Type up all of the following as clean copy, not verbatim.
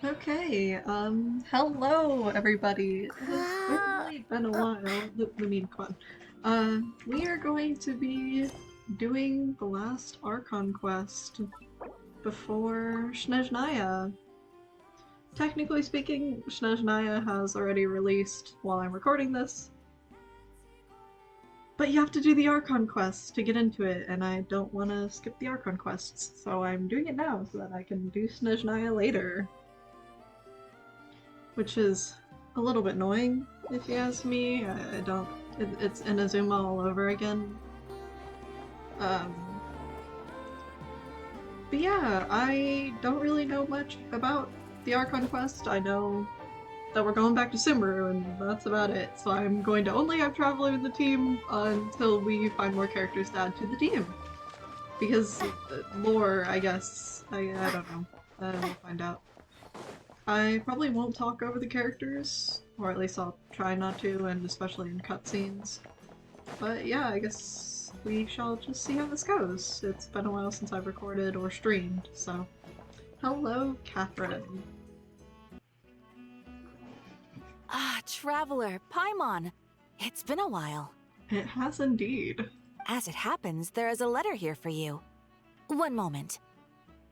Okay, hello everybody. It has Ah, certainly been a while. Come on. We are going to be doing the last Archon quest before Snezhnaya. Technically speaking, Snezhnaya has already released while I'm recording this, but you have to do the Archon quest to get into it, and I don't want to skip the Archon quests, so I'm doing it now so that I can do Snezhnaya later. Which is a little bit annoying, if you ask me. I don't. It's Inazuma all over again. Um, but yeah, I don't really know much about the Archon quest. I know that we're going back to Sumeru, and that's about it. So I'm going to only have Traveler in the team until we find more characters to add to the team. Because lore, I guess. I don't know. We'll find out. I probably won't talk over the characters, or at least I'll try not to, and especially in cutscenes. But yeah, I guess we shall just see how this goes. It's been a while since I've recorded or streamed, so. Hello, Catherine. Traveler, Paimon. It's been a while. It has indeed. As it happens, there is a letter here for you. One moment.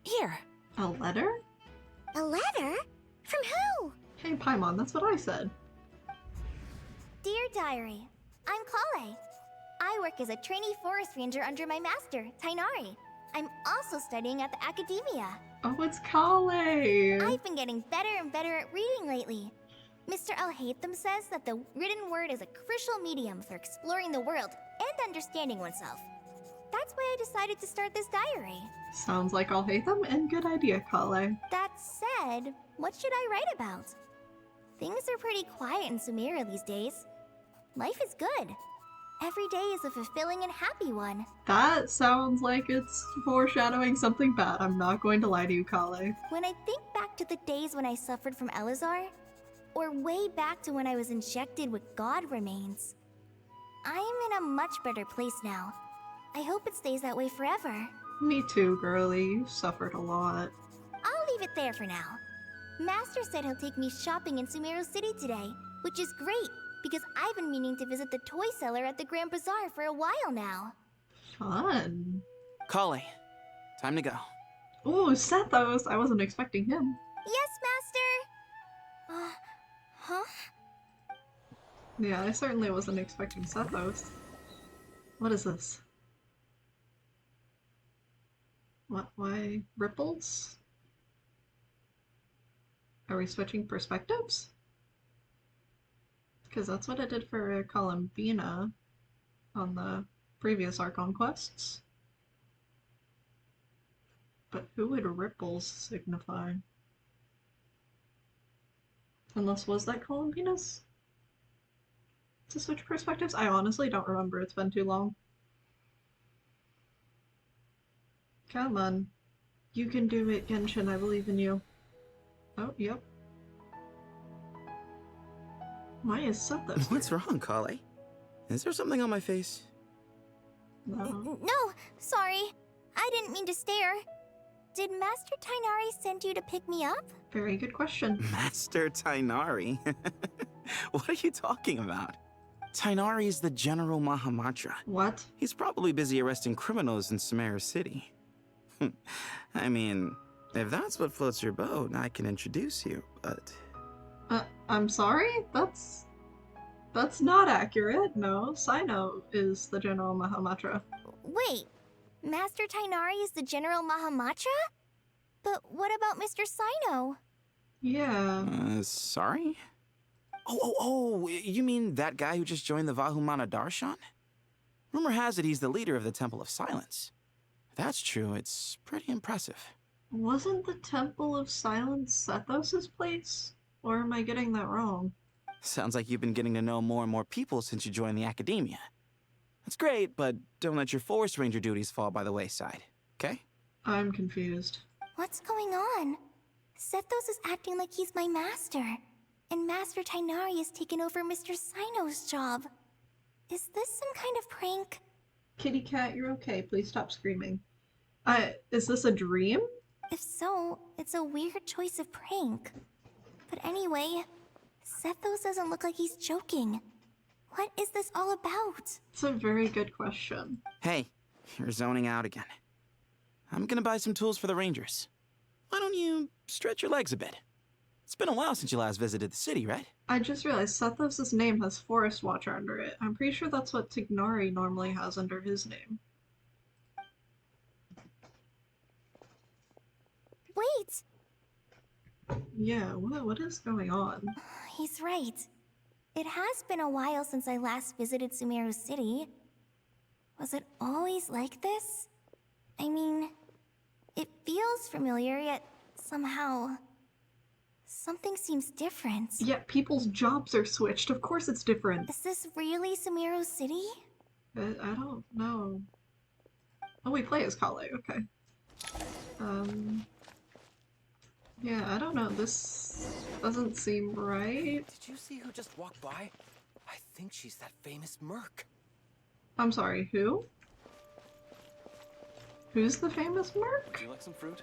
Here. A letter? A letter? From who? Hey, Paimon, that's what I said. Dear Diary, I'm Kale. I work as a trainee forest ranger under my master, Tainari. I'm also studying at the academia. Oh, it's Kale! I've been getting better and better at reading lately. Mr. Alhaitham says that the written word is a crucial medium for exploring the world and understanding oneself. That's why I decided to start this diary. Sounds like I'll hate them, and good idea, Kale. That said, what should I write about? Things are pretty quiet in Sumeru these days. Life is good. Every day is a fulfilling and happy one. That sounds like it's foreshadowing something bad. I'm not going to lie to you, Kale. When I think back to the days when I suffered from Elazar, or way back to when I was injected with god remains, I am in a much better place now. I hope it stays that way forever. Me too, girlie. You've suffered a lot. I'll leave it there for now. Master said he'll take me shopping in Sumeru City today, which is great, because I've been meaning to visit the toy seller at the Grand Bazaar for a while now. Fun. Kale, time to go. Ooh, Sethos! I wasn't expecting him. Yes, Master! Huh? Yeah, I certainly wasn't expecting Sethos. What is this? What? Why? Ripples? Are we switching perspectives? Because that's what I did for Columbina on the previous Archon quests. But who would ripples signify? Unless, was that Columbina's? To switch perspectives? I honestly don't remember. It's been too long. Come on. You can do it, Genshin. I believe in you. Oh, yep. Why is Sethos? What's wrong, Kale? Is there something on my face? No. No, sorry. I didn't mean to stare. Did Master Tainari send you to pick me up? Very good question. Master Tainari? What are you talking about? Tainari is the General Mahamatra. What? He's probably busy arresting criminals in Sumeru City. I mean, if that's what floats your boat, I can introduce you, but... I'm sorry? That's not accurate. No, Sino is the General Mahamatra. Wait, Master Tainari is the General Mahamatra? But what about Mr. Sino? Yeah. Sorry? Oh, you mean that guy who just joined the Vahumana Darshan? Rumor has it he's the leader of the Temple of Silence. If that's true, it's pretty impressive. Wasn't the Temple of Silence Sethos' place? Or am I getting that wrong? Sounds like you've been getting to know more and more people since you joined the academia. That's great, but don't let your forest ranger duties fall by the wayside, okay? I'm confused. What's going on? Sethos is acting like he's my master, and Master Tainari has taken over Mr. Sino's job. Is this some kind of prank? Kitty cat, you're okay. Please stop screaming. Is this a dream? If so, It's a weird choice of prank. But anyway, Sethos doesn't look like he's joking. What is this all about? It's a very good question. Hey, you're zoning out again. I'm gonna buy some tools for the Rangers. Why don't you stretch your legs a bit? It's been a while since you last visited the city, right? I just realized Sethos' name has Forest Watcher under it. I'm pretty sure that's what Tignari normally has under his name. Wait! Yeah, what is going on? He's right. It has been a while since I last visited Sumeru City. Was it always like this? I mean, it feels familiar, yet somehow... something seems different. Yeah, people's jobs are switched. Of course it's different. Is this really Sumeru City? I don't know. Oh, we play as Kale, okay. Yeah, I don't know. This doesn't seem right. Did you see who just walked by? I think she's that famous merc. I'm sorry, who? Who's the famous merc? Would you like some fruit?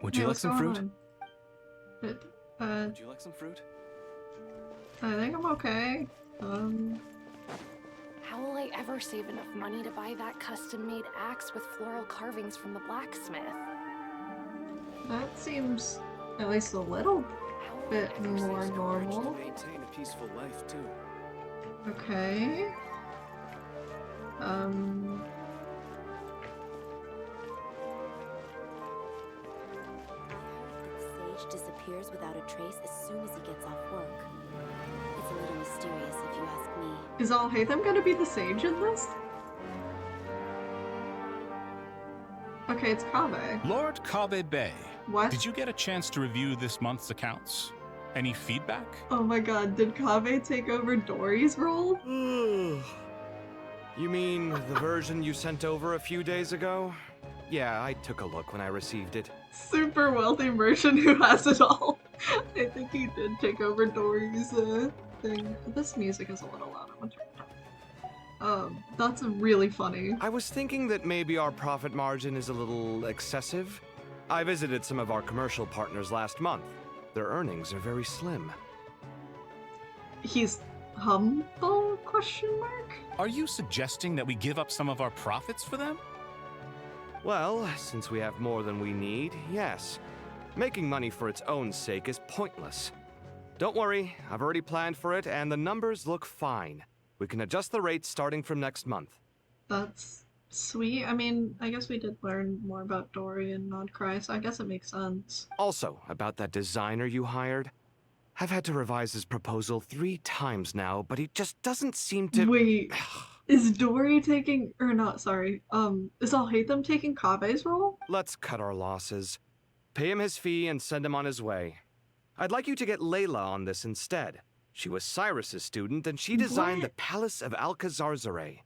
Would you like some fruit? Would you like some fruit? I think I'm okay. How will I ever save enough money to buy that custom-made axe with floral carvings from the blacksmith? That seems at least a little bit more normal. Maintain a peaceful life too. Okay. Sage disappears without a trace as soon as he gets off work. It's a little mysterious if you ask me. Is Alhaitham gonna be the sage in this? Okay, it's Kaveh. Lord Kabe Bay, What? did you get a chance to review this month's accounts? Any feedback? Oh my god, did Kaveh take over Dory's role? You mean the version you sent over a few days ago? Yeah, I took a look when I received it. Super wealthy merchant who has it all. I think he did take over Dory's thing. This music is a little loud. I'm gonna turn it down. That's really funny. I was thinking that maybe our profit margin is a little excessive. I visited some of our commercial partners last month. Their earnings are very slim. He's humble? Question mark? Are you suggesting that we give up some of our profits for them? Well, since we have more than we need, yes. Making money for its own sake is pointless. Don't worry, I've already planned for it, and the numbers look fine. We can adjust the rates starting from next month. That's sweet. I mean, I guess we did learn more about Dory and Nodcry, so I guess it makes sense. Also, about that designer you hired. I've had to revise his proposal 3 times now, but he just doesn't seem to... Wait, is Dory taking... or not, sorry. Is Alhaitham taking Kaveh's role? Let's cut our losses. Pay him his fee and send him on his way. I'd like you to get Layla on this instead. She was Cyrus's student, and she designed the Palace of Alcazarzare.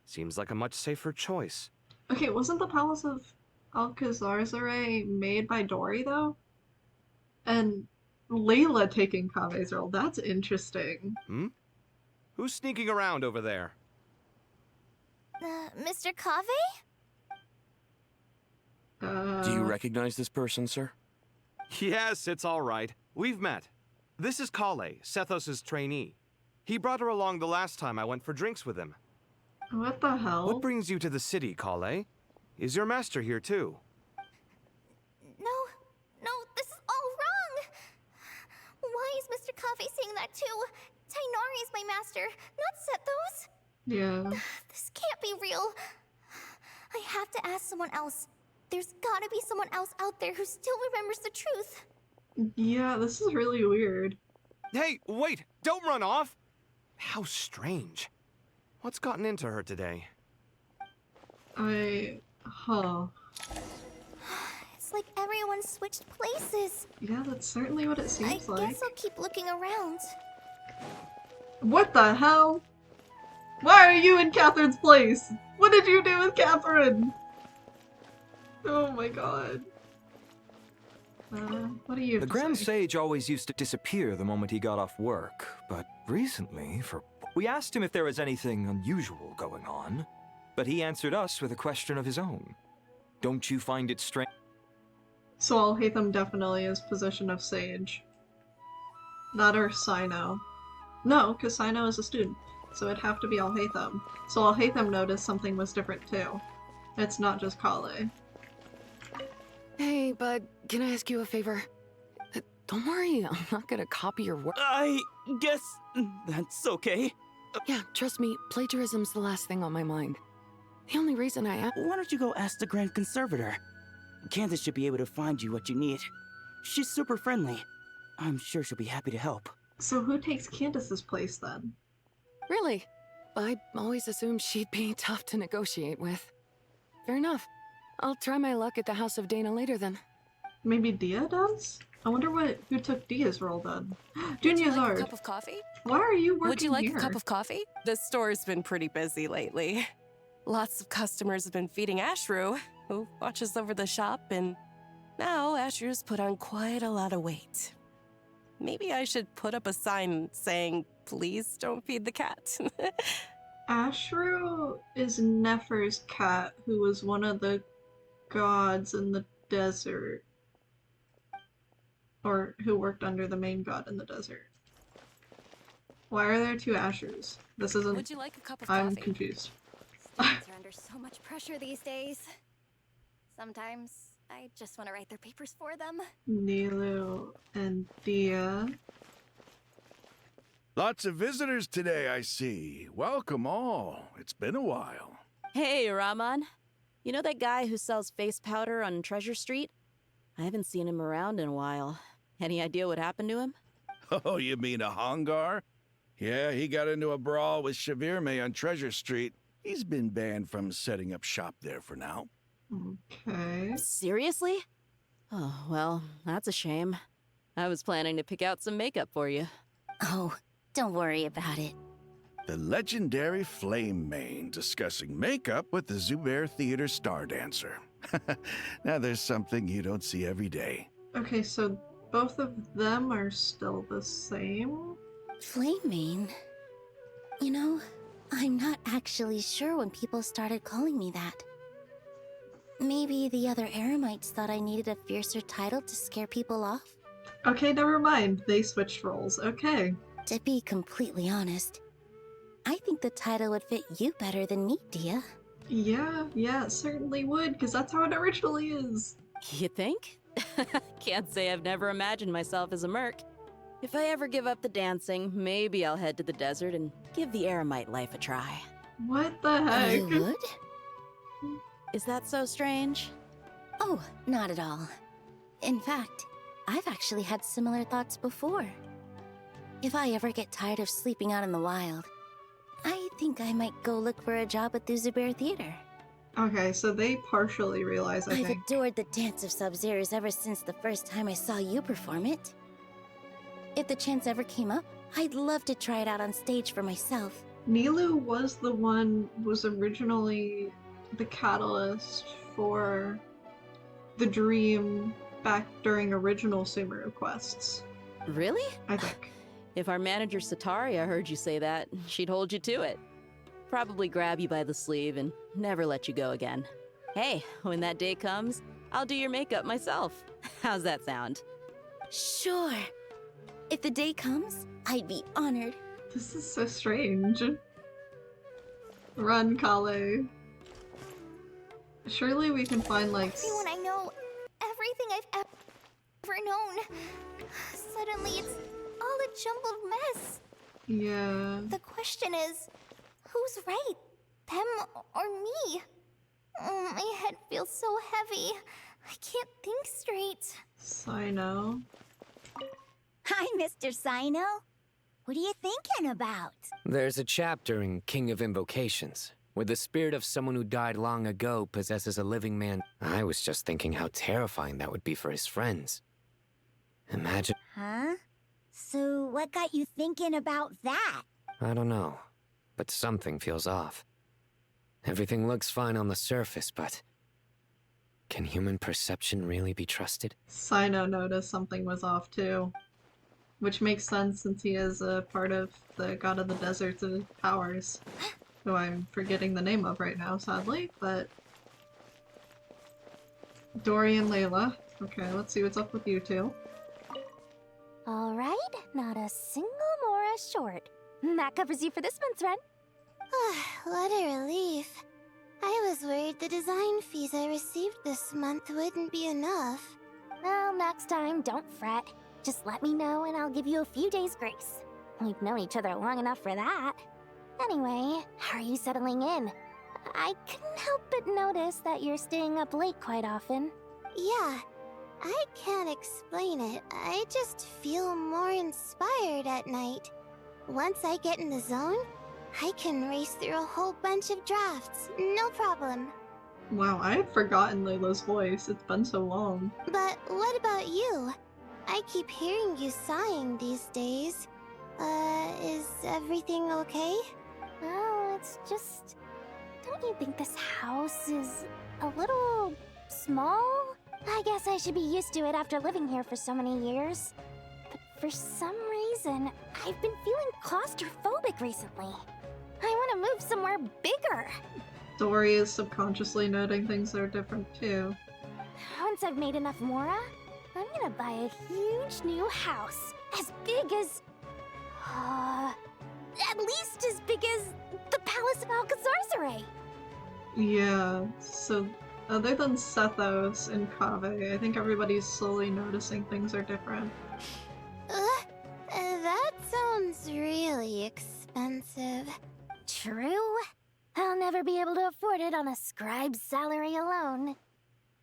Seems like a much safer choice. Okay, wasn't the Palace of Alcazarzare made by Dory, though? And Layla taking Kaveh's role, that's interesting. Who's sneaking around over there? Mr. Kaveh? Do you recognize this person, sir? Yes, it's all right. We've met. This is Kale, Sethos' trainee. He brought her along the last time I went for drinks with him. What the hell? What brings you to the city, Kale? Is your master here too? No, this is all wrong! Why is Mr. Kaveh saying that too? Tainari is my master, not Sethos! Yeah. This can't be real. I have to ask someone else. There's gotta be someone else out there who still remembers the truth. Yeah, this is really weird. Hey, wait! Don't run off! How strange. What's gotten into her today? Huh. It's like everyone switched places. Yeah, that's certainly what it seems I like. guess I'll keep looking around. What the hell? Why are you in Catherine's place? What did you do with Catherine? Oh my god. What do you have The to Grand say? Sage always used to disappear the moment he got off work, but recently, we asked him if there was anything unusual going on, but he answered us with a question of his own. Don't you find it strange? So Alhaitham definitely is position of Sage. That or Sino. No, because Sino is a student, so it'd have to be Alhaitham. So Alhaitham noticed something was different too. It's not just Kale. Hey, bud, can I ask you a favor? Don't worry, I'm not gonna copy your work. I guess that's okay. Yeah, trust me, plagiarism's the last thing on my mind. The only reason I asked— Why don't you go ask the Grand Conservator? Candace should be able to find you what you need. She's super friendly. I'm sure she'll be happy to help. So who takes Candace's place then? Really? I always assumed she'd be tough to negotiate with. Fair enough. I'll try my luck at the House of Dana later then. Maybe Dia does? I wonder who took Dia's role then. Would you Junior like a Zard, cup of coffee? why are you working Would you like here? a cup of coffee? The store's been pretty busy lately. Lots of customers have been feeding Ashru, who watches over the shop, and now Ashru's put on quite a lot of weight. Maybe I should put up a sign saying, please don't feed the cat. Ashru is Nefer's cat, who was one of the gods in the desert. Or who worked under the main god in the desert. Why are there two Ashrus? This isn't— Would you like a cup of I'm coffee? confused. Students are under so much pressure these days. Sometimes I just want to write their papers for them. Nilu and Dia. Lots of visitors today, I see. Welcome all. It's been a while. Hey, Rahman. You know that guy who sells face powder on Treasure Street? I haven't seen him around in a while. Any idea what happened to him? Oh, you mean a Hongar? Yeah, he got into a brawl with Shavirme on Treasure Street. He's been banned from setting up shop there for now. Okay. Seriously? Oh, well, that's a shame. I was planning to pick out some makeup for you. Oh, don't worry about it. The legendary Flame Mane discussing makeup with the Zubair Theater star dancer. Now there's something you don't see every day. Okay, so both of them are still the same? Flaming? You know, I'm not actually sure when people started calling me that. Maybe the other Eremites thought I needed a fiercer title to scare people off? Okay, never mind. They switched roles. Okay. To be completely honest, I think the title would fit you better than me, Dia. Yeah, it certainly would, because that's how it originally is. You think? Can't say I've never imagined myself as a merc. If I ever give up the dancing, maybe I'll head to the desert and give the Eremite life a try. What the heck? You would? Is that so strange? Oh, not at all. In fact, I've actually had similar thoughts before. If I ever get tired of sleeping out in the wild, I think I might go look for a job at the Zubair Theater. Okay, so they partially realize, I I've think. adored the dance of Sub-Zeros ever since the first time I saw you perform it. If the chance ever came up, I'd love to try it out on stage for myself. Nilu was the one who was originally the catalyst for the dream back during original Sumeru quests. Really? I think. If our manager Sataria heard you say that, she'd hold you to it. Probably grab you by the sleeve and never let you go again. Hey, when that day comes, I'll do your makeup myself. How's that sound? Sure. If the day comes, I'd be honored. This is so strange. Run, Kale. Surely we can find, like... Everyone I know, everything I've ever known. Suddenly it's all a jumbled mess. Yeah. The question is, who's right? Them or me? Oh, my head feels so heavy. I can't think straight. Sino. Hi, Mr. Sino. What are you thinking about? There's a chapter in King of Invocations where the spirit of someone who died long ago possesses a living man. I was just thinking how terrifying that would be for his friends. Imagine... Huh? So what got you thinking about that? I don't know, but something feels off. Everything looks fine on the surface, but... can human perception really be trusted? Sino noticed something was off too. Which makes sense since he is a part of the God of the Deserts and Powers. Who I'm forgetting the name of right now, sadly, but... Dory and Layla. Okay, let's see what's up with you two. Alright, not a single Mora short. That covers you for this month's rent. What a relief. I was worried the design fees I received this month wouldn't be enough. Well, next time, don't fret. Just let me know and I'll give you a few days' grace. We've known each other long enough for that. Anyway, how are you settling in? I couldn't help but notice that you're staying up late quite often. Yeah, I can't explain it. I just feel more inspired at night. Once I get in the zone, I can race through a whole bunch of drafts, no problem. Wow, I had forgotten Layla's voice. It's been so long. But what about you? I keep hearing you sighing these days. Is everything okay? Well, it's just... Don't you think this house is a little small? I guess I should be used to it after living here for so many years. But for some reason, I've been feeling claustrophobic recently. I want to move somewhere bigger. Dory is subconsciously noting things that are different too. Once I've made enough Mora, I'm gonna buy a huge new house. As big as... at least as big as the Palace of Alcazarzaray. Yeah, so other than Sethos and Kaveh, I think everybody's slowly noticing things are different. That sounds really expensive. True. I'll never be able to afford it on a scribe's salary alone.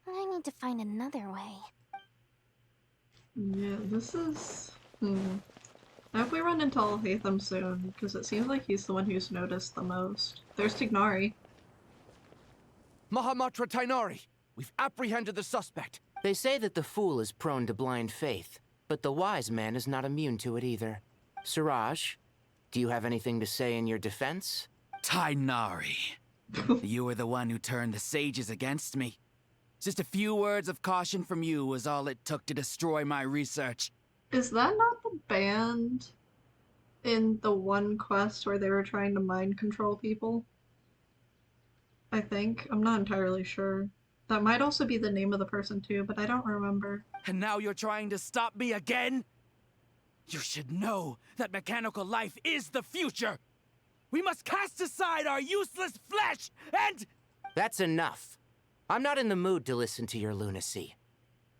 I need to find another way. Yeah, this is... I hope we run into Alhaitham soon, because it seems like he's the one who's noticed the most. There's Tignari. Mahamatra Tainari! We've apprehended the suspect! They say that the fool is prone to blind faith, but the wise man is not immune to it either. Siraj, do you have anything to say in your defense? Tainari. You were the one who turned the sages against me. Just a few words of caution from you was all it took to destroy my research. Is that not the band in the one quest where they were trying to mind control people? I think. I'm not entirely sure. That might also be the name of the person too, but I don't remember. And now you're trying to stop me again? You should know that mechanical life is the future! We must cast aside our useless flesh and— That's enough. I'm not in the mood to listen to your lunacy.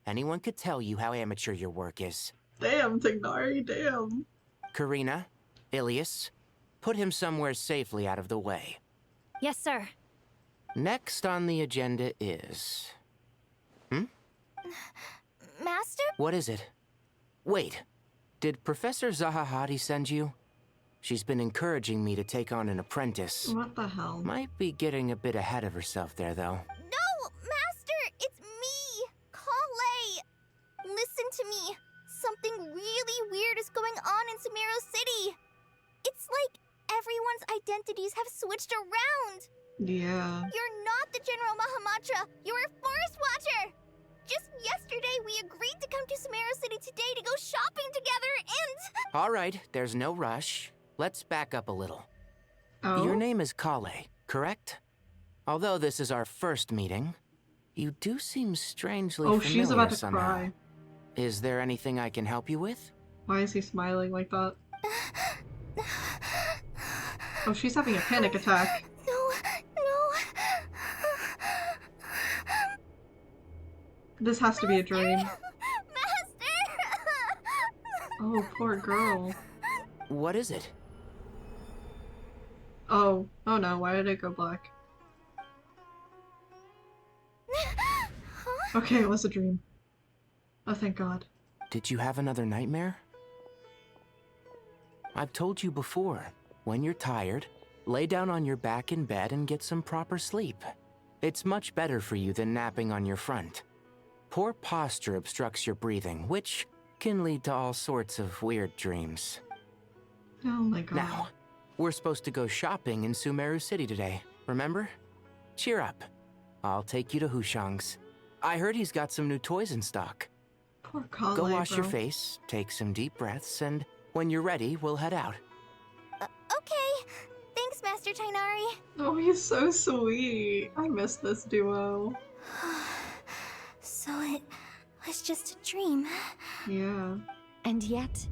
Anyone could tell you how amateur your work is. Damn, Tignari, damn. Karina, Ilias, put him somewhere safely out of the way. Yes, sir. Next on the agenda is... Master? What is it? Wait, did Professor Zahahati send you? She's been encouraging me to take on an apprentice. What the hell? Might be getting a bit ahead of herself there, though. No, Master! It's me! Kale! Listen to me. Something really weird is going on in Sumeru City. It's like everyone's identities have switched around. Yeah. You're not the General Mahamatra. You're a forest watcher. Just yesterday, we agreed to come to Sumeru City today to go shopping together and... All right, there's no rush. Let's back up a little. Oh? Your name is Kale, correct? Although this is our first meeting, you do seem strangely familiar she's about to somehow. cry. Is there anything I can help you with? Why is he smiling like that? Oh, she's having a panic attack. No. This has to be a dream. Master! Oh, poor girl. What is it? Oh no, why did it go black? Okay, it was a dream. Oh, thank God. Did you have another nightmare? I've told you before, when you're tired, lay down on your back in bed and get some proper sleep. It's much better for you than napping on your front. Poor posture obstructs your breathing, which can lead to all sorts of weird dreams. Oh my God. Now, we're supposed to go shopping in Sumeru City today, remember? Cheer up. I'll take you to Hushang's. I heard he's got some new toys in stock. Poor Kale, Go wash your bro. face, take some deep breaths, and when you're ready, we'll head out. Okay. Thanks, Master Tainari. Oh, he's so sweet. I miss this duo. So it was just a dream. Yeah. And yet,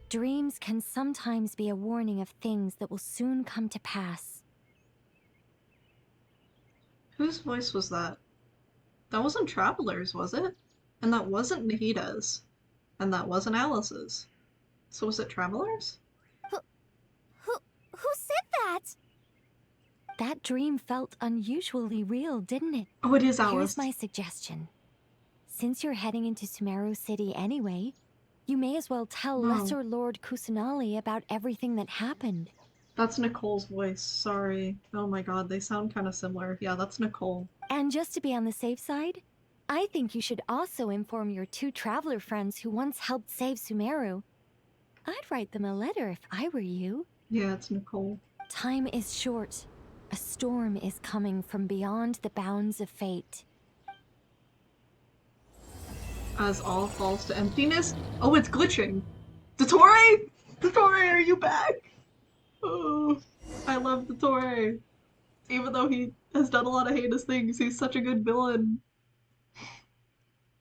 dreams can sometimes be a warning of things that will soon come to pass. Whose voice was that? That wasn't Traveler's, was it? And that wasn't Nahida's. And that wasn't Alice's. So was it Traveler's? Who said that? That dream felt unusually real, didn't it? Oh, it is Alice. Here's my suggestion. Since you're heading into Sumeru City anyway, you may as well tell Lesser Lord Kusanali about everything that happened. That's Nicole's voice, sorry. Oh my god, they sound kind of similar. Yeah, that's Nicole. And just to be on the safe side, I think you should also inform your 2 traveler friends who once helped save Sumeru. I'd write them a letter if I were you. Yeah, it's Nicole. Time is short. A storm is coming from beyond the bounds of fate. As all falls to emptiness? Oh, it's glitching! Dottore! Dottore, are you back? Oh, I love Dottore. Even though he has done a lot of heinous things, he's such a good villain.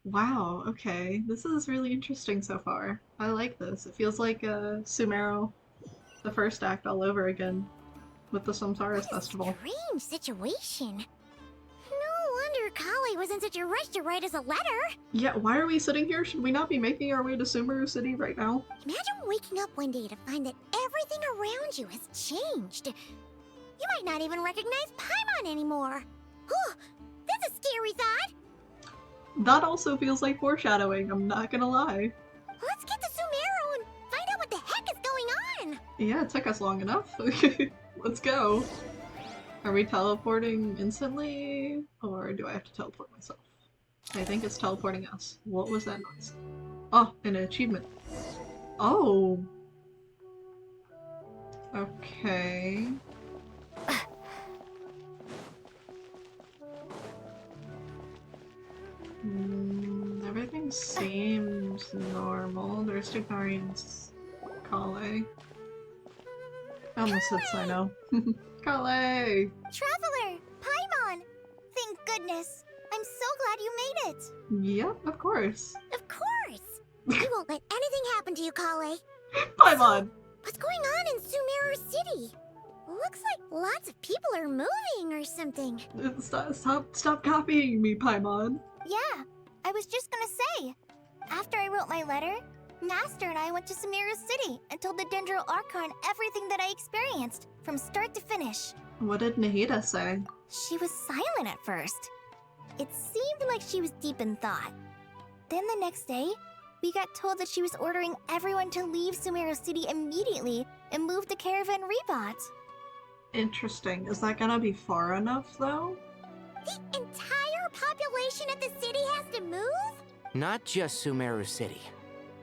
Wow, okay. This is really interesting so far. I like this. It feels like Sumeru, the first act all over again, with the Samsara's Festival. Strange situation. No wonder Kale was in such a rush to write us a letter. Yeah, why are we sitting here? Should we not be making our way to Sumeru City right now? Imagine waking up one day to find that everything around you has changed. You might not even recognize Paimon anymore. Oh, that's a scary thought. That also feels like foreshadowing, I'm not gonna lie. Let's get to Sumeru and find out what the heck is going on. Yeah, it took us long enough. Let's go. Are we teleporting instantly? Or do I have to teleport myself? I think it's teleporting us. What was that noise? Oh, an achievement. Oh. Okay. Everything seems normal. There's Tignarian's Kale. I almost said Sino. Kale! Traveler! Paimon! Thank goodness. I'm so glad you made it. Yep, of course. Of course! We won't let anything happen to you, Kale. Paimon! What's going on in Sumeru City? Looks like lots of people are moving or something. Stop copying me, Paimon. Yeah, I was just gonna say. After I wrote my letter, Master and I went to Sumeru City and told the Dendro Archon everything that I experienced, from start to finish. What did Nahida say? She was silent at first. It seemed like she was deep in thought. Then the next day, we got told that she was ordering everyone to leave Sumeru City immediately and move to Caravan Rebot. Interesting. Is that gonna be far enough, though? The entire population of the city has to move? Not just Sumeru City.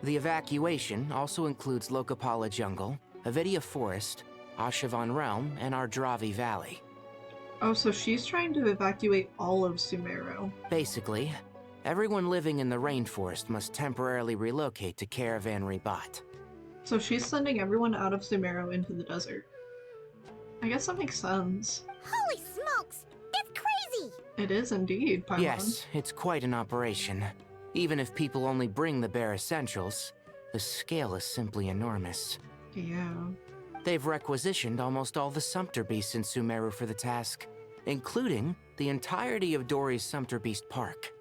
The evacuation also includes Lokapala Jungle, Avidia Forest, Ashavan Realm, and Ardravi Valley. Oh, so she's trying to evacuate all of Sumeru. Basically, everyone living in the rainforest must temporarily relocate to Caravan Rebot. So she's sending everyone out of Sumeru into the desert. I guess that makes sense. Holy smokes! That's crazy! It is indeed, Paimon. Yes, it's quite an operation. Even if people only bring the bare essentials, the scale is simply enormous. Yeah. They've requisitioned almost all the Sumpter Beasts in Sumeru for the task, including the entirety of Dori's Sumpter Beast Park.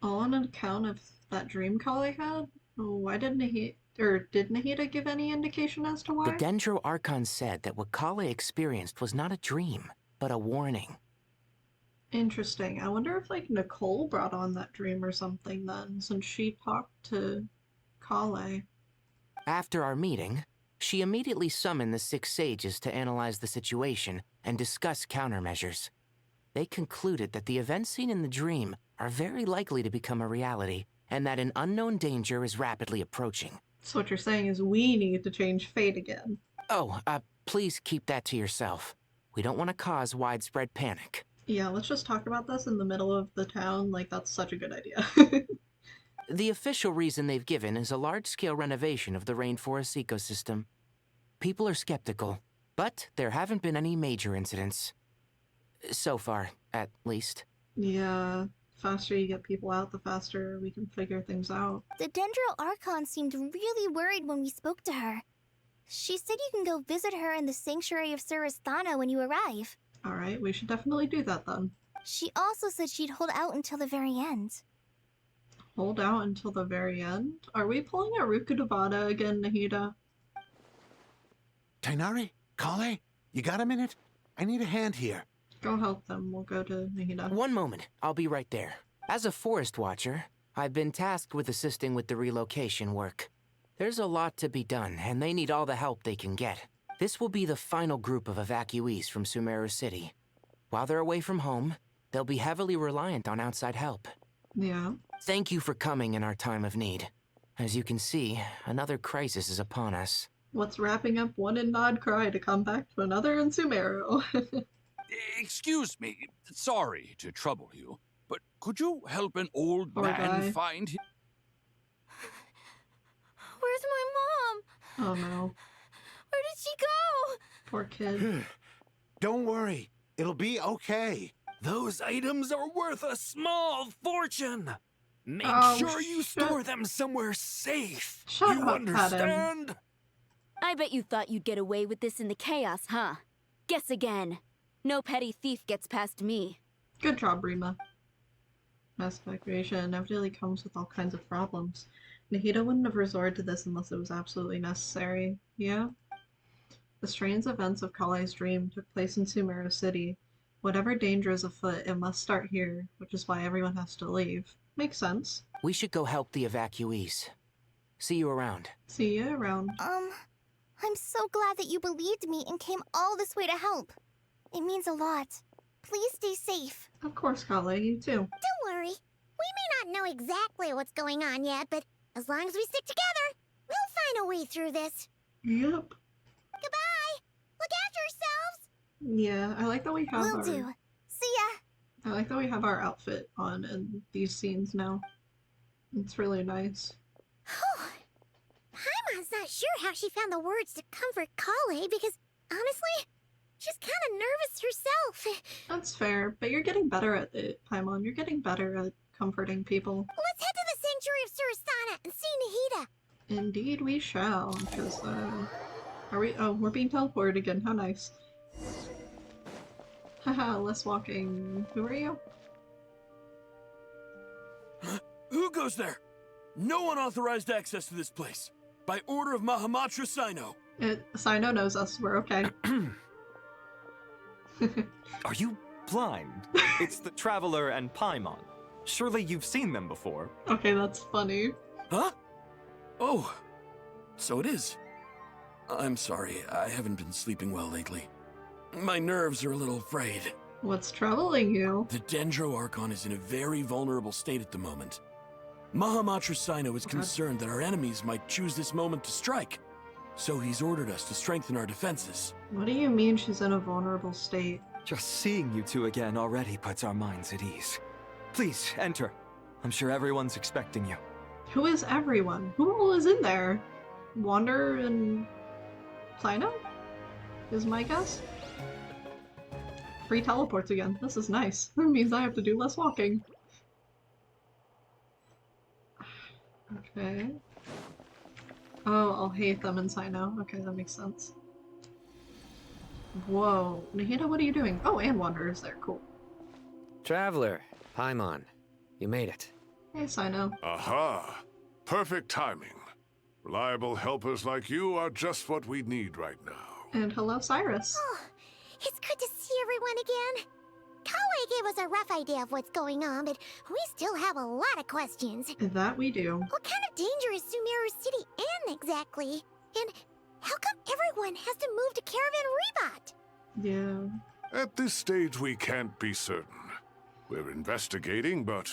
All on account of that dream call I had? Why did Nahida give any indication as to why? The Dendro Archon said that what Kale experienced was not a dream, but a warning. Interesting. I wonder if, like, Nicole brought on that dream or something then, since she talked to Kale. After our meeting, she immediately summoned the 6 sages to analyze the situation and discuss countermeasures. They concluded that the events seen in the dream are very likely to become a reality, and that an unknown danger is rapidly approaching. So what you're saying is we need to change fate again. Oh, please keep that to yourself. We don't want to cause widespread panic. Yeah, let's just talk about this in the middle of the town, like that's such a good idea. The official reason they've given is a large-scale renovation of the rainforest ecosystem. People are skeptical, but there haven't been any major incidents. So far, at least. Yeah, faster you get people out, the faster we can figure things out. The Dendro Archon seemed really worried when we spoke to her. She said you can go visit her in the Sanctuary of Surasthana when you arrive. Alright, we should definitely do that then. She also said she'd hold out until the very end. Hold out until the very end? Are we pulling a Rukkhadevata again, Nahida? Tighnari? Kale? You got a minute? I need a hand here. Go help them. We'll go to Nahida. One moment. I'll be right there. As a forest watcher, I've been tasked with assisting with the relocation work. There's a lot to be done, and they need all the help they can get. This will be the final group of evacuees from Sumeru City. While they're away from home, they'll be heavily reliant on outside help. Yeah. Thank you for coming in our time of need. As you can see, another crisis is upon us. What's wrapping up one in Nod Cry to come back to another in Sumeru? Excuse me, sorry to trouble you, but could you help an old Poor man guy. find him? Where's my mom? Oh no. Where did she go? Poor kid. Don't worry, it'll be okay. Those items are worth a small fortune. Make Oh, sure you store them somewhere safe. Shut you up, understand? I bet you thought you'd get away with this in the chaos, huh? Guess again. No petty thief gets past me. Good job, Rima. Mass evacuation inevitably comes with all kinds of problems. Nahida wouldn't have resorted to this unless it was absolutely necessary. Yeah? The strange events of Kale's dream took place in Sumeru City. Whatever danger is afoot, it must start here, which is why everyone has to leave. Makes sense. We should go help the evacuees. See you around. See you around. I'm so glad that you believed me and came all this way to help. It means a lot. Please stay safe. Of course, Kale, you too. Don't worry. We may not know exactly what's going on yet, but as long as we stick together, we'll find a way through this. Yep. Goodbye! Look after yourselves! Yeah, I like that we have Will our... do. See ya! I like that we have our outfit on in these scenes now. It's really nice. Paimon's not sure how she found the words to comfort Kale because, honestly, she's kind of nervous herself. That's fair, but you're getting better at it, Paimon. You're getting better at comforting people. Let's head to the Sanctuary of Surasthana and see Nahida. Indeed we shall, because, are we? Oh, we're being teleported again. How nice. Haha, less walking. Who are you? Who goes there? No one authorized access to this place. By order of Mahamatra Sino. Sino knows us. We're okay. Are you blind? It's the Traveler and Paimon. Surely you've seen them before. Okay, that's funny. Huh? Oh, so it is. I'm sorry, I haven't been sleeping well lately. My nerves are a little frayed. What's troubling you? The Dendro Archon is in a very vulnerable state at the moment. Mahamatra Sino is concerned that our enemies might choose this moment to strike. So he's ordered us to strengthen our defenses. What do you mean she's in a vulnerable state? Just seeing you two again already puts our minds at ease. Please, enter. I'm sure everyone's expecting you. Who is everyone? Who all is in there? Wander and... Sino? Is my guess? Free teleports again. This is nice. That means I have to do less walking. Okay. Oh, I'll hate them in Sino. Okay, that makes sense. Whoa. Nahida, what are you doing? Oh, and Wander is there. Cool. Traveler, Paimon, you made it. Hey, Sino. Aha! Perfect timing. Reliable helpers like you are just what we need right now. And hello, Cyrus. Oh, it's good to see everyone again. Kale gave us a rough idea of what's going on, but we still have a lot of questions. That we do. What kind of danger is Sumeru City in exactly? And how come everyone has to move to Caravan Reebot? Yeah. At this stage, we can't be certain. We're investigating, but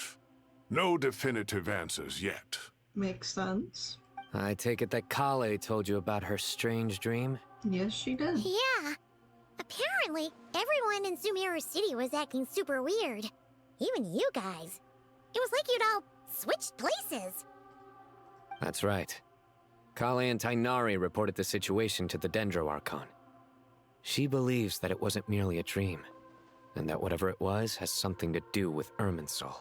no definitive answers yet. Makes sense. I take it that Kale told you about her strange dream? Yes, she did. Yeah. Apparently, everyone in Sumeru City was acting super weird. Even you guys. It was like you'd all switched places. That's right. Kale and Tighnari reported the situation to the Dendro Archon. She believes that it wasn't merely a dream, and that whatever it was has something to do with Irminsul.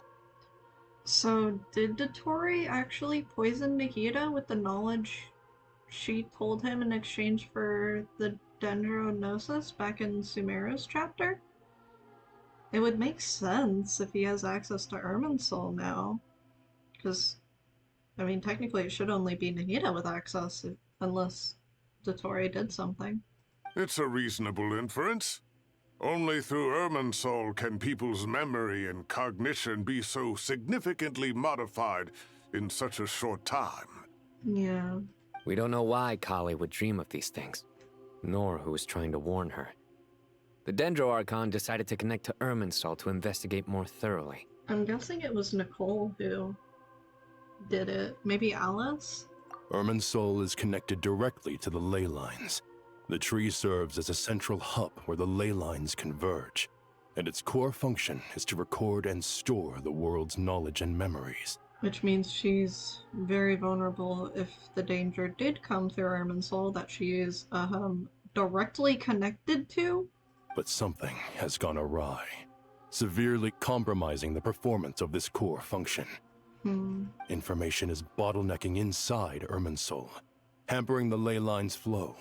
So, did Dotori actually poison Nahida with the knowledge she told him in exchange for the Dendronosis back in Sumeru's chapter? It would make sense if he has access to Irminsul now. Because, I mean, technically it should only be Nahida with access, unless Dotori did something. It's a reasonable inference. Only through Irminsul can people's memory and cognition be so significantly modified in such a short time. Yeah. We don't know why Kali would dream of these things, nor who was trying to warn her. The Dendro Archon decided to connect to Irminsul to investigate more thoroughly. I'm guessing it was Nicole who did it. Maybe Alice? Irminsul is connected directly to the ley lines. The tree serves as a central hub where the ley lines converge, and its core function is to record and store the world's knowledge and memories. Which means she's very vulnerable if the danger did come through Irminsul that she is directly connected to. But something has gone awry, severely compromising the performance of this core function. Information is bottlenecking inside Irminsul, hampering the ley line's flow.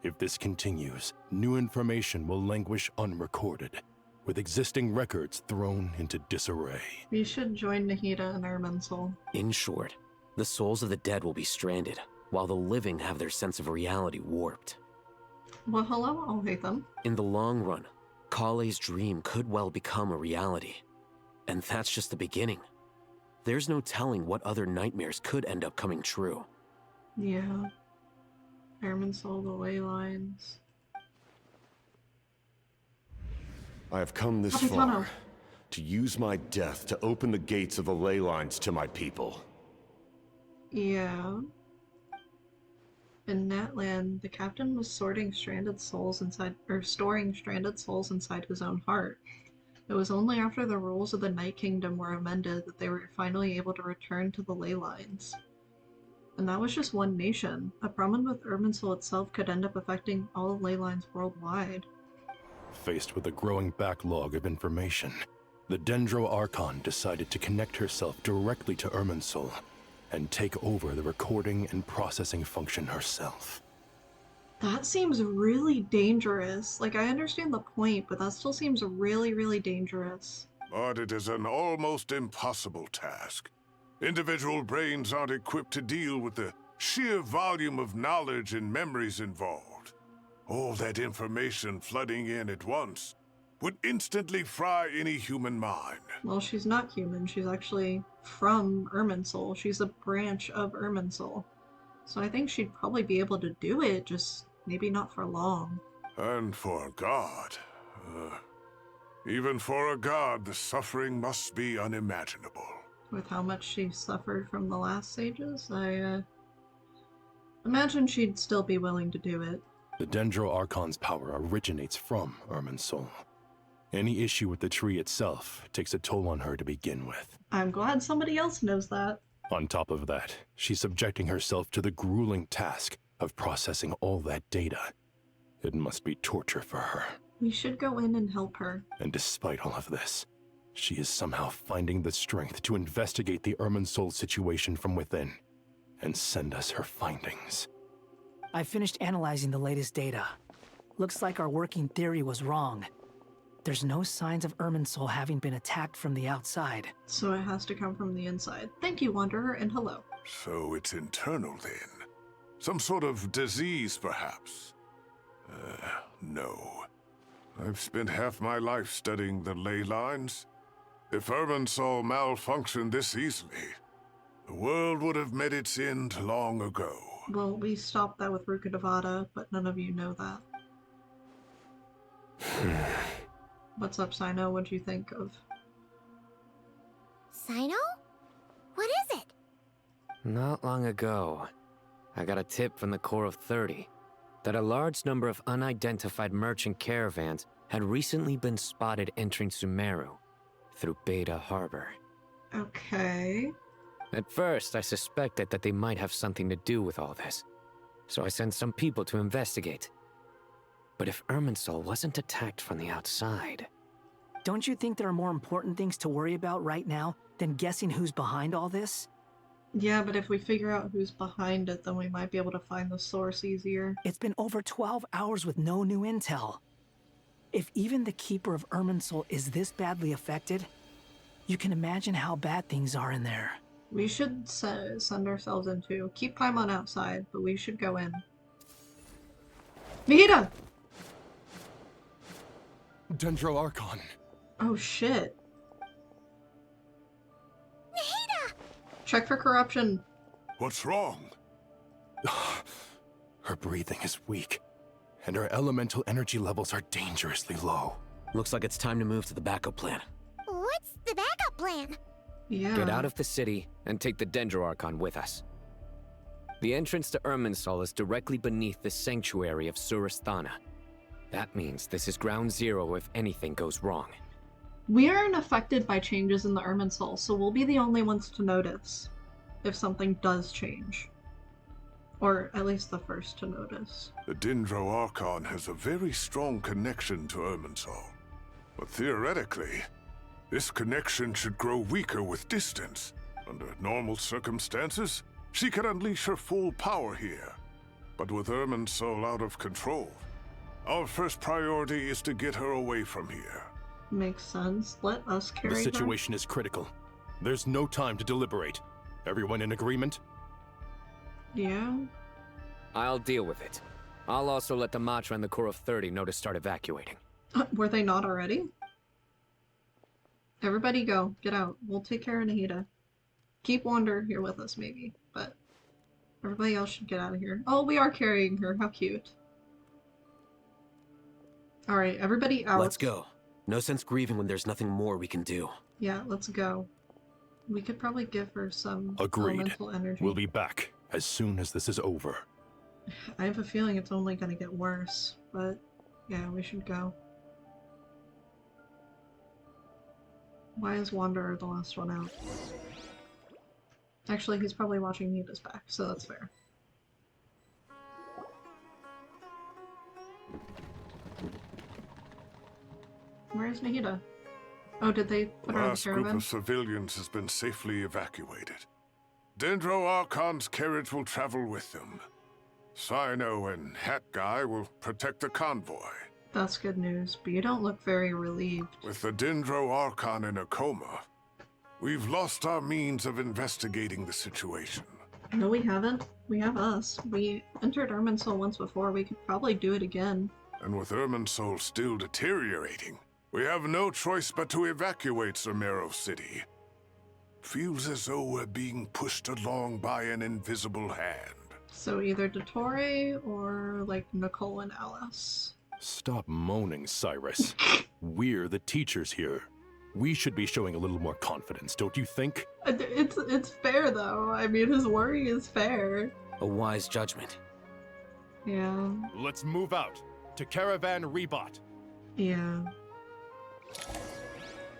If this continues, new information will languish unrecorded, with existing records thrown into disarray. We should join Nahida and Irminsul. In short, the souls of the dead will be stranded, while the living have their sense of reality warped. Well, hello, I'll hate them. In the long run, Kale's dream could well become a reality. And that's just the beginning. There's no telling what other nightmares could end up coming true. Yeah. Irminsul, the ley lines. I have come this far to use my death to open the gates of the ley lines to my people. Yeah. In Natlan, the captain was storing stranded souls inside his own heart. It was only after the rules of the Night Kingdom were amended that they were finally able to return to the ley lines. And that was just one nation. A problem with Irminsul itself could end up affecting all ley lines worldwide. Faced with a growing backlog of information, the Dendro Archon decided to connect herself directly to Irminsul and take over the recording and processing function herself. That seems really dangerous. Like, I understand the point, but that still seems really, really dangerous. But it is an almost impossible task. Individual brains aren't equipped to deal with the sheer volume of knowledge and memories involved. All that information flooding in at once would instantly fry any human mind. Well, she's not human. She's actually from Irminsul. She's a branch of Irminsul. So I think she'd probably be able to do it, just maybe not for long. And for a god. Even for a god, the suffering must be unimaginable. With how much she suffered from the last sages, I imagine she'd still be willing to do it. The Dendro Archon's power originates from Irminsul. Any issue with the tree itself takes a toll on her to begin with. I'm glad somebody else knows that. On top of that, she's subjecting herself to the grueling task of processing all that data. It must be torture for her. We should go in and help her. And despite all of this, she is somehow finding the strength to investigate the Irminsul situation from within and send us her findings. I finished analyzing the latest data. Looks like our working theory was wrong. There's no signs of Irminsul having been attacked from the outside. So it has to come from the inside. Thank you, Wanderer, and hello. So it's internal then? Some sort of disease, perhaps? No. I've spent half my life studying the ley lines. If Irminsul malfunctioned this easily, the world would have met its end long ago. Well, we stopped that with Rukkhadevata, but none of you know that. What's up, Sino? What'd you think of? Sino? What is it? Not long ago, I got a tip from the Core of 30 that a large number of unidentified merchant caravans had recently been spotted entering Sumeru through Beta Harbor. Okay. At first, I suspected that they might have something to do with all this, so I sent some people to investigate. But if Irminsul wasn't attacked from the outside, Don't you think there are more important things to worry about right now than guessing who's behind all this? Yeah, but if we figure out who's behind it, then we might be able to find the source easier. It's been over 12 hours with no new intel. If even the Keeper of Irminsul is this badly affected, you can imagine how bad things are in there. We should send ourselves into... Keep Paimon outside, but we should go in. Nahida! Dendro Archon. Oh shit. Nahida! Check for corruption. What's wrong? Her breathing is weak, and her elemental energy levels are dangerously low. Looks like it's time to move to the backup plan. What's the backup plan? Yeah. Get out of the city and take the Dendro Archon with us. The entrance to Irminsul is directly beneath the sanctuary of Surasthana. That means this is ground zero if anything goes wrong. We aren't affected by changes in the Irminsul, so we'll be the only ones to notice if something does change. Or at least the first to notice. The Dendro Archon has a very strong connection to Irminsul. But theoretically, this connection should grow weaker with distance. Under normal circumstances, she could unleash her full power here. But with Irminsul out of control, our first priority is to get her away from here. Makes sense. Let us carry The her. situation is critical. There's no time to deliberate. Everyone in agreement? Yeah. I'll deal with it. I'll also let the Matra and the Core of 30 know to start evacuating. Were they not already? Everybody go. Get out. We'll take care of Nahida. Keep Wander here with us, maybe. But everybody else should get out of here. Oh, we are carrying her. How cute. Alright, everybody out. Let's go. No sense grieving when there's nothing more we can do. Yeah, let's go. We could probably give her some Agreed. elemental energy. We'll be back as soon as this is over. I have a feeling it's only gonna get worse, but yeah, we should go. Why is Wanderer the last one out? Actually, he's probably watching Nida's back, so that's fair. Where's Nahida? Oh, did they put her on the Last group caravan? of civilians has been safely evacuated. Dendro Archon's carriage will travel with them. Sino and Hat Guy will protect the convoy. That's good news, but you don't look very relieved. With the Dendro Archon in a coma, we've lost our means of investigating the situation. No, we haven't. We have us. We entered Irminsul once before. We could probably do it again. And with Irminsul still deteriorating, we have no choice but to evacuate Sumeru City. Feels as though we're being pushed along by an invisible hand. So either Dottore or, like, Nicole and Alice. Stop moaning, Cyrus. We're the teachers here. We should be showing a little more confidence, don't you think? It's fair, though. I mean, his worry is fair. A wise judgment. Yeah. Let's move out to Caravan Rebot. Yeah.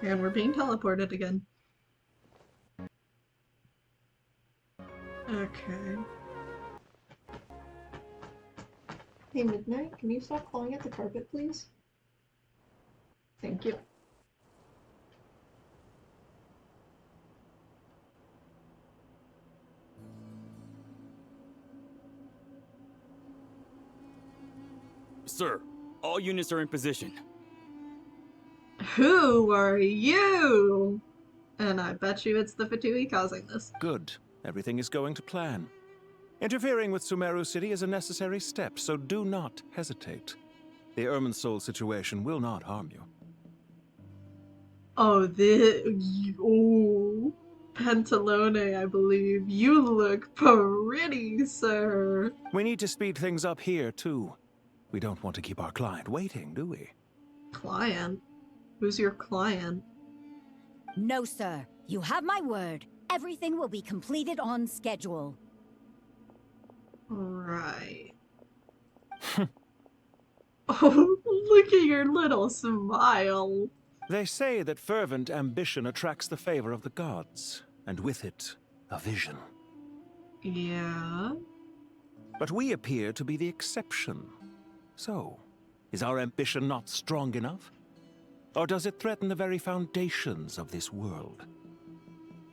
And we're being teleported again. Okay. Hey, Midnight, can you stop clawing at the carpet, please? Thank you. Sir, all units are in position. Who are you? And I bet you it's the Fatui causing this. Good. Everything is going to plan. Interfering with Sumeru City is a necessary step, so do not hesitate. The Irminsul situation will not harm you. Oh, oh, Pantalone, I believe. You look pretty, sir. We need to speed things up here, too. We don't want to keep our client waiting, do we? Client? Who's your client? No, sir. You have my word. Everything will be completed on schedule. Right. Oh, look at your little smile. They say that fervent ambition attracts the favor of the gods, and with it, a vision. Yeah? But we appear to be the exception. So, is our ambition not strong enough? Or does it threaten the very foundations of this world?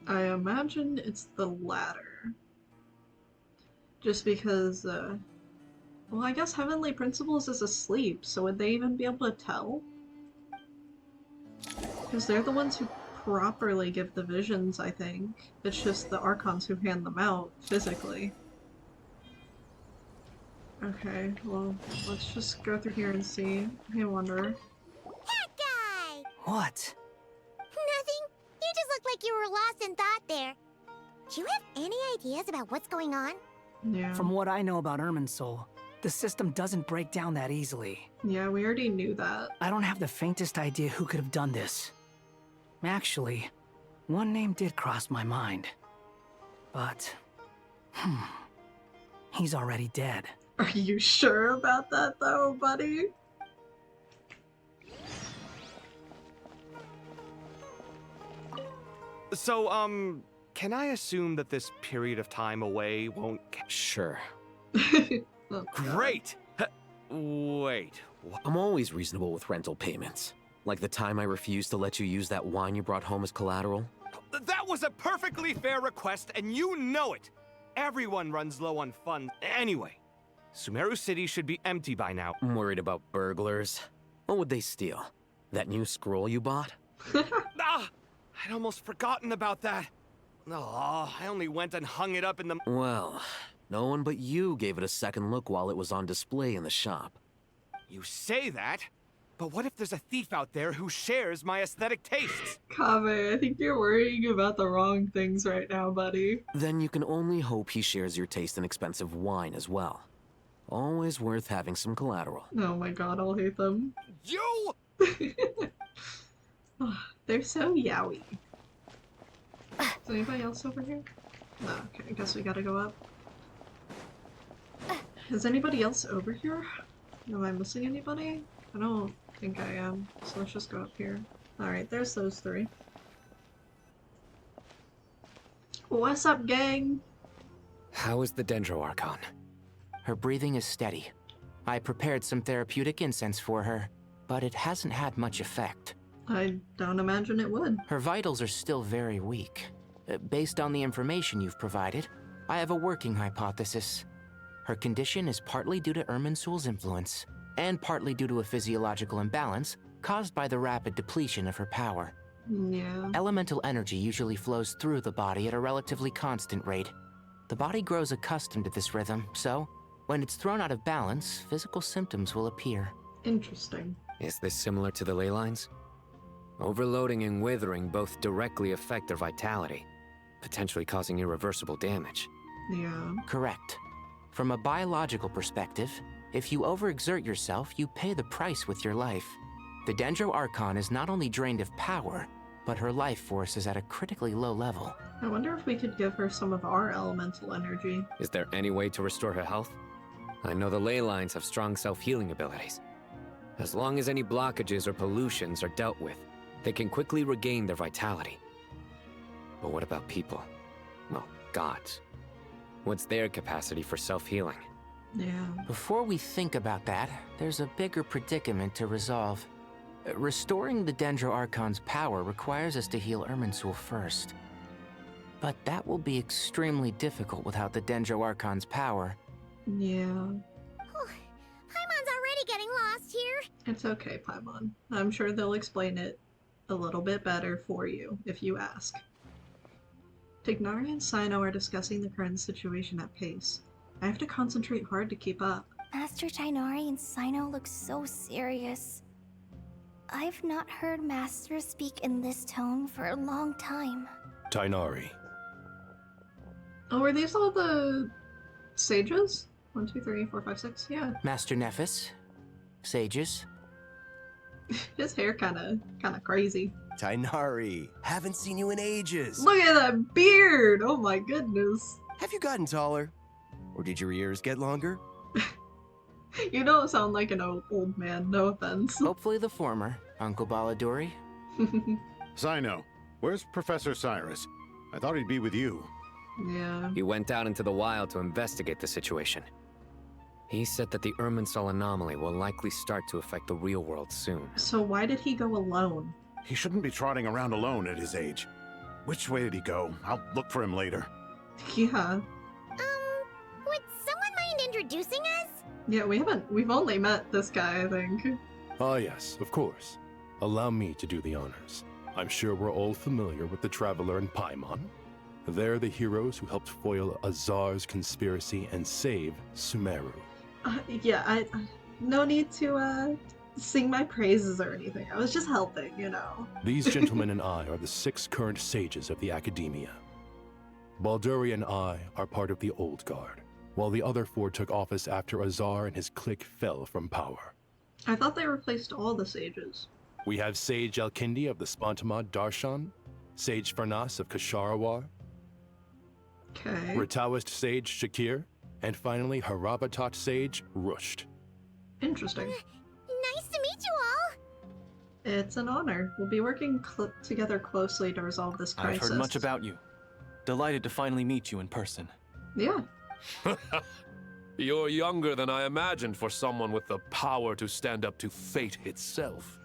I imagine it's the latter. Just because, well, I guess Heavenly Principles is asleep, so would they even be able to tell? Because they're the ones who properly give the visions, I think. It's just the Archons who hand them out, physically. Okay, well, let's just go through here and see. I wonder. That guy! What? Nothing. You just looked like you were lost in thought there. Do you have any ideas about what's going on? Yeah. From what I know about Irminsul, the system doesn't break down that easily. Yeah, we already knew that. I don't have the faintest idea who could have done this. Actually, one name did cross my mind. But, he's already dead. Are you sure about that, though, buddy? So, can I assume that this period of time away won't... Sure. Oh, Great! Wait, I'm always reasonable with rental payments. Like the time I refused to let you use that wine you brought home as collateral. that was a perfectly fair request, and you know it! Everyone runs low on funds. Anyway, Sumeru City should be empty by now. I'm worried about burglars. What would they steal? That new scroll you bought? Ah! I'd almost forgotten about that. Oh, I only went and hung it up in the... Well, no one but you gave it a second look while it was on display in the shop. You say that, but what if there's a thief out there who shares my aesthetic tastes? Kaveh, I think you're worrying about the wrong things right now, buddy. Then you can only hope he shares your taste in expensive wine as well. Always worth having some collateral. Oh my god, I'll hate them. You! Oh, they're so yaoi. Is anybody else over here? No, okay, I guess we gotta go up. Is anybody else over here? Am I missing anybody? I don't think I am, so let's just go up here. Alright, there's those three. What's up, gang? How is the Dendro Archon? Her breathing is steady. I prepared some therapeutic incense for her, but it hasn't had much effect. I don't imagine it would. Her vitals are still very weak. Based on the information you've provided, I have a working hypothesis. Her condition is partly due to Irminsul's influence, and partly due to a physiological imbalance caused by the rapid depletion of her power. Yeah. Elemental energy usually flows through the body at a relatively constant rate. The body grows accustomed to this rhythm, so when it's thrown out of balance, physical symptoms will appear. Interesting. Is this similar to the ley lines? Overloading and withering both directly affect their vitality, potentially causing irreversible damage. Yeah. Correct. From a biological perspective, if you overexert yourself, you pay the price with your life. The Dendro Archon is not only drained of power, but her life force is at a critically low level. I wonder if we could give her some of our elemental energy. Is there any way to restore her health? I know the ley lines have strong self-healing abilities. As long as any blockages or pollutions are dealt with, they can quickly regain their vitality. But what about people? Well, gods. What's their capacity for self-healing? Yeah. Before we think about that, there's a bigger predicament to resolve. Restoring the Dendro Archon's power requires us to heal Irminsul first. But that will be extremely difficult without the Dendro Archon's power. Yeah. Paimon's already getting lost here. It's okay, Paimon. I'm sure they'll explain it a little bit better for you, if you ask. Tignari and Sino are discussing the current situation at pace. I have to concentrate hard to keep up. Master Tignari and Sino look so serious. I've not heard Master speak in this tone for a long time. Tignari. Oh, were these all the sages? 1, 2, 3, 4, 5, 6, yeah. Master Nephis, sages. His hair kinda crazy. Tignari, haven't seen you in ages. Look at that beard! Oh my goodness. Have you gotten taller? Or did your ears get longer? You don't sound like an old man, no offense. Hopefully the former, Uncle Baladuri. Sino, where's Professor Cyrus? I thought he'd be with you. Yeah. He went out into the wild to investigate the situation. He said that the Irminsul anomaly will likely start to affect the real world soon. So why did he go alone? He shouldn't be trotting around alone at his age. Which way did he go? I'll look for him later. Yeah. Would someone mind introducing us? Yeah, we've only met this guy, I think. Ah, yes, of course. Allow me to do the honors. I'm sure we're all familiar with the Traveler and Paimon. They're the heroes who helped foil Azar's conspiracy and save Sumeru. Yeah, I no need to sing my praises or anything. I was just helping, you know. These gentlemen and I are the 6 current sages of the Academia. Balduri and I are part of the Old Guard, while the other 4 took office after Azar and his clique fell from power. I thought they replaced all the sages. We have Sage Elkindi of the Spantamad Darshan, Sage Farnas of Kasharawar, okay. Ritaoist Sage Shakir, and finally Harabatot Sage Rusht. Interesting. Nice to meet you all! It's an honor. We'll be working together closely to resolve this crisis. I've heard much about you. Delighted to finally meet you in person. Yeah. You're younger than I imagined for someone with the power to stand up to fate itself.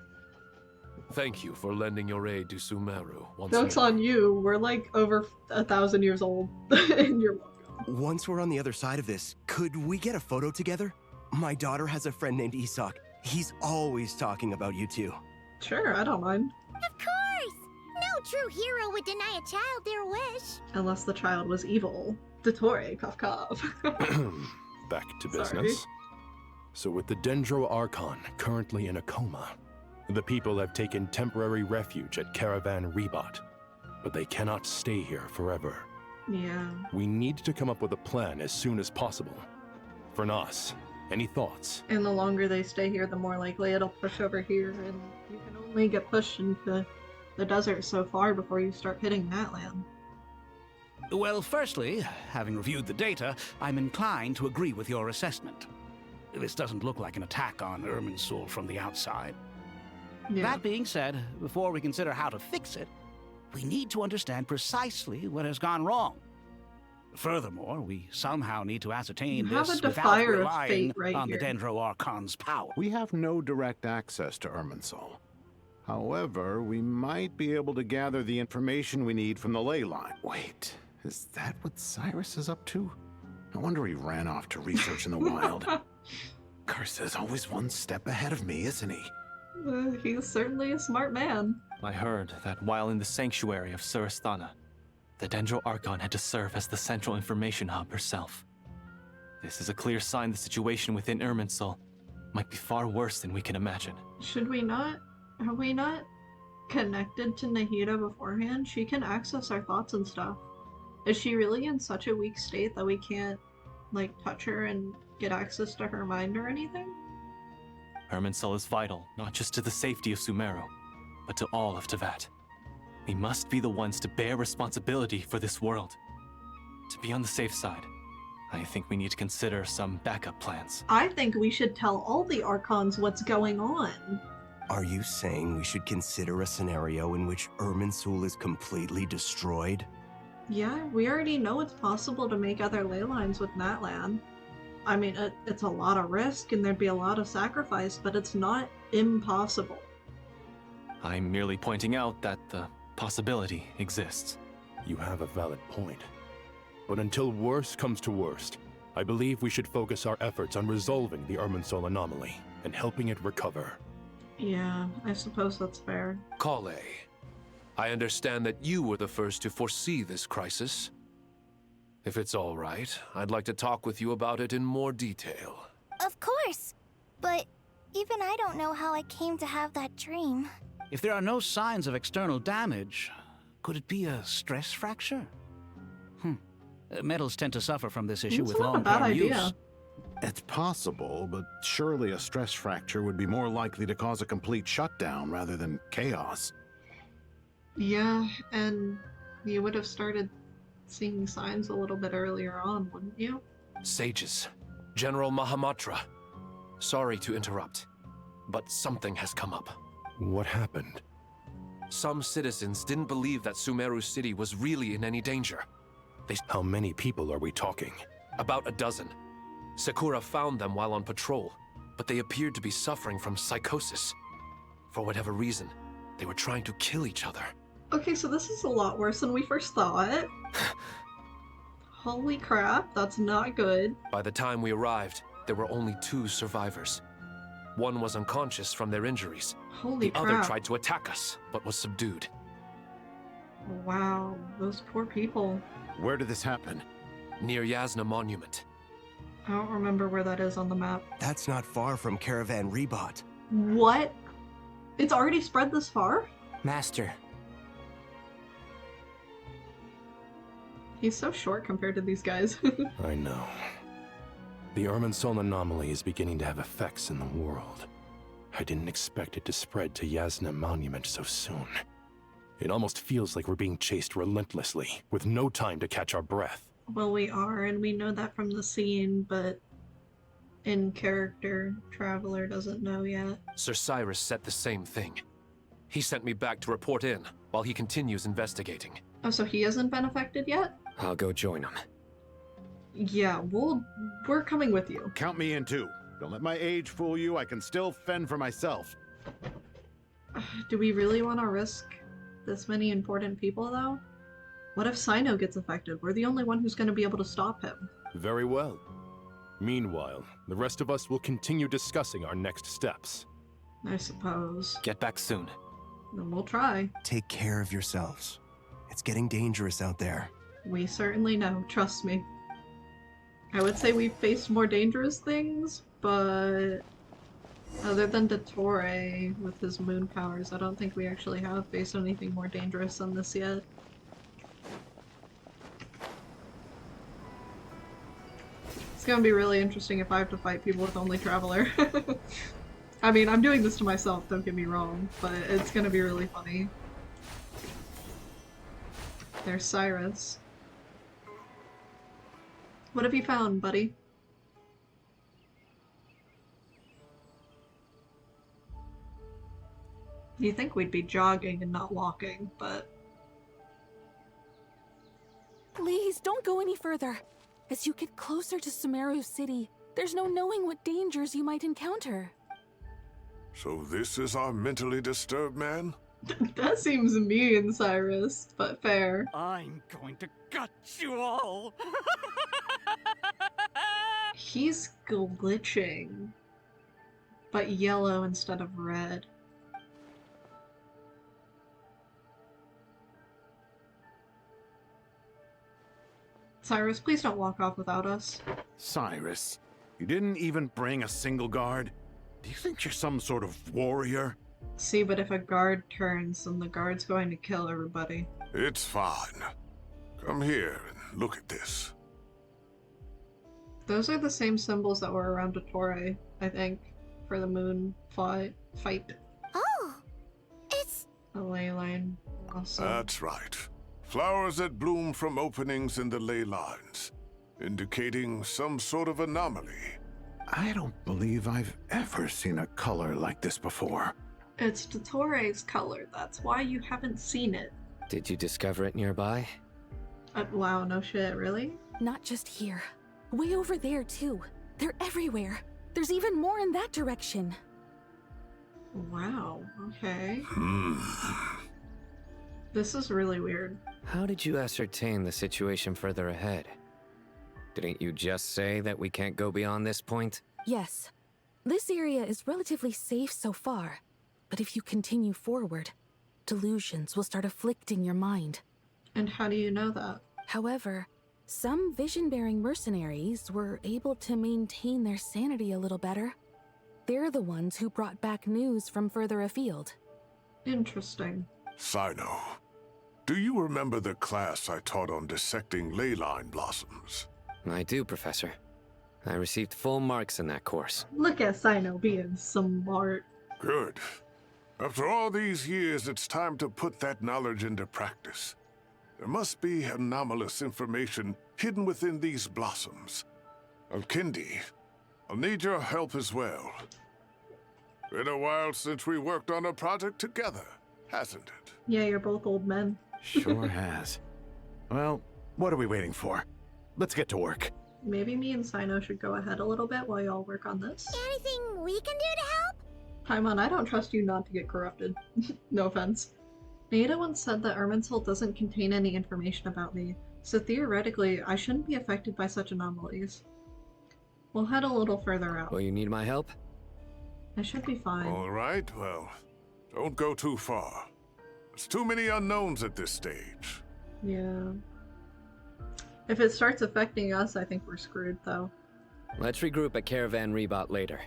Thank you for lending your aid to Sumeru once Joke's more. on you. We're like over 1,000 years old. And you're welcome. Once we're on the other side of this, could we get a photo together? My daughter has a friend named Isak. He's always talking about you two. Sure, I don't mind. Of course! No true hero would deny a child their wish. Unless the child was evil. Dottore, cough cough. Back to business. Sorry. So with the Dendro Archon currently in a coma, the people have taken temporary refuge at Caravan Rebot, but they cannot stay here forever. Yeah. We need to come up with a plan as soon as possible. Fernas, any thoughts? And the longer they stay here, the more likely it'll push over here, and you can only get pushed into the desert so far before you start hitting that land. Well, firstly, having reviewed the data, I'm inclined to agree with your assessment. This doesn't look like an attack on Irminsul from the outside. Yeah. That being said, before we consider how to fix it, we need to understand precisely what has gone wrong. Furthermore, we somehow need to ascertain You have this a without defier of relying fate right on here. the Dendro Archon's power. We have no direct access to Irminsul. However, we might be able to gather the information we need from the ley line. Wait, is that what Cyrus is up to? No wonder he ran off to research in the wild. Curse, always one step ahead of me, isn't he? He's certainly a smart man. I heard that while in the sanctuary of Surasthana, the Dendro Archon had to serve as the central information hub herself. This is a clear sign the situation within Irminsul might be far worse than we can imagine. Should we not? Have we not connected to Nahida beforehand? She can access our thoughts and stuff. Is she really in such a weak state that we can't, like, touch her and get access to her mind or anything? Irminsul is vital, not just to the safety of Sumeru, but to all of Teyvat. We must be the ones to bear responsibility for this world. To be on the safe side, I think we need to consider some backup plans. I think we should tell all the Archons what's going on. Are you saying we should consider a scenario in which Irminsul is completely destroyed? Yeah, we already know it's possible to make other ley lines with Natlan. I mean, it's a lot of risk and there'd be a lot of sacrifice, but it's not impossible. I'm merely pointing out that the possibility exists. You have a valid point. But until worst comes to worst, I believe we should focus our efforts on resolving the Irminsul anomaly and helping it recover. Yeah, I suppose that's fair. Kale, I understand that you were the first to foresee this crisis. If it's all right, I'd like to talk with you about it in more detail. Of course. But even I don't know how I came to have that dream. If there are no signs of external damage, could it be a stress fracture? Metals tend to suffer from this issue It's with not a bad long-term idea. use. It's possible, but surely a stress fracture would be more likely to cause a complete shutdown rather than chaos. Yeah, and you would have started seeing signs a little bit earlier on, wouldn't you? Sages, General Mahamatra. Sorry to interrupt, but something has come up. What happened? Some citizens didn't believe that Sumeru City was really in any danger. How many people are we talking? About a dozen. Sakura found them while on patrol, but they appeared to be suffering from psychosis. For whatever reason, they were trying to kill each other. Okay, so this is a lot worse than we first thought. Holy crap, that's not good. By the time we arrived, there were only 2 survivors. One was unconscious from their injuries. Holy the crap. other tried to attack us, but was subdued. Wow, those poor people. Where did this happen? Near Yasna Monument. I don't remember where that is on the map. That's not far from Caravan Rebot. What? It's already spread this far? Master. He's so short compared to these guys. I know. The Irminsul anomaly is beginning to have effects in the world. I didn't expect it to spread to Yasna Monument so soon. It almost feels like we're being chased relentlessly, with no time to catch our breath. Well, we are, and we know that from the scene, but in character, Traveler doesn't know yet. Sir Cyrus said the same thing. He sent me back to report in, while he continues investigating. Oh, so he hasn't been affected yet? I'll go join him. Yeah, we're coming with you. Count me in too. Don't let my age fool you. I can still fend for myself. Do we really want to risk this many important people, though? What if Sino gets affected? We're the only one who's going to be able to stop him. Very well. Meanwhile, the rest of us will continue discussing our next steps. I suppose. Get back soon. Then we'll try. Take care of yourselves. It's getting dangerous out there. We certainly know, trust me. I would say we've faced more dangerous things, but other than Dottore with his moon powers, I don't think we actually have faced anything more dangerous than this yet. It's gonna be really interesting if I have to fight people with only Traveler. I mean, I'm doing this to myself, don't get me wrong, but it's gonna be really funny. There's Cyrus. What have you found, buddy? You'd think we'd be jogging and not walking, but... Please, don't go any further. As you get closer to Sumeru City, there's no knowing what dangers you might encounter. So this is our mentally disturbed man? That seems mean, Cyrus, but fair. I'm going to gut you all! He's glitching, but yellow instead of red. Cyrus, please don't walk off without us. Cyrus, you didn't even bring a single guard? Do you think you're some sort of warrior? See, but if a guard turns, then the guard's going to kill everybody. It's fine. Come here and look at this. Those are the same symbols that were around Dottore, I think, for the moon fight. Oh! It's... The ley line. Also. That's right. Flowers that bloom from openings in the ley lines, indicating some sort of anomaly. I don't believe I've ever seen a color like this before. It's Dottore's color, that's why you haven't seen it. Did you discover it nearby? Wow, no shit, really? Not just here. Way over there, too. They're everywhere. There's even more in that direction. Wow, okay. This is really weird. How did you ascertain the situation further ahead? Didn't you just say that we can't go beyond this point? Yes. This area is relatively safe so far. But if you continue forward, delusions will start afflicting your mind. And how do you know that? However, some vision-bearing mercenaries were able to maintain their sanity a little better. They're the ones who brought back news from further afield. Interesting. Sino, do you remember the class I taught on dissecting ley line blossoms? I do, Professor. I received full marks in that course. Look at Sino being smart. Good. After all these years, it's time to put that knowledge into practice. There must be anomalous information hidden within these blossoms. Alkindi, I'll need your help as well. Been a while since we worked on a project together, hasn't it? Yeah, you're both old men. Sure has. Well, what are we waiting for? Let's get to work. maybe me and Sino should go ahead a little bit while y'all work on this. Anything we can do to help? Paimon, I don't trust you not to get corrupted. No offense. Nada once said that Irminsul doesn't contain any information about me, so theoretically, I shouldn't be affected by such anomalies. We'll head a little further out. Will you need my help? I should be fine. All right, well, don't go too far. There's too many unknowns at this stage. Yeah. If it starts affecting us, I think we're screwed, though. Let's regroup at Caravan Rebot later.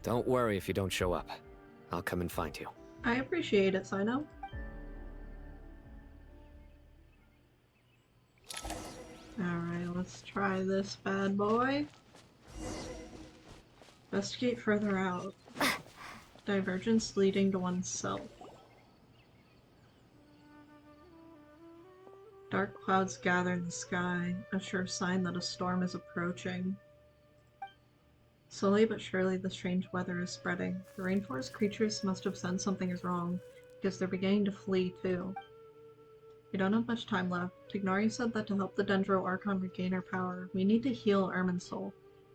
Don't worry if you don't show up. I'll come and find you. I appreciate it, Sino. Alright, let's try this bad boy. Investigate further out. Divergence leading to oneself. Dark clouds gather in the sky, a sure sign that a storm is approaching. Slowly but surely the strange weather is spreading. The rainforest creatures must have sensed something is wrong, because they're beginning to flee too. We don't have much time left. Tignari said that to help the Dendro Archon regain her power, we need to heal Irminsul.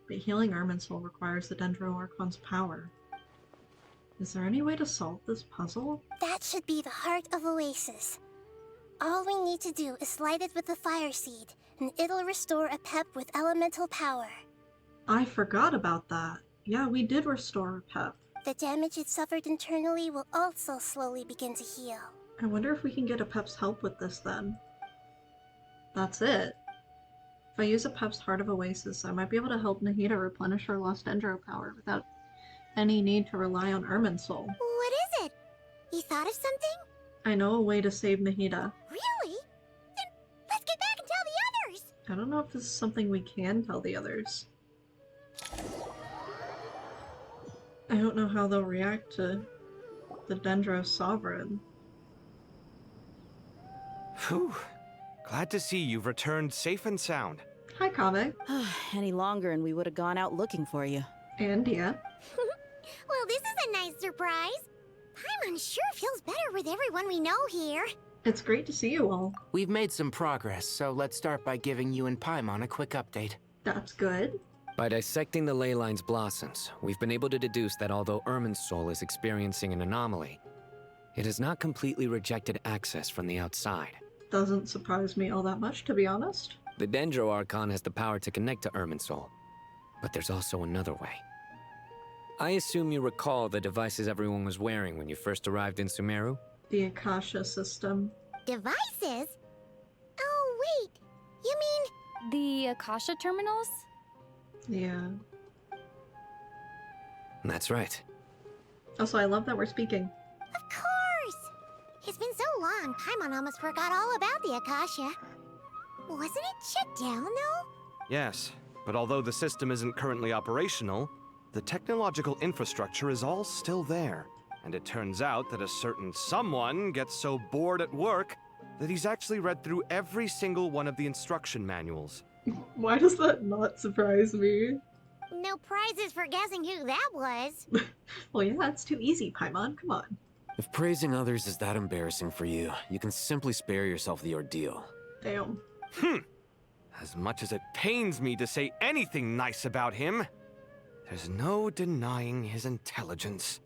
But healing Irminsul requires the Dendro Archon's power. Is there any way to solve this puzzle? That should be the heart of Oasis. All we need to do is light it with the fire seed, and it'll restore a pep with elemental power. I forgot about that. Yeah, we did restore pep. The damage it suffered internally will also slowly begin to heal. I wonder if we can get a Pep's help with this then. That's it. If I use a Pep's Heart of Oasis, I might be able to help Nahida replenish her lost Dendro power without any need to rely on Irminsul. What is it? You thought of something? I know a way to save Nahida. Really? Then let's get back and tell the others! I don't know if this is something we can tell the others. I don't know how they'll react to the Dendro Sovereign. Whew. Glad to see you've returned safe and sound. Hi, Kaveh. Any longer and we would have gone out looking for you. And yeah. Well, this is a nice surprise. Paimon sure feels better with everyone we know here. It's great to see you all. We've made some progress, so let's start by giving you and Paimon a quick update. That's good. By dissecting the ley line's blossoms, we've been able to deduce that although Irminsul is experiencing an anomaly, it has not completely rejected access from the outside. Doesn't surprise me all that much, to be honest. The Dendro Archon has the power to connect to Irminsul, but there's also another way. I assume you recall the devices everyone was wearing when you first arrived in Sumeru? The Akasha system. Devices? Oh, wait. You mean... The Akasha terminals? Yeah. That's right. Also, I love that we're speaking. Of course! It's been so long, Paimon almost forgot all about the Akasha. Wasn't it shut down, though? Yes, but although the system isn't currently operational, the technological infrastructure is all still there. And it turns out that a certain someone gets so bored at work that he's actually read through every single one of the instruction manuals. Why does that not surprise me? No prizes for guessing who that was. Well, yeah, it's too easy, Paimon. Come on. If praising others is that embarrassing for you, you can simply spare yourself the ordeal. Damn. As much as it pains me to say anything nice about him, there's no denying his intelligence.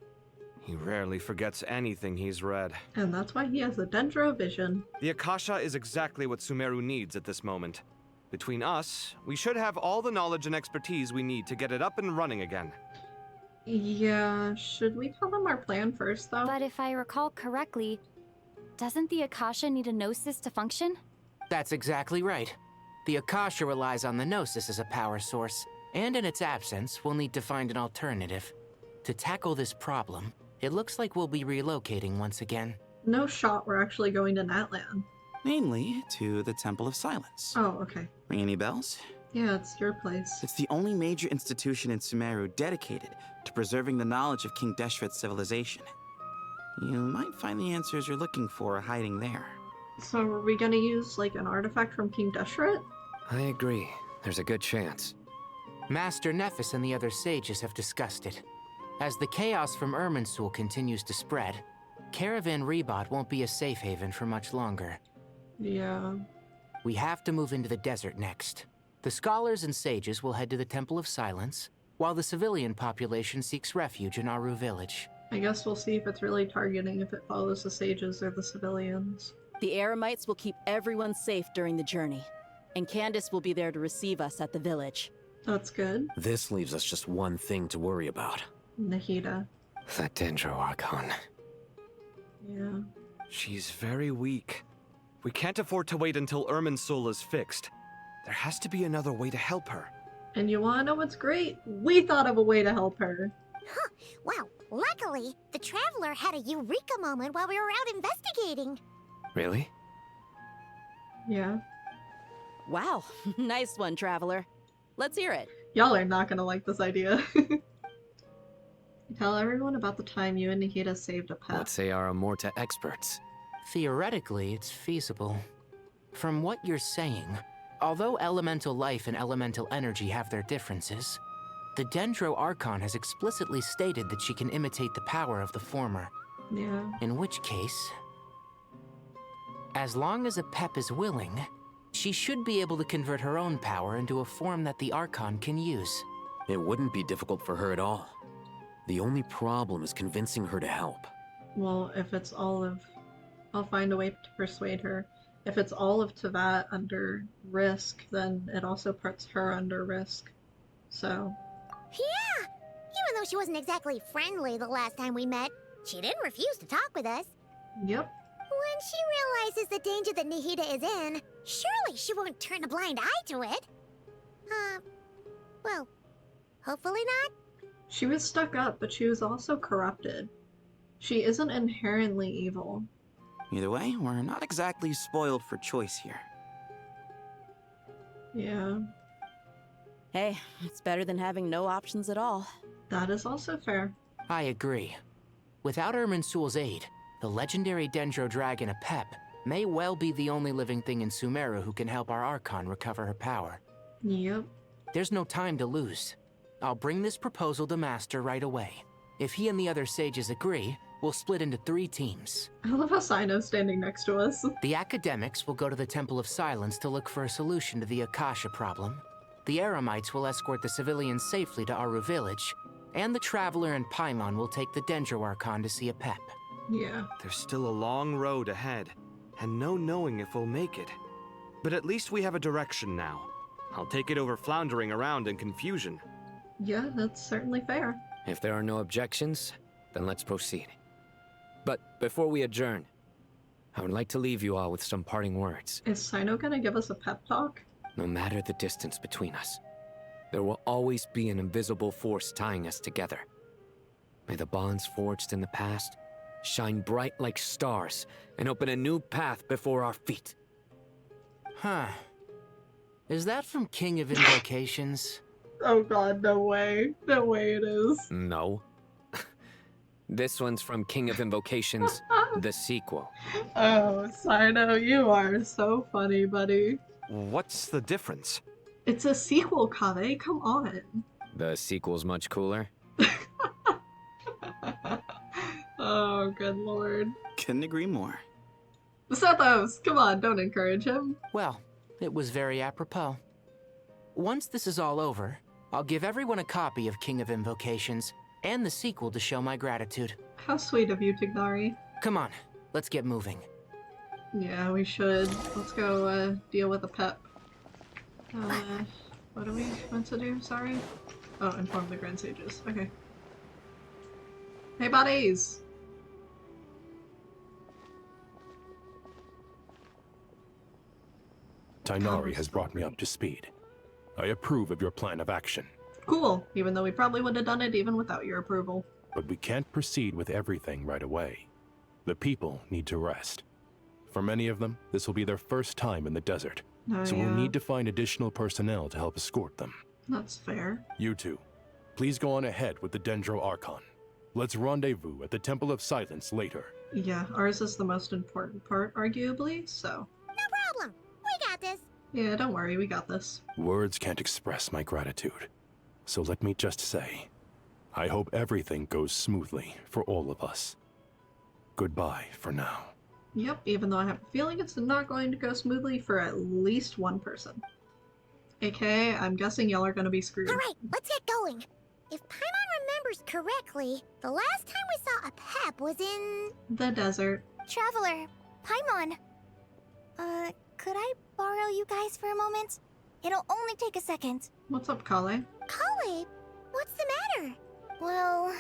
He rarely forgets anything he's read. And that's why he has the Dendro vision. The Akasha is exactly what Sumeru needs at this moment. Between us, we should have all the knowledge and expertise we need to get it up and running again. Yeah, should we tell them our plan first, though? But if I recall correctly, doesn't the Akasha need a Gnosis to function? That's exactly right. The Akasha relies on the Gnosis as a power source, and in its absence, we'll need to find an alternative. To tackle this problem, it looks like we'll be relocating once again. No shot we're actually going to Natlan. Namely, to the Temple of Silence. Oh, okay. Ring any bells? Yeah, it's your place. It's the only major institution in Sumeru dedicated to preserving the knowledge of King Deshret's civilization. You might find the answers you're looking for hiding there. So are we gonna use, like, an artifact from King Deshret? I agree. There's a good chance. Master Nephis and the other sages have discussed it. As the chaos from Irminsul continues to spread, Caravan Rebot won't be a safe haven for much longer. Yeah. We have to move into the desert next. The scholars and sages will head to the Temple of Silence, while the civilian population seeks refuge in Aru Village. I guess we'll see if it's really targeting if it follows the sages or the civilians. The Eremites will keep everyone safe during the journey, and Candace will be there to receive us at the village. That's good. This leaves us just one thing to worry about. Nahida. That Dendro Archon. Yeah. She's very weak. We can't afford to wait until Irminsul is fixed. There has to be another way to help her. And you wanna know what's great? We thought of a way to help her. Huh. Wow. Luckily, the Traveler had a eureka moment while we were out investigating. Really? Yeah. Wow. Nice one, Traveler. Let's hear it. Y'all are not gonna like this idea. Tell everyone about the time you and Nahida saved a pet. Let's say our Amorta experts. Theoretically, it's feasible. From what you're saying, although elemental life and elemental energy have their differences, the Dendro Archon has explicitly stated that she can imitate the power of the former. Yeah. In which case, as long as a Pep is willing, she should be able to convert her own power into a form that the Archon can use. It wouldn't be difficult for her at all. The only problem is convincing her to help. Well, if it's all of... I'll find a way to persuade her. If it's all of Tevat under risk, then it also puts her under risk. So... Yeah! Even though she wasn't exactly friendly the last time we met, she didn't refuse to talk with us. Yep. When she realizes the danger that Nahida is in, surely she won't turn a blind eye to it. Well, hopefully not. She was stuck up, but she was also corrupted. She isn't inherently evil. Either way, we're not exactly spoiled for choice here. Yeah. Hey, it's better than having no options at all. That is also fair. I agree. Without Irminsul's aid, the legendary Dendro Dragon Apep may well be the only living thing in Sumeru who can help our Archon recover her power. Yep. There's no time to lose. I'll bring this proposal to Master right away. If he and the other sages agree, we'll split into 3 teams. I love how Sino's standing next to us. The academics will go to the Temple of Silence to look for a solution to the Akasha problem. The Eremites will escort the civilians safely to Aru Village, and the Traveler and Paimon will take the Dendro Archon to see a Pep. Yeah. There's still a long road ahead, and no knowing if we'll make it. But at least we have a direction now. I'll take it over floundering around in confusion. Yeah, that's certainly fair. If there are no objections, then let's proceed. But before we adjourn, I would like to leave you all with some parting words. Is Sino gonna give us a pep talk? No matter the distance between us, there will always be an invisible force tying us together. May the bonds forged in the past shine bright like stars and open a new path before our feet. Huh. Is that from King of Invocations? Oh god, no way. No way it is. No. This one's from King of Invocations, the sequel. Oh, Sino, you are so funny, buddy. What's the difference? It's a sequel, Kave. Come on. The sequel's much cooler. Oh, good lord. Couldn't agree more. Sethos, come on, don't encourage him. Well, it was very apropos. Once this is all over, I'll give everyone a copy of King of Invocations and the sequel to show my gratitude. How sweet of you, Tignari. Come on, let's get moving. Yeah, we should. Let's go deal with the Pep. What are we meant to do? Sorry? Oh, inform the Grand Sages. Okay. Hey, buddies! Tighnari has brought me up to speed. I approve of your plan of action. Cool, even though we probably would have done it even without your approval. But we can't proceed with everything right away. The people need to rest. For many of them, this will be their first time in the desert. So we'll need to find additional personnel to help escort them. That's fair. You two, please go on ahead with the Dendro Archon. Let's rendezvous at the Temple of Silence later. Yeah, ours is the most important part, arguably, so... No problem. We got this. Yeah, don't worry, we got this. Words can't express my gratitude. So let me just say, I hope everything goes smoothly for all of us. Goodbye for now. Yep, even though I have a feeling it's not going to go smoothly for at least one person. AKA, I'm guessing y'all are gonna be screwed. Alright, let's get going. If Paimon remembers correctly, the last time we saw a Pep was in... the desert. Traveler, Paimon. Could I borrow you guys for a moment? It'll only take a second. What's up, Kale? Kale, what's the matter? Well,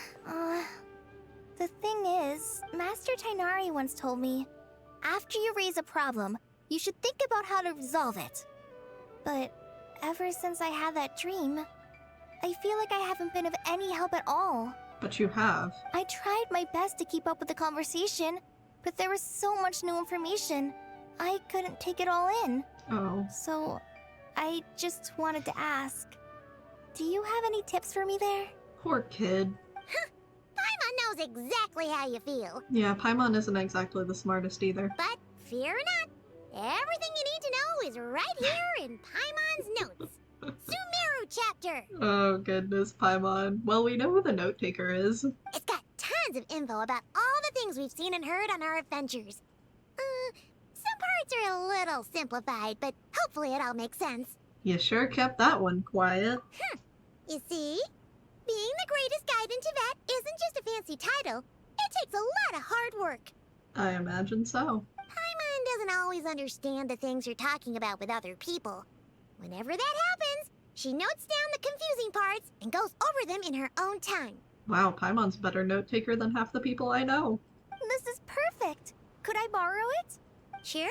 the thing is, Master Tainari once told me, after you raise a problem, you should think about how to resolve it. But ever since I had that dream, I feel like I haven't been of any help at all. But you have. I tried my best to keep up with the conversation, but there was so much new information. I couldn't take it all in. Oh. So, I just wanted to ask, do you have any tips for me there? Poor kid. Paimon knows exactly how you feel. Yeah, Paimon isn't exactly the smartest either. But fear not, everything you need to know is right here in Paimon's notes. Sumeru chapter! Oh goodness, Paimon. Well, we know who the note taker is. It's got tons of info about all the things we've seen and heard on our adventures. Some parts are a little simplified, but hopefully it all makes sense. You sure kept that one quiet. You see? Being the greatest guide in Tibet isn't just a fancy title. It takes a lot of hard work. I imagine so. Paimon doesn't always understand the things you're talking about with other people. Whenever that happens, she notes down the confusing parts and goes over them in her own time. Wow, Paimon's a better note taker than half the people I know. This is perfect. Could I borrow it? Sure.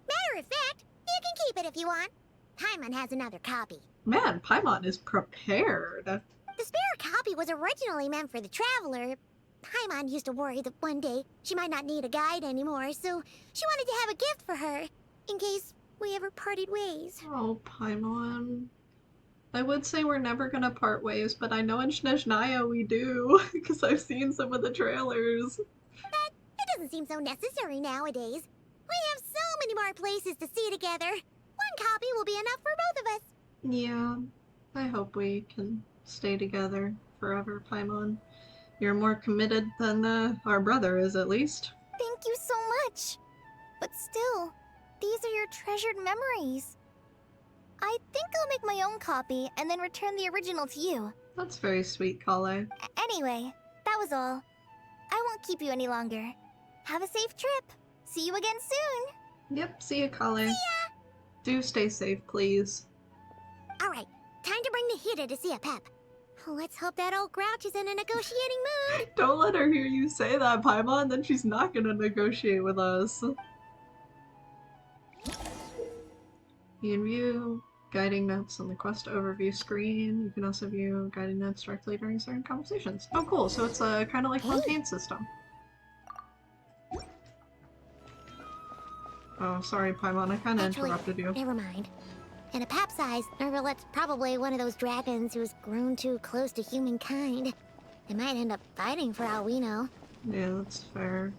Matter of fact, you can keep it if you want. Paimon has another copy. Man, Paimon is prepared. The spare copy was originally meant for the Traveler. Paimon used to worry that one day she might not need a guide anymore, so she wanted to have a gift for her, in case we ever parted ways. Oh, Paimon. I would say we're never gonna part ways, but I know in Snezhnaya we do, because I've seen some of the trailers. But it doesn't seem so necessary nowadays. We have so many more places to see together. One copy will be enough for both of us. Yeah, I hope we can stay together forever, Paimon. You're more committed than our brother is, at least. Thank you so much. But still, these are your treasured memories. I think I'll make my own copy and then return the original to you. That's very sweet, Kale. Anyway, that was all. I won't keep you any longer. Have a safe trip. See you again soon. Yep, see ya, Kale. See ya! Do stay safe, please. Alright, time to bring Nahida to see a Pep. Let's hope that old grouch is in a negotiating mood. Don't let her hear you say that, Paimon, then she's not gonna negotiate with us. You can view guiding notes on the quest overview screen. You can also view guiding notes directly during certain conversations. Oh cool, so it's kind of like Fontaine system. Oh, sorry Paimon, I kind of interrupted you. Never mind. In a Pep size, Nervalet's probably one of those dragons who's grown too close to humankind. They might end up fighting for all we know. Yeah, that's fair.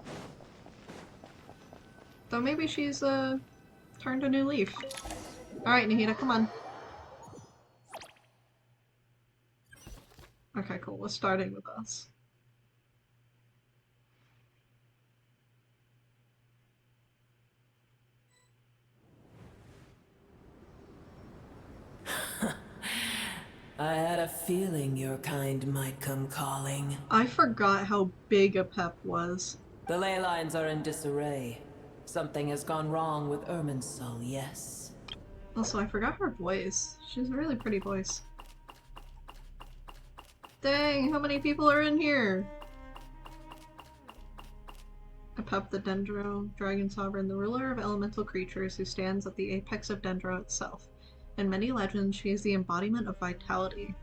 Though maybe she's turned a new leaf. Alright, Nahida, come on. Okay, cool. We're starting with us. I had a feeling your kind might come calling. I forgot how big a Pep was. The ley lines are in disarray. Something has gone wrong with Irminsul, yes. Also, I forgot her voice. She has a really pretty voice. Dang, how many people are in here? Apep the Dendro, Dragon Sovereign, the ruler of elemental creatures who stands at the apex of Dendro itself. In many legends, she is the embodiment of vitality.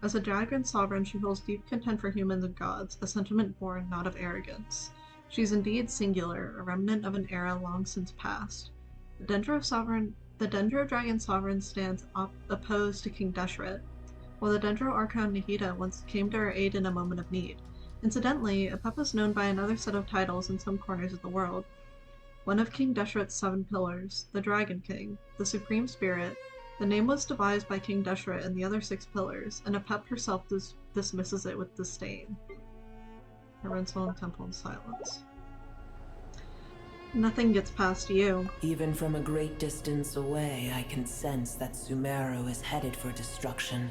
As a Dragon Sovereign, she holds deep contempt for humans and gods, a sentiment born not of arrogance. She is indeed singular, a remnant of an era long since past. The Dendro Dragon Sovereign stands opposed to King Deshret, while the Dendro Archon Nahida once came to her aid in a moment of need. Incidentally, Apep is known by another set of titles in some corners of the world. One of King Deshret's 7 pillars, the Dragon King, the Supreme Spirit. The name was devised by King Deshret and the other 6 pillars, and Apep herself dismisses it with disdain. Irminsul and Temple in silence. Nothing gets past you. Even from a great distance away, I can sense that Sumeru is headed for destruction.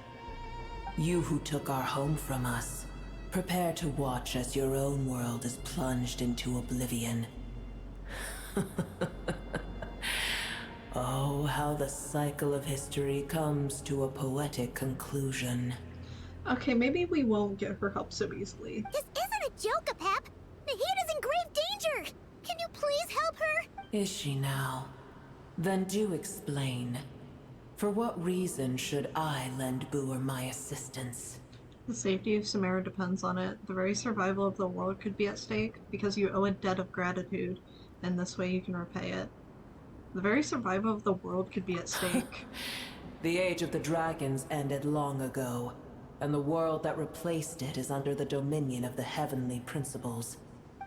You who took our home from us, prepare to watch as your own world is plunged into oblivion. Oh, how the cycle of history comes to a poetic conclusion. Okay, maybe we won't get her help so easily. This isn't a joke, Apep! Nahida's in grave danger! Can you please help her? Is she now? Then do explain. For what reason should I lend Booer my assistance? The safety of Sumeru depends on it. The very survival of the world could be at stake because you owe a debt of gratitude, and this way you can repay it. The very survival of the world could be at stake. The age of the dragons ended long ago, and the world that replaced it is under the dominion of the heavenly principles.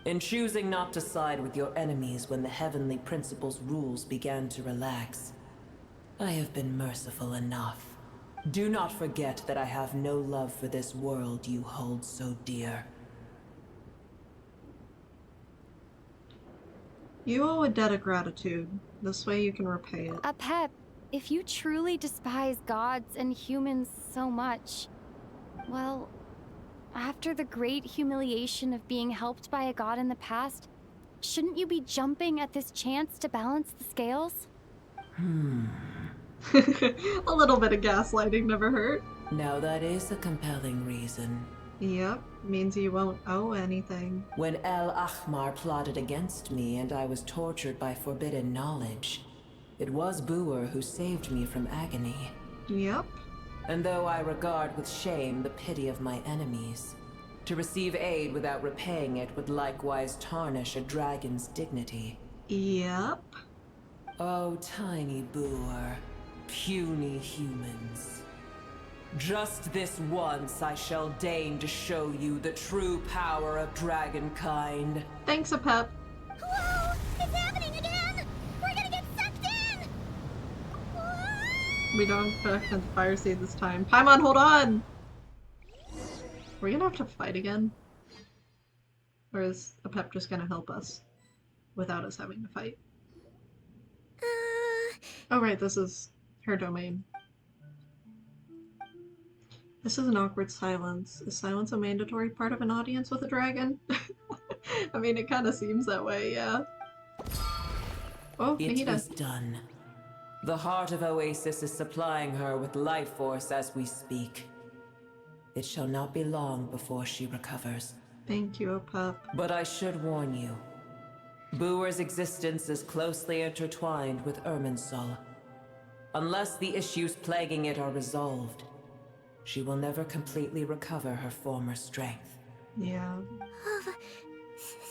In choosing not to side with your enemies when the heavenly principles' rules began to relax, I have been merciful enough. Do not forget that I have no love for this world you hold so dear. You owe a debt of gratitude. This way you can repay it. Apep, if you truly despise gods and humans so much, well, after the great humiliation of being helped by a god in the past, shouldn't you be jumping at this chance to balance the scales? A little bit of gaslighting never hurt. Now that is a compelling reason. Yep, means you won't owe anything. When El Ahmar plotted against me and I was tortured by forbidden knowledge, it was Booer who saved me from agony. Yep. And though I regard with shame the pity of my enemies, to receive aid without repaying it would likewise tarnish a dragon's dignity. Yep. Oh, tiny Booer, puny humans. Just this once I shall deign to show you the true power of dragonkind. Thanks, Apep. Whoa! It's happening again! We're gonna get sucked in! We don't have the fire seed this time. Paimon, hold on! We're gonna have to fight again? Or is Apep just gonna help us without us having to fight? Oh right, this is her domain. This is an awkward silence. Is silence a mandatory part of an audience with a dragon? I mean, it kind of seems that way, yeah. Oh, It Nahida. is done. The heart of Oasis is supplying her with life force as we speak. It shall not be long before she recovers. Thank you, Apep. But I should warn you. Booer's existence is closely intertwined with Irminsul. Unless the issues plaguing it are resolved, she will never completely recover her former strength. Yeah.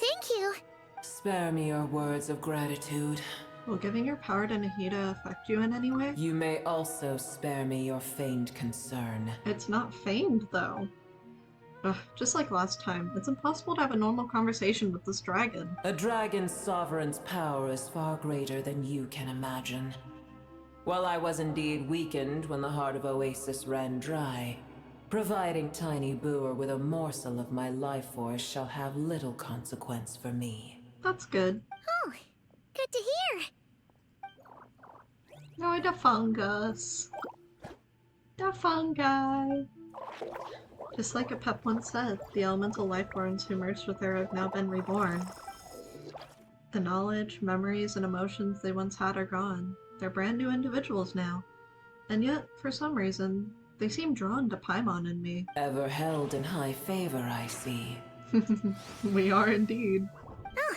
Thank you. Spare me your words of gratitude. Will giving your power to Nahida affect you in any way? You may also spare me your feigned concern. It's not feigned, though. Ugh, just like last time, it's impossible to have a normal conversation with this dragon. A dragon's sovereign's power is far greater than you can imagine. While I was indeed weakened when the heart of Oasis ran dry, providing Tiny Booer with a morsel of my life force shall have little consequence for me. That's good. Oh, good to hear. Oh, the fungus. The fungi. Just like Apep once said, the elemental lifeforms who merged with her have now been reborn. The knowledge, memories, and emotions they once had are gone. They're brand new individuals now. And yet, for some reason, they seem drawn to Paimon and me. Ever held in high favor, I see. We are indeed. Oh,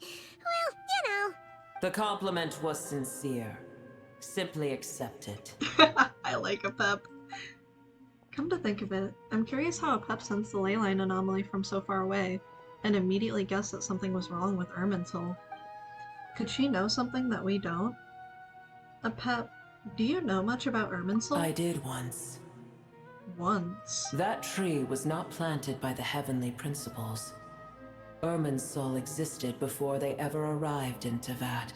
well, you know. The compliment was sincere. Simply accept it. I like Apep. Come to think of it, I'm curious how Apep sensed the leyline anomaly from so far away, and immediately guessed that something was wrong with Irminsul. Could she know something that we don't? Apep, do you know much about Irminsul? I did once. Once? That tree was not planted by the heavenly principles. Irminsul existed before they ever arrived in Tevat.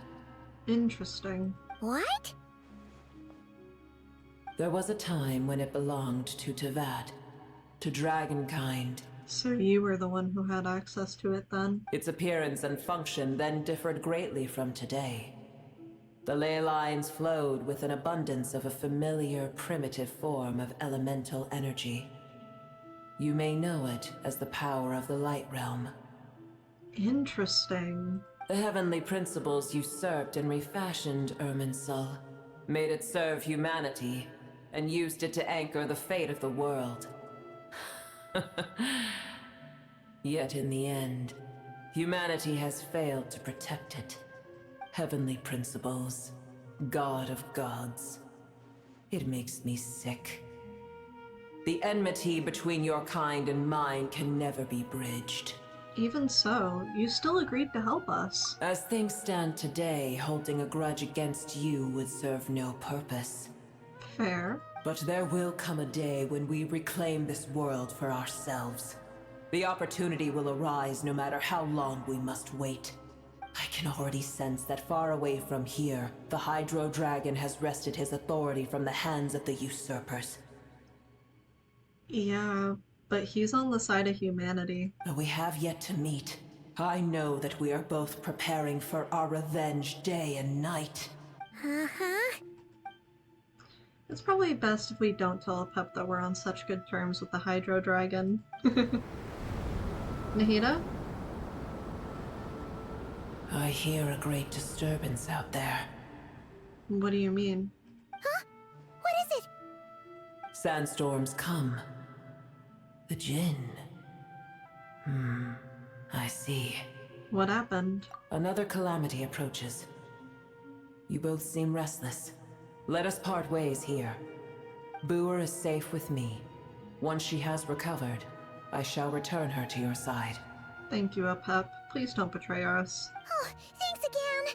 Interesting. What? There was a time when it belonged to Tevat, to dragonkind, So you were the one who had access to it then? Its appearance and function then differed greatly from today. The ley lines flowed with an abundance of a familiar, primitive form of elemental energy. You may know it as the power of the Light Realm. Interesting. The heavenly principles usurped and refashioned Irminsul, made it serve humanity, and used it to anchor the fate of the world. Yet in the end, humanity has failed to protect it. Heavenly principles, God of gods. It makes me sick. The enmity between your kind and mine can never be bridged. Even so, you still agreed to help us. As things stand today, holding a grudge against you would serve no purpose. Fair. But there will come a day when we reclaim this world for ourselves. The opportunity will arise no matter how long we must wait. I can already sense that far away from here, the Hydro Dragon has wrested his authority from the hands of the usurpers. Yeah, but he's on the side of humanity. Though we have yet to meet, I know that we are both preparing for our revenge day and night. Uh-huh. It's probably best if we don't tell Pep that we're on such good terms with the Hydro Dragon. Nahida? I hear a great disturbance out there. What do you mean? Huh? What is it? Sandstorms come. The Jinn. I see. What happened? Another calamity approaches. You both seem restless. Let us part ways here. Booer is safe with me. Once she has recovered, I shall return her to your side. Thank you, Pep. Please don't betray us. Oh, thanks again.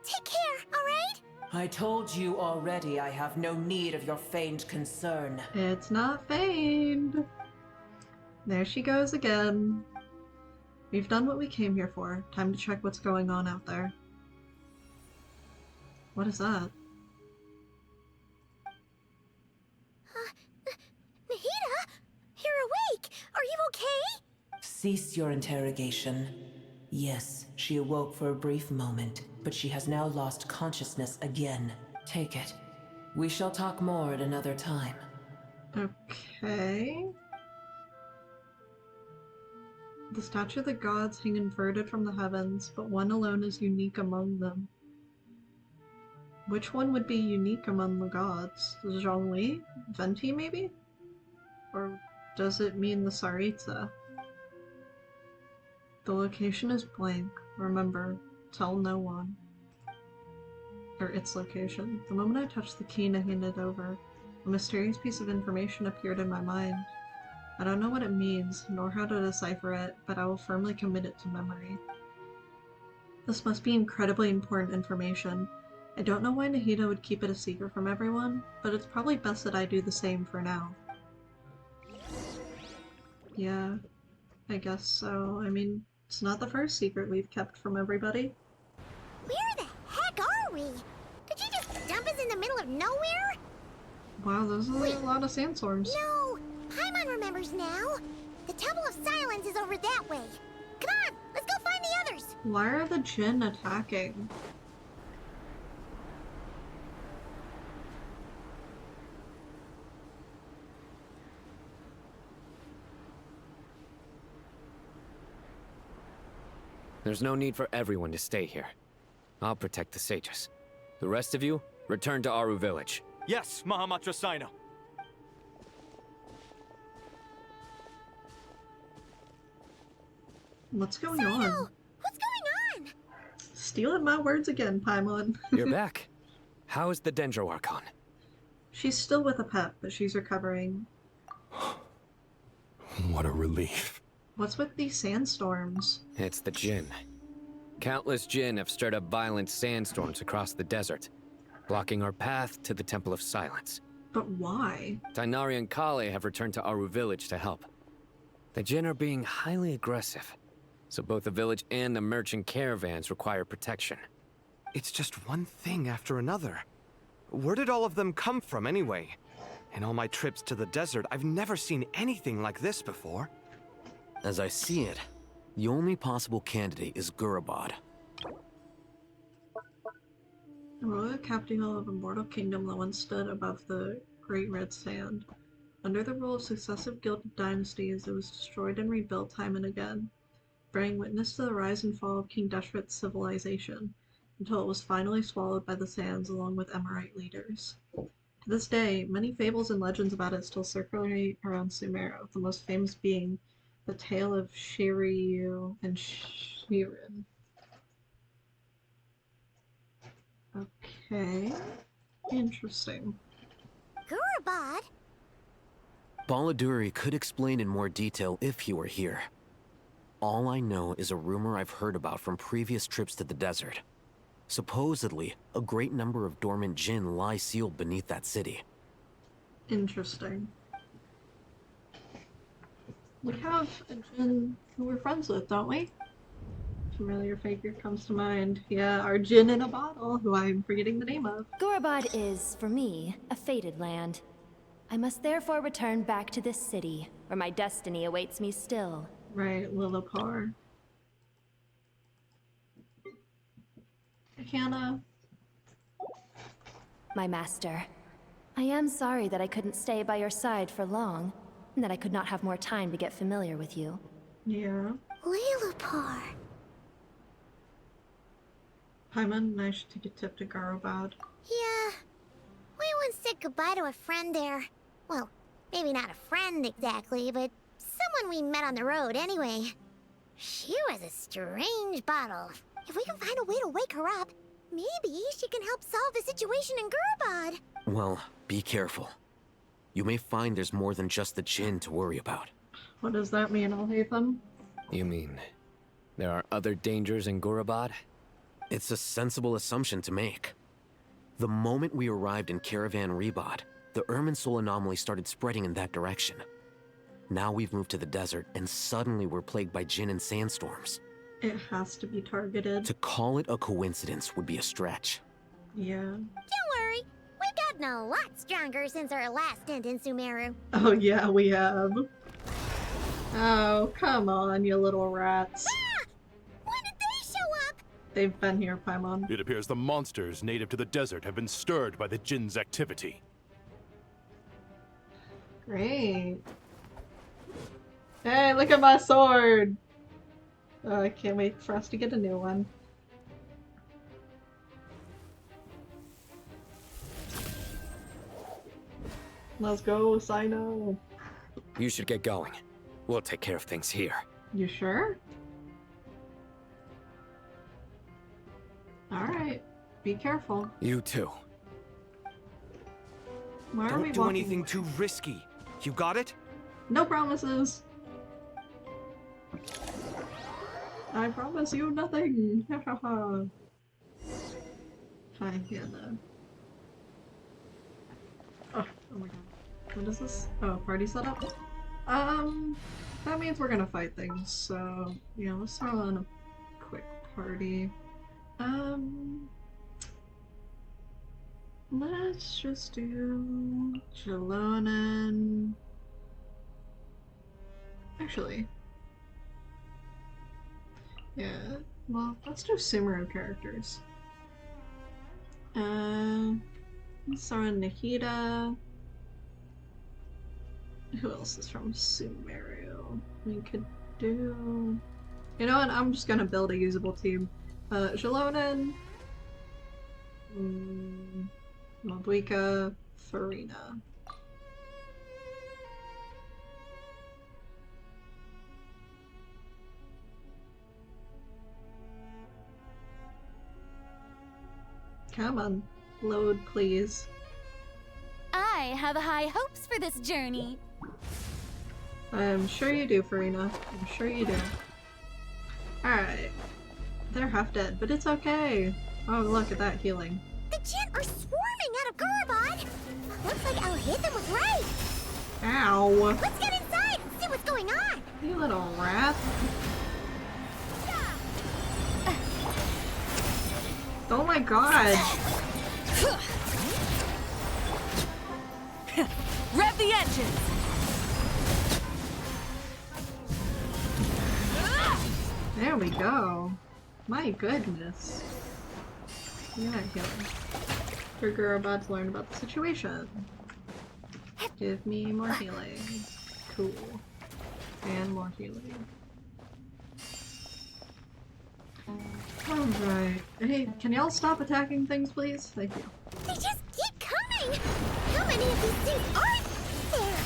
Take care, alright? I told you already I have no need of your feigned concern. It's not feigned. There she goes again. We've done what we came here for. Time to check what's going on out there. What is that? Nahida? You're awake! Are you okay? Cease your interrogation. Yes, she awoke for a brief moment, but she has now lost consciousness again. Take it. We shall talk more at another time. Okay. The statue of the gods hang inverted from the heavens, but one alone is unique among them. Which one would be unique among the gods? Zhongli? Venti, maybe? Or does it mean the Tsaritsa? The location is blank. Remember, tell no one. Or its location. The moment I touched the key and handed it over, a mysterious piece of information appeared in my mind. I don't know what it means, nor how to decipher it, but I will firmly commit it to memory. This must be incredibly important information. I don't know why Nahida would keep it a secret from everyone, but it's probably best that I do the same for now. Yeah, I guess so. I mean, it's not the first secret we've kept from everybody. Where the heck are we? Did you just dump us in the middle of nowhere? Wow, those are a lot of sandstorms. No! Paimon remembers now. The Temple of Silence is over that way. Come on, let's go find the others. Why are the Jinn attacking? There's no need for everyone to stay here. I'll protect the sages. The rest of you, return to Aru village. Yes, Mahamatra Sino. What's going Sino! on? What's going on? Stealing my words again, Paimon. You're back. How is the Dendro Archon? She's still with a Pep, but she's recovering. What a relief. What's with these sandstorms? It's the Jinn. Countless Jinn have stirred up violent sandstorms across the desert, blocking our path to the Temple of Silence. But why? Tainari and Kale have returned to Aru village to help. The Jinn are being highly aggressive, so both the village and the merchant caravans require protection. It's just one thing after another. Where did all of them come from anyway? In all my trips to the desert, I've never seen anything like this before. As I see it, the only possible candidate is Gurabad. The royal capital of a mortal kingdom that once stood above the Great Red Sand. Under the rule of successive gilded dynasties, it was destroyed and rebuilt time and again, bearing witness to the rise and fall of King Deshret's civilization, until it was finally swallowed by the sands along with Emirate leaders. To this day, many fables and legends about it still circulate around Sumeru, the most famous being the tale of Shiryu and Shirin. Okay, interesting. Gurabad? Baladuri could explain in more detail if he were here. All I know is a rumor I've heard about from previous trips to the desert. Supposedly, a great number of dormant jinn lie sealed beneath that city. Interesting. We have a jinn who we're friends with, don't we? Familiar figure comes to mind. Yeah, our jinn in a bottle, who I'm forgetting the name of. Gurabad is, for me, a fated land. I must therefore return back to this city, where my destiny awaits me still. Right, Lillipar. Hannah. My master, I am sorry that I couldn't stay by your side for long, and that I could not have more time to get familiar with you. Yeah. Lillipar. Paimon and I should take a tip to Gurabad. Yeah. We once said goodbye to a friend there. Well, maybe not a friend exactly, but someone we met on the road anyway. She was a strange bottle. If we can find a way to wake her up, maybe she can help solve the situation in Gurabad. Well, be careful. You may find there's more than just the jinn to worry about. What does that mean, Alhaitham? You mean there are other dangers in Gurabad? It's a sensible assumption to make. The moment we arrived in Caravan Rebad, the Irminsul anomaly started spreading in that direction. Now we've moved to the desert, and suddenly we're plagued by jinn and sandstorms. It has to be targeted. To call it a coincidence would be a stretch. Yeah. Don't worry, we've gotten a lot stronger since our last stint in Sumeru. Oh yeah, we have. Oh, come on, you little rats. Ah! When did they show up? They've been here, Paimon. It appears the monsters native to the desert have been stirred by the jinn's activity. Great. Hey, look at my sword! Oh, I can't wait for us to get a new one. Let's go, Sino. You should get going. We'll take care of things here. You sure? Alright. Be careful. You too. Why are we Don't do walking anything away? too risky. You got it? No promises. I promise you nothing. Hi, Hannah. Oh my god. What is this? Oh, party setup? That means we're gonna fight things, so yeah, let's throw on a quick party. Let's just do Jalonen. Actually, yeah, well, let's do Sumeru characters. Let's throw in Nahida. Who else is from Sumeru? We could do... You know what, I'm just gonna build a usable team. Jalonen, Malbuika, Farina. Come on, load please. I have high hopes for this journey. I'm sure you do, Farina. I'm sure you do. Alright. They're half dead, but it's okay. Oh, look at that healing. The jinn are swarming out of Gurabad. Looks like Alhaitham was right. Ow. Let's get inside and see what's going on. You little rat. Oh my god. Rev the engines! There we go. My goodness. Yeah, healing. Trigger about to learn about the situation. Give me more healing. Cool. And more healing. Alright. Hey, can y'all stop attacking things, please? Thank you. They just keep coming! How many of these things are there?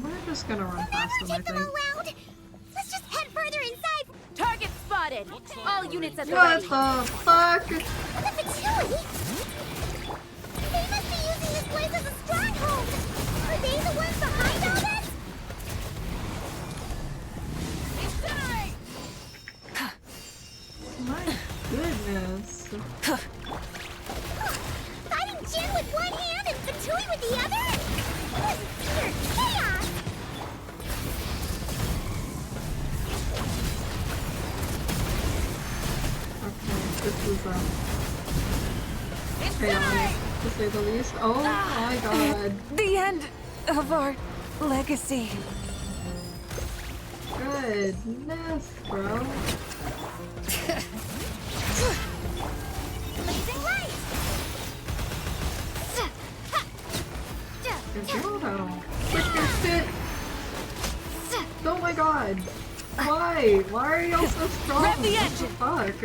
We're just gonna run past them, I Take them think. all out! Let's just head further inside! Target spotted! All units at the What ready! the fuck? The Fatui! They must be using this place as a stronghold! Are they the ones behind all this? Incinerate! My goodness. Fighting Jin with one hand and Fatui with the other? This is pure chaos! Okay, this is chaotic, to say the least. Oh my god. The end of our legacy. Goodness, bro. Blazing light! Gizmodo. Quick your spit! Oh my god. Why? Why are y'all so strong? Rev the What engine. the fuck?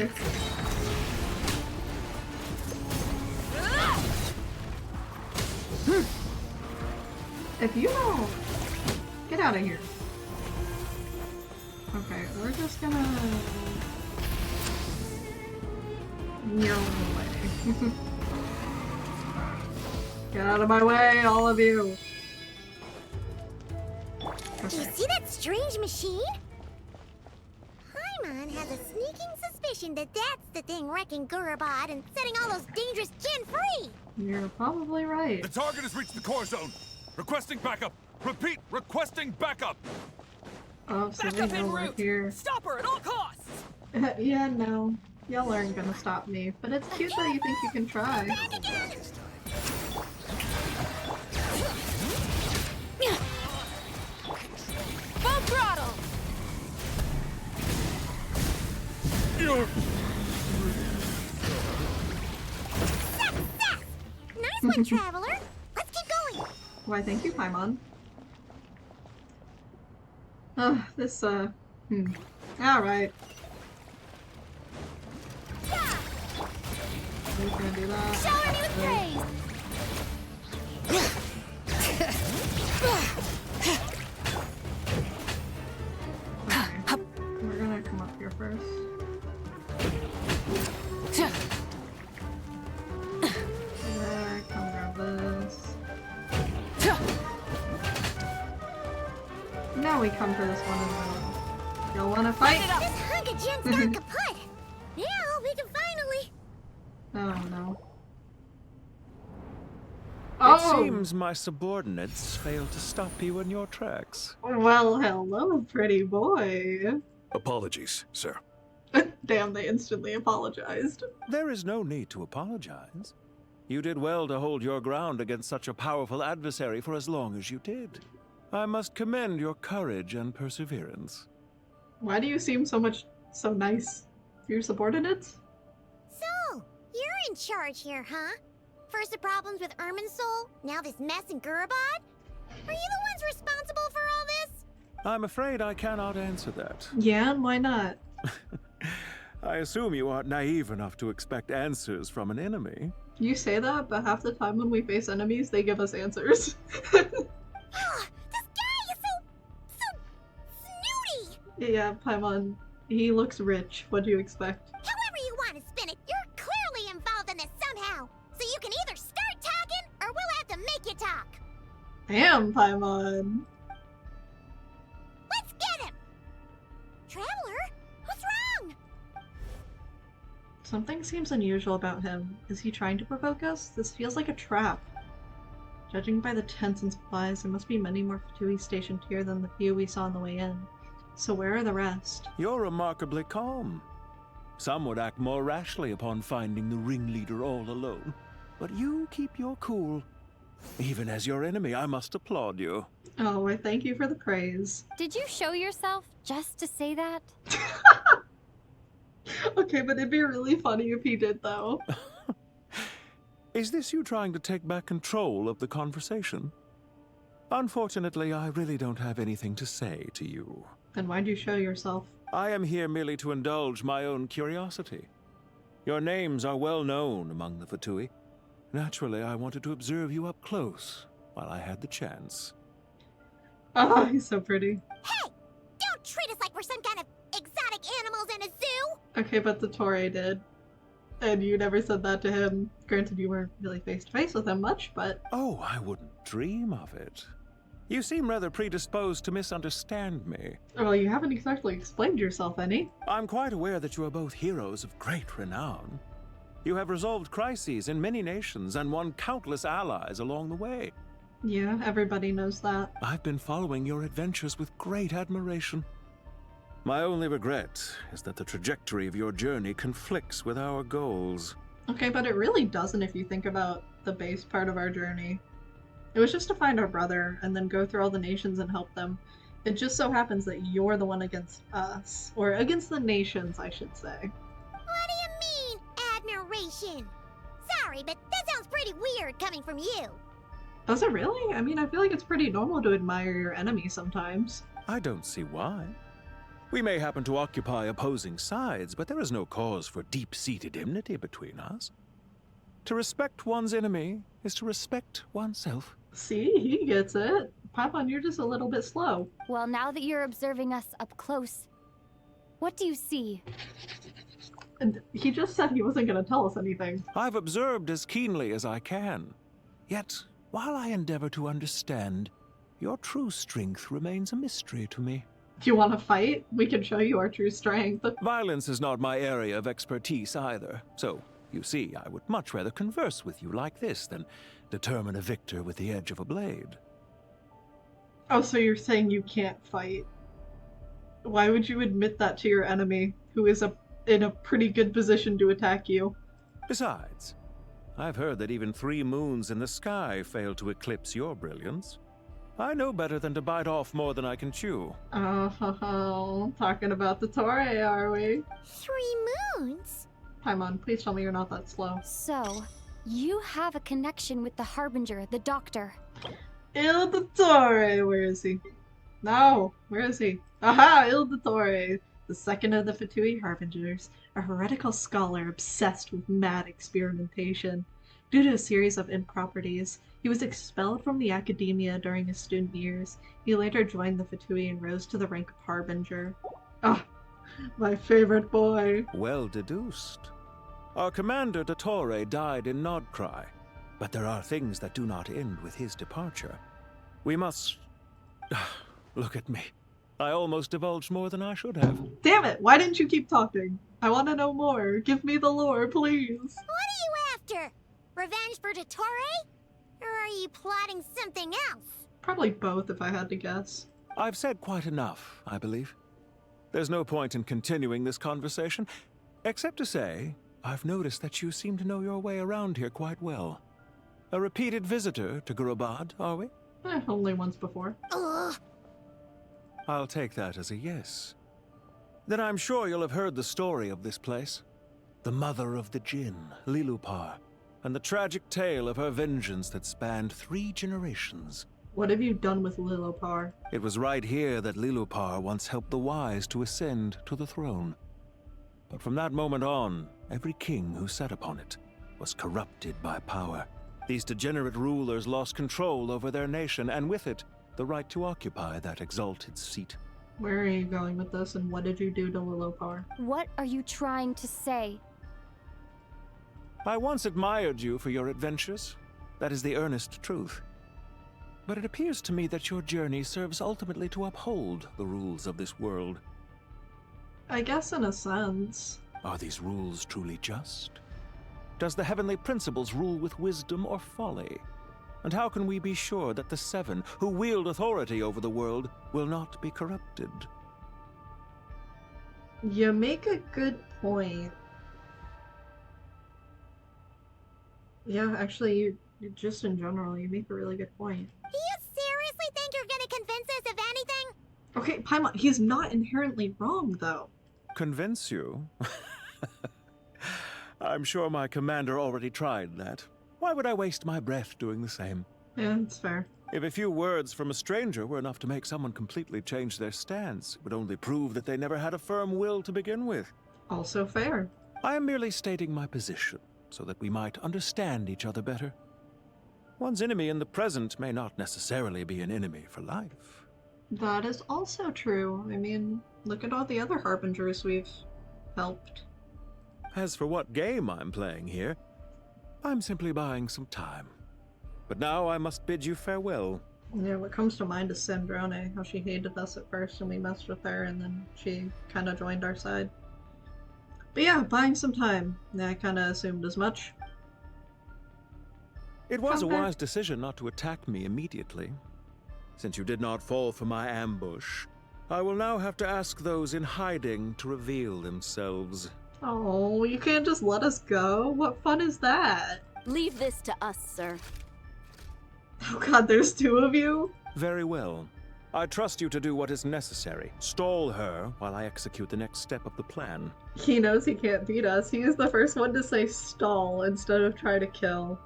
If you don't... Get out of here. Okay, we're just gonna... No way. Get out of my way, all of you! Do you see that strange machine? Paimon has a sneaking suspicion that that's the thing wrecking Gurabad and setting all those dangerous Jin free! You're probably right. The target has reached the core zone. Requesting backup. Repeat, requesting backup. Oh, so we know we're here. Stop her at all costs! Yeah, no. Y'all aren't gonna stop me, but it's cute that you think you can try. Full throttle! Nice one, Traveler! Let's keep going! Why, thank you, Paimon. This, Alright. We're gonna do that. Shower me with praise! Okay. We're gonna come up here first. Yeah, come grab this. Now we come for this one as well. Y'all wanna fight? This hunk of Jin's gone kaput! Now we can finally... Oh no. It Oh! seems my subordinates failed to stop you in your tracks. Well, hello, pretty boy. Apologies, sir. Damn, they instantly apologized. There is no need to apologize. You did well to hold your ground against such a powerful adversary for as long as you did. I must commend your courage and perseverance. Why do you seem so nice? Your subordinates? So, you're in charge here, huh? First the problems with Irminsul, now this mess in Gurabad? Are you the ones responsible for all this? I'm afraid I cannot answer that. Yeah, and why not? I assume you aren't naive enough to expect answers from an enemy. You say that, but half the time when we face enemies, they give us answers. This guy is so snooty! Yeah, Paimon, he looks rich. What do you expect? However you want to spin it, you're clearly involved in this somehow. So you can either start talking, or we'll have to make you talk. Damn, Paimon. Let's get him! Traveler, what's wrong? Something seems unusual about him. Is he trying to provoke us? This feels like a trap. Judging by the tents and supplies, there must be many more Fatui stationed here than the few we saw on the way in. So where are the rest? You're remarkably calm. Some would act more rashly upon finding the ringleader all alone. But you keep your cool. Even as your enemy, I must applaud you. Oh, I thank you for the praise. Did you show yourself just to say that? Okay, but it'd be really funny if he did, though. Is this you trying to take back control of the conversation? Unfortunately, I really don't have anything to say to you. Then why'd you show yourself? I am here merely to indulge my own curiosity. Your names are well known among the Fatui. Naturally, I wanted to observe you up close while I had the chance. Oh, he's so pretty. Hey! Don't treat us like we're some kind of exotic animals in a zoo! Okay, but the Torre did. And you never said that to him. Granted, you weren't really face-to-face with him much, but... Oh, I wouldn't dream of it. You seem rather predisposed to misunderstand me. Well, you haven't exactly explained yourself any. I'm quite aware that you are both heroes of great renown. You have resolved crises in many nations and won countless allies along the way. Yeah, everybody knows that. I've been following your adventures with great admiration. My only regret is that the trajectory of your journey conflicts with our goals. Okay, but it really doesn't if you think about the base part of our journey. It was just to find our brother and then go through all the nations and help them. It just so happens that you're the one against us. Or against the nations, I should say. What do you mean, admiration? Sorry, but that sounds pretty weird coming from you. Does it really? I mean, I feel like it's pretty normal to admire your enemy sometimes. I don't see why. We may happen to occupy opposing sides, but there is no cause for deep-seated enmity between us. To respect one's enemy is to respect oneself. See, he gets it. Paimon, you're just a little bit slow. Well, now that you're observing us up close, what do you see? And he just said he wasn't going to tell us anything. I've observed as keenly as I can. Yet, while I endeavor to understand, your true strength remains a mystery to me. Do you want to fight? We can show you our true strength. Violence is not my area of expertise either, so, you see, I would much rather converse with you like this than determine a victor with the edge of a blade. Oh, so you're saying you can't fight? Why would you admit that to your enemy, who is in a pretty good position to attack you? Besides, I've heard that even 3 moons in the sky fail to eclipse your brilliance. I know better than to bite off more than I can chew. Oh, talking about the Torre, are we? 3 moons? Paimon, please tell me you're not that slow. So, you have a connection with the Harbinger, the Doctor. Il Dottore! Where is he? No, where is he? Aha! Il Dottore! The second of the Fatui Harbingers, a heretical scholar obsessed with mad experimentation. Due to a series of improprieties, he was expelled from the academia during his student years. He later joined the Fatui and rose to the rank of Harbinger. Ah, my favorite boy. Well deduced. Our commander, Dottore, died in Nodcry, but there are things that do not end with his departure. We must... Look at me. I almost divulged more than I should have. Damn it, why didn't you keep talking? I want to know more. Give me the lore, please. What are you after? Revenge for Dottore? Or are you plotting something else? Probably both, if I had to guess. I've said quite enough, I believe. There's no point in continuing this conversation, except to say, I've noticed that you seem to know your way around here quite well. A repeated visitor to Gurubad, are we? Only once before. Ugh. I'll take that as a yes. Then I'm sure you'll have heard the story of this place. The mother of the Jinn, Lilupar, and the tragic tale of her vengeance that spanned 3 generations. What have you done with Lilupar? It was right here that Lilupar once helped the wise to ascend to the throne. But from that moment on, every king who sat upon it was corrupted by power. These degenerate rulers lost control over their nation, and with it, the right to occupy that exalted seat. Where are you going with this, and what did you do to Lilupar? What are you trying to say? I once admired you for your adventures. That is the earnest truth. But it appears to me that your journey serves ultimately to uphold the rules of this world. I guess in a sense. Are these rules truly just? Does the heavenly principles rule with wisdom or folly? And how can we be sure that the 7 who wield authority over the world will not be corrupted? You make a good point. Yeah, actually, you just in general, you make a really good point. Do you seriously think you're gonna convince us of anything? Okay, Paimon, he's not inherently wrong, though. Convince you? I'm sure my commander already tried that. Why would I waste my breath doing the same? Yeah, that's fair. If a few words from a stranger were enough to make someone completely change their stance, it would only prove that they never had a firm will to begin with. Also fair. I am merely stating my position, so that we might understand each other better. One's enemy in the present may not necessarily be an enemy for life. That is also true. I mean, look at all the other harbingers we've helped. As for what game I'm playing here, I'm simply buying some time. But now I must bid you farewell. Yeah, what comes to mind is Snezhnaya, how she hated us at first and we messed with her and then she kind of joined our side. But yeah, buying some time. Yeah, I kind of assumed as much. It was a wise decision not to attack me immediately. Since you did not fall for my ambush, I will now have to ask those in hiding to reveal themselves. Oh, you can't just let us go? What fun is that? Leave this to us, sir. Oh god, there's two of you? Very well. I trust you to do what is necessary. Stall her while I execute the next step of the plan. He knows he can't beat us. He is the first one to say stall instead of try to kill.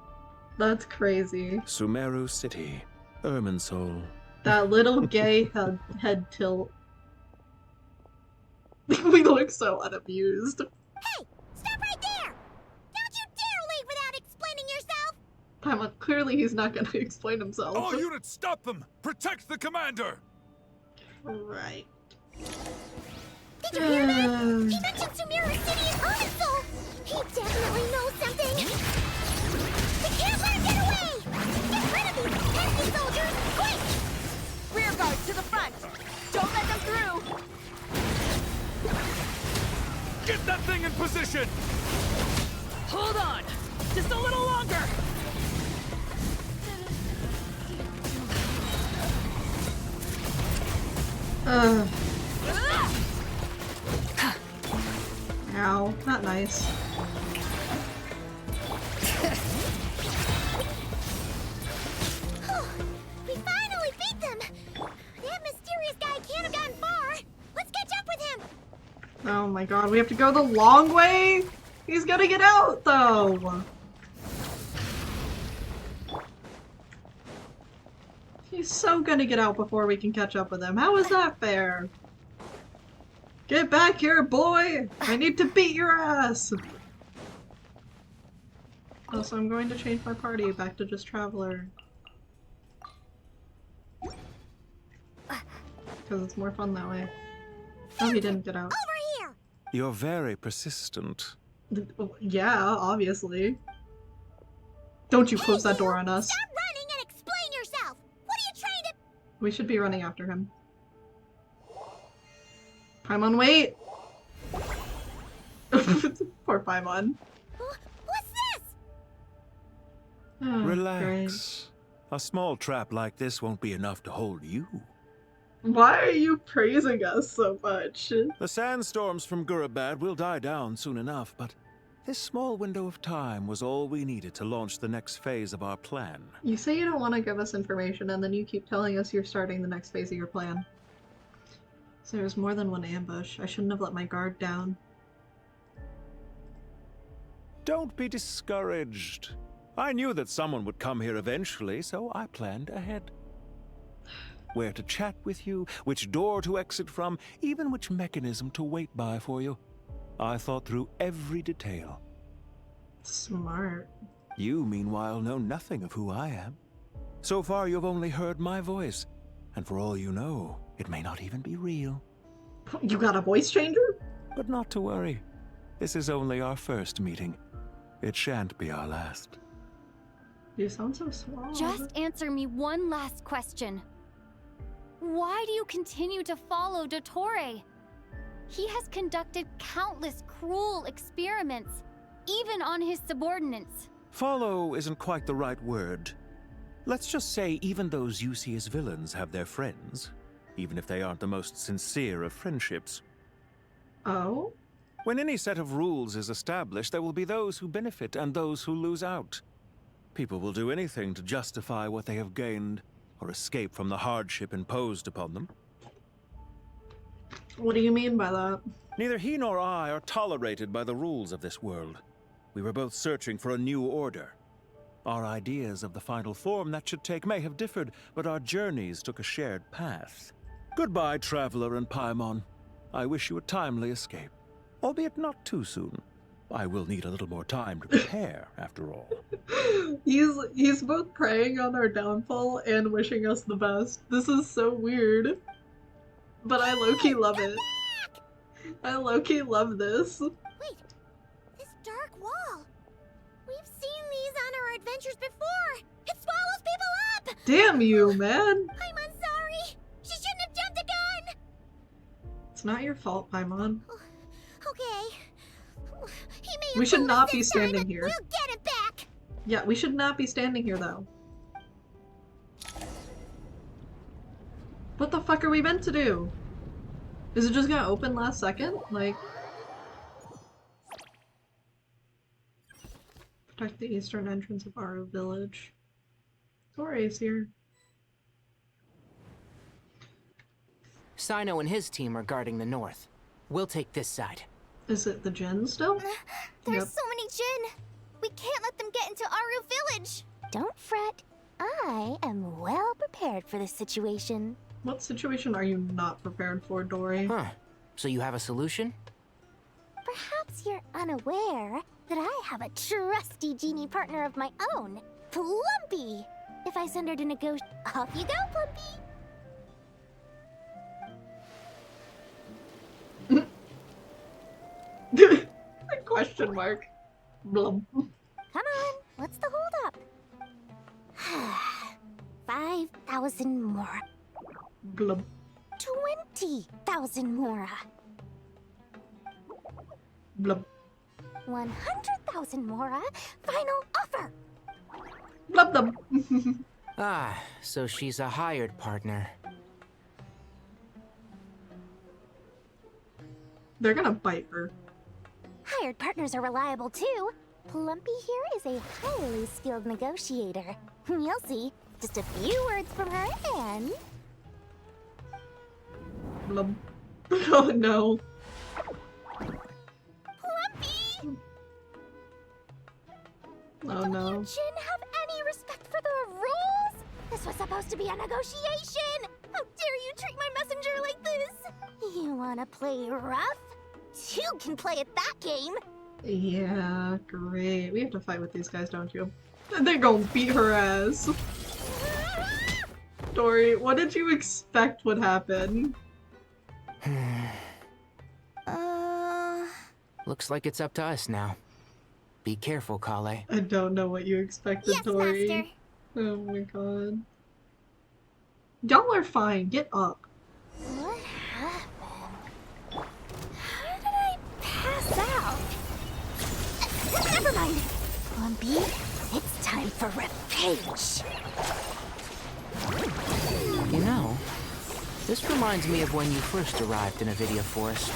That's crazy. Sumeru City, Irminsul. That little gay head tilt. We look so unamused. Hey! Stop right there! Don't you dare leave without explaining yourself! Clearly he's not going to explain himself. All units, stop them! Protect the commander! Right. Did you hear that? He mentioned Sumeru City and Irminsul! He definitely knows something! We can't let him get away! Get rid of these pesky soldiers, quick! Rear guard to the front! Don't let them through! Get that thing in position! Hold on! Just a little longer! Ow, not nice. We finally beat them! That mysterious guy can't have gotten far! Let's catch up with him! Oh my god, we have to go the long way? He's gonna get out, though! He's so gonna get out before we can catch up with him. How is that fair? Get back here, boy! I need to beat your ass! Also, I'm going to change my party back to just Traveler. Because it's more fun that way. Oh, he didn't get out. Over here! You're very persistent. Yeah, obviously. Don't you close that door on us. Stop running and explain yourself! What are you trying to— We should be running after him. Paimon, wait! Poor Paimon. What's this? Oh, Relax. great. A small trap like this won't be enough to hold you. Why are you praising us so much? The sandstorms from Gurabad will die down soon enough, but this small window of time was all we needed to launch the next phase of our plan. You say you don't want to give us information, and then you keep telling us you're starting the next phase of your plan. So there's more than one ambush. I shouldn't have let my guard down. Don't be discouraged. I knew that someone would come here eventually, so I planned ahead. Where to chat with you, which door to exit from, even which mechanism to wait by for you. I thought through every detail. Smart. You, meanwhile, know nothing of who I am. So far, you've only heard my voice, and for all you know, it may not even be real. You got a voice changer? But not to worry. This is only our first meeting. It shan't be our last. You sound so suave. Just answer me one last question. Why do you continue to follow Dottore? He has conducted countless cruel experiments, even on his subordinates. Follow isn't quite the right word. Let's just say even those you see as villains have their friends, even if they aren't the most sincere of friendships. Oh? When any set of rules is established, there will be those who benefit and those who lose out. People will do anything to justify what they have gained, or escape from the hardship imposed upon them. What do you mean by that? Neither he nor I are tolerated by the rules of this world. We were both searching for a new order. Our ideas of the final form that should take may have differed, but our journeys took a shared path. Goodbye, Traveler and Paimon. I wish you a timely escape, albeit not too soon. I will need a little more time to prepare, after all. He's both preying on our downfall and wishing us the best. This is so weird. But I low-key love it. I low-key love this. Wait, this dark wall. We've seen these on our adventures before. It swallows people up. Damn you, man. I'm sorry. She shouldn't have jumped a gun. It's not your fault, Paimon. Okay. We should not be standing here. We'll get it back. Yeah, we should not be standing here, though. What the fuck are we meant to do? Is it just gonna open last second? Like... Protect the eastern entrance of our village. Tori's here. Sino and his team are guarding the north. We'll take this side. Is it the Jinn still? There's so many Jinn! We can't let them get into Aru village! Don't fret. I am well prepared for this situation. What situation are you not prepared for, Dory? Huh. So you have a solution? Perhaps you're unaware that I have a trusty genie partner of my own, Plumpy. If I send her to negotiate... Off you go, Plumpy! Question mark. Blum. Come on, what's the holdup? 5,000 more. Glub. 20,000 more. Blub. 100,000 more. Final offer. Blub blub. Ah, so she's a hired partner. They're gonna bite her. Hired partners are reliable too. Plumpy here is a highly skilled negotiator. You'll see. Just a few words from her and... Blub. Oh no. Plumpy! Oh no. You Jinn have any respect for the rules? This was supposed to be a negotiation! How dare you treat my messenger like this? You wanna play rough? Two can play at that game! Yeah, great. We have to fight with these guys, don't you? They're gonna beat her ass. Dory, what did you expect would happen? Looks like it's up to us now. Be careful, Kale. I don't know what you expected, Yes, Dory. Master. Oh my god. Y'all are fine. Get up. What happened? How did I pass out? Never mind. Plumpy, it's time for revenge. You know, this reminds me of when you first arrived in Avidia Forest.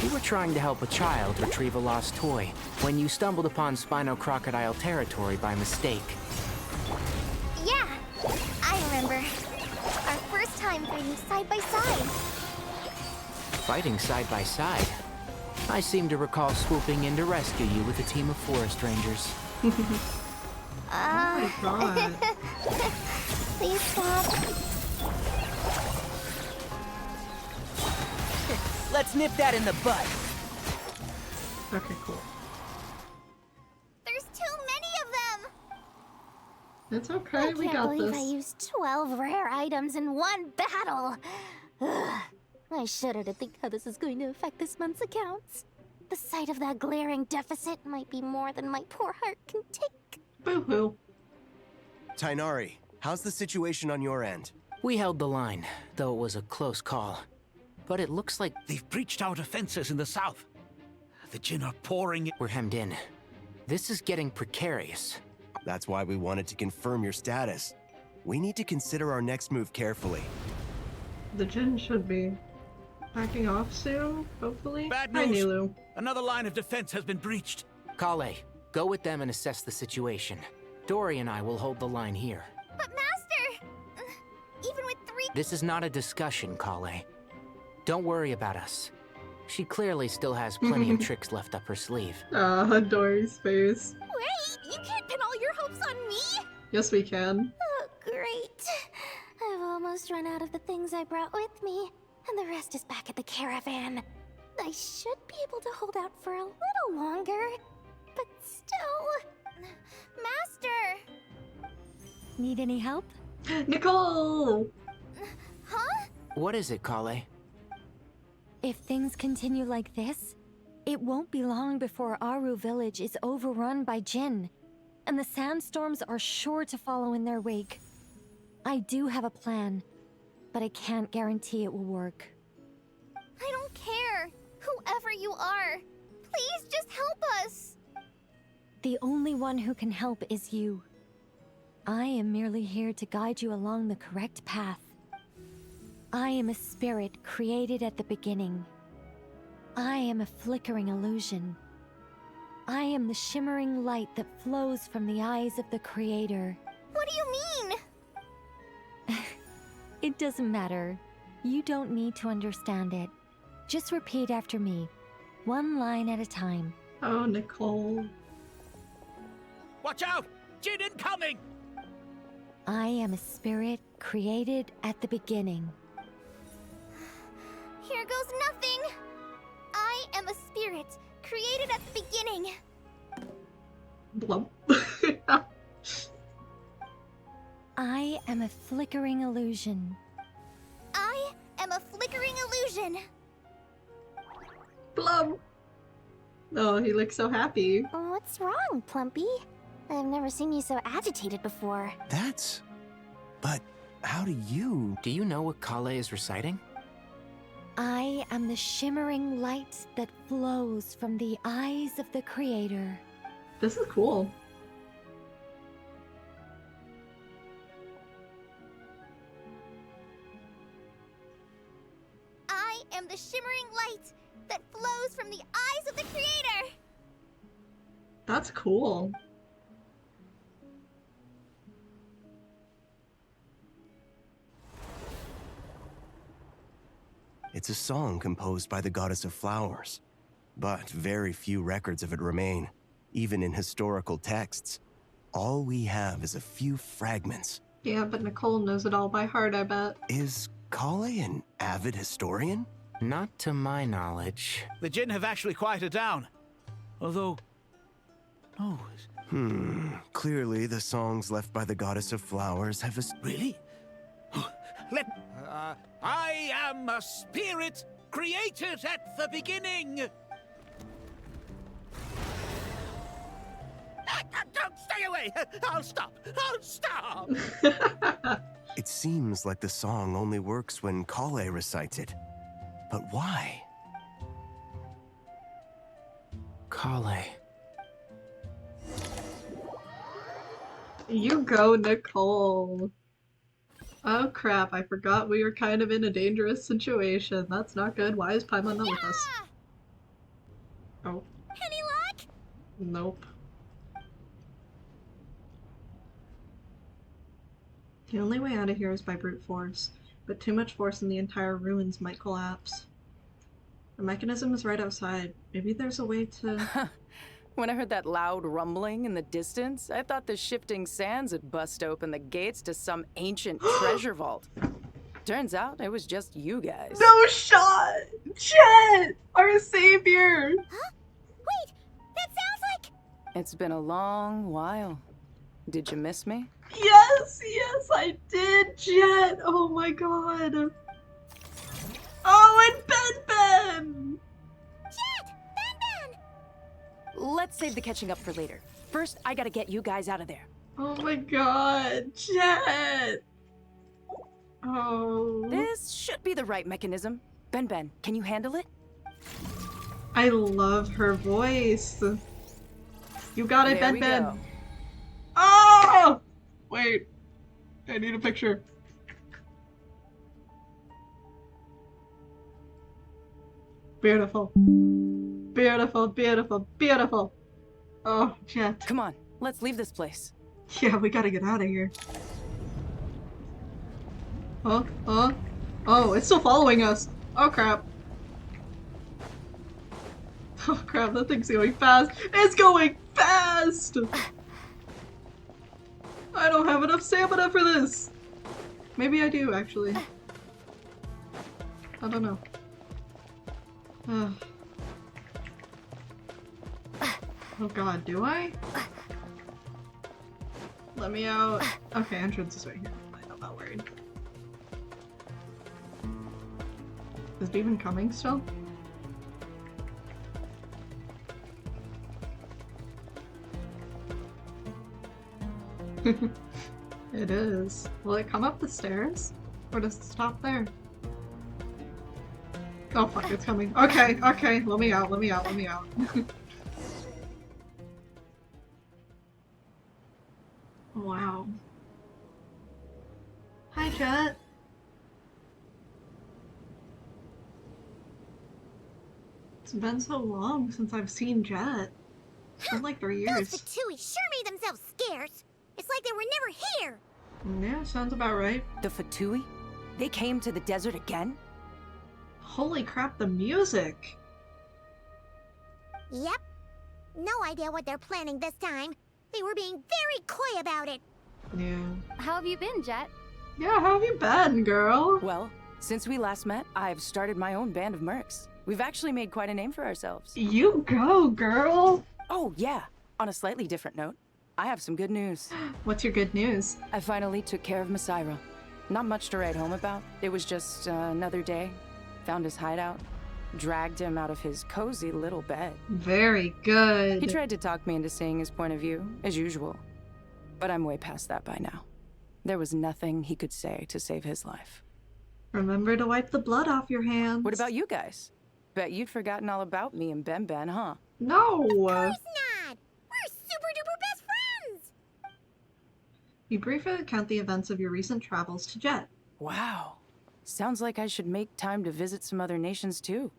You were trying to help a child retrieve a lost toy when you stumbled upon Spino Crocodile territory by mistake. Yeah, I remember. Our first time fighting side by side. Fighting side by side? I seem to recall swooping in to rescue you with a team of forest rangers. Oh my god. Please stop. Let's nip that in the bud. Okay, cool. There's too many of them! It's okay, we I got can't believe this. I used 12 rare items in one battle. Ugh. I shudder to think how this is going to affect this month's accounts. The sight of that glaring deficit might be more than my poor heart can take. Boo-hoo. Tainari, how's the situation on your end? We held the line, though it was a close call. But it looks like they've breached our defenses in the south. The Jinn are pouring in. We're hemmed in. This is getting precarious. That's why we wanted to confirm your status. We need to consider our next move carefully. The Jinn should be backing off soon, hopefully. Bad Hi, news. Nilu. Another line of defense has been breached. Kale, go with them and assess the situation. Dory and I will hold the line here. But Master! Even with 3... This is not a discussion, Kale. Don't worry about us. She clearly still has plenty of tricks left up her sleeve. Dory's face. Wait, you can't pin all your hopes on me? Yes, we can. Oh, great. I've almost run out of the things I brought with me, and the rest is back at the caravan. I should be able to hold out for a little longer, but still... Master! Need any help? Nicole! Huh? What is it, Kale? If things continue like this, it won't be long before Aru village is overrun by Jinn, and the sandstorms are sure to follow in their wake. I do have a plan, but I can't guarantee it will work. I don't care. Whoever you are, please just help us. The only one who can help is you. I am merely here to guide you along the correct path. I am a spirit created at the beginning. I am a flickering illusion. I am the shimmering light that flows from the eyes of the Creator. What do you mean? It doesn't matter. You don't need to understand it. Just repeat after me, one line at a time. Oh, Nicole. Watch out! Jinn incoming! I am a spirit created at the beginning. Here goes nothing. I am a spirit created at the beginning. Blump. I am a flickering illusion. I am a flickering illusion. Blum. Oh, he looks so happy. What's wrong, Plumpy? I've never seen you so agitated before. But how do you... Do you know what Kale is reciting? I am the shimmering light that flows from the eyes of the Creator. This is cool. I am the shimmering light that flows from the eyes of the Creator. That's cool. It's a song composed by the goddess of flowers, but very few records of it remain, even in historical texts. All we have is a few fragments. Yeah, but Nicole knows it all by heart, I bet. Is Kale an avid historian? Not to my knowledge. The Jinn have actually quieted down. Although... Oh... Clearly the songs left by the goddess of flowers have a... Really? I am a spirit created at the beginning! Don't stay away! I'll stop! I'll stop! It seems like the song only works when Kale recites it. But why? Kale. You go, Nicole. Oh crap, I forgot we were kind of in a dangerous situation. That's not good. Why is Paimon not with us? Oh. Any luck? Nope. The only way out of here is by brute force, but too much force and the entire ruins might collapse. The mechanism is right outside. Maybe there's a way to... When I heard that loud rumbling in the distance, I thought the shifting sands had bust open the gates to some ancient treasure vault. Turns out it was just you guys. No shot! Jet! Our savior! Huh? Wait, that sounds like... It's been a long while. Did you miss me? Yes, yes, I did, Jet! Oh my god. Oh, and Ben! Jet! Ben! Let's save the catching up for later. First, I gotta get you guys out of there. Oh my god, Jet! Oh. This should be the right mechanism. Ben, can you handle it? I love her voice. You got it, There we Ben. go. Oh! Wait. I need a picture. Beautiful. Beautiful, beautiful, beautiful. Oh, Jet. Come on, let's leave this place. Yeah, we gotta get out of here. Oh, it's still following us. Oh, crap. Oh crap, that thing's going fast. It's going fast! I don't have enough stamina for this! Maybe I do, actually. I don't know. Oh god, do I? Let me out. Okay, entrance is right here. I'm not worried. Is it even coming still? It is. Will it come up the stairs? Or does it stop there? Oh fuck, it's coming. Okay, okay, let me out, let me out, let me out. Wow. Hi, Jet. It's been so long since I've seen Jet. It's been like 3 years. Those Fatui sure made themselves scarce. It's like they were never here. Yeah, sounds about right. The Fatui? They came to the desert again? Holy crap, the music! Yep. No idea what they're planning this time. They were being very coy about it. Yeah. How have you been, Jet? Yeah, how have you been, girl? Well, since we last met, I've started my own band of mercs. We've actually made quite a name for ourselves. You go, girl! Oh, yeah. On a slightly different note, I have some good news. What's your good news? I finally took care of Masaira. Not much to write home about. It was just another day. Found his hideout. Dragged him out of his cozy little bed. Very good. He tried to talk me into seeing his point of view, as usual. But I'm way past that by now. There was nothing he could say to save his life. Remember to wipe the blood off your hands. What about you guys? Bet you'd forgotten all about me and Ben Ben, huh? No! Of course not! We're super duper best friends! You briefly recount the events of your recent travels to Jet. Wow. Sounds like I should make time to visit some other nations too.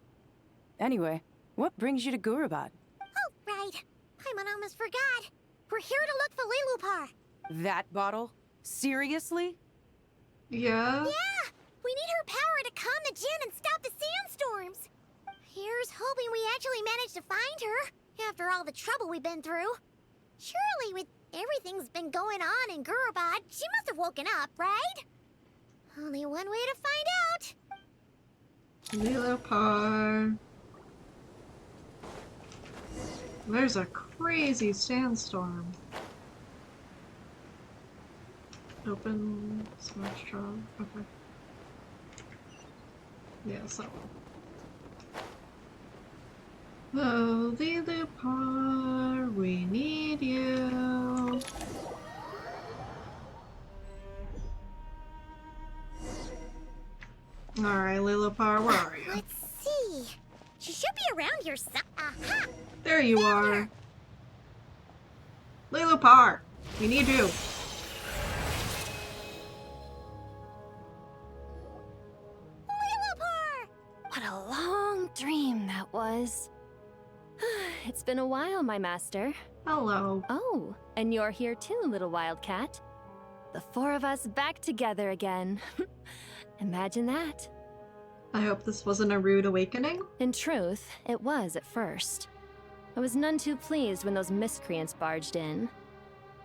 Anyway, what brings you to Gurabad? Oh, right. Paimon almost forgot. We're here to look for Lilupar. That bottle? Seriously? Yeah? Yeah! We need her power to calm the djinn and stop the sandstorms. Here's hoping we actually manage to find her, after all the trouble we've been through. Surely with everything's been going on in Gurabad, she must have woken up, right? Only one way to find out. Lilupar. There's a crazy sandstorm. Open smash draw. Okay. Yeah, so. Oh, Lilupar, we need you. Alright, Lilupar, where are you? Let's see. She should be around here Aha! There you are. Lilupar, we need you. Lilupar! What a long dream that was. It's been a while, my master. Hello. Oh, and you're here too, little wildcat. The four of us back together again. Imagine that. I hope this wasn't a rude awakening. In truth, it was at first. I was none too pleased when those miscreants barged in.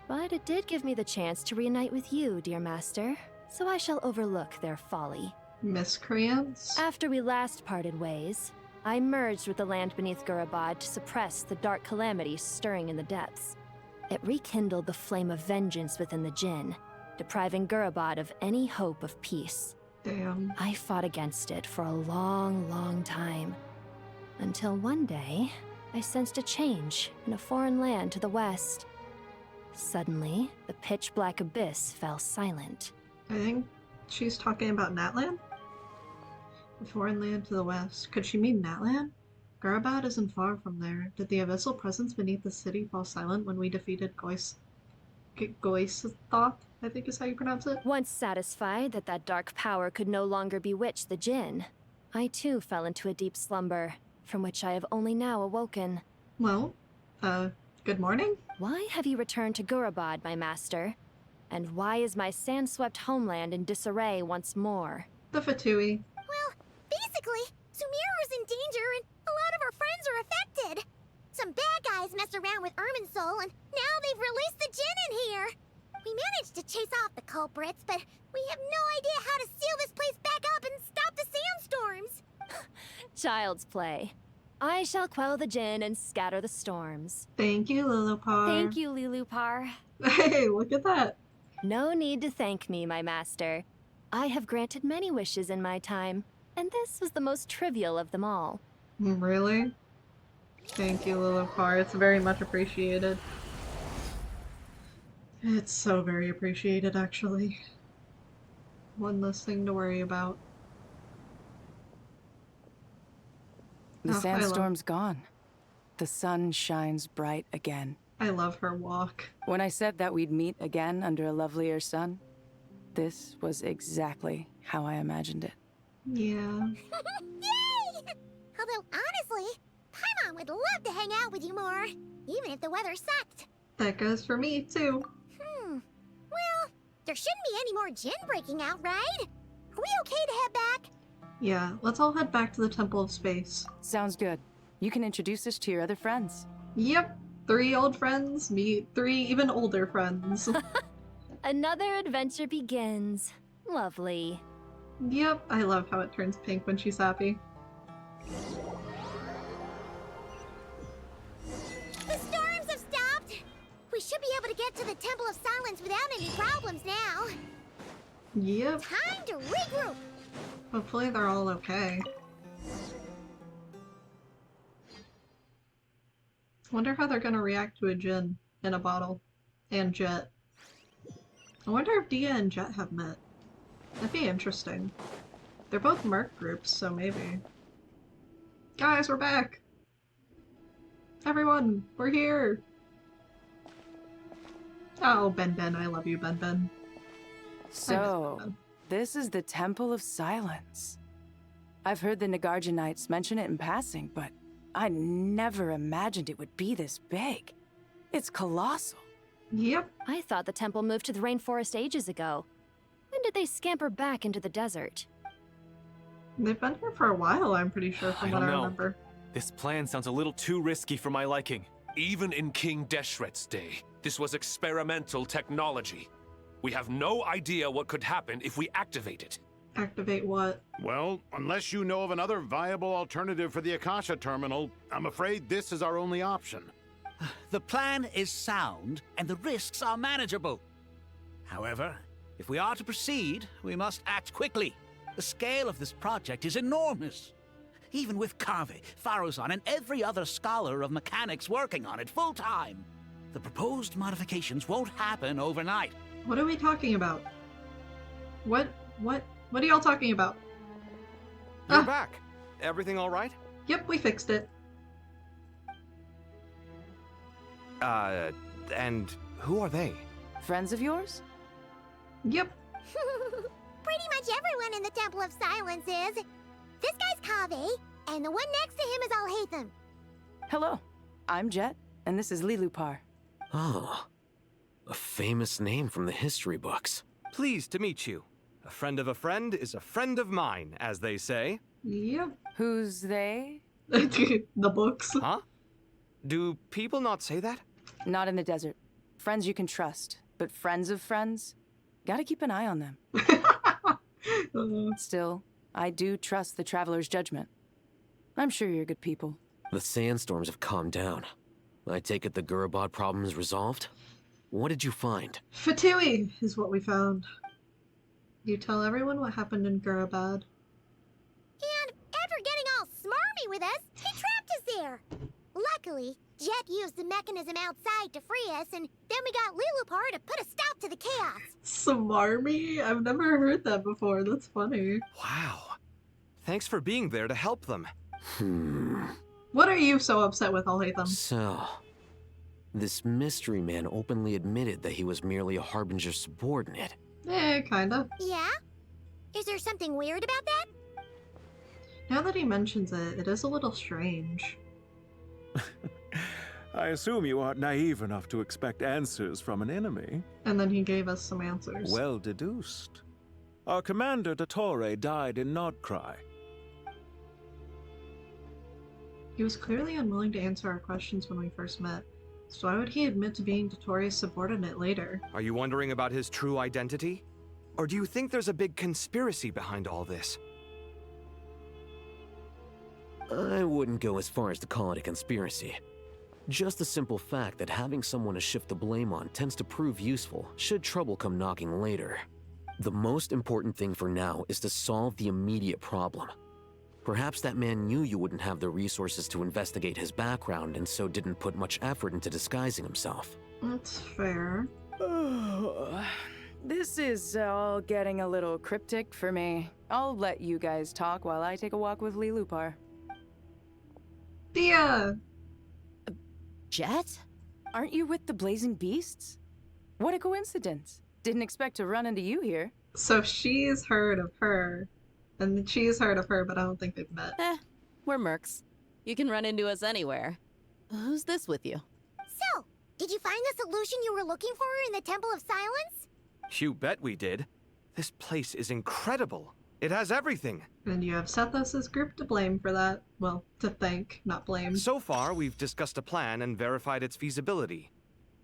But it did give me the chance to reunite with you, dear master, so I shall overlook their folly. Miscreants? After we last parted ways, I merged with the land beneath Gurabad to suppress the dark calamities stirring in the depths. It rekindled the flame of vengeance within the djinn, depriving Gurabad of any hope of peace. Damn. I fought against it for a long, long time. Until one day, I sensed a change in a foreign land to the west. Suddenly, the pitch-black abyss fell silent. I think she's talking about Natlan? The foreign land to the west. Could she mean Natlan? Gurabad isn't far from there. Did the abyssal presence beneath the city fall silent when we defeated Goisthoth, I think is how you pronounce it? Once satisfied that that dark power could no longer bewitch the djinn, I too fell into a deep slumber, from which I have only now awoken. Well, good morning? Why have you returned to Gurabad, my master? And why is my sand-swept homeland in disarray once more? The Fatui. Well, basically, Sumeru is in danger and a lot of our friends friends are affected. Some bad guys messed around with Irminsul, and now they've released the djinn in here. We managed to chase off the culprits, but we have no idea how to seal this place back up and stop the sandstorms. Child's play. I shall quell the djinn and scatter the storms. Thank you, Lilupar. Thank you, Lilupar. Hey, look at that. No need to thank me, my master. I have granted many wishes in my time, and this was the most trivial of them all. Really? Thank you, Lilupar. It's very much appreciated. It's so very appreciated, actually. One less thing to worry about. The sandstorm's gone. The sun shines bright again. I love her walk. When I said that we'd meet again under a lovelier sun, this was exactly how I imagined it. Yeah. Yay! Although, honestly, Paimon would love to hang out with you more, even if the weather sucked. That goes for me, too. Well, there shouldn't be any more djinn breaking out, right? Are we okay to head back? Yeah, let's all head back to the Temple of Space. Sounds good. You can introduce us to your other friends. Yep. 3 old friends meet 3 even older friends. Another adventure begins. Lovely. Yep, I love how it turns pink when she's happy. The storms have stopped! We should be able to get to the Temple of Silence without any problems now. Yep. Time to regroup! Hopefully they're all okay. Wonder how they're gonna react to a djinn in a bottle. And Jet. I wonder if Dia and Jet have met. That'd be interesting. They're both merc groups, so maybe. Guys, we're back! Everyone, we're here! Oh, Ben Ben, I love you, Ben Ben. So, this is the Temple of Silence. I've heard the Nagarjanites mention it in passing, but I never imagined it would be this big. It's colossal. Yep. I thought the temple moved to the rainforest ages ago. When did they scamper back into the desert? They've been here for a while, I'm pretty sure, from what I remember. This plan sounds a little too risky for my liking. Even in King Deshret's day, this was experimental technology. We have no idea what could happen if we activate it. Activate what? Well, unless you know of another viable alternative for the Akasha terminal, I'm afraid this is our only option. The plan is sound, and the risks are manageable. However, if we are to proceed, we must act quickly. The scale of this project is enormous. Even with Kaveh, Faruzan, and every other scholar of mechanics working on it full-time, the proposed modifications won't happen overnight. What are we talking about? What are y'all talking about? You're back. Everything all right? Yep, we fixed it. And who are they? Friends of yours? Yep. Pretty much everyone in the Temple of Silence is. This guy's Kaveh, and the one next to him is Alhaitham. Hello, I'm Jet, and this is Lilupar. Oh, a famous name from the history books. Pleased to meet you. A friend of a friend is a friend of mine, as they say. Yep. Who's they? The books. Huh? Do people not say that? Not in the desert. Friends you can trust, but friends of friends? Gotta keep an eye on them. Still, I do trust the Traveler's judgment. I'm sure you're good people. The sandstorms have calmed down. I take it the Gurabad problem is resolved? What did you find? Fatui is what we found. You tell everyone what happened in Gurabad. And after getting all smarmy with us, he trapped us there. Luckily, Jet used the mechanism outside to free us, and then we got Lilupar to put a stop to the chaos. Smarmy? I've never heard that before. That's funny. Wow. Thanks for being there to help them. What are you so upset with, Alhaitham? So, this mystery man openly admitted that he was merely a Harbinger subordinate. Kinda. Yeah? Is there something weird about that? Now that he mentions it, it is a little strange. I assume you aren't naive enough to expect answers from an enemy. And then he gave us some answers. Well deduced. Our commander, Dottore, died in Nordkrai. He was clearly unwilling to answer our questions when we first met, so why would he admit to being Dotoria's subordinate later? Are you wondering about his true identity? Or do you think there's a big conspiracy behind all this? I wouldn't go as far as to call it a conspiracy. Just the simple fact that having someone to shift the blame on tends to prove useful should trouble come knocking later. The most important thing for now is to solve the immediate problem. Perhaps that man knew you wouldn't have the resources to investigate his background and so didn't put much effort into disguising himself. That's fair. This is all getting a little cryptic for me. I'll let you guys talk while I take a walk with Lilupar. Thea! Jet? Aren't you with the Blazing Beasts? What a coincidence. Didn't expect to run into you here. So she's heard of her, and she's heard of her, but I don't think they've met. We're mercs. You can run into us anywhere. Who's this with you? So, did you find the solution you were looking for in the Temple of Silence? You bet we did. This place is incredible. It has everything. And you have Sethos' group to blame for that. Well, to thank, not blame. So far, we've discussed a plan and verified its feasibility.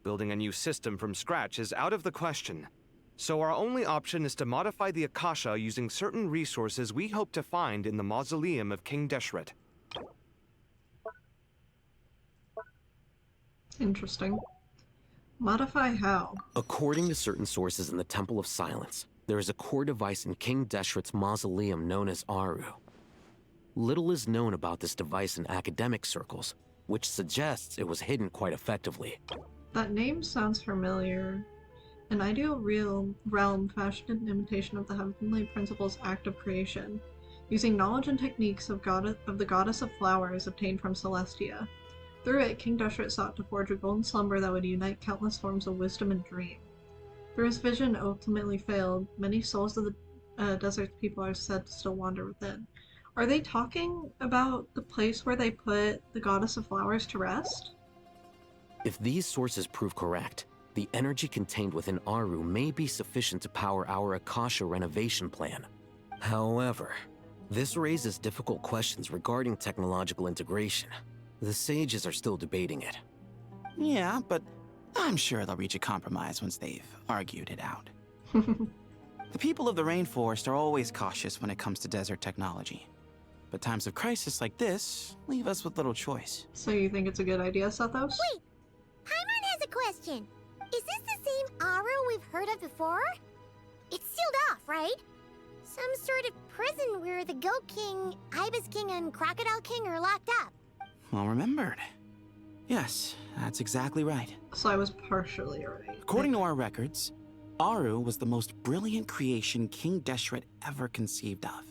Building a new system from scratch is out of the question. So our only option is to modify the Akasha using certain resources we hope to find in the mausoleum of King Deshret. Interesting. Modify how? According to certain sources in the Temple of Silence, there is a core device in King Deshret's mausoleum known as Aru. Little is known about this device in academic circles, which suggests it was hidden quite effectively. That name sounds familiar. An ideal realm fashioned in imitation of the heavenly principle's act of creation, using knowledge and techniques of the goddess of flowers obtained from Celestia. Through it, King Deshret sought to forge a golden slumber that would unite countless forms of wisdom and dream. Though his vision ultimately failed, many souls of the desert's people are said to still wander within. Are they talking about the place where they put the goddess of flowers to rest? If these sources prove correct, the energy contained within Aru may be sufficient to power our Akasha renovation plan. However, this raises difficult questions regarding technological integration. The sages are still debating it. Yeah, but I'm sure they'll reach a compromise once they've argued it out. The people of the rainforest are always cautious when it comes to desert technology. But times of crisis like this leave us with little choice. So you think it's a good idea, Sethos? Wait! Paimon has a question. Is this the same Aru we've heard of before? It's sealed off, right? Some sort of prison where the Goat King, Ibis King, and Crocodile King are locked up. Well remembered. Yes, that's exactly right. So I was partially right. According to our records, Aru was the most brilliant creation King Deshret ever conceived of.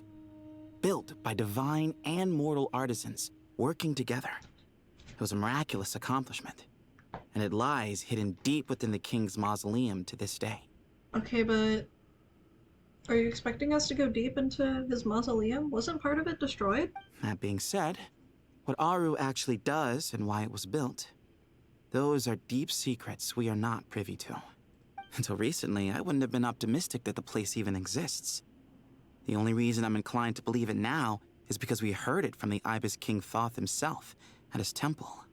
Built by divine and mortal artisans working together. It was a miraculous accomplishment, and it lies hidden deep within the king's mausoleum to this day. Okay, but are you expecting us to go deep into his mausoleum? Wasn't part of it destroyed? That being said, what Aru actually does and why it was built, those are deep secrets we are not privy to. Until recently, I wouldn't have been optimistic that the place even exists. The only reason I'm inclined to believe it now is because we heard it from the Ibis King Thoth himself at his temple.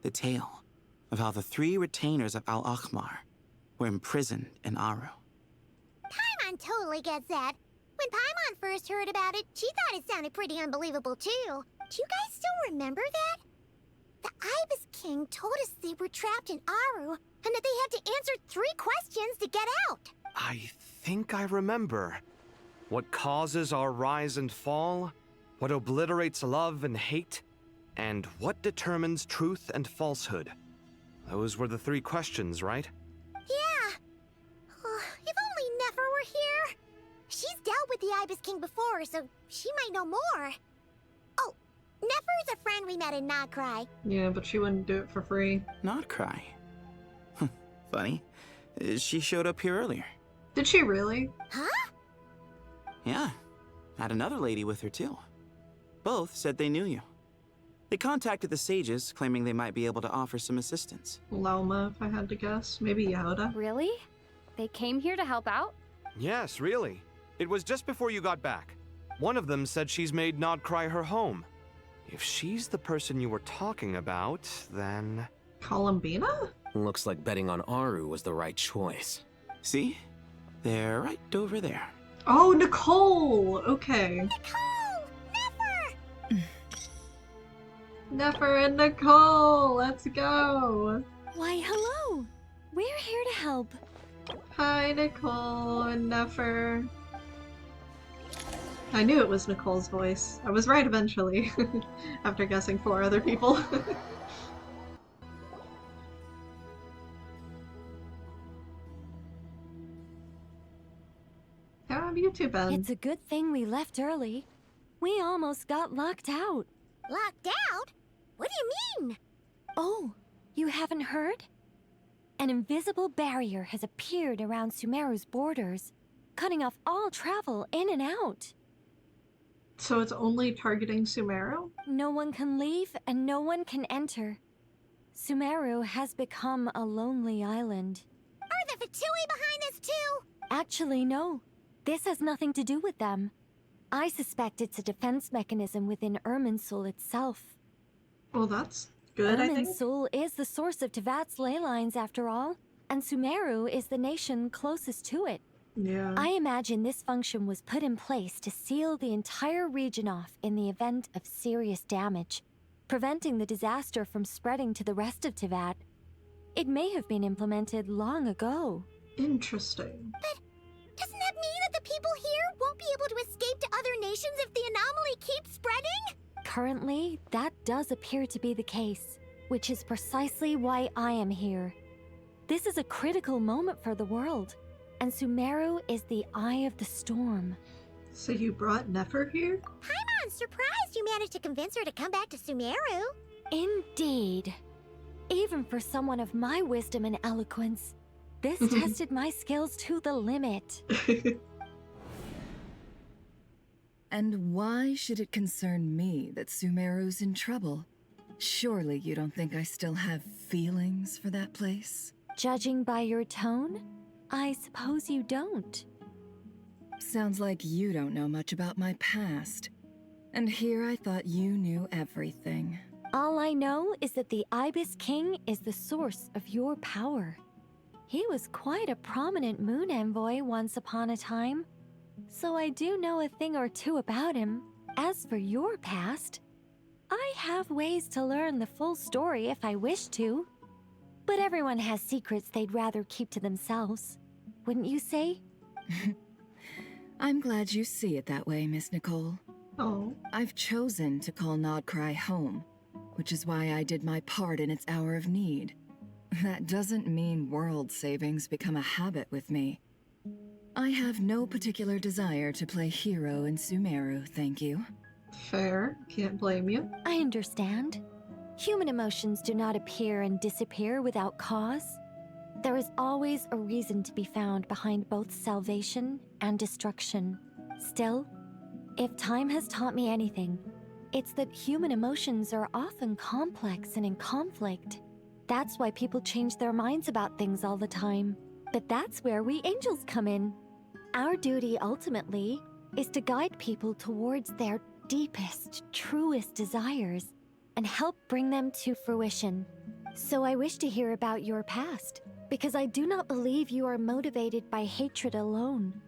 The tale of how the 3 retainers of Al-Akhmar were imprisoned in Aru. Paimon totally gets that. When Paimon first heard about it, she thought it sounded pretty unbelievable too. Do you guys still remember that? The Ibis King told us they were trapped in Aru and that they had to answer 3 questions to get out. I think I remember. What causes our rise and fall? What obliterates love and hate? And what determines truth and falsehood? Those were the 3 questions, right? Yeah. If only Nefer were here. She's dealt with the Ibis King before, so she might know more. Oh, Nefer's a friend we met in Notcry. Yeah, but she wouldn't do it for free. Notcry? Funny. She showed up here earlier. Did she really? Huh? Yeah. Had another lady with her too. Both said they knew you. They contacted the sages, claiming they might be able to offer some assistance. Lauma, if I had to guess. Maybe Yehuda. Really? They came here to help out? Yes, really. It was just before you got back. One of them said she's made Nodcry her home. If she's the person you were talking about, then... Columbina? Looks like betting on Aru was the right choice. See? They're right over there. Oh, Nicole! Okay. Nicole! Never! Nefer and Nicole! Let's go! Why, hello! We're here to help. Hi, Nicole and Nefer. I knew it was Nicole's voice. I was right eventually, after guessing 4 other people. How have you two been? It's a good thing we left early. We almost got locked out. Locked out? What do you mean? Oh, you haven't heard? An invisible barrier has appeared around Sumeru's borders, cutting off all travel in and out. So it's only targeting Sumeru? No one can leave and no one can enter. Sumeru has become a lonely island. Are the Fatui behind this too? Actually, no. This has nothing to do with them. I suspect it's a defense mechanism within Irminsul itself. Well, that's good, I think. Irminsul is the source of Tevat's ley lines, after all, and Sumeru is the nation closest to it. Yeah. I imagine this function was put in place to seal the entire region off in the event of serious damage, preventing the disaster from spreading to the rest of Tevat. It may have been implemented long ago. Interesting. But doesn't that mean that the people here won't be able to escape to other nations if the anomaly keeps spreading? Currently, that does appear to be the case, which is precisely why I am here. This is a critical moment for the world, and Sumeru is the eye of the storm. So you brought Nefer here? I'm surprised you managed to convince her to come back to Sumeru. Indeed. Even for someone of my wisdom and eloquence, this tested my skills to the limit. And why should it concern me that Sumeru's in trouble? Surely you don't think I still have feelings for that place? Judging by your tone, I suppose you don't. Sounds like you don't know much about my past. And here I thought you knew everything. All I know is that the Ibis King is the source of your power. He was quite a prominent moon envoy once upon a time, so I do know a thing or two about him. As for your past, I have ways to learn the full story if I wish to. But everyone has secrets they'd rather keep to themselves. Wouldn't you say? I'm glad you see it that way, Miss Nicole. Oh. I've chosen to call Nodcry home, which is why I did my part in its hour of need. That doesn't mean world savings become a habit with me. I have no particular desire to play hero in Sumeru, thank you. Fair. Can't blame you. I understand. Human emotions do not appear and disappear without cause. There is always a reason to be found behind both salvation and destruction. Still, if time has taught me anything, it's that human emotions are often complex and in conflict. That's why people change their minds about things all the time. But that's where we angels come in. Our duty, ultimately, is to guide people towards their deepest, truest desires and help bring them to fruition. So I wish to hear about your past, because I do not believe you are motivated by hatred alone.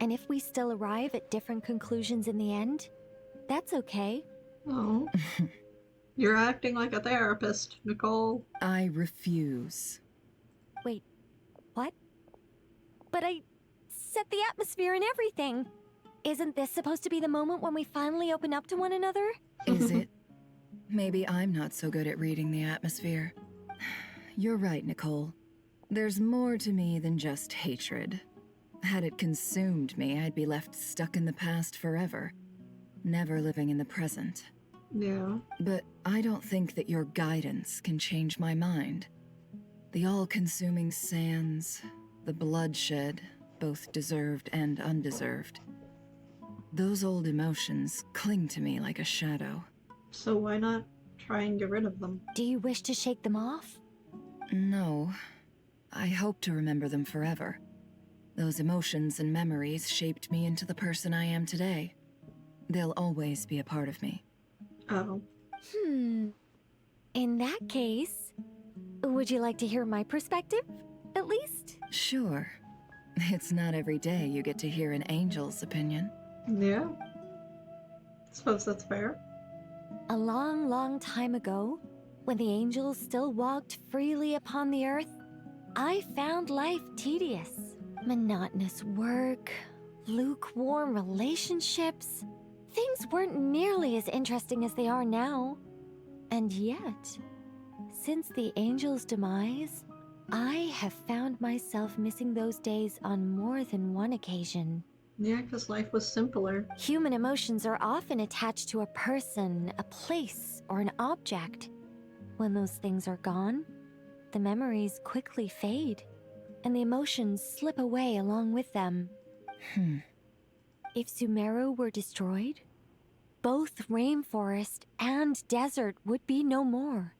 And if we still arrive at different conclusions in the end, that's okay. Oh. You're acting like a therapist, Nicole. I refuse. Wait, what? But I set the atmosphere and everything. Isn't this supposed to be the moment when we finally open up to one another? Is it? Maybe I'm not so good at reading the atmosphere. You're right, Nicole. There's more to me than just hatred. Had it consumed me, I'd be left stuck in the past forever, never living in the present. Yeah. But I don't think that your guidance can change my mind. The all-consuming sands, the bloodshed, both deserved and undeserved. Those old emotions cling to me like a shadow. So why not try and get rid of them? Do you wish to shake them off? No. I hope to remember them forever. Those emotions and memories shaped me into the person I am today. They'll always be a part of me. Oh. In that case, would you like to hear my perspective, at least? Sure. It's not every day you get to hear an angel's opinion. Yeah. Suppose that's fair. A long, long time ago, when the angels still walked freely upon the earth, I found life tedious. Monotonous work, lukewarm relationships. Things weren't nearly as interesting as they are now. And yet, since the angels' demise, I have found myself missing those days on more than one occasion. Yeah, because life was simpler. Human emotions are often attached to a person, a place, or an object. When those things are gone, the memories quickly fade, and the emotions slip away along with them. If Sumeru were destroyed, both rainforest and desert would be no more.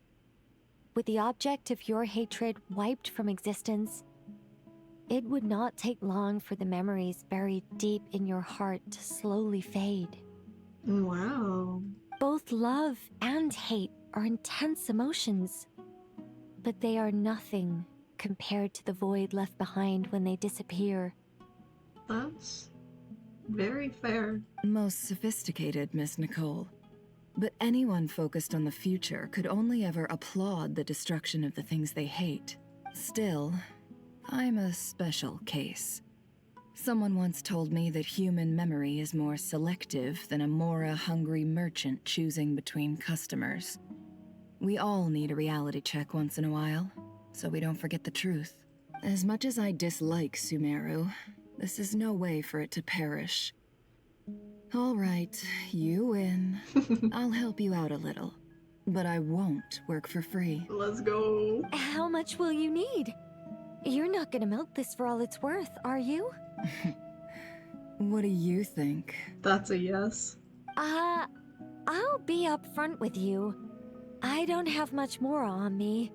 With the object of your hatred wiped from existence, it would not take long for the memories buried deep in your heart to slowly fade. Wow. Both love and hate are intense emotions, but they are nothing compared to the void left behind when they disappear. That's very fair. Most sophisticated, Miss Nicole. But anyone focused on the future could only ever applaud the destruction of the things they hate. Still, I'm a special case. Someone once told me that human memory is more selective than a Mora-hungry merchant choosing between customers. We all need a reality check once in a while, so we don't forget the truth. As much as I dislike Sumeru, this is no way for it to perish. All right, you win. I'll help you out a little, but I won't work for free. Let's go. How much will you need? You're not gonna milk this for all it's worth, are you? What do you think? That's a yes. I'll be upfront with you. I don't have much more on me.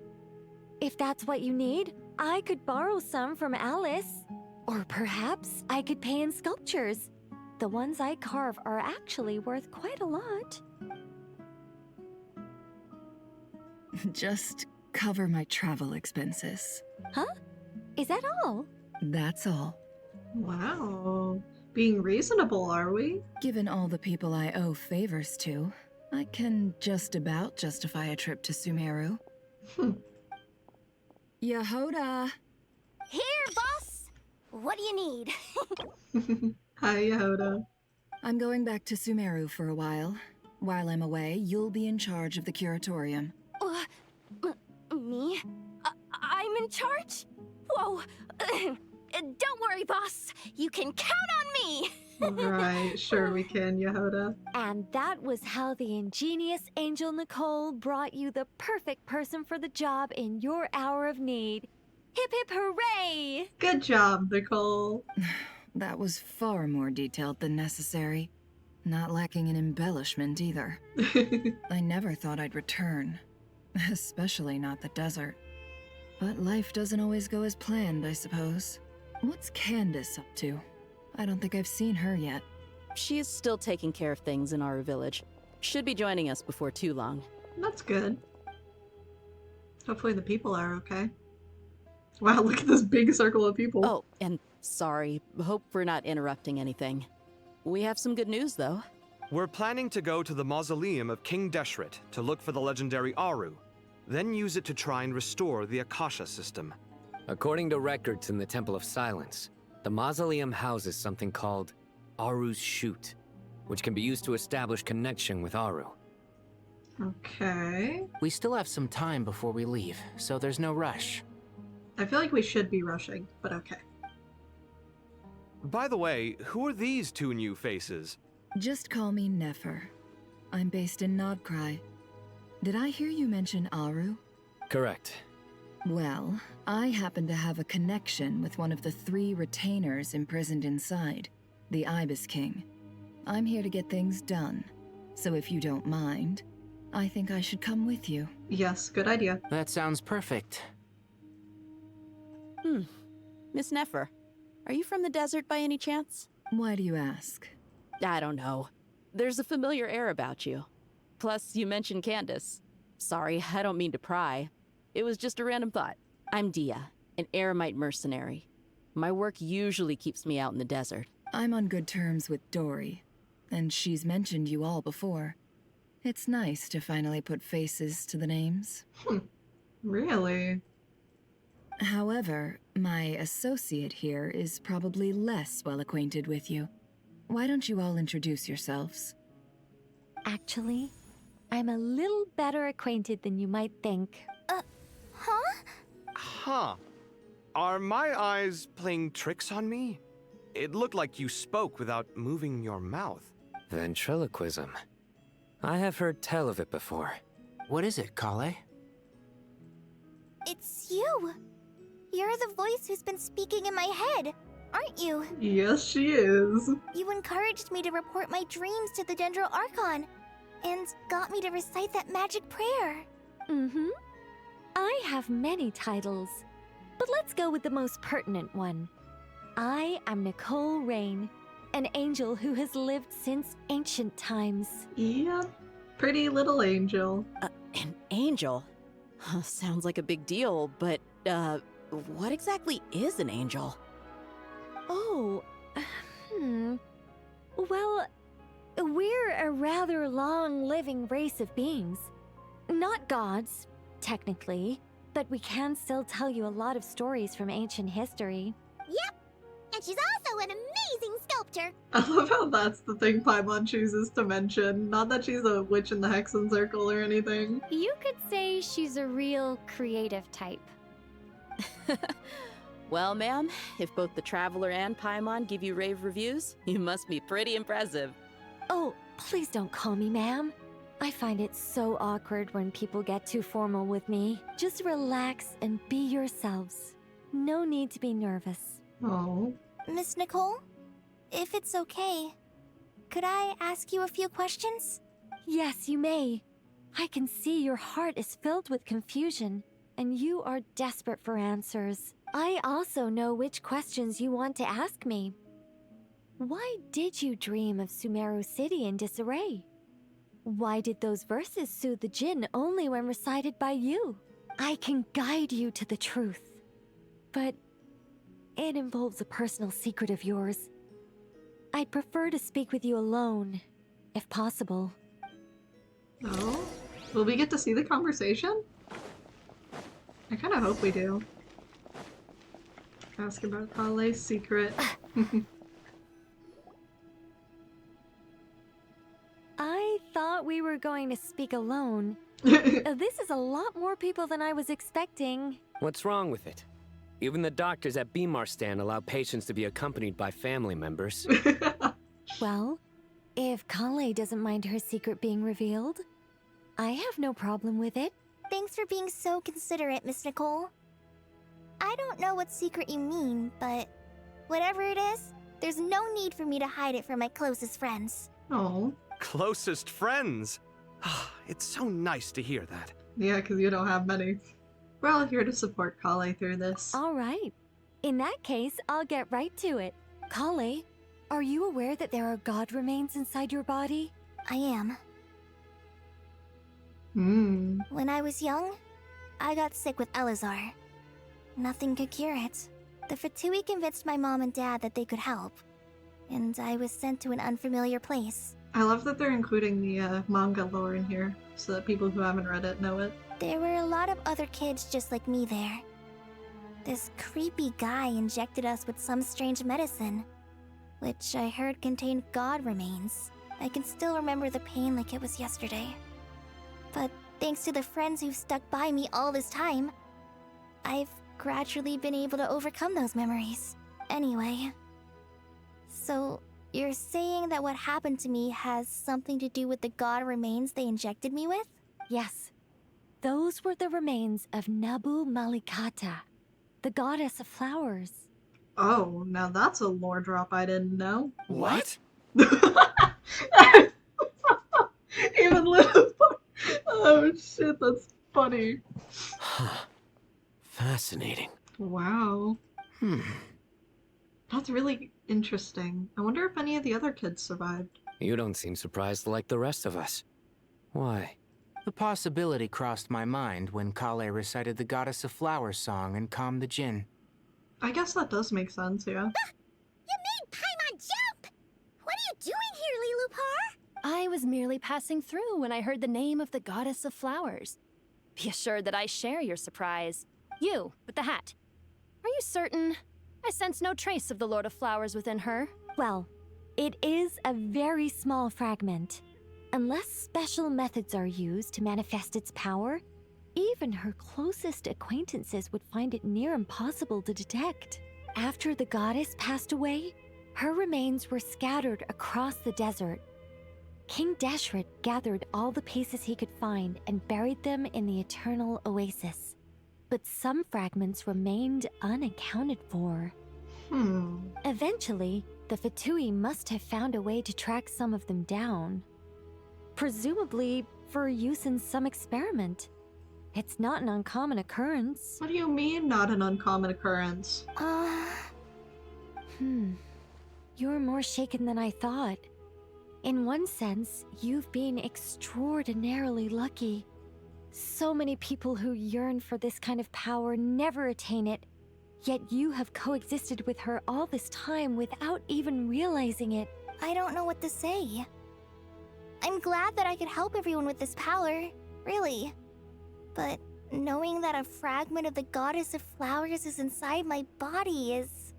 If that's what you need, I could borrow some from Alice. Or perhaps I could pay in sculptures. The ones I carve are actually worth quite a lot. Just cover my travel expenses. Huh? Is that all? That's all. Wow. Being reasonable, are we? Given all the people I owe favors to, I can just about justify a trip to Sumeru. Yehoda! Here, boss! What do you need? Hi, Yehoda. I'm going back to Sumeru for a while. While I'm away, you'll be in charge of the curatorium. Me? I'm in charge? Whoa! Don't worry, boss. You can count on me! Right, sure we can, Yehoda. And that was how the ingenious Angel Nicole brought you the perfect person for the job in your hour of need. Hip hip hooray! Good job, Nicole. That was far more detailed than necessary. Not lacking in embellishment either. I never thought I'd return. Especially not the desert. But life doesn't always go as planned, I suppose. What's Candace up to? I don't think I've seen her yet. She is still taking care of things in our village. Should be joining us before too long. That's good. Hopefully the people are okay. Wow, look at this big circle of people. Oh, and sorry. Hope we're not interrupting anything. We have some good news, though. We're planning to go to the mausoleum of King Deshret to look for the legendary Aru, then use it to try and restore the Akasha system. According to records in the Temple of Silence, the mausoleum houses something called Aru's Chute, which can be used to establish connection with Aru. Okay. We still have some time before we leave, so there's no rush. I feel like we should be rushing, but okay. By the way, who are these two new faces? Just call me Nefer. I'm based in Nodcry. Did I hear you mention Aru? Correct. Well, I happen to have a connection with one of the 3 retainers imprisoned inside, the Ibis King. I'm here to get things done, so if you don't mind, I think I should come with you. Yes, good idea. That sounds perfect. Miss Nefer, are you from the desert by any chance? Why do you ask? I don't know. There's a familiar air about you. Plus, you mentioned Candace. Sorry, I don't mean to pry. It was just a random thought. I'm Dia, an Eremite mercenary. My work usually keeps me out in the desert. I'm on good terms with Dory, and she's mentioned you all before. It's nice to finally put faces to the names. Really? However, my associate here is probably less well acquainted with you. Why don't you all introduce yourselves? Actually, I'm a little better acquainted than you might think. Huh. Are my eyes playing tricks on me? It looked like you spoke without moving your mouth. Ventriloquism. I have heard tell of it before. What is it, Kale? It's you! You're the voice who's been speaking in my head, aren't you? Yes, she is. You encouraged me to report my dreams to the Dendro Archon, and got me to recite that magic prayer. Mm-hmm. I have many titles, but let's go with the most pertinent one. I am Nicole Rain, an angel who has lived since ancient times. Yep. Pretty little angel. An angel? Sounds like a big deal, but, what exactly is an angel? Oh, Well, we're a rather long-living race of beings. Not gods, technically, but we can still tell you a lot of stories from ancient history. Yep, and she's also an amazing sculptor. I love how that's the thing Paimon chooses to mention. Not that she's a witch in the Hexen Circle or anything. You could say she's a real creative type. Well, ma'am, if both the Traveler and Paimon give you rave reviews, you must be pretty impressive. Oh, please don't call me ma'am. I find it so awkward when people get too formal with me. Just relax and be yourselves. No need to be nervous. Oh. Miss Nicole, if it's okay, could I ask you a few questions? Yes, you may. I can see your heart is filled with confusion, and you are desperate for answers. I also know which questions you want to ask me. Why did you dream of Sumeru City in disarray? Why did those verses soothe the Jinn only when recited by you? I can guide you to the truth, but it involves a personal secret of yours. I'd prefer to speak with you alone, if possible. Oh? Will we get to see the conversation? I kind of hope we do. Ask about Kale's secret. I thought we were going to speak alone. This is a lot more people than I was expecting. What's wrong with it? Even the doctors at Bimarstan allow patients to be accompanied by family members. Well, if Kale doesn't mind her secret being revealed, I have no problem with it. Thanks for being so considerate, Miss Nicole. I don't know what secret you mean, but whatever it is, there's no need for me to hide it from my closest friends. Oh. Closest friends? It's so nice to hear that. Yeah, because you don't have many. We're all here to support Kale through this. All right. In that case, I'll get right to it. Kale, are you aware that there are god remains inside your body? I am. Hmm. When I was young, I got sick with Elazar. Nothing could cure it. The Fatui convinced my mom and dad that they could help, and I was sent to an unfamiliar place. I love that they're including the manga lore in here, so that people who haven't read it know it. There were a lot of other kids just like me there. This creepy guy injected us with some strange medicine, which I heard contained god remains. I can still remember the pain like it was yesterday. But thanks to the friends who've stuck by me all this time, I've gradually been able to overcome those memories. Anyway, so you're saying that what happened to me has something to do with the god remains they injected me with? Yes. Those were the remains of Nabu Malikata, the goddess of flowers. Oh, now that's a lore drop I didn't know. What? Even little. Oh shit, that's funny. Fascinating. Wow. That's really interesting. I wonder if any of the other kids survived. You don't seem surprised like the rest of us. Why? The possibility crossed my mind when Kale recited the Goddess of Flowers song and calmed the Jinn. I guess that does make sense, yeah. You made Paimon jump! What are you doing here, Lilupar? I was merely passing through when I heard the name of the Goddess of Flowers. Be assured that I share your surprise. You, with the hat. Are you certain? I sense no trace of the Lord of Flowers within her. Well, it is a very small fragment. Unless special methods are used to manifest its power, even her closest acquaintances would find it near impossible to detect. After the goddess passed away, her remains were scattered across the desert. King Deshret gathered all the pieces he could find and buried them in the Eternal Oasis. But some fragments remained unaccounted for. Eventually, the Fatui must have found a way to track some of them down. Presumably for use in some experiment. It's not an uncommon occurrence. What do you mean, not an uncommon occurrence? You're more shaken than I thought. In one sense, you've been extraordinarily lucky. So many people who yearn for this kind of power never attain it, yet you have coexisted with her all this time without even realizing it. I don't know what to say. I'm glad that I could help everyone with this power, really. But knowing that a fragment of the Goddess of Flowers is inside my body is...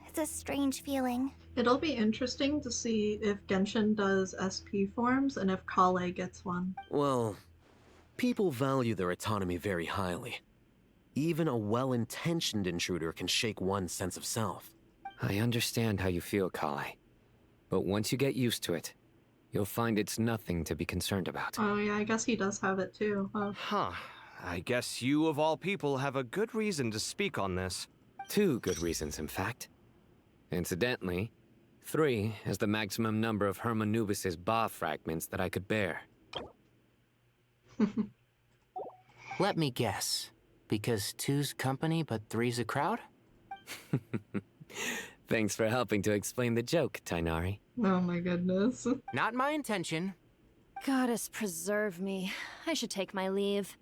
it's a strange feeling. It'll be interesting to see if Genshin does SP forms and if Kale gets one. Well, people value their autonomy very highly. Even a well-intentioned intruder can shake one's sense of self. I understand how you feel, Kale. But once you get used to it, you'll find it's nothing to be concerned about. Oh yeah, I guess he does have it too. Oh. Huh. I guess you, of all people, have a good reason to speak on this. 2 good reasons, in fact. Incidentally, 3 is the maximum number of Hermanubis' Ba fragments that I could bear. Let me guess. Because 2's company, but 3's a crowd? Thanks for helping to explain the joke, Tainari. Oh my goodness. Not my intention. Goddess preserve me. I should take my leave.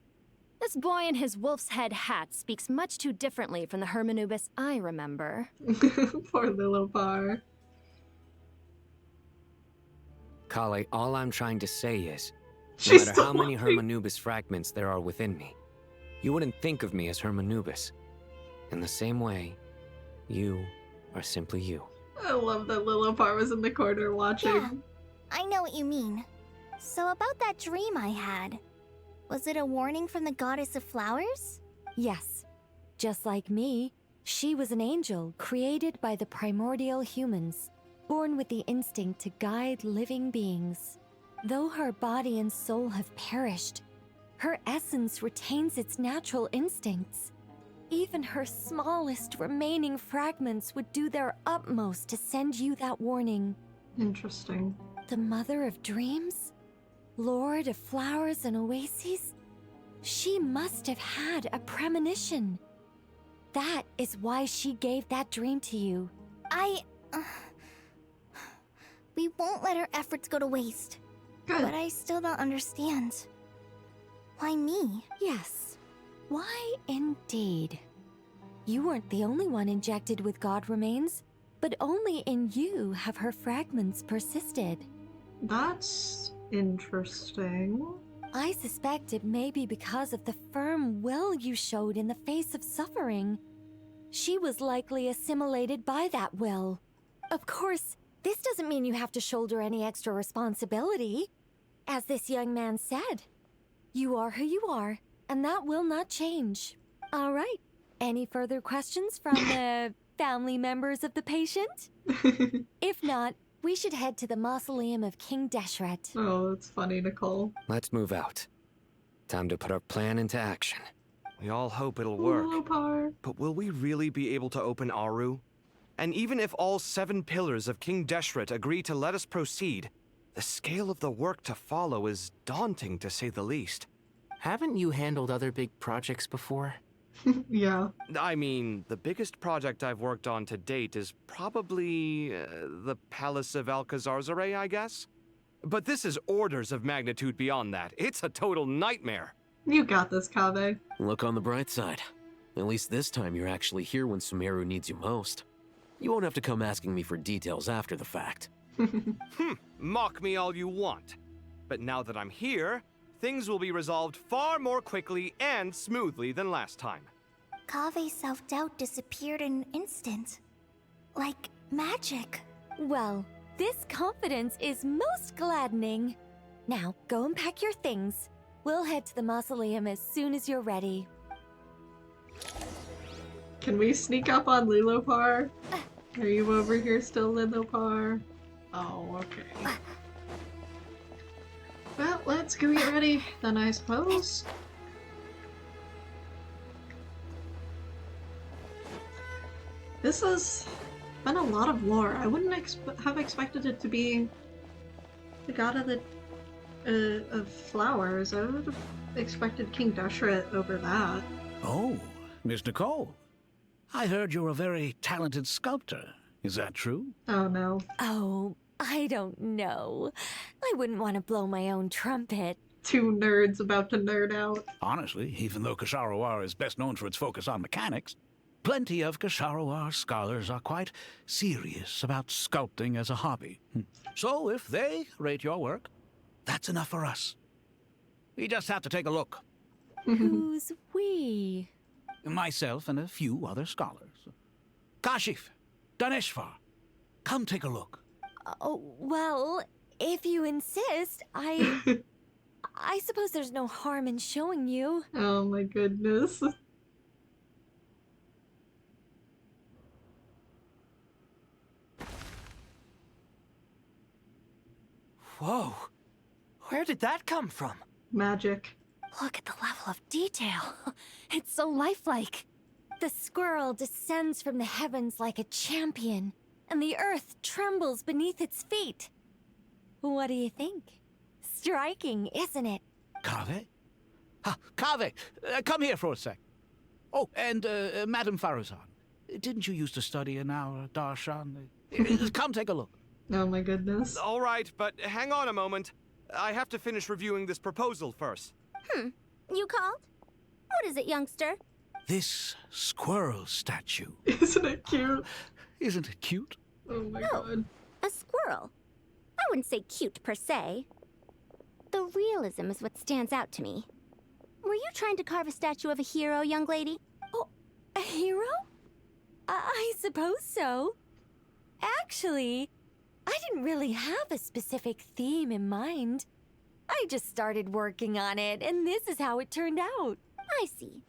This boy in his wolf's head hat speaks much too differently from the Hermanubis I remember. Poor Lilupar. Kale, all I'm trying to say is, no She's matter how still many laughing. Hermanubis fragments there are within me, you wouldn't think of me as Hermanubis. In the same way, you are simply you. I love that Lilupar was in the corner watching. Yeah, I know what you mean. So about that dream I had, was it a warning from the Goddess of Flowers? Yes. Just like me, she was an angel created by the primordial humans, born with the instinct to guide living beings. Though her body and soul have perished, her essence retains its natural instincts. Even her smallest remaining fragments would do their utmost to send you that warning. Interesting. The Mother of Dreams? Lord of Flowers and Oases? She must have had a premonition. That is why she gave that dream to you. We won't let her efforts go to waste. Good. But I still don't understand. Why me? Yes. Why indeed? You weren't the only one injected with God remains, but only in you have her fragments persisted. That's interesting. I suspect it may be because of the firm will you showed in the face of suffering. She was likely assimilated by that will. Of course, this doesn't mean you have to shoulder any extra responsibility. As this young man said, you are who you are, and that will not change. All right. Any further questions from the family members of the patient? If not, we should head to the mausoleum of King Deshret. Oh, that's funny, Nicole. Let's move out. Time to put our plan into action. We all hope it'll work. Lilupar. But will we really be able to open Aru? And even if all 7 pillars of King Deshret agree to let us proceed, the scale of the work to follow is daunting, to say the least. Haven't you handled other big projects before? Yeah. I mean, the biggest project I've worked on to date is probably the Palace of Alcazar's Array, I guess? But this is orders of magnitude beyond that. It's a total nightmare. You got this, Kaveh. Look on the bright side. At least this time you're actually here when Sumeru needs you most. You won't have to come asking me for details after the fact. Mock me all you want. But now that I'm here, things will be resolved far more quickly and smoothly than last time. Kaveh's self-doubt disappeared in an instant. Like magic. Well, this confidence is most gladdening. Now, go and pack your things. We'll head to the mausoleum as soon as you're ready. Can we sneak up on Lilopar? Are you over here still, Lilopar? Oh, okay. Well, let's go get ready then, I suppose. This has been a lot of lore. I wouldn't have expected it to be the god of the of flowers. I would have expected King Deshret over that. Oh, Miss Nicole. I heard you're a very talented sculptor. Is that true? Oh, no. Oh, I don't know. I wouldn't want to blow my own trumpet. Two nerds about to nerd out. Honestly, even though Kasharawar is best known for its focus on mechanics, plenty of Kasharawar scholars are quite serious about sculpting as a hobby. So if they rate your work, that's enough for us. We just have to take a look. Who's we? Myself and a few other scholars. Kashif, Daneshvar, come take a look. Oh, well, if you insist, I suppose there's no harm in showing you. Oh my goodness. Whoa. Where did that come from? Magic. Look at the level of detail. It's so lifelike. The squirrel descends from the heavens like a champion, and the earth trembles beneath its feet. What do you think? Striking, isn't it? Kaveh? Kaveh, come here for a sec. Oh, and Madame Faruzan, didn't you used to study in our darshan? Come take a look. Oh my goodness. All right, but hang on a moment. I have to finish reviewing this proposal first. You called? What is it, youngster? This squirrel statue. Isn't it cute? Isn't it cute? Oh my god. A squirrel. I wouldn't say cute per se. The realism is what stands out to me. Were you trying to carve a statue of a hero, young lady? Oh, a hero? I suppose so. Actually, I didn't really have a specific theme in mind. I just started working on it, and this is how it turned out. I see.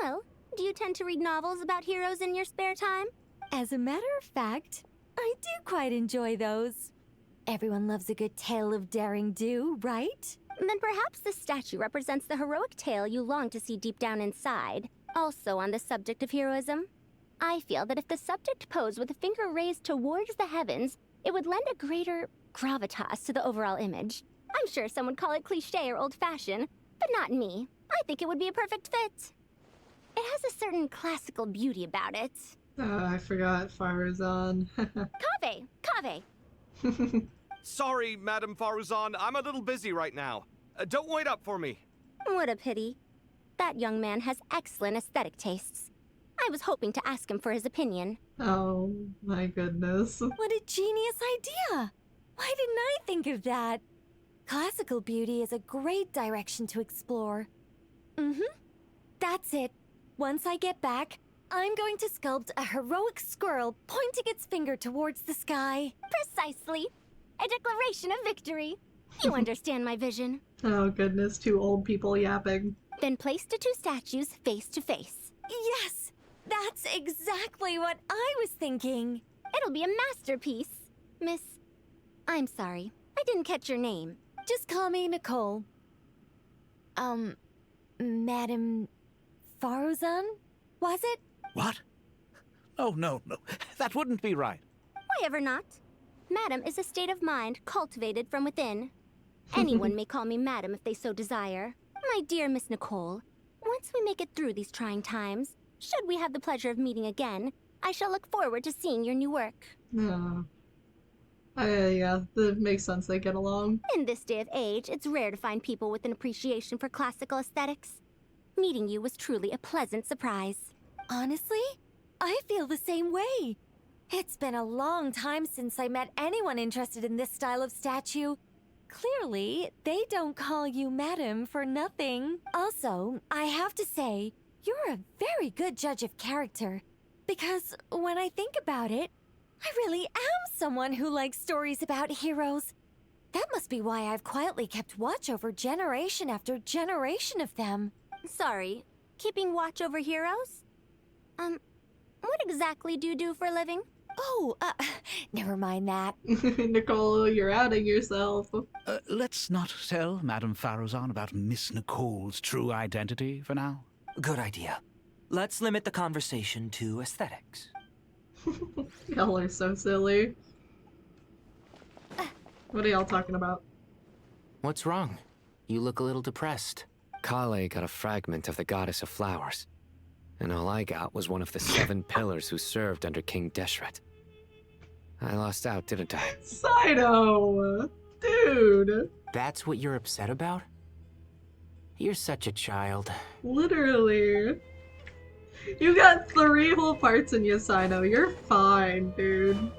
Well, do you tend to read novels about heroes in your spare time? As a matter of fact, I do quite enjoy those. Everyone loves a good tale of daring do, right? Then perhaps this statue represents the heroic tale you long to see deep down inside. Also on the subject of heroism, I feel that if the subject posed with a finger raised towards the heavens, it would lend a greater gravitas to the overall image. I'm sure some would call it cliché or old-fashioned, but not me. I think it would be a perfect fit. It has a certain classical beauty about it. Oh, I forgot Faruzan. Kaveh! Sorry, Madame Faruzan, I'm a little busy right now. Don't wait up for me. What a pity. That young man has excellent aesthetic tastes. I was hoping to ask him for his opinion. Oh my goodness. What a genius idea! Why didn't I think of that? Classical beauty is a great direction to explore. That's it. Once I get back, I'm going to sculpt a heroic squirrel pointing its finger towards the sky. Precisely. A declaration of victory. You understand my vision. Oh goodness, two old people yapping. Then place the two statues face to face. Yes! That's exactly what I was thinking. It'll be a masterpiece. Miss... I'm sorry. I didn't catch your name. Just call me Nicole. Madame Faruzan? Was it? What? Oh, no. That wouldn't be right. Why ever not? Madam is a state of mind cultivated from within. Anyone may call me Madam if they so desire. My dear Miss Nicole, once we make it through these trying times, should we have the pleasure of meeting again, I shall look forward to seeing your new work. Yeah, that makes sense. They get along. In this day of age, it's rare to find people with an appreciation for classical aesthetics. Meeting you was truly a pleasant surprise. Honestly, I feel the same way. It's been a long time since I met anyone interested in this style of statue. Clearly, they don't call you madam for nothing. Also, I have to say, you're a very good judge of character. Because when I think about it, I really am someone who likes stories about heroes. That must be why I've quietly kept watch over generation after generation of them. Sorry, keeping watch over heroes? What exactly do you do for a living? Oh, never mind that. Nicole, you're outing yourself. Let's not tell Madame Faruzan about Miss Nicole's true identity for now. Good idea. Let's limit the conversation to aesthetics. Y'all are so silly. What are y'all talking about? What's wrong? You look a little depressed. Kale got a fragment of the Goddess of Flowers. And all I got was one of the 7 pillars who served under King Deshret. I lost out, didn't I? Cyno! Dude! That's what you're upset about? You're such a child. Literally. You got 3 whole parts in you, Cyno. You're fine, dude.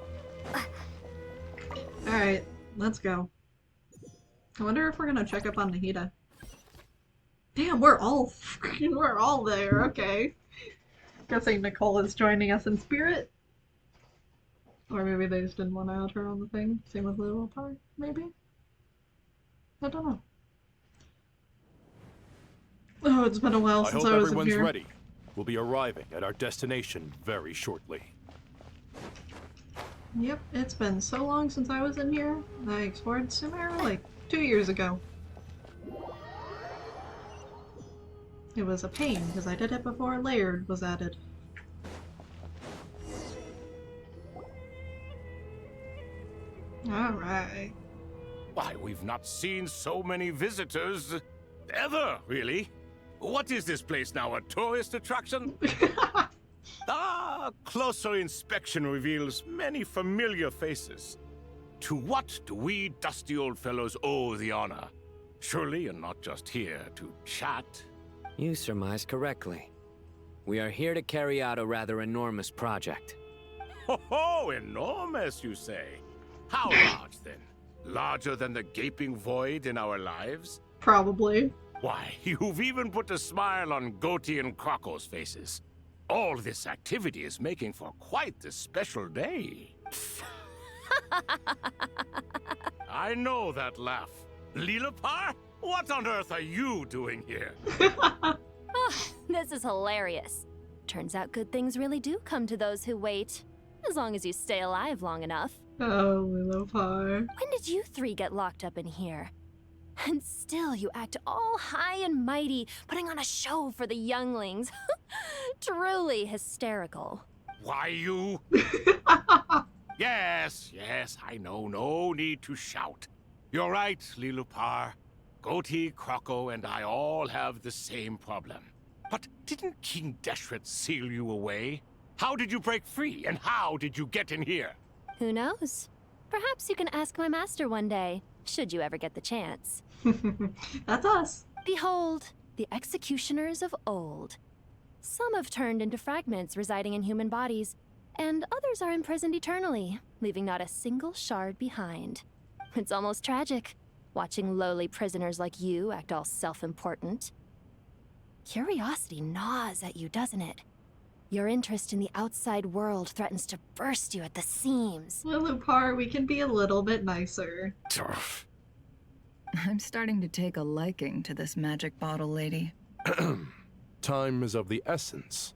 Alright, let's go. I wonder if we're gonna check up on Nahida. Damn, we're all there, okay. Guessing Nicole is joining us in spirit. Or maybe they just didn't want to add her on the thing. Same with Little Park, maybe? I don't know. Oh, it's been a while since I was in here. I hope everyone's ready. We'll be arriving at our destination very shortly. Yep, it's been so long since I was in here. I explored Sumeru like 2 years ago. It was a pain, because I did it before Laird was added. Alright. Why, we've not seen so many visitors ever, really. What is this place now, a tourist attraction? Closer inspection reveals many familiar faces. To what do we dusty old fellows owe the honor? Surely you're not just here to chat. You surmise correctly. We are here to carry out a rather enormous project. Ho, enormous, you say? How large, then? Larger than the gaping void in our lives? Probably. Why, you've even put a smile on Goatee and Crocco's faces. All this activity is making for quite the special day. I know that laugh. Lilipar? What on earth are you doing here? This is hilarious. Turns out good things really do come to those who wait. As long as you stay alive long enough. Oh, Lilipar. When did you 3 get locked up in here? And still you act all high and mighty, putting on a show for the younglings. Truly hysterical. Why, you... Yes, I know. No need to shout. You're right, Lilipar. Goatee, Crocco, and I all have the same problem. But didn't King Deshret seal you away? How did you break free, and how did you get in here? Who knows? Perhaps you can ask my master one day, should you ever get the chance. That's us. Behold, the executioners of old. Some have turned into fragments residing in human bodies, and others are imprisoned eternally, leaving not a single shard behind. It's almost tragic, watching lowly prisoners like you act all self-important. Curiosity gnaws at you, doesn't it? Your interest in the outside world threatens to burst you at the seams. Lilipar, we can be a little bit nicer. I'm starting to take a liking to this magic bottle lady. Time is of the essence.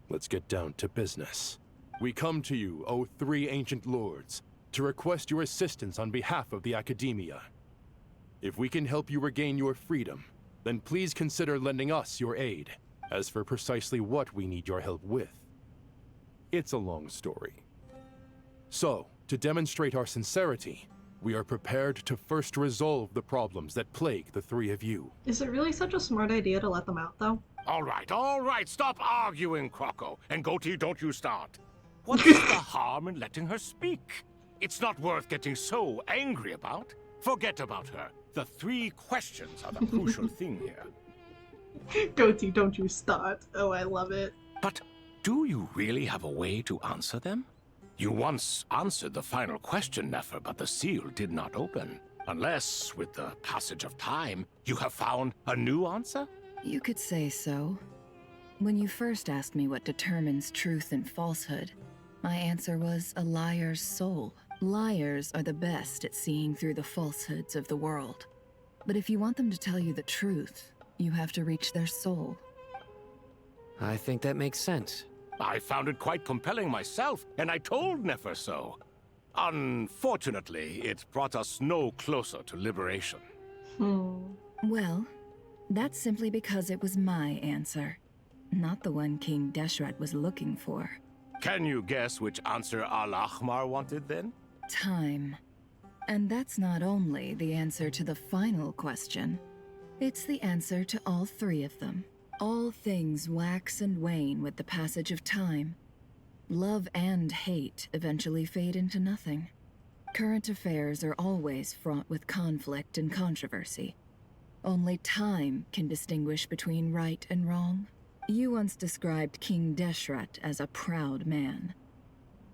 Let's get down to business. We come to you, O 3 ancient lords, to request your assistance on behalf of the Academia. If we can help you regain your freedom, then please consider lending us your aid. As for precisely what we need your help with, it's a long story. So, to demonstrate our sincerity, we are prepared to first resolve the problems that plague the 3 of you. Is it really such a smart idea to let them out, though? All right, stop arguing, Crocco. And Goatee, don't you start. What's the harm in letting her speak? It's not worth getting so angry about. Forget about her. The 3 questions are the crucial thing here. Goatee, don't you start. Oh, I love it. But do you really have a way to answer them? You once answered the final question, Nefer, but the seal did not open. Unless, with the passage of time, you have found a new answer? You could say so. When you first asked me what determines truth and falsehood, my answer was a liar's soul. Liars are the best at seeing through the falsehoods of the world. But if you want them to tell you the truth, you have to reach their soul. I think that makes sense. I found it quite compelling myself, and I told Nefer so. Unfortunately, it brought us no closer to liberation. Well, that's simply because it was my answer, not the one King Deshret was looking for. Can you guess which answer Al-Ahmar wanted then? Time. And that's not only the answer to the final question, it's the answer to all 3 of them. All things wax and wane with the passage of time. Love and hate eventually fade into nothing. Current affairs are always fraught with conflict and controversy. Only time can distinguish between right and wrong. You once described King Deshret as a proud man.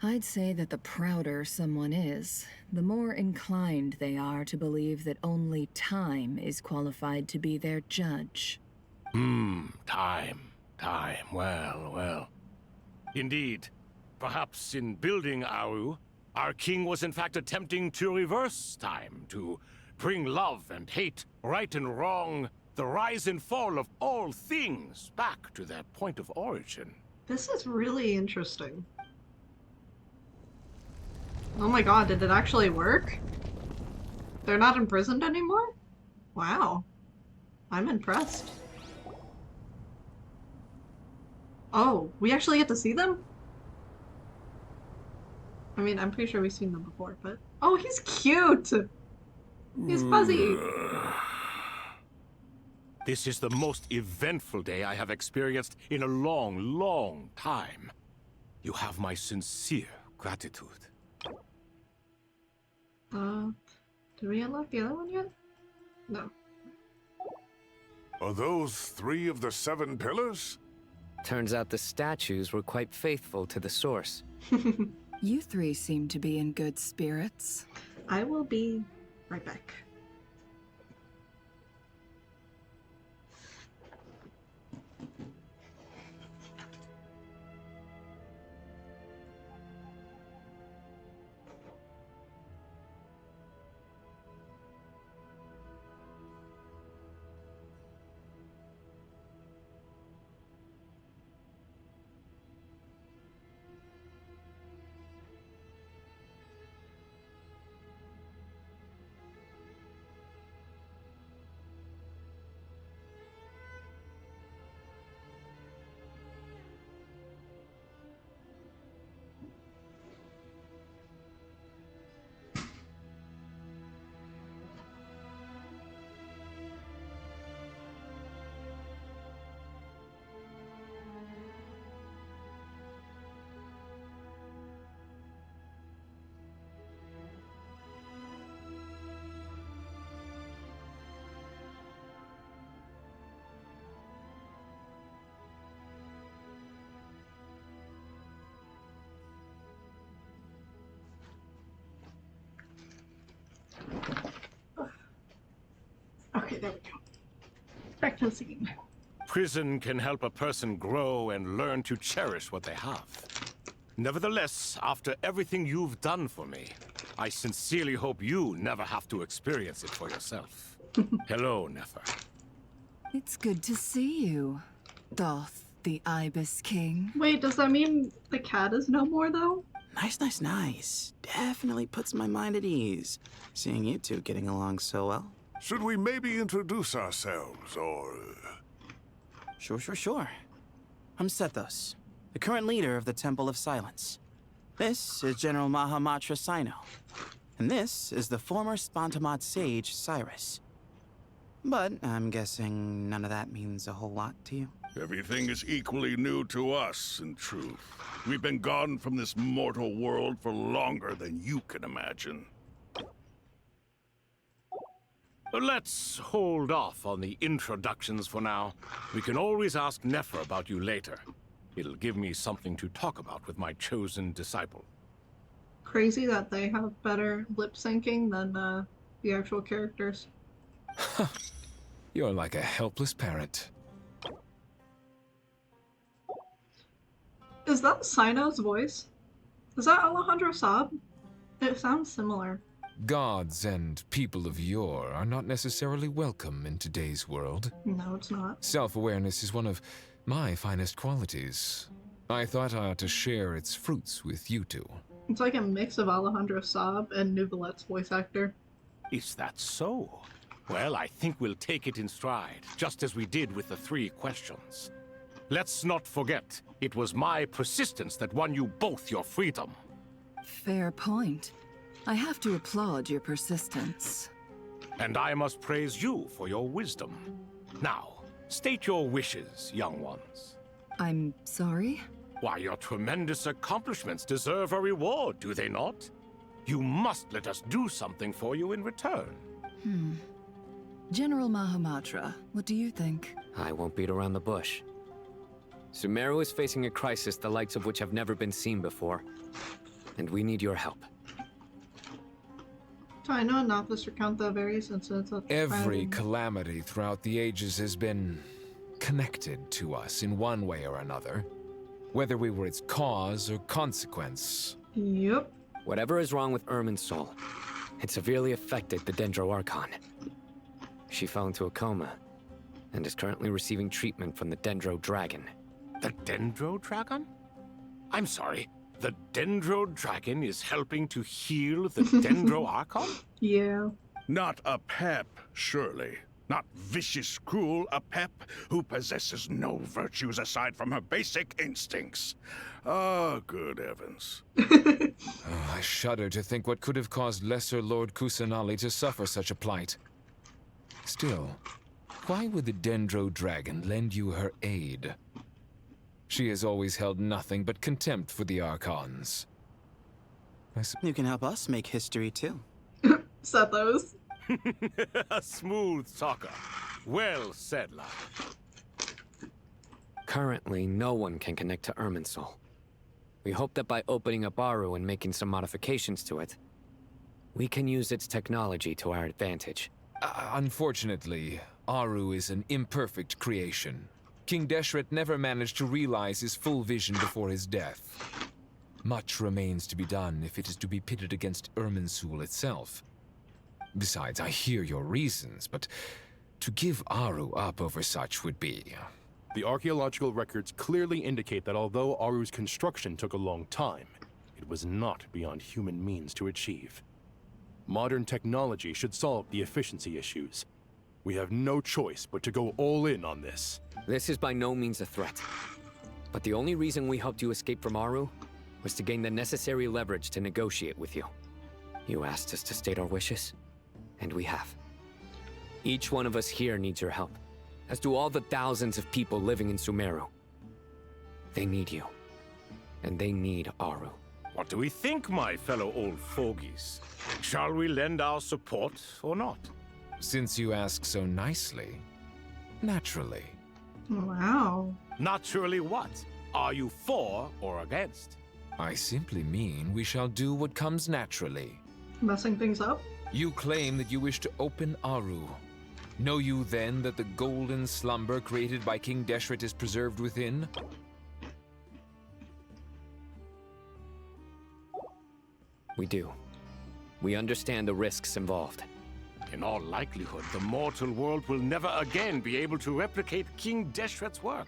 I'd say that the prouder someone is, the more inclined they are to believe that only time is qualified to be their judge. Time. Well. Indeed. Perhaps in building Aru, our king was in fact attempting to reverse time, to bring love and hate, right and wrong, the rise and fall of all things back to their point of origin. This is really interesting. Oh my god, did it actually work? They're not imprisoned anymore? Wow. I'm impressed. Oh, we actually get to see them? I mean, I'm pretty sure we've seen them before, but... Oh, he's cute! He's fuzzy! This is the most eventful day I have experienced in a long time. You have my sincere gratitude. Did we unlock the other one yet? No. Are those 3 of the 7 pillars? Turns out the statues were quite faithful to the source. You 3 seem to be in good spirits. I will be right back. Okay, there we go. Back to the scene. Prison can help a person grow and learn to cherish what they have. Nevertheless, after everything you've done for me, I sincerely hope you never have to experience it for yourself. Hello, Nefer. It's good to see you, Thoth, the Ibis King. Wait, does that mean the cat is no more, though? Nice. Definitely puts my mind at ease, seeing you 2 getting along so well. Should we maybe introduce ourselves, or... Sure. I'm Sethos, the current leader of the Temple of Silence. This is General Mahamatra Sino, and this is the former Spantamot sage, Cyrus. But I'm guessing none of that means a whole lot to you. Everything is equally new to us, in truth. We've been gone from this mortal world for longer than you can imagine. Let's hold off on the introductions for now. We can always ask Nefer about you later. It'll give me something to talk about with my chosen disciple. Crazy that they have better lip syncing than the actual characters. You're like a helpless parent. Is that Sino's voice? Is that Alejandro Saab? It sounds similar. Gods and people of yore are not necessarily welcome in today's world. No, it's not. Self-awareness is one of my finest qualities. I thought I ought to share its fruits with you two. It's like a mix of Alejandro Saab and Nouvelette's voice actor. Is that so? Well, I think we'll take it in stride, just as we did with the 3 questions. Let's not forget, it was my persistence that won you both your freedom. Fair point. I have to applaud your persistence. And I must praise you for your wisdom. Now, state your wishes, young ones. I'm sorry? Why, your tremendous accomplishments deserve a reward, do they not? You must let us do something for you in return. General Mahamatra, what do you think? I won't beat around the bush. Sumeru is facing a crisis the likes of which have never been seen before. And we need your help. So I know enough to recount the various incidents of Every calamity throughout the ages has been connected to us in one way or another, whether we were its cause or consequence. Yep. Whatever is wrong with Irminsul, it severely affected the Dendro Archon. She fell into a coma and is currently receiving treatment from the Dendro Dragon. The Dendro Dragon? I'm sorry, the Dendro Dragon is helping to heal the Dendro Archon? Yeah. Not a pep, surely. Not vicious, cruel a pep who possesses no virtues aside from her basic instincts. Ah, good heavens. I shudder to think what could have caused Lesser Lord Kusanali to suffer such a plight. Still, why would the Dendro Dragon lend you her aid? She has always held nothing but contempt for the Archons. You can help us make history, too. Sethos. A smooth talker. Well said, lad. Currently, no one can connect to Irminsul. We hope that by opening up Aru and making some modifications to it, we can use its technology to our advantage. Unfortunately, Aru is an imperfect creation. King Deshret never managed to realize his full vision before his death. Much remains to be done if it is to be pitted against Irminsul itself. Besides, I hear your reasons, but to give Aru up over such would be... The archaeological records clearly indicate that although Aru's construction took a long time, it was not beyond human means to achieve. Modern technology should solve the efficiency issues. We have no choice but to go all in on this. This is by no means a threat. But the only reason we helped you escape from Aru was to gain the necessary leverage to negotiate with you. You asked us to state our wishes, and we have. Each one of us here needs your help, as do all the thousands of people living in Sumeru. They need you, and they need Aru. What do we think, my fellow old fogies? Shall we lend our support or not? Since you ask so nicely, naturally. Wow. Naturally what? Are you for or against? I simply mean we shall do what comes naturally. Messing things up? You claim that you wish to open Aru. Know you then that the golden slumber created by King Deshret is preserved within? We do. We understand the risks involved. In all likelihood, the mortal world will never again be able to replicate King Deshret's work.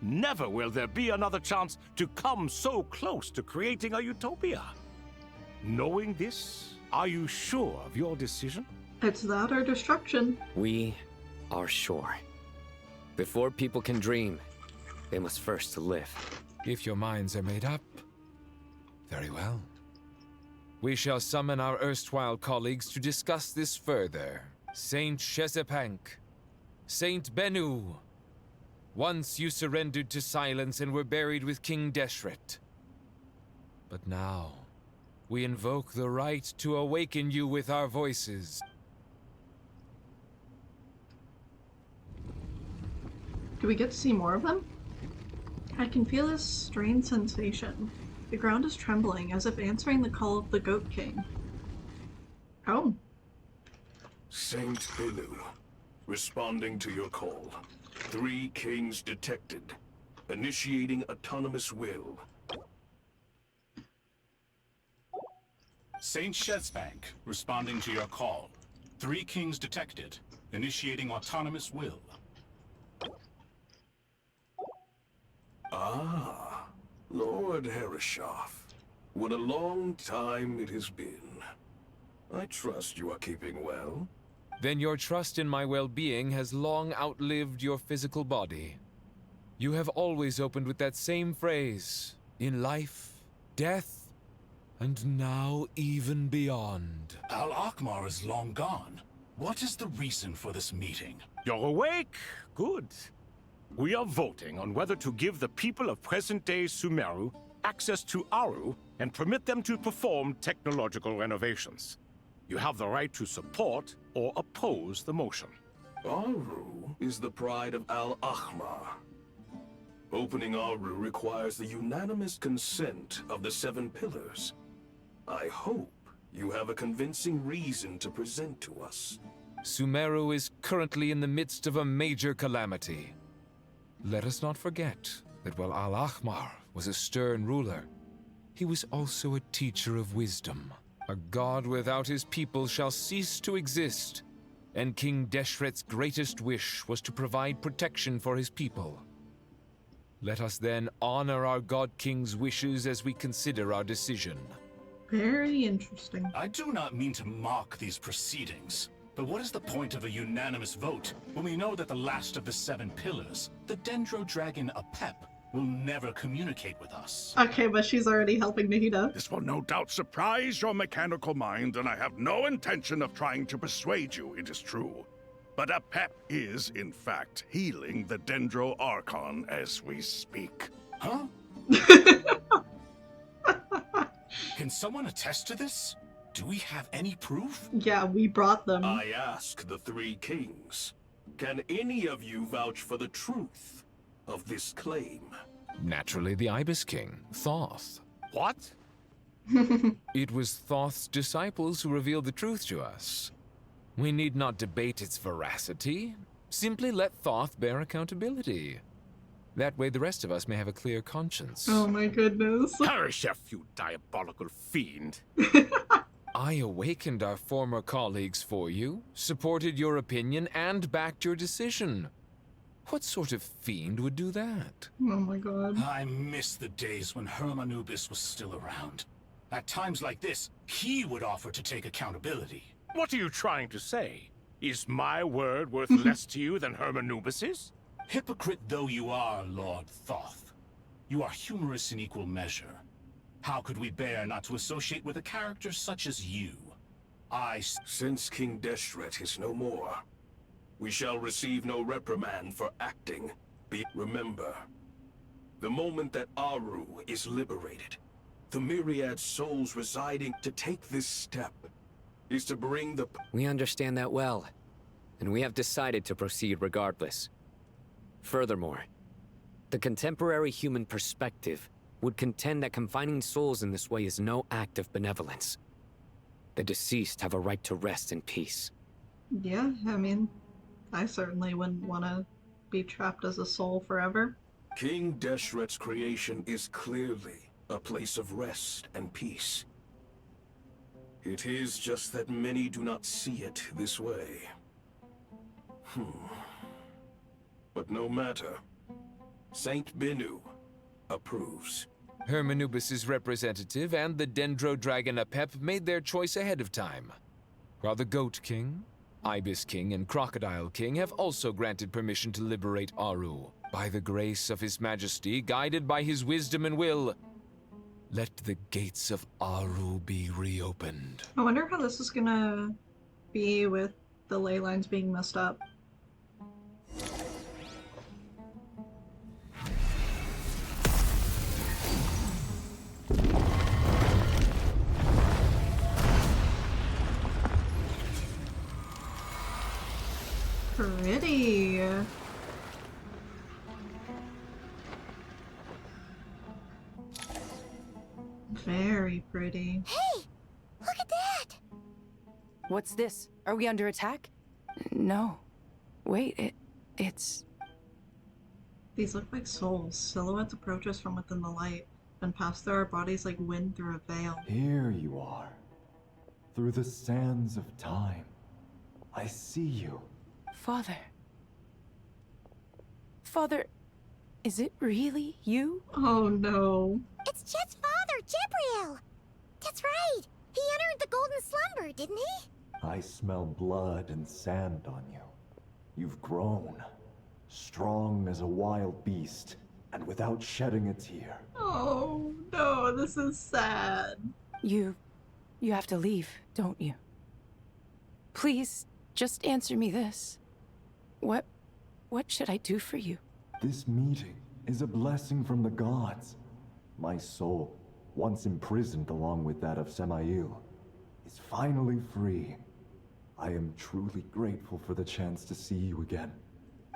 Never will there be another chance to come so close to creating a utopia. Knowing this, are you sure of your decision? It's that or destruction. We are sure. Before people can dream, they must first live. If your minds are made up, very well. We shall summon our erstwhile colleagues to discuss this further. Saint Shezepank, Saint Bennu, Once you surrendered to silence and were buried with King Deshret. But now, we invoke the right to awaken you with our voices. Do we get to see more of them? I can feel a strange sensation. The ground is trembling, as if answering the call of the Goat King. Oh. Saint Binu, responding to your call. 3 kings detected. Initiating autonomous will. Saint Shezbank, responding to your call. 3 kings detected. Initiating autonomous will. Ah, Lord Herreshoff. What a long time it has been. I trust you are keeping well. Then your trust in my well-being has long outlived your physical body. You have always opened with that same phrase, in life, death, and now even beyond. Al-Akhmar is long gone. What is the reason for this meeting? You're awake? Good. We are voting on whether to give the people of present-day Sumeru access to Aru and permit them to perform technological renovations. You have the right to support or oppose the motion. Aru is the pride of Al-Akhmar. Opening Aru requires the unanimous consent of the 7 pillars. I hope you have a convincing reason to present to us. Sumeru is currently in the midst of a major calamity. Let us not forget that while Al-Akhmar was a stern ruler, he was also a teacher of wisdom. A god without his people shall cease to exist, and King Deshret's greatest wish was to provide protection for his people. Let us then honor our God King's wishes as we consider our decision. Very interesting. I do not mean to mock these proceedings, but what is the point of a unanimous vote when we know that the last of the 7 pillars, the Dendro Dragon Apep, will never communicate with us? Okay, but she's already helping Nahida. This will no doubt surprise your mechanical mind, and I have no intention of trying to persuade you it is true. But Apep is, in fact, healing the Dendro Archon as we speak. Huh? Can someone attest to this? Do we have any proof? Yeah, we brought them. I ask the 3 kings. Can any of you vouch for the truth of this claim? Naturally, the Ibis King, Thoth. What? It was Thoth's disciples who revealed the truth to us. We need not debate its veracity. Simply let Thoth bear accountability. That way the rest of us may have a clear conscience. Oh my goodness. Harishef, you diabolical fiend. I awakened our former colleagues for you, supported your opinion, and backed your decision. What sort of fiend would do that? Oh my god. I miss the days when Hermanubis was still around. At times like this, he would offer to take accountability. What are you trying to say? Is my word worth less to you than Hermanubis's? Hypocrite though you are, Lord Thoth, you are humorous in equal measure. How could we bear not to associate with a character such as you? Since King Deshret is no more, we shall receive no reprimand for acting. Remember, the moment that Aru is liberated, the myriad souls residing to take this step is to bring the... We understand that well, and we have decided to proceed regardless. Furthermore, the contemporary human perspective would contend that confining souls in this way is no act of benevolence. The deceased have a right to rest in peace. Yeah, I mean, I certainly wouldn't want to be trapped as a soul forever. King Deshret's creation is clearly a place of rest and peace. It is just that many do not see it this way. But no matter. Saint Binu approves. Hermanubis' representative and the Dendro Dragon Apep made their choice ahead of time, while the Goat King, Ibis King, and Crocodile King have also granted permission to liberate Aru. By the grace of His Majesty, guided by his wisdom and will, let the gates of Aru be reopened. I wonder how this is gonna be with the ley lines being messed up. pretty. Very pretty. Hey! Look at that! What's this? Are we under attack? No. Wait, it's... These look like souls. Silhouettes approach us from within the light and pass through our bodies like wind through a veil. Here you are. Through the sands of time. I see you. Father. Father, is it really you? Oh no. It's Jet's father, Jibriel! That's right! He entered the golden slumber, didn't he? I smell blood and sand on you. You've grown. Strong as a wild beast, and without shedding a tear. Oh no, this is sad. You have to leave, don't you? Please, just answer me this. What should I do for you? This meeting is a blessing from the gods. My soul, once imprisoned along with that of Samael, is finally free. I am truly grateful for the chance to see you again.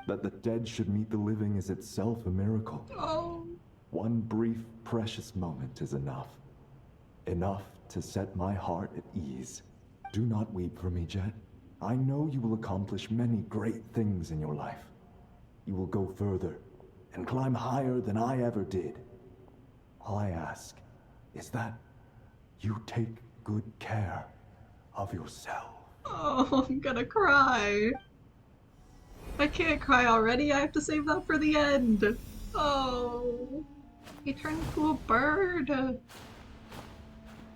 That the dead should meet the living is itself a miracle. Oh. One brief, precious moment is enough. Enough to set my heart at ease. Do not weep for me, Jet. I know you will accomplish many great things in your life. You will go further and climb higher than I ever did. All I ask is that you take good care of yourself. Oh, I'm gonna cry. I can't cry already. I have to save that for the end. Oh, he turned into a bird.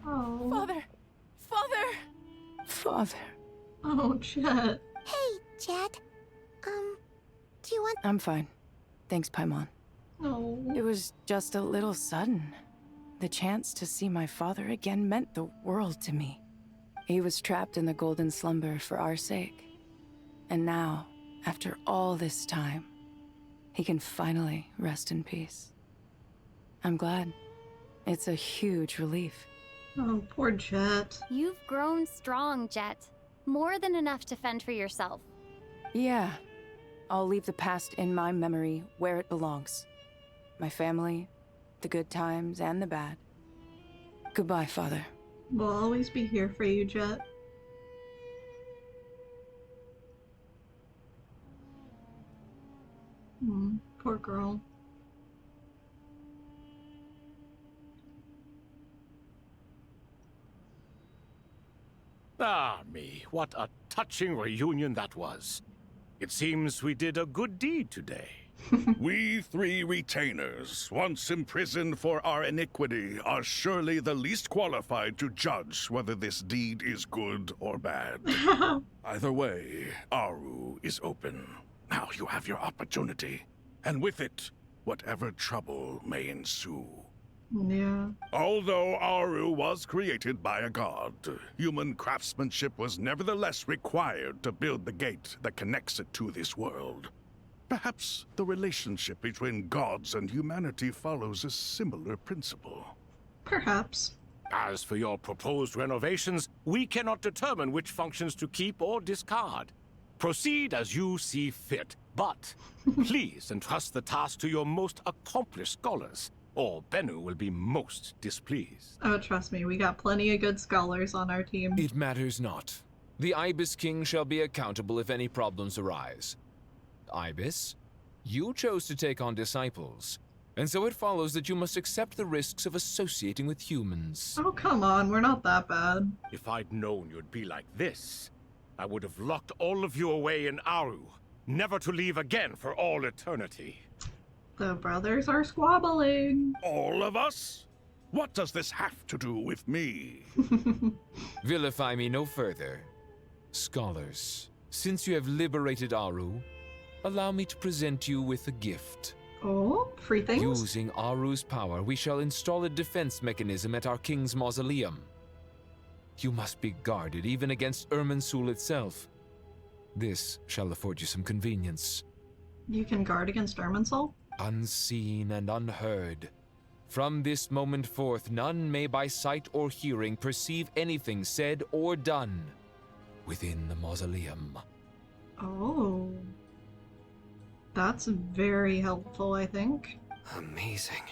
Oh. Father! Father! Father. Oh, Jet. Hey, Jet. Do you want— I'm fine. Thanks, Paimon. No. It was just a little sudden. The chance to see my father again meant the world to me. He was trapped in the golden slumber for our sake. And now, after all this time, he can finally rest in peace. I'm glad. It's a huge relief. Oh, poor Jet. You've grown strong, Jet. More than enough to fend for yourself. Yeah. I'll leave the past in my memory where it belongs. My family, the good times and the bad. Goodbye, Father. We'll always be here for you, Jet. Poor girl. Ah, me, what a touching reunion that was. It seems we did a good deed today. We three retainers, once imprisoned for our iniquity, are surely the least qualified to judge whether this deed is good or bad. Either way, Aru is open. Now you have your opportunity. And with it, whatever trouble may ensue. Yeah. Although Aru was created by a god, human craftsmanship was nevertheless required to build the gate that connects it to this world. Perhaps the relationship between gods and humanity follows a similar principle. Perhaps. As for your proposed renovations, we cannot determine which functions to keep or discard. Proceed as you see fit, but please entrust the task to your most accomplished scholars, or Bennu will be most displeased. Oh, trust me, we got plenty of good scholars on our team. It matters not. The Ibis King shall be accountable if any problems arise. Ibis, you chose to take on disciples, and so it follows that you must accept the risks of associating with humans. Oh, come on, we're not that bad. If I'd known you'd be like this, I would have locked all of you away in Aru, never to leave again for all eternity. The brothers are squabbling. All of us? What does this have to do with me? Vilify me no further. Scholars, since you have liberated Aru, allow me to present you with a gift. Oh, free things? Using Aru's power, we shall install a defense mechanism at our king's mausoleum. You must be guarded even against Irminsul itself. This shall afford you some convenience. You can guard against Irminsul? Unseen and unheard. From this moment forth, none may by sight or hearing perceive anything said or done within the mausoleum. Oh. That's very helpful, I think. Amazing.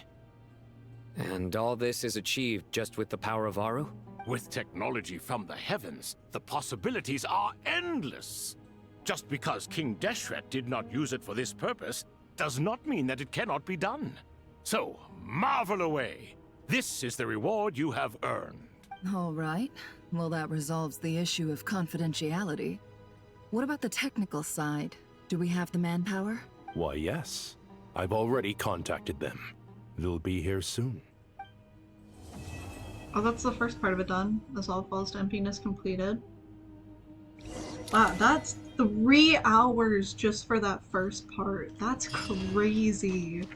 And all this is achieved just with the power of Aru? With technology from the heavens, the possibilities are endless. Just because King Deshret did not use it for this purpose does not mean that it cannot be done. So, marvel away. This is the reward you have earned. All right. Well, that resolves the issue of confidentiality. What about the technical side? Do we have the manpower? Why, yes. I've already contacted them. They'll be here soon. Oh, that's the first part of it done. This all falls to emptiness completed. Wow, that's 3 hours just for that first part. That's crazy.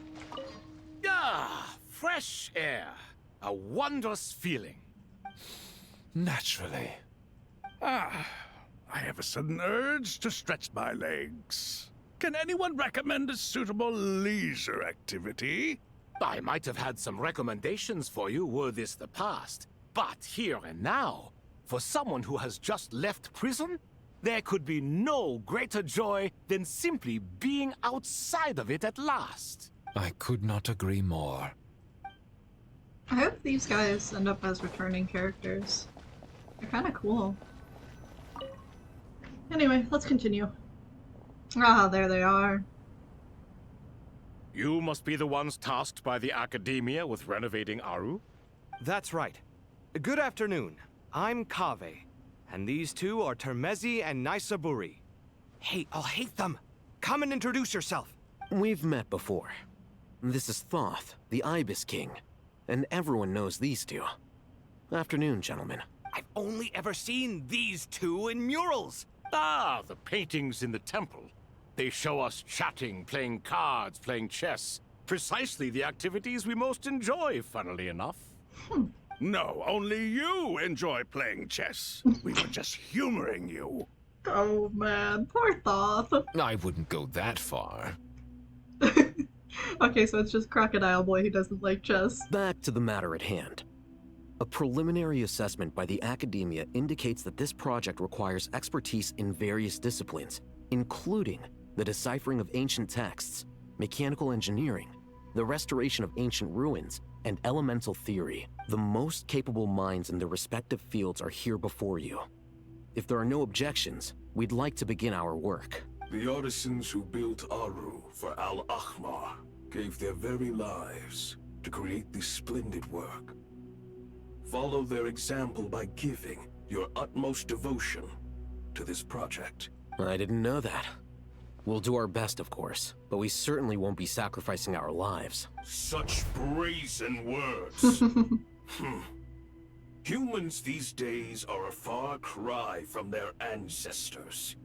Ah, fresh air. A wondrous feeling. Naturally. Ah, I have a sudden urge to stretch my legs. Can anyone recommend a suitable leisure activity? I might have had some recommendations for you were this the past, but here and now, for someone who has just left prison, there could be no greater joy than simply being outside of it at last. I could not agree more. I hope these guys end up as returning characters. They're kind of cool. Anyway, let's continue. Ah, there they are. You must be the ones tasked by the Academia with renovating Aru? That's right. Good afternoon. I'm Kaveh, and these two are Termezi and Naisaburi. Hey, I'll hate them. Come and introduce yourself. We've met before. This is Thoth, the Ibis King, and everyone knows these two. Afternoon, gentlemen. I've only ever seen these two in murals. Ah, the paintings in the temple. They show us chatting, playing cards, playing chess. Precisely the activities we most enjoy, funnily enough. No, only you enjoy playing chess. We were just humoring you. Oh man, poor Thoth. I wouldn't go that far. Okay, so it's just Crocodile Boy who doesn't like chess. Back to the matter at hand. A preliminary assessment by the Academia indicates that this project requires expertise in various disciplines, including the deciphering of ancient texts, mechanical engineering, the restoration of ancient ruins, and elemental theory. The most capable minds in their respective fields are here before you. If there are no objections, we'd like to begin our work. The artisans who built Aru for Al-Ahmar gave their very lives to create this splendid work. Follow their example by giving your utmost devotion to this project. I didn't know that. We'll do our best, of course, but we certainly won't be sacrificing our lives. Such brazen words. Humans these days are a far cry from their ancestors.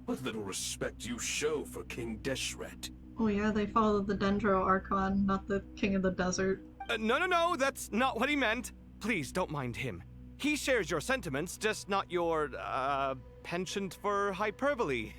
What little respect you show for King Deshret. Oh yeah, they follow the Dendro Archon, not the King of the Desert. No, that's not what he meant. Please don't mind him. He shares your sentiments, just not your, penchant for hyperbole.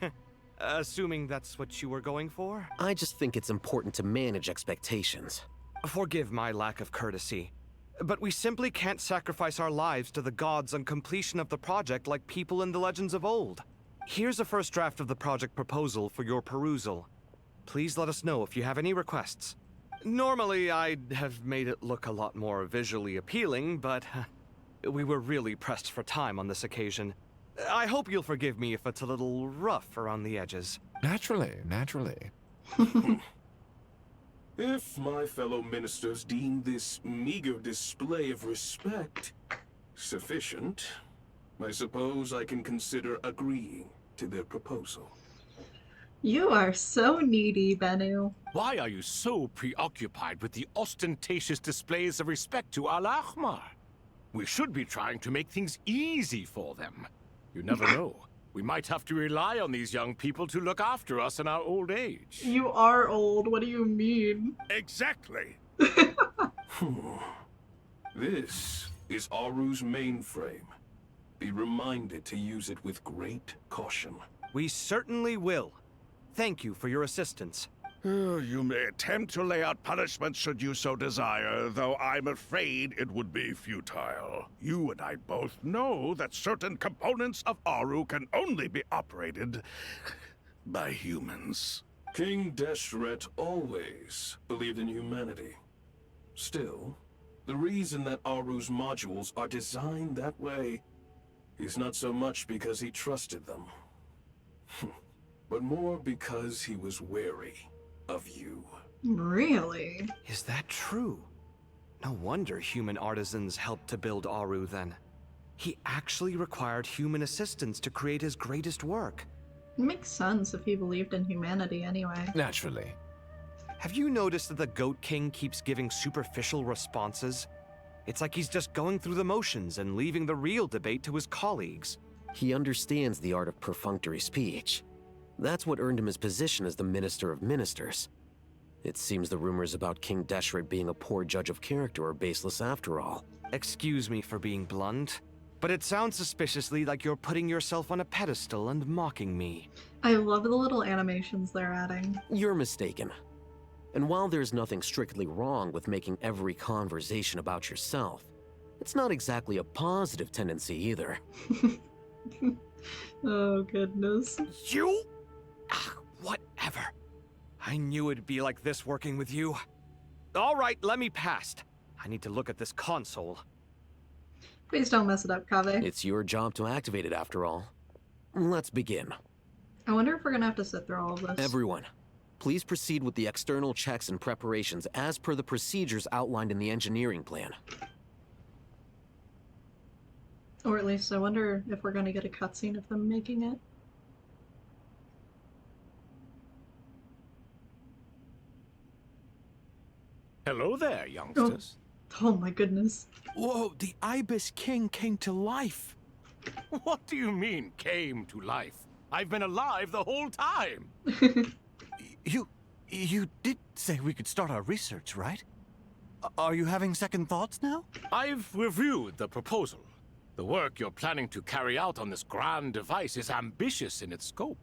Assuming that's what you were going for? I just think it's important to manage expectations. Forgive my lack of courtesy, but we simply can't sacrifice our lives to the gods on completion of the project like people in the legends of old. Here's a first draft of the project proposal for your perusal. Please let us know if you have any requests. Normally, I'd have made it look a lot more visually appealing, but we were really pressed for time on this occasion. I hope you'll forgive me if it's a little rough around the edges. Naturally. If my fellow ministers deem this meager display of respect sufficient, I suppose I can consider agreeing to their proposal. You are so needy, Bennu. Why are you so preoccupied with the ostentatious displays of respect to Al-Ahmar? We should be trying to make things easy for them. You never know. We might have to rely on these young people to look after us in our old age. You are old, what do you mean? Exactly. This is Aru's mainframe. Be reminded to use it with great caution. We certainly will. Thank you for your assistance. You may attempt to lay out punishment should you so desire, though I'm afraid it would be futile. You and I both know that certain components of Aru can only be operated by humans. King Deshret always believed in humanity. Still, the reason that Aru's modules are designed that way is not so much because he trusted them, but more because he was wary of you. Really? Is that true? No wonder human artisans helped to build Aru then. He actually required human assistance to create his greatest work. It makes sense if he believed in humanity anyway. Naturally. Have you noticed that the Goat King keeps giving superficial responses? It's like he's just going through the motions and leaving the real debate to his colleagues. He understands the art of perfunctory speech. That's what earned him his position as the Minister of Ministers. It seems the rumors about King Deshret being a poor judge of character are baseless after all. Excuse me for being blunt, but it sounds suspiciously like you're putting yourself on a pedestal and mocking me. I love the little animations they're adding. You're mistaken. And while there's nothing strictly wrong with making every conversation about yourself, it's not exactly a positive tendency either. Oh, goodness. You? Whatever. I knew it'd be like this working with you. All right, let me past. I need to look at this console. Please don't mess it up, Kaveh. It's your job to activate it after all. Let's begin. I wonder if we're gonna have to sit through all of this. Everyone, please proceed with the external checks and preparations as per the procedures outlined in the engineering plan. Or at least I wonder if we're gonna get a cutscene of them making it. Hello there, youngsters. Oh my goodness. Whoa, the Ibis King came to life. What do you mean, came to life? I've been alive the whole time. You did say we could start our research, right? Are you having second thoughts now? I've reviewed the proposal. The work you're planning to carry out on this grand device is ambitious in its scope.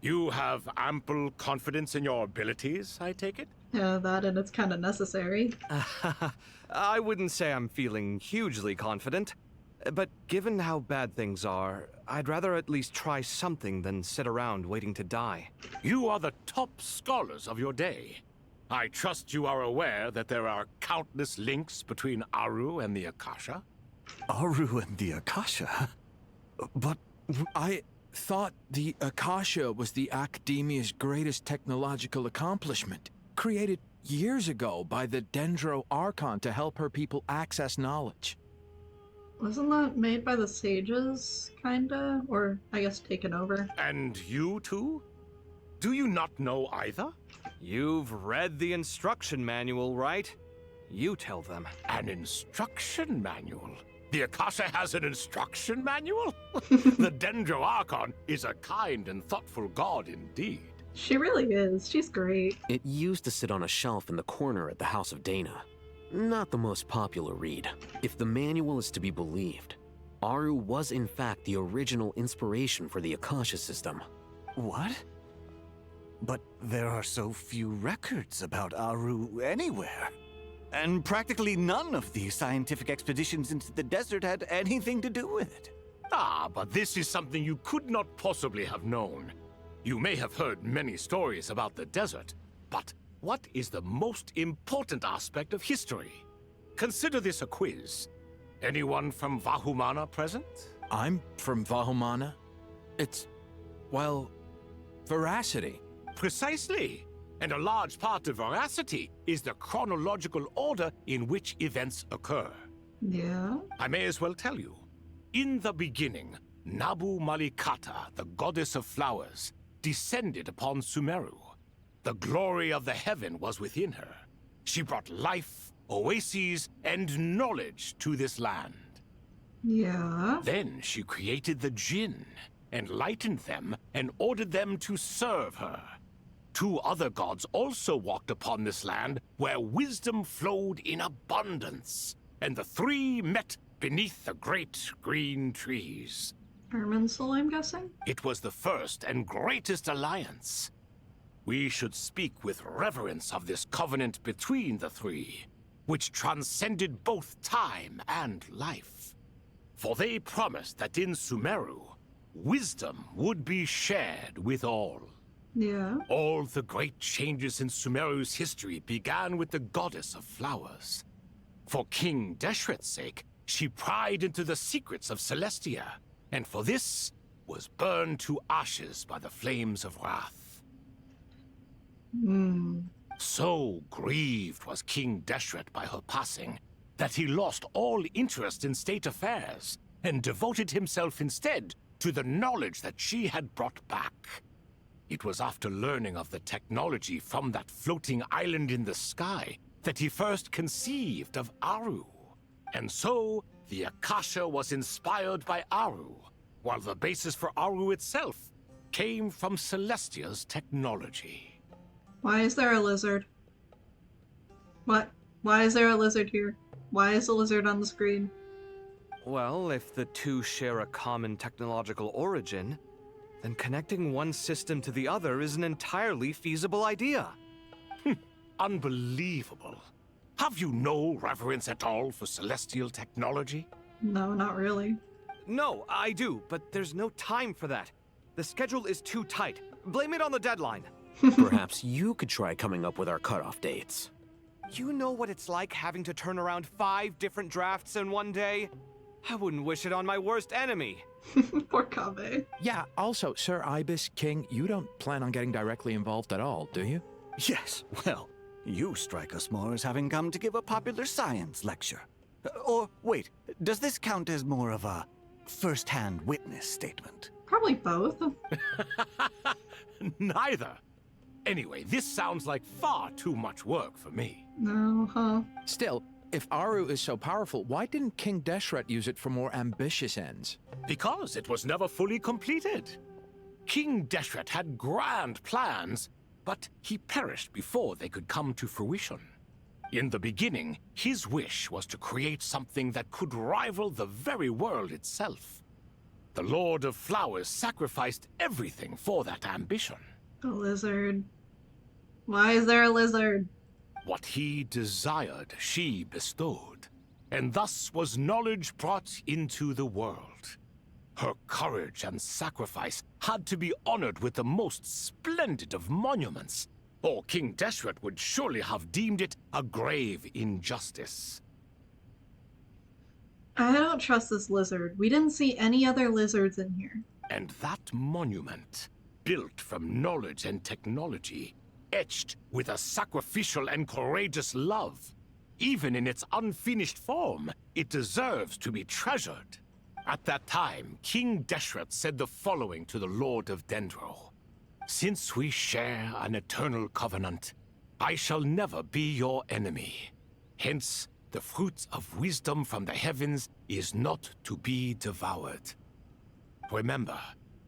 You have ample confidence in your abilities, I take it? Yeah, that and it's kind of necessary. I wouldn't say I'm feeling hugely confident, but given how bad things are, I'd rather at least try something than sit around waiting to die. You are the top scholars of your day. I trust you are aware that there are countless links between Aru and the Akasha? Aru and the Akasha? But I thought the Akasha was the Academia's greatest technological accomplishment, created years ago by the Dendro Archon to help her people access knowledge. Wasn't that made by the sages, kinda? Or, I guess, taken over? And you too? Do you not know either? You've read the instruction manual, right? You tell them. An instruction manual? The Akasha has an instruction manual? The Dendro Archon is a kind and thoughtful god indeed. She really is. She's great. It used to sit on a shelf in the corner at the House of Dana. Not the most popular read. If the manual is to be believed, Aru was in fact the original inspiration for the Akasha system. What? But there are so few records about Aru anywhere. And practically none of the scientific expeditions into the desert had anything to do with it. Ah, but this is something you could not possibly have known. You may have heard many stories about the desert, but what is the most important aspect of history? Consider this a quiz. Anyone from Vahumana present? I'm from Vahumana. It's, well, veracity. Precisely. And a large part of veracity is the chronological order in which events occur. Yeah? I may as well tell you. In the beginning, Nabu Malikata, the goddess of flowers, descended upon Sumeru. The glory of the heaven was within her. She brought life, oases, and knowledge to this land. Yeah? Then she created the Jinn, enlightened them, and ordered them to serve her. 2 other gods also walked upon this land where wisdom flowed in abundance, and the 3 met beneath the great green trees. Irminsul, I'm guessing? It was the first and greatest alliance. We should speak with reverence of this covenant between the 3, which transcended both time and life. For they promised that in Sumeru, wisdom would be shared with all. Yeah. All the great changes in Sumeru's history began with the goddess of flowers. For King Deshret's sake, she pried into the secrets of Celestia, and for this, was burned to ashes by the flames of wrath. So grieved was King Deshret by her passing, that he lost all interest in state affairs, and devoted himself instead to the knowledge that she had brought back. It was after learning of the technology from that floating island in the sky that he first conceived of Aru. And so, the Akasha was inspired by Aru, while the basis for Aru itself came from Celestia's technology. Why is there a lizard? What? Why is there a lizard here? Why is the lizard on the screen? Well, if the two share a common technological origin, then connecting one system to the other is an entirely feasible idea. Unbelievable. Have you no reverence at all for celestial technology? No, not really. No, I do, but there's no time for that. The schedule is too tight. Blame it on the deadline. Perhaps you could try coming up with our cutoff dates. You know what it's like having to turn around 5 different drafts in one day? I wouldn't wish it on my worst enemy. Poor Kaveh. Yeah, also, Sir Ibis, King, you don't plan on getting directly involved at all, do you? Yes, well, you strike us more as having come to give a popular science lecture. Or, wait, does this count as more of a first-hand witness statement? Probably both. Neither. Anyway, this sounds like far too much work for me. No, huh? Still, if Aru is so powerful, why didn't King Deshret use it for more ambitious ends? Because it was never fully completed. King Deshret had grand plans, but he perished before they could come to fruition. In the beginning, his wish was to create something that could rival the very world itself. The Lord of Flowers sacrificed everything for that ambition. The lizard. Why is there a lizard? What he desired, she bestowed, and thus was knowledge brought into the world. Her courage and sacrifice had to be honored with the most splendid of monuments, or King Deshret would surely have deemed it a grave injustice. I don't trust this lizard. We didn't see any other lizards in here. And that monument, built from knowledge and technology, etched with a sacrificial and courageous love. Even in its unfinished form, it deserves to be treasured. At that time, King Deshret said the following to the Lord of Dendro. Since we share an eternal covenant, I shall never be your enemy. Hence, the fruit of wisdom from the heavens is not to be devoured. Remember,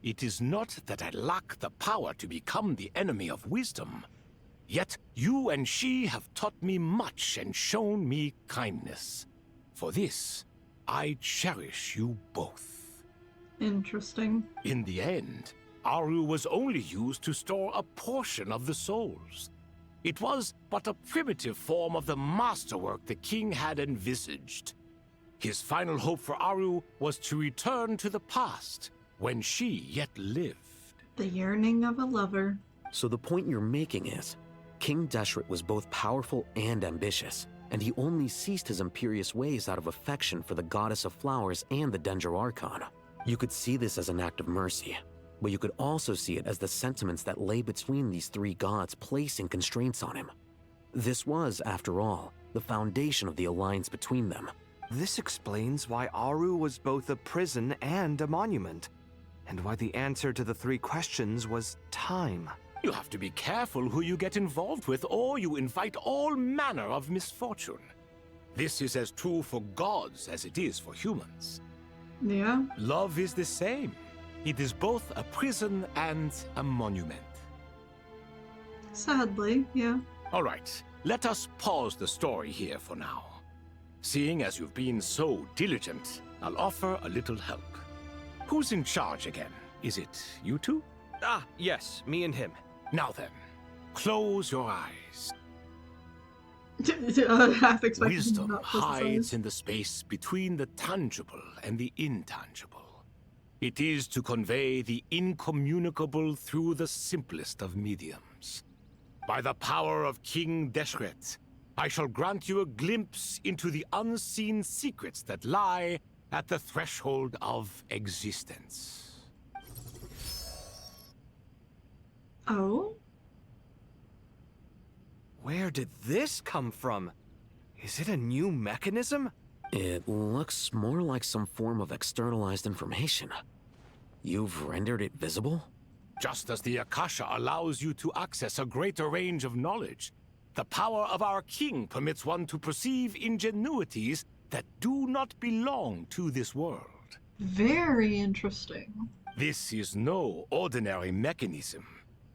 it is not that I lack the power to become the enemy of wisdom. Yet you and she have taught me much and shown me kindness. For this, I cherish you both. Interesting. In the end, Aru was only used to store a portion of the souls. It was but a primitive form of the masterwork the king had envisaged. His final hope for Aru was to return to the past, when she yet lived. The yearning of a lover. So the point you're making is, King Deshret was both powerful and ambitious, and he only ceased his imperious ways out of affection for the goddess of flowers and the Dendro Archon. You could see this as an act of mercy, but you could also see it as the sentiments that lay between these three gods placing constraints on him. This was, after all, the foundation of the alliance between them. This explains why Aru was both a prison and a monument, and why the answer to the 3 questions was time. You have to be careful who you get involved with, or you invite all manner of misfortune. This is as true for gods as it is for humans. Yeah. Love is the same. It is both a prison and a monument. Sadly, yeah. All right, let us pause the story here for now. Seeing as you've been so diligent, I'll offer a little help. Who's in charge again? Is it you two? Ah, yes, me and him. Now then, close your eyes. Half expected Wisdom not to close his hides eyes. in the space between the tangible and the intangible. It is to convey the incommunicable through the simplest of mediums. By the power of King Deshret, I shall grant you a glimpse into the unseen secrets that lie at the threshold of existence. Oh? Where did this come from? Is it a new mechanism? It looks more like some form of externalized information. You've rendered it visible? Just as the Akasha allows you to access a greater range of knowledge, the power of our king permits one to perceive ingenuities that do not belong to this world. Very interesting. This is no ordinary mechanism.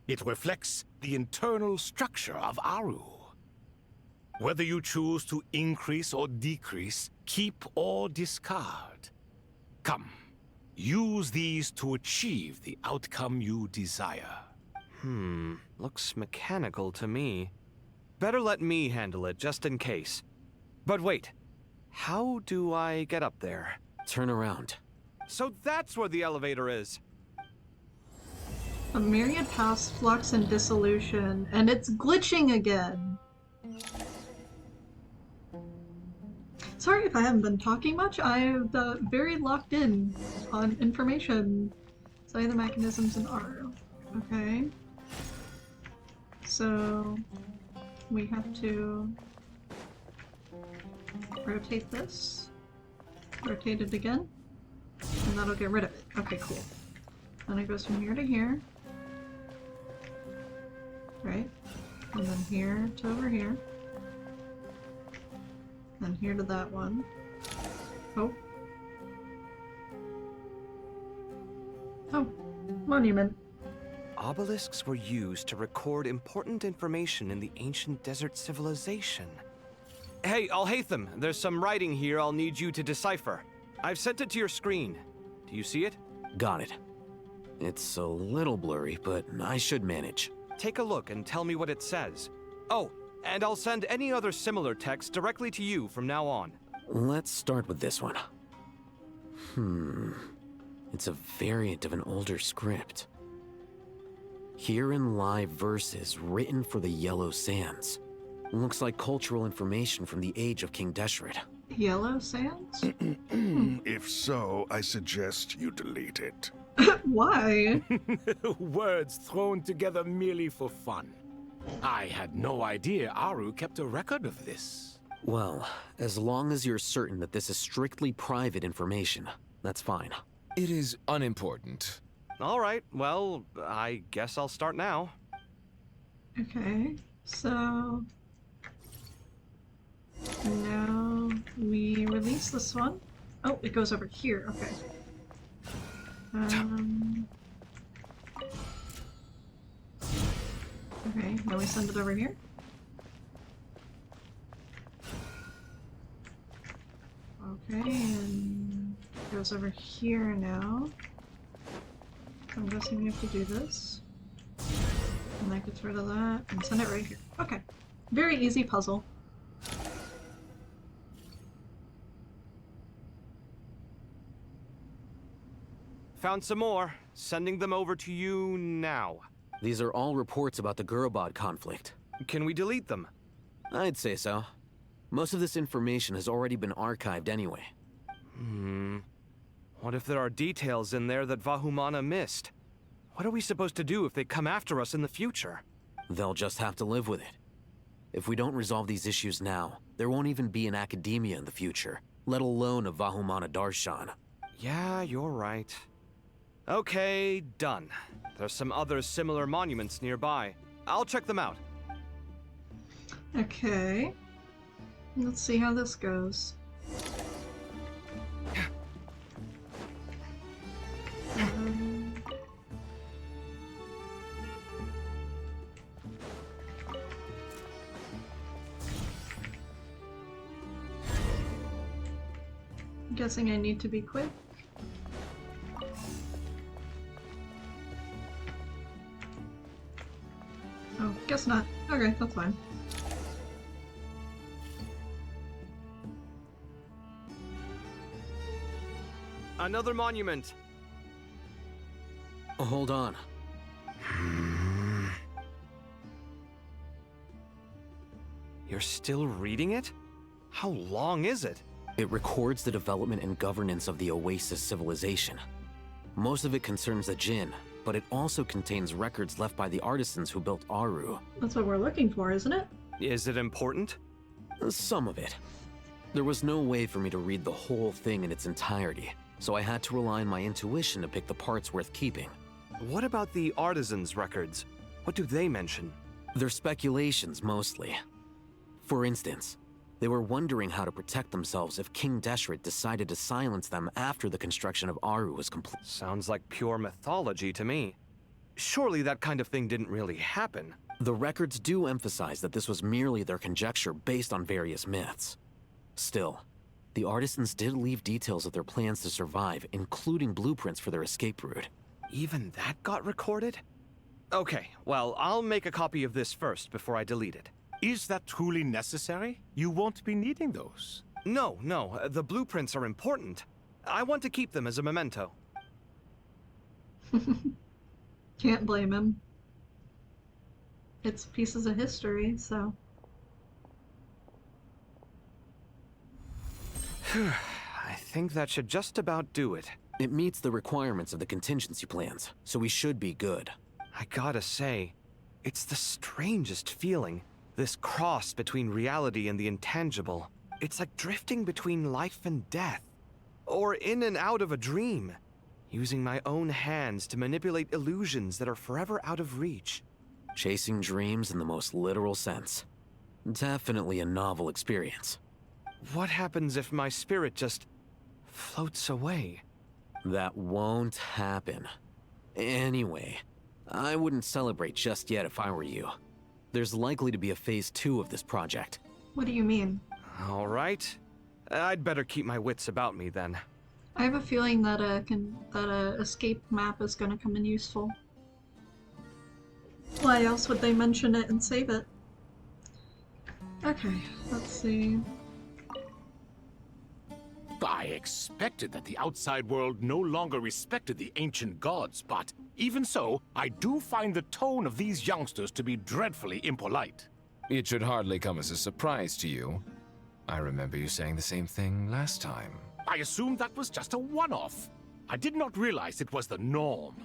It reflects the internal structure of Aru. Whether you choose to increase or decrease, keep or discard. Come, use these to achieve the outcome you desire. Looks mechanical to me. Better let me handle it, just in case. But wait, how do I get up there? Turn around. So that's where the elevator is! A myriad paths, flux, and dissolution, and it's glitching again. Sorry if I haven't been talking much. I'm very locked in on information. Study the mechanisms in Aru. Okay. So we have to rotate this, rotate it again, and that'll get rid of it. Okay, cool. Then it goes from here to here, right? And then here to over here. Then here to that one. Oh. Oh, monument. Obelisks were used to record important information in the ancient desert civilization. Hey, Alhaitham, there's some writing here I'll need you to decipher. I've sent it to your screen. Do you see it? Got it. It's a little blurry, but I should manage. Take a look and tell me what it says. Oh, and I'll send any other similar text directly to you from now on. Let's start with this one. It's a variant of an older script. Herein lie verses written for the Yellow Sands. Looks like cultural information from the age of King Deshret. Yellow Sands? If so, I suggest you delete it. Why? Words thrown together merely for fun. I had no idea Aru kept a record of this. Well, as long as you're certain that this is strictly private information, that's fine. It is unimportant. All right, well, I guess I'll start now. Okay, so now we release this one. Oh, it goes over here. Okay. Okay, now we send it over here. Okay, and it goes over here now. I'm guessing we have to do this. And that gets rid of that, and send it right here. Okay. Very easy puzzle. Found some more. Sending them over to you now. These are all reports about the Gurabad conflict. Can we delete them? I'd say so. Most of this information has already been archived anyway. What if there are details in there that Vahumana missed? What are we supposed to do if they come after us in the future? They'll just have to live with it. If we don't resolve these issues now, there won't even be an academia in the future, let alone a Vahumana Darshan. Yeah, you're right. Okay, done. There's some other similar monuments nearby. I'll check them out. Okay. Let's see how this goes. I'm guessing I need to be quick. Oh, guess not. Okay, that's fine. Another monument. Hold on. You're still reading it? How long is it? It records the development and governance of the Oasis civilization. Most of it concerns the Jinn, but it also contains records left by the artisans who built Aru. That's what we're looking for, isn't it? Is it important? Some of it. There was no way for me to read the whole thing in its entirety, so I had to rely on my intuition to pick the parts worth keeping. What about the artisans' records? What do they mention? They're speculations, mostly. For instance, they were wondering how to protect themselves if King Deshret decided to silence them after the construction of Aru was complete. Sounds like pure mythology to me. Surely that kind of thing didn't really happen. The records do emphasize that this was merely their conjecture based on various myths. Still, the artisans did leave details of their plans to survive, including blueprints for their escape route. Even that got recorded? Okay, well, I'll make a copy of this first before I delete it. Is that truly necessary? You won't be needing those. No, the blueprints are important. I want to keep them as a memento. Can't blame him. It's pieces of history, so... I think that should just about do it. It meets the requirements of the contingency plans, so we should be good. I gotta say, it's the strangest feeling. This cross between reality and the intangible. It's like drifting between life and death. Or in and out of a dream. Using my own hands to manipulate illusions that are forever out of reach. Chasing dreams in the most literal sense. Definitely a novel experience. What happens if my spirit just floats away? That won't happen. Anyway, I wouldn't celebrate just yet if I were you. There's likely to be a phase 2 of this project. What do you mean? All right. I'd better keep my wits about me then. I have a feeling that a escape map is going to come in useful. Why else would they mention it and save it? Okay, let's see. I expected that the outside world no longer respected the ancient gods, but even so, I do find the tone of these youngsters to be dreadfully impolite. It should hardly come as a surprise to you. I remember you saying the same thing last time. I assumed that was just a one-off. I did not realize it was the norm.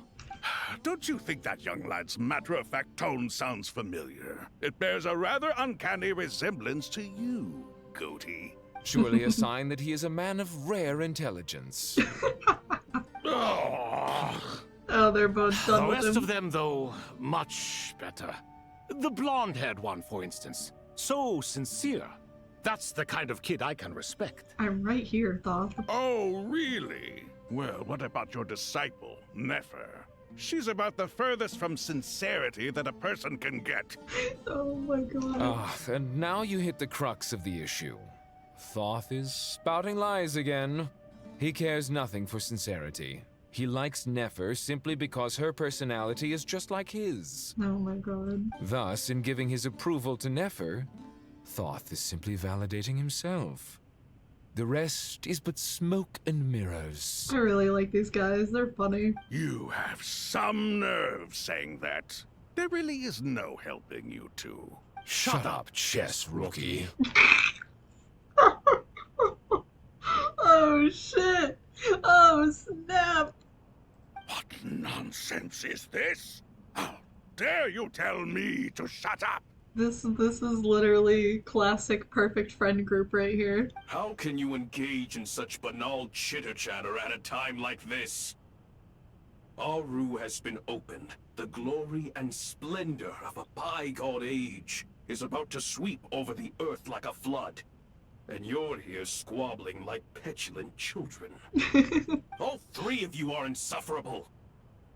Don't you think that young lad's matter-of-fact tone sounds familiar? It bears a rather uncanny resemblance to you, Goatee. Surely a sign that he is a man of rare intelligence. Oh, they're both done the with him. rest of them, though, much better. The blonde-haired one, for instance. So sincere. That's the kind of kid I can respect. I'm right here, Thoth. Oh, really? Well, what about your disciple, Nefer? She's about the furthest from sincerity that a person can get. Oh my god. Ah, and now you hit the crux of the issue. Thoth is spouting lies again. He cares nothing for sincerity. He likes Nefer simply because her personality is just like his. Oh my god. Thus, in giving his approval to Nefer, Thoth is simply validating himself. The rest is but smoke and mirrors. I really like these guys. They're funny. You have some nerve saying that. There really is no helping you two. Shut up, chess rookie. Oh shit! Oh snap! What nonsense is this? How dare you tell me to shut up? This is literally classic perfect friend group right here. How can you engage in such banal chitter-chatter at a time like this? Aru has been opened. The glory and splendor of a bygone age is about to sweep over the earth like a flood. And you're here squabbling like petulant children. All three of you are insufferable.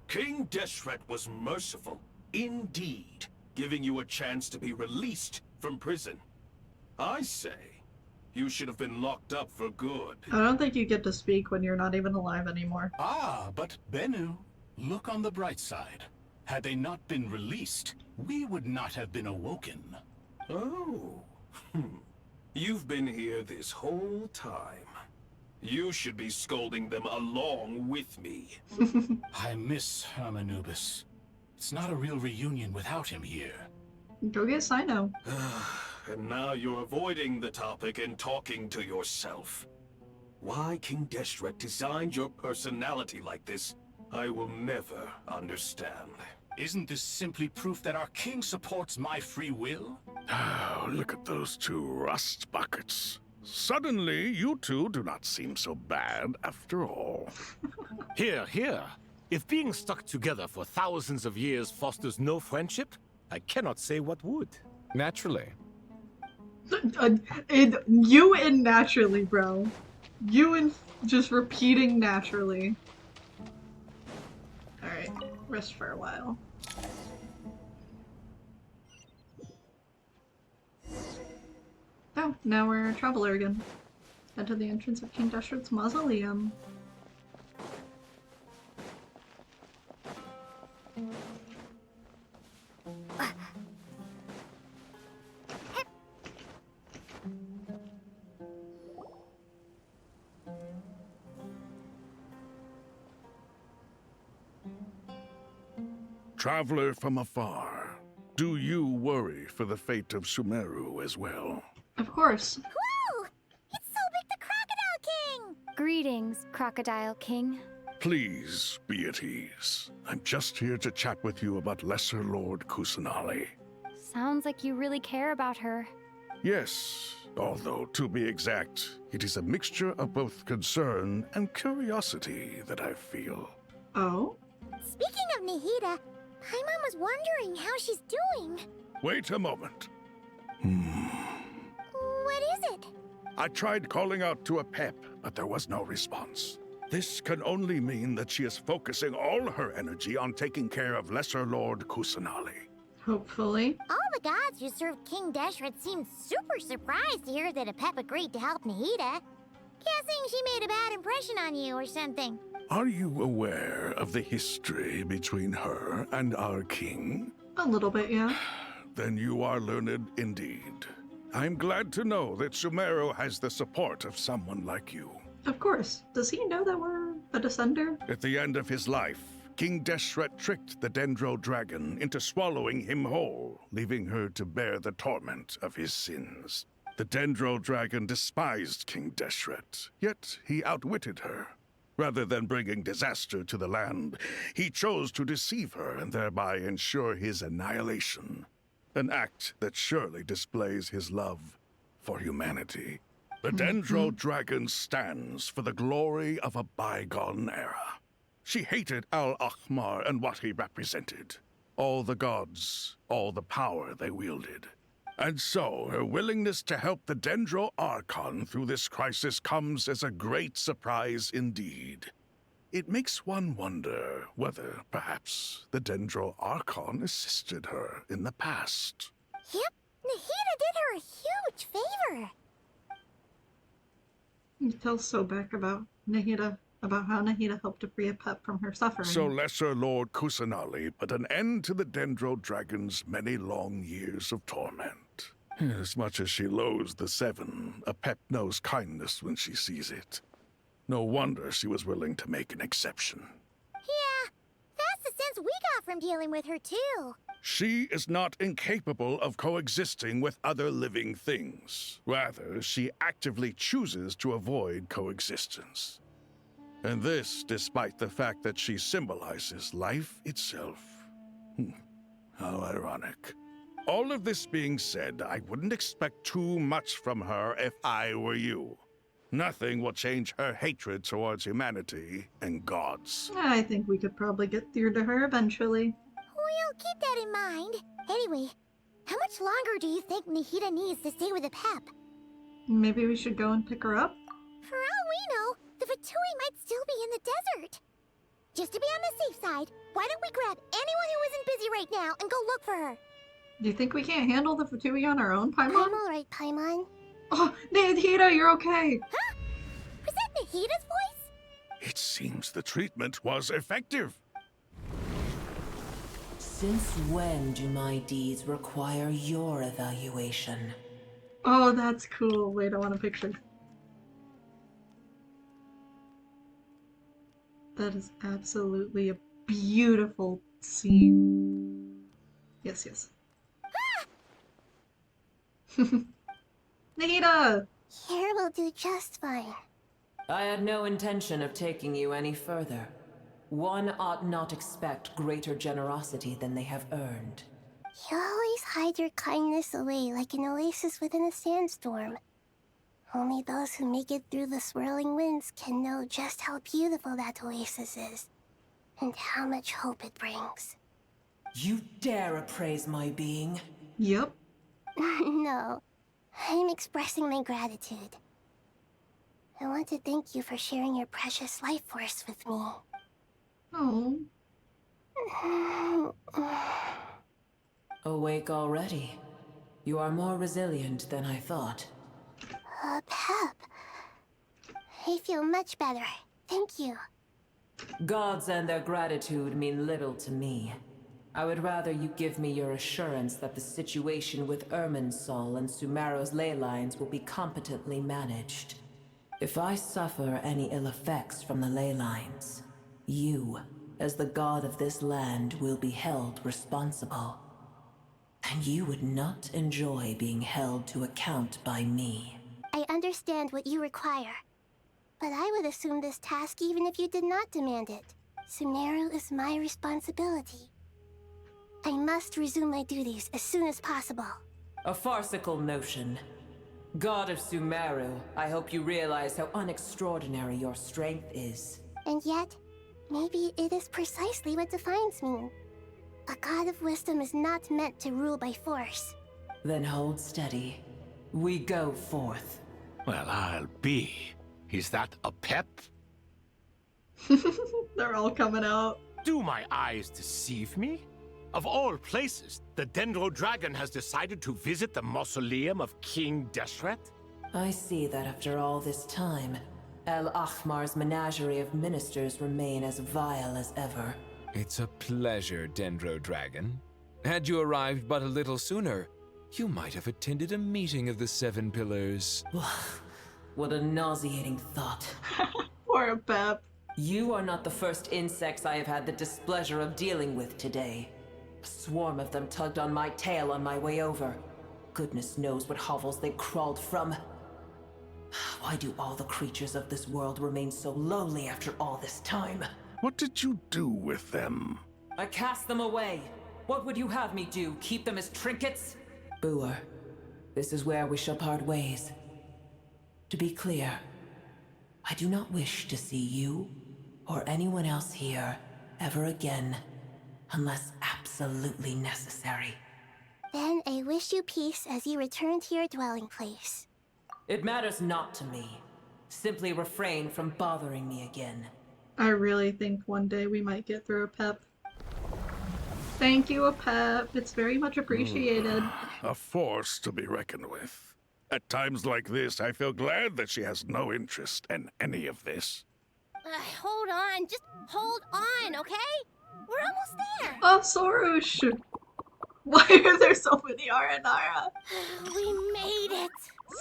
King Deshret was merciful, indeed, giving you a chance to be released from prison. I say, you should have been locked up for good. I don't think you get to speak when you're not even alive anymore. Ah, but Bennu, look on the bright side. Had they not been released, we would not have been awoken. Oh. You've been here this whole time. You should be scolding them along with me. I miss Hermanubis. It's not a real reunion without him here. Go get Sino. And now you're avoiding the topic and talking to yourself. Why King Deshret designed your personality like this, I will never understand. Isn't this simply proof that our king supports my free will? Oh, look at those two rust buckets. Suddenly, you two do not seem so bad after all. Here, here. If being stuck together for thousands of years fosters no friendship, I cannot say what would. Naturally. You and naturally, bro. You and just repeating naturally. Alright, rest for a while. Oh, now we're a traveler again. Head to the entrance of King Deshret's mausoleum. Traveler from afar, do you worry for the fate of Sumeru as well? Of course. Whoa! It's Sobek the Crocodile King! Greetings, Crocodile King. Please be at ease. I'm just here to chat with you about Lesser Lord Kusanali. Sounds like you really care about her. Yes, although to be exact, it is a mixture of both concern and curiosity that I feel. Oh? Speaking of Nahida, Paimon was wondering how she's doing. Wait a moment. What is it? I tried calling out to a Pep, but there was no response. This can only mean that she is focusing all her energy on taking care of Lesser Lord Kusanali. Hopefully. All the gods who served King Deshret seemed super surprised to hear that a Pep agreed to help Nahida. Guessing she made a bad impression on you or something. Are you aware of the history between her and our king? A little bit, yeah. Then you are learned indeed. I'm glad to know that Sumeru has the support of someone like you. Of course. Does he know that we're a descender? At the end of his life, King Deshret tricked the Dendro dragon into swallowing him whole, leaving her to bear the torment of his sins. The Dendro dragon despised King Deshret, yet he outwitted her. Rather than bringing disaster to the land, he chose to deceive her and thereby ensure his annihilation. An act that surely displays his love for humanity. The Dendro dragon stands for the glory of a bygone era. She hated Al-Ahmar and what he represented. All the gods, all the power they wielded. And so, her willingness to help the Dendro Archon through this crisis comes as a great surprise indeed. It makes one wonder whether, perhaps, the Dendro Archon assisted her in the past. Yep, Nahida did her a huge favor. You tell Sobek about Nahida, about how Nahida helped to free a Pep from her suffering. So Lesser Lord Kusanali put an end to the Dendro Dragon's many long years of torment. As much as she loathes the Seven, a Pep knows kindness when she sees it. No wonder she was willing to make an exception. Yeah, that's the sense we got from dealing with her too. She is not incapable of coexisting with other living things. Rather, she actively chooses to avoid coexistence. And this despite the fact that she symbolizes life itself. How ironic. All of this being said, I wouldn't expect too much from her if I were you. Nothing will change her hatred towards humanity and gods. I think we could probably get through to her eventually. We'll keep that in mind. Anyway, how much longer do you think Nahida needs to stay with the Pep? Maybe we should go and pick her up? For all we know, the Fatui might still be in the desert. Just to be on the safe side, why don't we grab anyone who isn't busy right now and go look for her? Do you think we can't handle the Fatui on our own, Paimon? I'm alright, Paimon. Oh, Nahida, you're okay! Huh? Was that Nahida's voice? It seems the treatment was effective. Since when do my deeds require your evaluation? Oh, that's cool. Wait, I want a picture. That is absolutely a beautiful scene. Yes, yes. Nita! Here will do just fine. I had no intention of taking you any further. One ought not expect greater generosity than they have earned. You always hide your kindness away like an oasis within a sandstorm. Only those who make it through the swirling winds can know just how beautiful that oasis is, and how much hope it brings. You dare appraise my being? Yep. No, I'm expressing my gratitude. I want to thank you for sharing your precious life force with me. Oh. Awake already. You are more resilient than I thought. Pep. I feel much better. Thank you. Gods and their gratitude mean little to me. I would rather you give me your assurance that the situation with Irminsul and Sumeru's ley lines will be competently managed. If I suffer any ill effects from the ley lines, you, as the god of this land, will be held responsible. And you would not enjoy being held to account by me. I understand what you require, but I would assume this task even if you did not demand it. Sumeru is my responsibility. I must resume my duties as soon as possible. A farcical notion. God of Sumeru, I hope you realize how unextraordinary your strength is. And yet, maybe it is precisely what defines me. A god of wisdom is not meant to rule by force. Then hold steady. We go forth. Well, I'll be. Is that a pep? They're all coming out. Do my eyes deceive me? Of all places, the Dendro Dragon has decided to visit the mausoleum of King Deshret? I see that after all this time, El Ahmar's menagerie of ministers remain as vile as ever. It's a pleasure, Dendro Dragon. Had you arrived but a little sooner, you might have attended a meeting of the Seven Pillars. What a nauseating thought. Poor Pep. You are not the first insects I have had the displeasure of dealing with today. A swarm of them tugged on my tail on my way over. Goodness knows what hovels they crawled from. Why do all the creatures of this world remain so lowly after all this time? What did you do with them? I cast them away. What would you have me do? Keep them as trinkets? Boer, this is where we shall part ways. To be clear, I do not wish to see you or anyone else here ever again, unless absolutely necessary. Then I wish you peace as you return to your dwelling place. It matters not to me. Simply refrain from bothering me again. I really think one day we might get through a Pep. Thank you, a Pep. It's very much appreciated. A force to be reckoned with. At times like this, I feel glad that she has no interest in any of this. Hold on, just hold on, okay? We're almost there. Oh, Sorush! Why are there so many Aranara? We made it.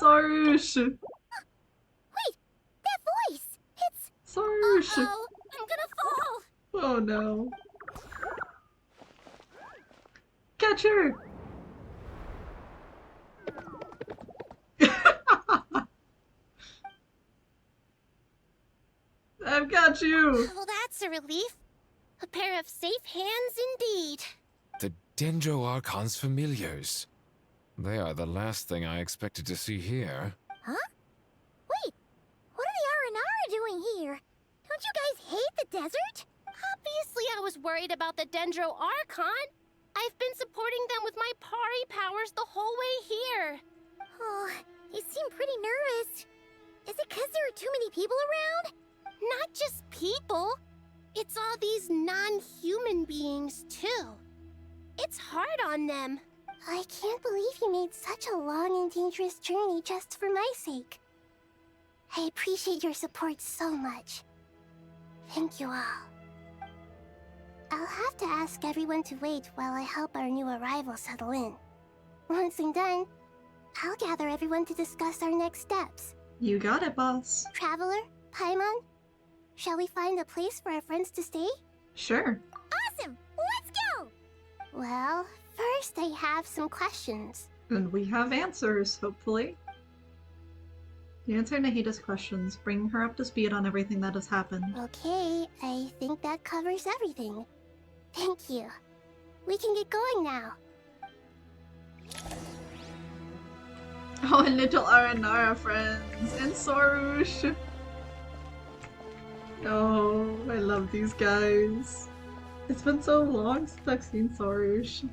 Sorush! Wait, that voice! It's... Sorush! Uh-oh, I'm gonna fall. Oh no. Catch her! I've got you! Well, that's a relief. A pair of safe hands indeed. The Dendro Archon's familiars. They are the last thing I expected to see here. Huh? Wait, what are the Aranara doing here? Don't you guys hate the desert? Obviously, I was worried about the Dendro Archon. I've been supporting them with my Pari powers the whole way here. Oh, you seem pretty nervous. Is it because there are too many people around? Not just people. It's all these non-human beings, too. It's hard on them. I can't believe you made such a long and dangerous journey just for my sake. I appreciate your support so much. Thank you all. I'll have to ask everyone to wait while I help our new arrival settle in. Once I'm done, I'll gather everyone to discuss our next steps. You got it, boss. Traveler, Paimon, Shall we find a place for our friends to stay? Sure. Awesome! Let's go! Well, first I have some questions. And we have answers, hopefully. You answer Nahida's questions, bringing her up to speed on everything that has happened. Okay, I think that covers everything. Thank you. We can get going now. Oh, and little Aranara friends, and Sorush. Oh, I love these guys. It's been so long since I've seen Sorush.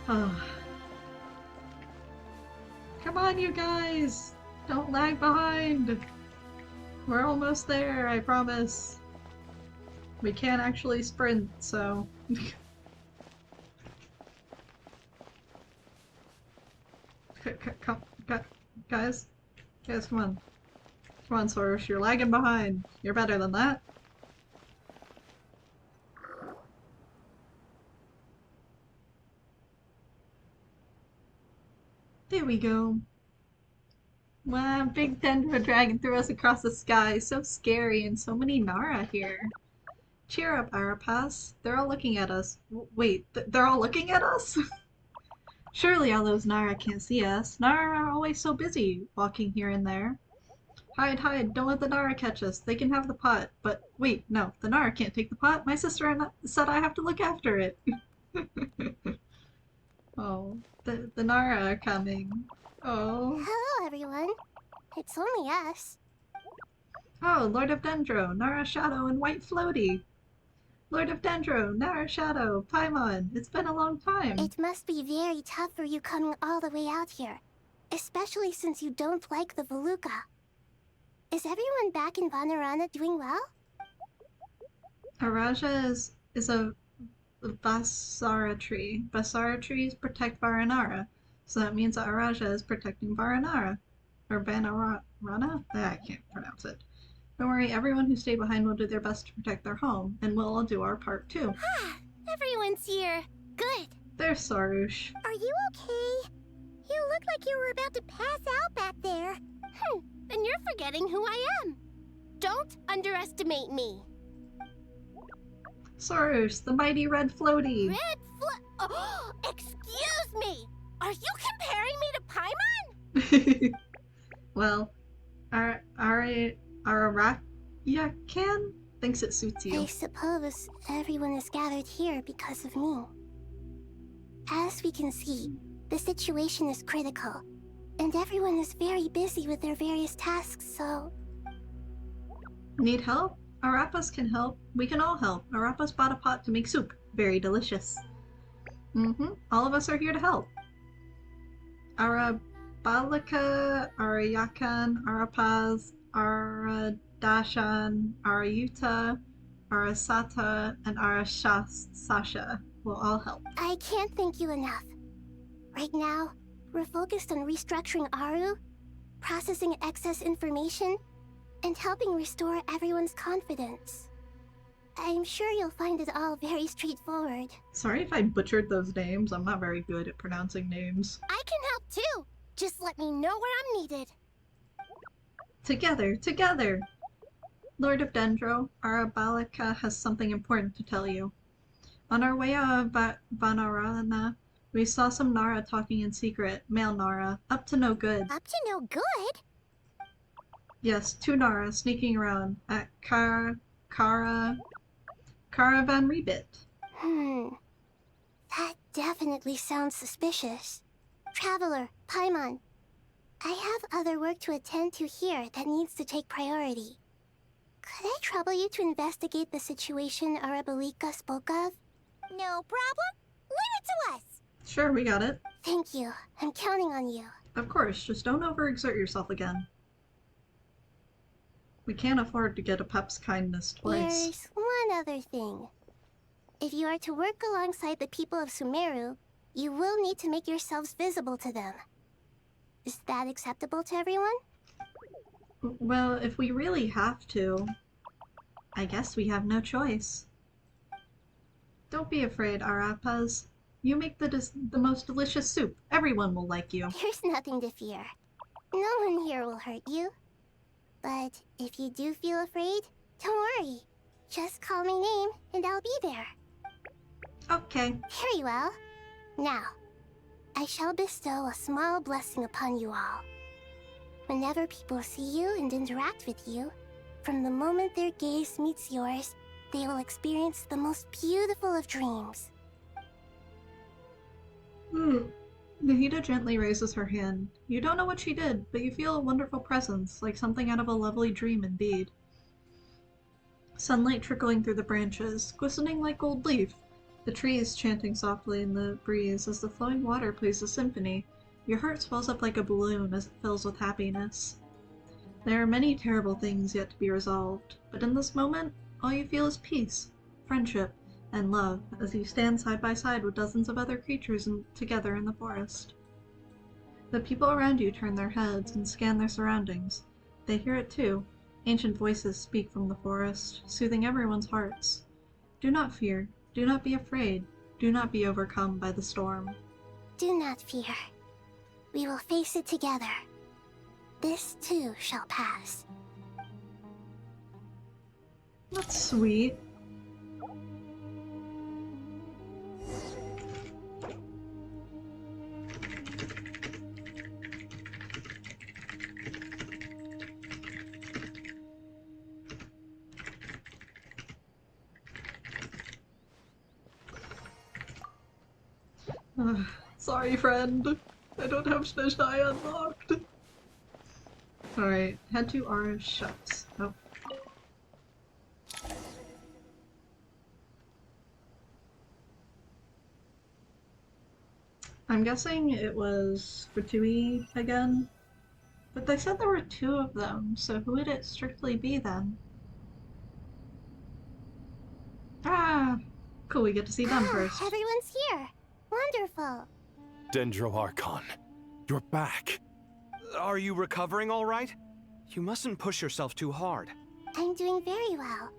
Ah. Come on, you guys! Don't lag behind! We're almost there, I promise. We can't actually sprint, so... Guys? Guys, come on. Come on, Sorush, you're lagging behind. You're better than that. There we go. Wow, big Dendro dragon threw us across the sky. So scary, and so many Nara here. Cheer up, Arapas. They're all looking at us. Wait, they're all looking at us? Surely all those Nara can't see us. Nara are always so busy, walking here and there. Hide, hide, don't let the Nara catch us. They can have the pot. But wait, no, the Nara can't take the pot. My sister said I have to look after it. Oh, the Nara are coming. Oh. Hello, everyone. It's only us. Oh, Lord of Dendro, Nara Shadow, and White Floaty. Lord of Dendro, Nara Shadow, Paimon, it's been a long time. It must be very tough for you coming all the way out here, especially since you don't like the Veluca. Is everyone back in Vanarana doing well? Araja is a Basara tree. Basara trees protect Varanara, so that means that Araja is protecting Varanara. Or Banarana? I can't pronounce it. Don't worry, everyone who stayed behind will do their best to protect their home, and we'll all do our part too. Ah, everyone's here. Good. There's Sorush. Are you okay? You look like you were about to pass out back there. Then you're forgetting who I am. Don't underestimate me. Sorush, the mighty red floaty. Oh, excuse me! Are you comparing me to Paimon? Well, Ararayakan thinks it suits you. I suppose everyone is gathered here because of me. As we can see, the situation is critical, and everyone is very busy with their various tasks, so... Need help? Arapas can help. We can all help. Arapas bought a pot to make soup. Very delicious. All of us are here to help. Arabalika, Arayakan, Arapaz, Aradashan, Arayuta, Arasata, and Arashasasha will all help. I can't thank you enough. Right now, we're focused on restructuring Aru, processing excess information, and helping restore everyone's confidence. I'm sure you'll find it all very straightforward. Sorry if I butchered those names. I'm not very good at pronouncing names. I can help too. Just let me know where I'm needed. Together, together! Lord of Dendro, Arabalika has something important to tell you. On our way out of Vanarana, we saw some Nara talking in secret, male Nara, up to no good. Up to no good? Yes, 2 Nara sneaking around at Caravan Rebit. That definitely sounds suspicious. Traveler, Paimon, I have other work to attend to here that needs to take priority. Could I trouble you to investigate the situation Arabalika spoke of? No problem. Leave it to us. Sure, we got it. Thank you. I'm counting on you. Of course, just don't overexert yourself again. We can't afford to get a Pep's kindness twice. There's one other thing. If you are to work alongside the people of Sumeru, you will need to make yourselves visible to them. Is that acceptable to everyone? Well, if we really have to, I guess we have no choice. Don't be afraid, Arapas. You make the most delicious soup. Everyone will like you. There's nothing to fear. No one here will hurt you. But if you do feel afraid, don't worry. Just call my name and I'll be there. Okay. Very well. Now, I shall bestow a small blessing upon you all. Whenever people see you and interact with you, from the moment their gaze meets yours, they will experience the most beautiful of dreams. Nahida gently raises her hand. You don't know what she did, but you feel a wonderful presence, like something out of a lovely dream indeed. Sunlight trickling through the branches, glistening like gold leaf. The trees chanting softly in the breeze as the flowing water plays a symphony. Your heart swells up like a balloon as it fills with happiness. There are many terrible things yet to be resolved, but in this moment, all you feel is peace, friendship, and love as you stand side by side with dozens of other creatures together in the forest. The people around you turn their heads and scan their surroundings. They hear it too. Ancient voices speak from the forest, soothing everyone's hearts. Do not fear. Do not be afraid. Do not be overcome by the storm. Do not fear. We will face it together. This too shall pass. That's sweet. Sorry, friend. I don't have Snezhnaya unlocked. Alright, head to Ara's Shuts. Oh. I'm guessing it was Fatui again. But they said there were two of them, so who would it strictly be then? Ah! Cool, we get to see them first. Everyone's here. Wonderful. Dendro Archon, you're back. Are you recovering all right? You mustn't push yourself too hard. I'm doing very well.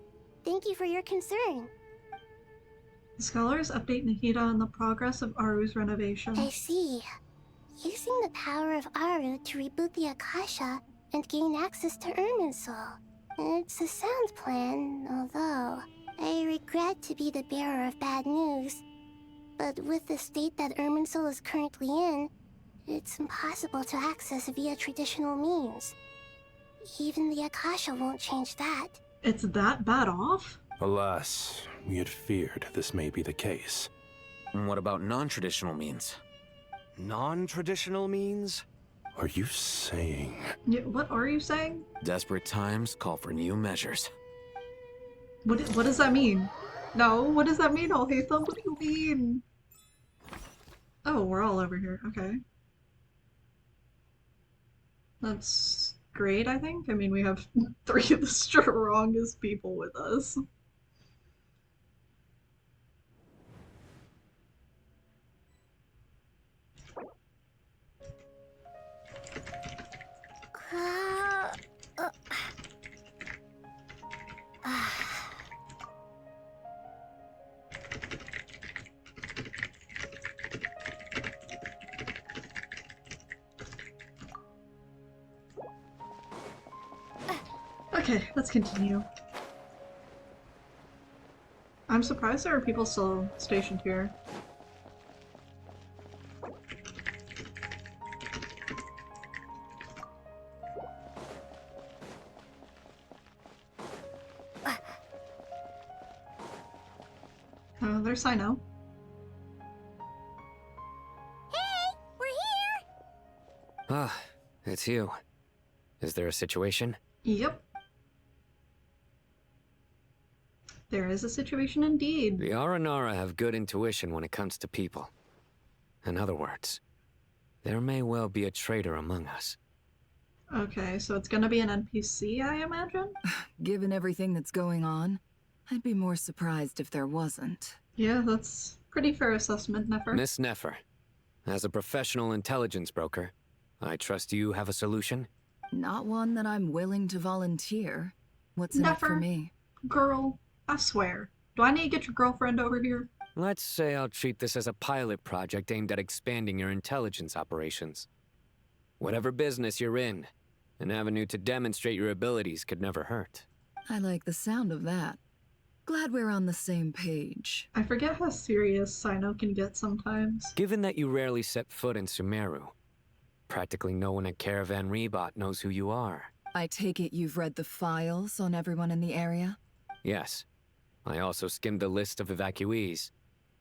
Thank you for your concern. The scholars update Nahida on the progress of Aru's renovation. I see. Using the power of Aru to reboot the Akasha and gain access to Irminsul. It's a sound plan, although I regret to be the bearer of bad news. But with the state that Irminsul is currently in, it's impossible to access via traditional means. Even the Akasha won't change that. It's that bad off? Alas, we had feared this may be the case. And what about non-traditional means? Non-traditional means? Are you saying... Yeah, what are you saying? Desperate times call for new measures. What does that mean? No, what does that mean, Alhaitham? What do you mean? Oh, we're all over here. Okay. That's great, I think. I mean, we have 3 of the strongest people with us. Okay, let's continue. I'm surprised there are people still stationed here. There's Sino. Hey, we're here! Ah, it's you. Is there a situation? Yep. There is a situation indeed. The Aranara have good intuition when it comes to people. In other words, there may well be a traitor among us. Okay, so it's gonna be an NPC, I imagine? Given everything that's going on, I'd be more surprised if there wasn't. Yeah, that's pretty fair assessment, Nefer. Miss Nefer, as a professional intelligence broker, I trust you have a solution? Not one that I'm willing to volunteer. What's in it for Nefer, me? girl, I swear. Do I need to get your girlfriend over here? Let's say I'll treat this as a pilot project aimed at expanding your intelligence operations. Whatever business you're in, an avenue to demonstrate your abilities could never hurt. I like the sound of that. Glad we're on the same page. I forget how serious Sino can get sometimes. Given that you rarely set foot in Sumeru, practically no one at Caravan Rebot knows who you are. I take it you've read the files on everyone in the area? Yes. I also skimmed the list of evacuees,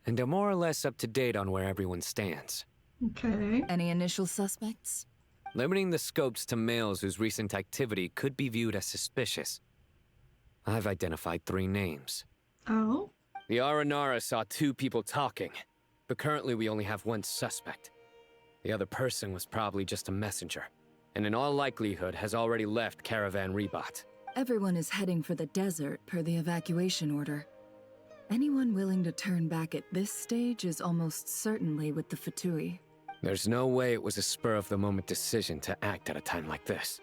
and am more or less up to date on where everyone stands. Okay. Any initial suspects? Limiting the scopes to males whose recent activity could be viewed as suspicious. I've identified 3 names. Oh? The Aranara saw 2 people talking, but currently we only have 1 suspect. The other person was probably just a messenger, and in all likelihood has already left Caravan Rebot. Everyone is heading for the desert per the evacuation order. Anyone willing to turn back at this stage is almost certainly with the Fatui. There's no way it was a spur-of-the-moment decision to act at a time like this.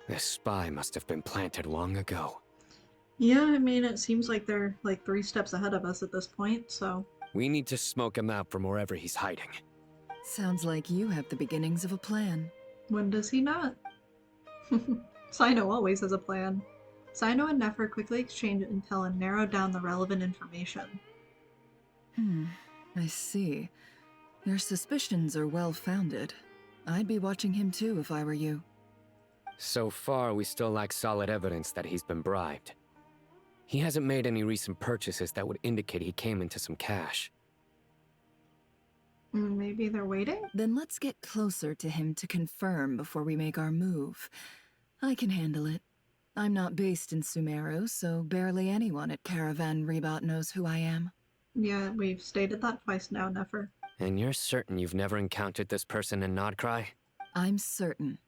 This spy must have been planted long ago. Yeah, I mean, it seems like they're like 3 steps ahead of us at this point, so... We need to smoke him out from wherever he's hiding. Sounds like you have the beginnings of a plan. When does he not? Sino always has a plan. Sino and Nefer quickly exchange intel and narrow down the relevant information. I see. Your suspicions are well-founded. I'd be watching him too if I were you. So far, we still lack solid evidence that he's been bribed. He hasn't made any recent purchases that would indicate he came into some cash. Maybe they're waiting? Then let's get closer to him to confirm before we make our move. I can handle it. I'm not based in Sumeru, so barely anyone at Caravan Rebot knows who I am. Yeah, we've stated that twice now, Nefer. And you're certain you've never encountered this person in Nodcry? I'm certain.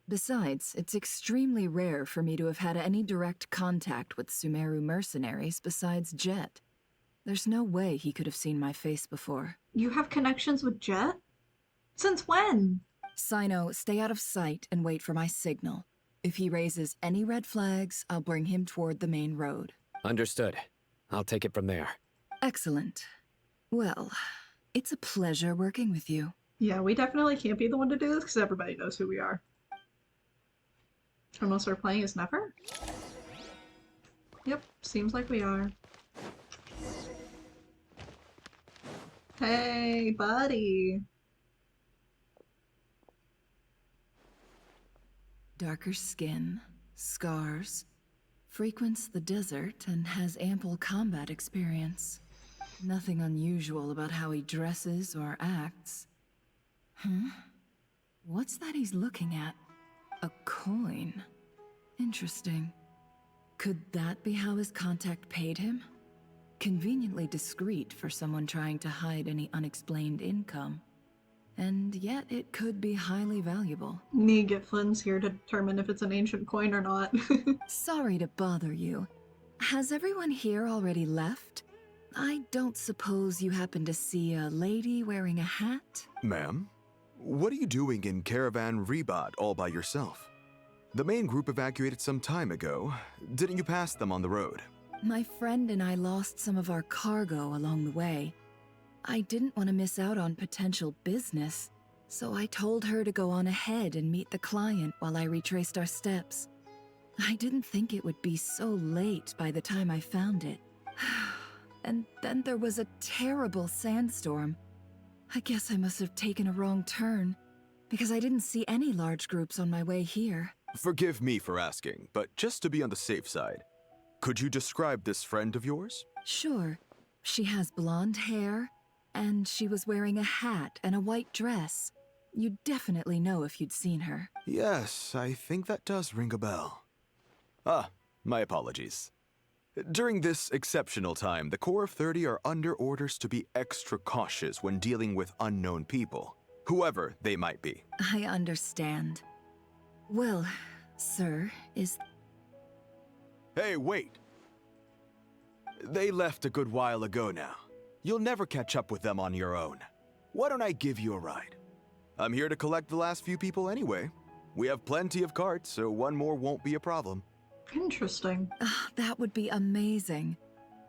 Besides, it's extremely rare for me to have had any direct contact with Sumeru mercenaries besides Jet. There's no way he could have seen my face before. You have connections with Jet? Since when? Sino, stay out of sight and wait for my signal. If he raises any red flags, I'll bring him toward the main road. Understood. I'll take it from there. Excellent. Well, it's a pleasure working with you. Yeah, we definitely can't be the one to do this because everybody knows who we are. Unless we're playing as Nefer? Yep, seems like we are. Hey, buddy! Darker skin, scars, frequents the desert and has ample combat experience. Nothing unusual about how he dresses or acts. What's that he's looking at? A coin. Interesting. Could that be how his contact paid him? Conveniently discreet for someone trying to hide any unexplained income. And yet it could be highly valuable. Flynn's here to determine if it's an ancient coin or not. Sorry to bother you. Has everyone here already left? I don't suppose you happen to see a lady wearing a hat? Ma'am, what are you doing in Caravan Rebot all by yourself? The main group evacuated some time ago. Didn't you pass them on the road? My friend and I lost some of our cargo along the way. I didn't want to miss out on potential business, so I told her to go on ahead and meet the client while I retraced our steps. I didn't think it would be so late by the time I found it. And then there was a terrible sandstorm. I guess I must have taken a wrong turn, because I didn't see any large groups on my way here. Forgive me for asking, but just to be on the safe side, could you describe this friend of yours? Sure. She has blonde hair, and she was wearing a hat and a white dress. You'd definitely know if you'd seen her. Yes, I think that does ring a bell. Ah, my apologies. During this exceptional time, the Corps of 30 are under orders to be extra cautious when dealing with unknown people, whoever they might be. I understand. Well, sir, is... Hey, wait! They left a good while ago now. You'll never catch up with them on your own. Why don't I give you a ride? I'm here to collect the last few people anyway. We have plenty of carts, so one more won't be a problem. Interesting. That would be amazing.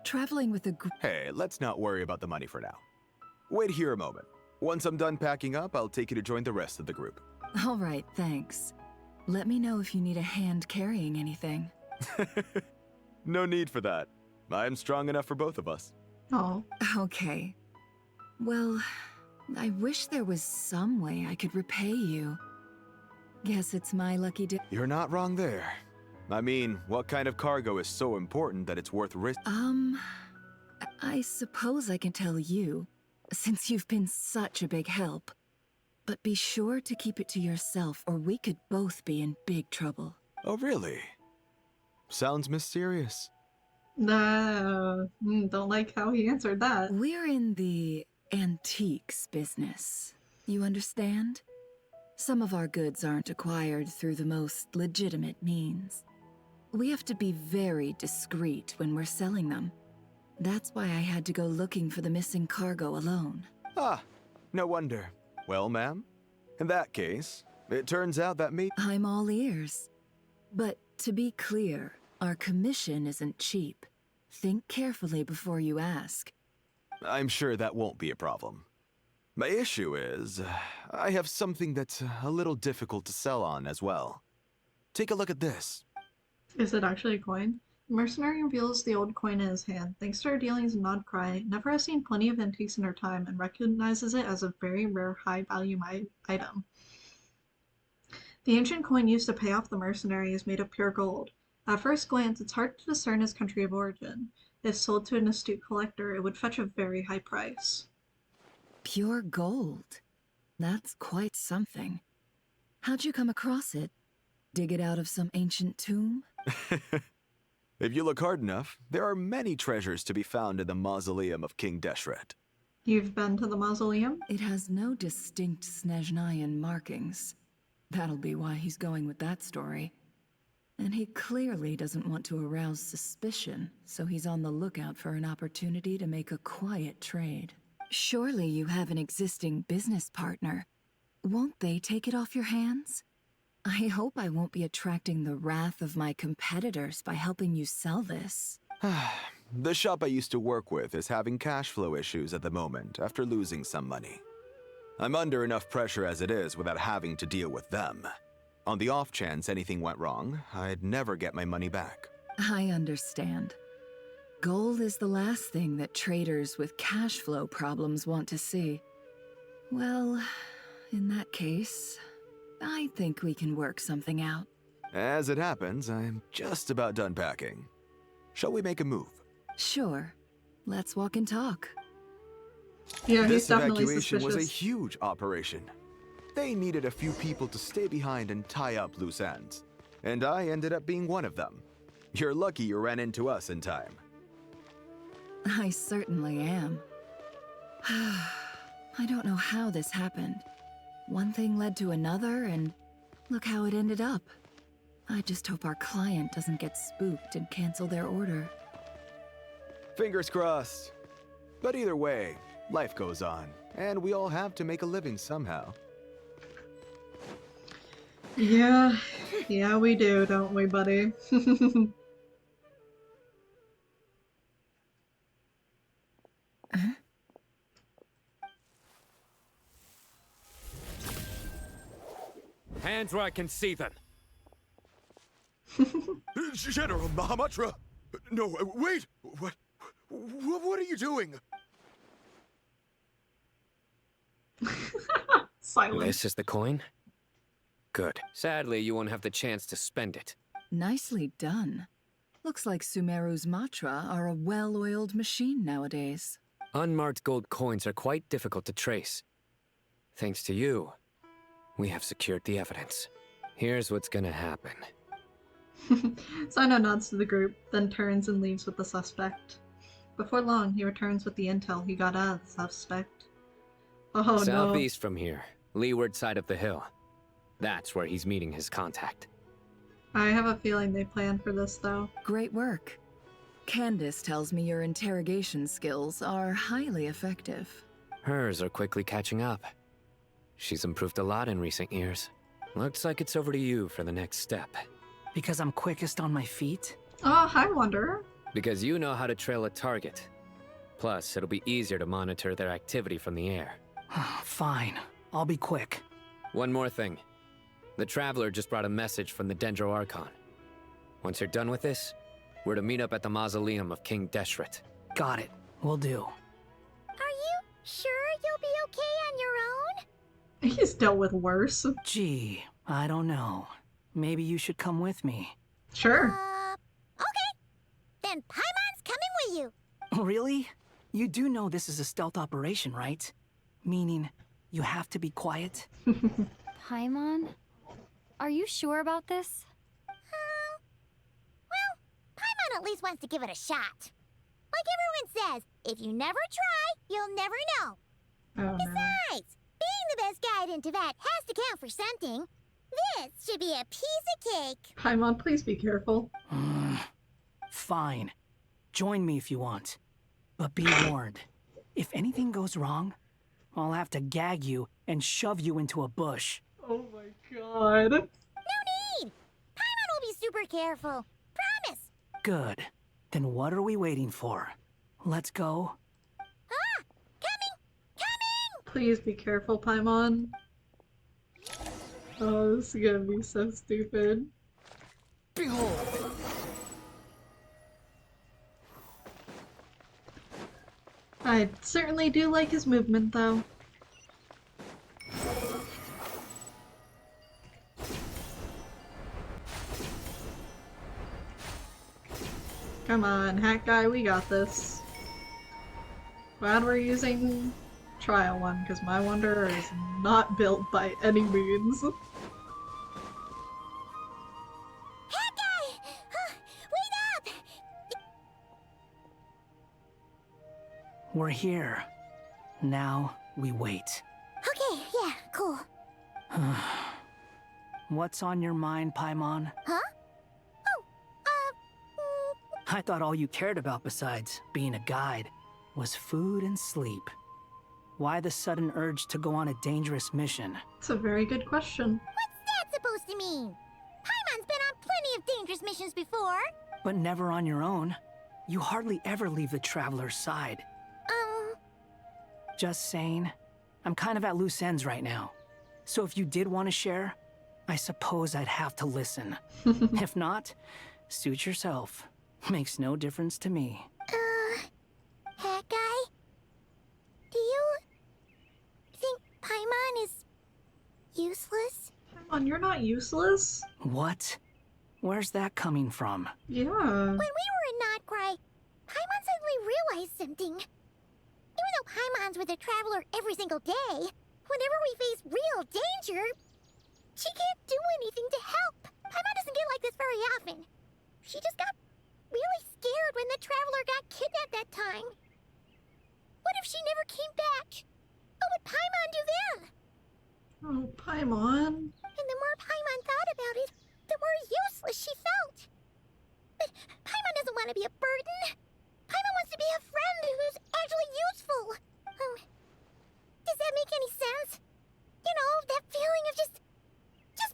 Traveling with a group... Hey, let's not worry about the money for now. Wait here a moment. Once I'm done packing up, I'll take you to join the rest of the group. All right, thanks. Let me know if you need a hand carrying anything. No need for that. I'm strong enough for both of us. Oh. Okay. Well, I wish there was some way I could repay you. Guess it's my lucky day. You're not wrong there. I mean, what kind of cargo is so important that it's worth risk? I suppose I can tell you, since you've been such a big help. But be sure to keep it to yourself, or we could both be in big trouble. Oh, really? Sounds mysterious. Don't like how he answered that. We're in the antiques business. You understand? Some of our goods aren't acquired through the most legitimate means. We have to be very discreet when we're selling them. That's why I had to go looking for the missing cargo alone. Ah, no wonder. Well, ma'am, in that case, it turns out that I'm all ears. But to be clear, our commission isn't cheap. Think carefully before you ask. I'm sure that won't be a problem. My issue is, I have something that's a little difficult to sell on as well. Take a look at this. Is it actually a coin? The mercenary reveals the old coin in his hand. Thanks to our dealings in Nodcry, Never has seen plenty of antiques in her time and recognizes it as a very rare high-value item. The ancient coin used to pay off the mercenary is made of pure gold. At first glance, it's hard to discern his country of origin. If sold to an astute collector, it would fetch a very high price. Pure gold? That's quite something. How'd you come across it? Dig it out of some ancient tomb? If you look hard enough, there are many treasures to be found in the mausoleum of King Deshret. You've been to the mausoleum? It has no distinct Snezhnayan markings. That'll be why he's going with that story. And he clearly doesn't want to arouse suspicion, so he's on the lookout for an opportunity to make a quiet trade. Surely you have an existing business partner. Won't they take it off your hands? I hope I won't be attracting the wrath of my competitors by helping you sell this. The shop I used to work with is having cash flow issues at the moment after losing some money. I'm under enough pressure as it is without having to deal with them. On the off chance anything went wrong, I'd never get my money back. I understand. Gold is the last thing that traders with cash flow problems want to see. Well, in that case, I think we can work something out. As it happens, I'm just about done packing. Shall we make a move? Sure. Let's walk and talk. Yeah, he's this definitely evacuation was a suspicious. huge operation. They needed a few people to stay behind and tie up loose ends. And I ended up being one of them. You're lucky you ran into us in time. I certainly am. I don't know how this happened. One thing led to another, and look how it ended up. I just hope our client doesn't get spooked and cancel their order. Fingers crossed. But either way, life goes on, and we all have to make a living somehow. Yeah, we do, don't we, buddy? Hands where I can see them. General Mahamatra! No, wait! What are you doing? Silence. This is the coin? Good. Sadly, you won't have the chance to spend it. Nicely done. Looks like Sumeru's Matra are a well-oiled machine nowadays. Unmarked gold coins are quite difficult to trace. Thanks to you, we have secured the evidence. Here's what's gonna happen. Sino nods to the group, then turns and leaves with the suspect. Before long, he returns with the intel he got out of the suspect. Oh Southeast from here, leeward side of the hill. That's where he's meeting his contact. no. I have a feeling they planned for this, though. Great work. Candace tells me your interrogation skills are highly effective. Hers are quickly catching up. She's improved a lot in recent years. Looks like it's over to you for the next step. Because I'm quickest on my feet? Oh, hi, Wanderer. Because you know how to trail a target. Plus, it'll be easier to monitor their activity from the air. Fine. I'll be quick. One more thing. The Traveler just brought a message from the Dendro Archon. Once you're done with this, we're to meet up at the mausoleum of King Deshret. Got it. Will do. Are you sure you'll be okay on your own? He's dealt with worse. Gee, I don't know. Maybe you should come with me. Sure. Okay. Then Paimon's coming with you. Really? You do know this is a stealth operation, right? Meaning, you have to be quiet? Paimon? Are you sure about this? Well, Paimon at least wants to give it a shot. Like everyone says, if you never try, you'll never know. Oh, Besides, being the best guide in Tibet has to count for something. This should be a piece of cake. Paimon, please be careful. Fine. Join me if you want. But be warned. If anything goes wrong, I'll have to gag you and shove you into a bush. Oh my god. No need! Paimon will be super careful. Promise! Good. Then what are we waiting for? Let's go. Ah! Coming! Please be careful, Paimon. Oh, this is gonna be so stupid. Behold! I certainly do like his movement, though. Come on, hack guy, we got this. Glad we're using Trial One, because my Wanderer is not built by any means. Hack guy! Wait up! We're here. Now we wait. Okay, yeah, cool. What's on your mind, Paimon? Huh? I thought all you cared about besides being a guide was food and sleep. Why the sudden urge to go on a dangerous mission? It's a very good question. What's that supposed to mean? Paimon's been on plenty of dangerous missions before. But never on your own. You hardly ever leave the Traveler's side. Just saying. I'm kind of at loose ends right now. So if you did want to share, I suppose I'd have to listen. If not, suit yourself. Makes no difference to me. Hack guy? Do you think Paimon is useless? Paimon, you're not useless. What? Where's that coming from? Yeah. When we were in Notcry, Paimon suddenly realized something. Even though Paimon's with the Traveler every single day, whenever we face real danger, she can't do anything to help. Paimon doesn't get like this very often. She just got really scared when the Traveler got kidnapped that time. What if she never came back? What would Paimon do then? Oh, Paimon. And the more Paimon thought about it, the more useless she felt. But Paimon doesn't want to be a burden. Paimon wants to be a friend who's actually useful. Does that make any sense? You know, that feeling of just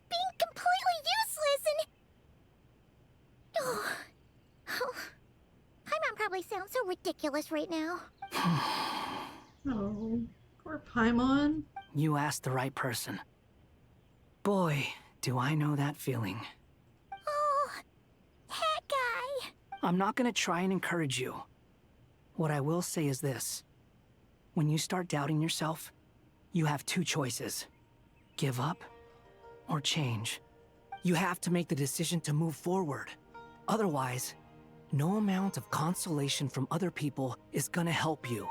being completely useless and... Oh, Paimon probably sounds so ridiculous right now. Oh, poor Paimon. You asked the right person. Boy, do I know that feeling. Oh, that guy. I'm not gonna try and encourage you. What I will say is this. When you start doubting yourself, you have two choices. Give up or change. You have to make the decision to move forward. Otherwise, no amount of consolation from other people is gonna help you.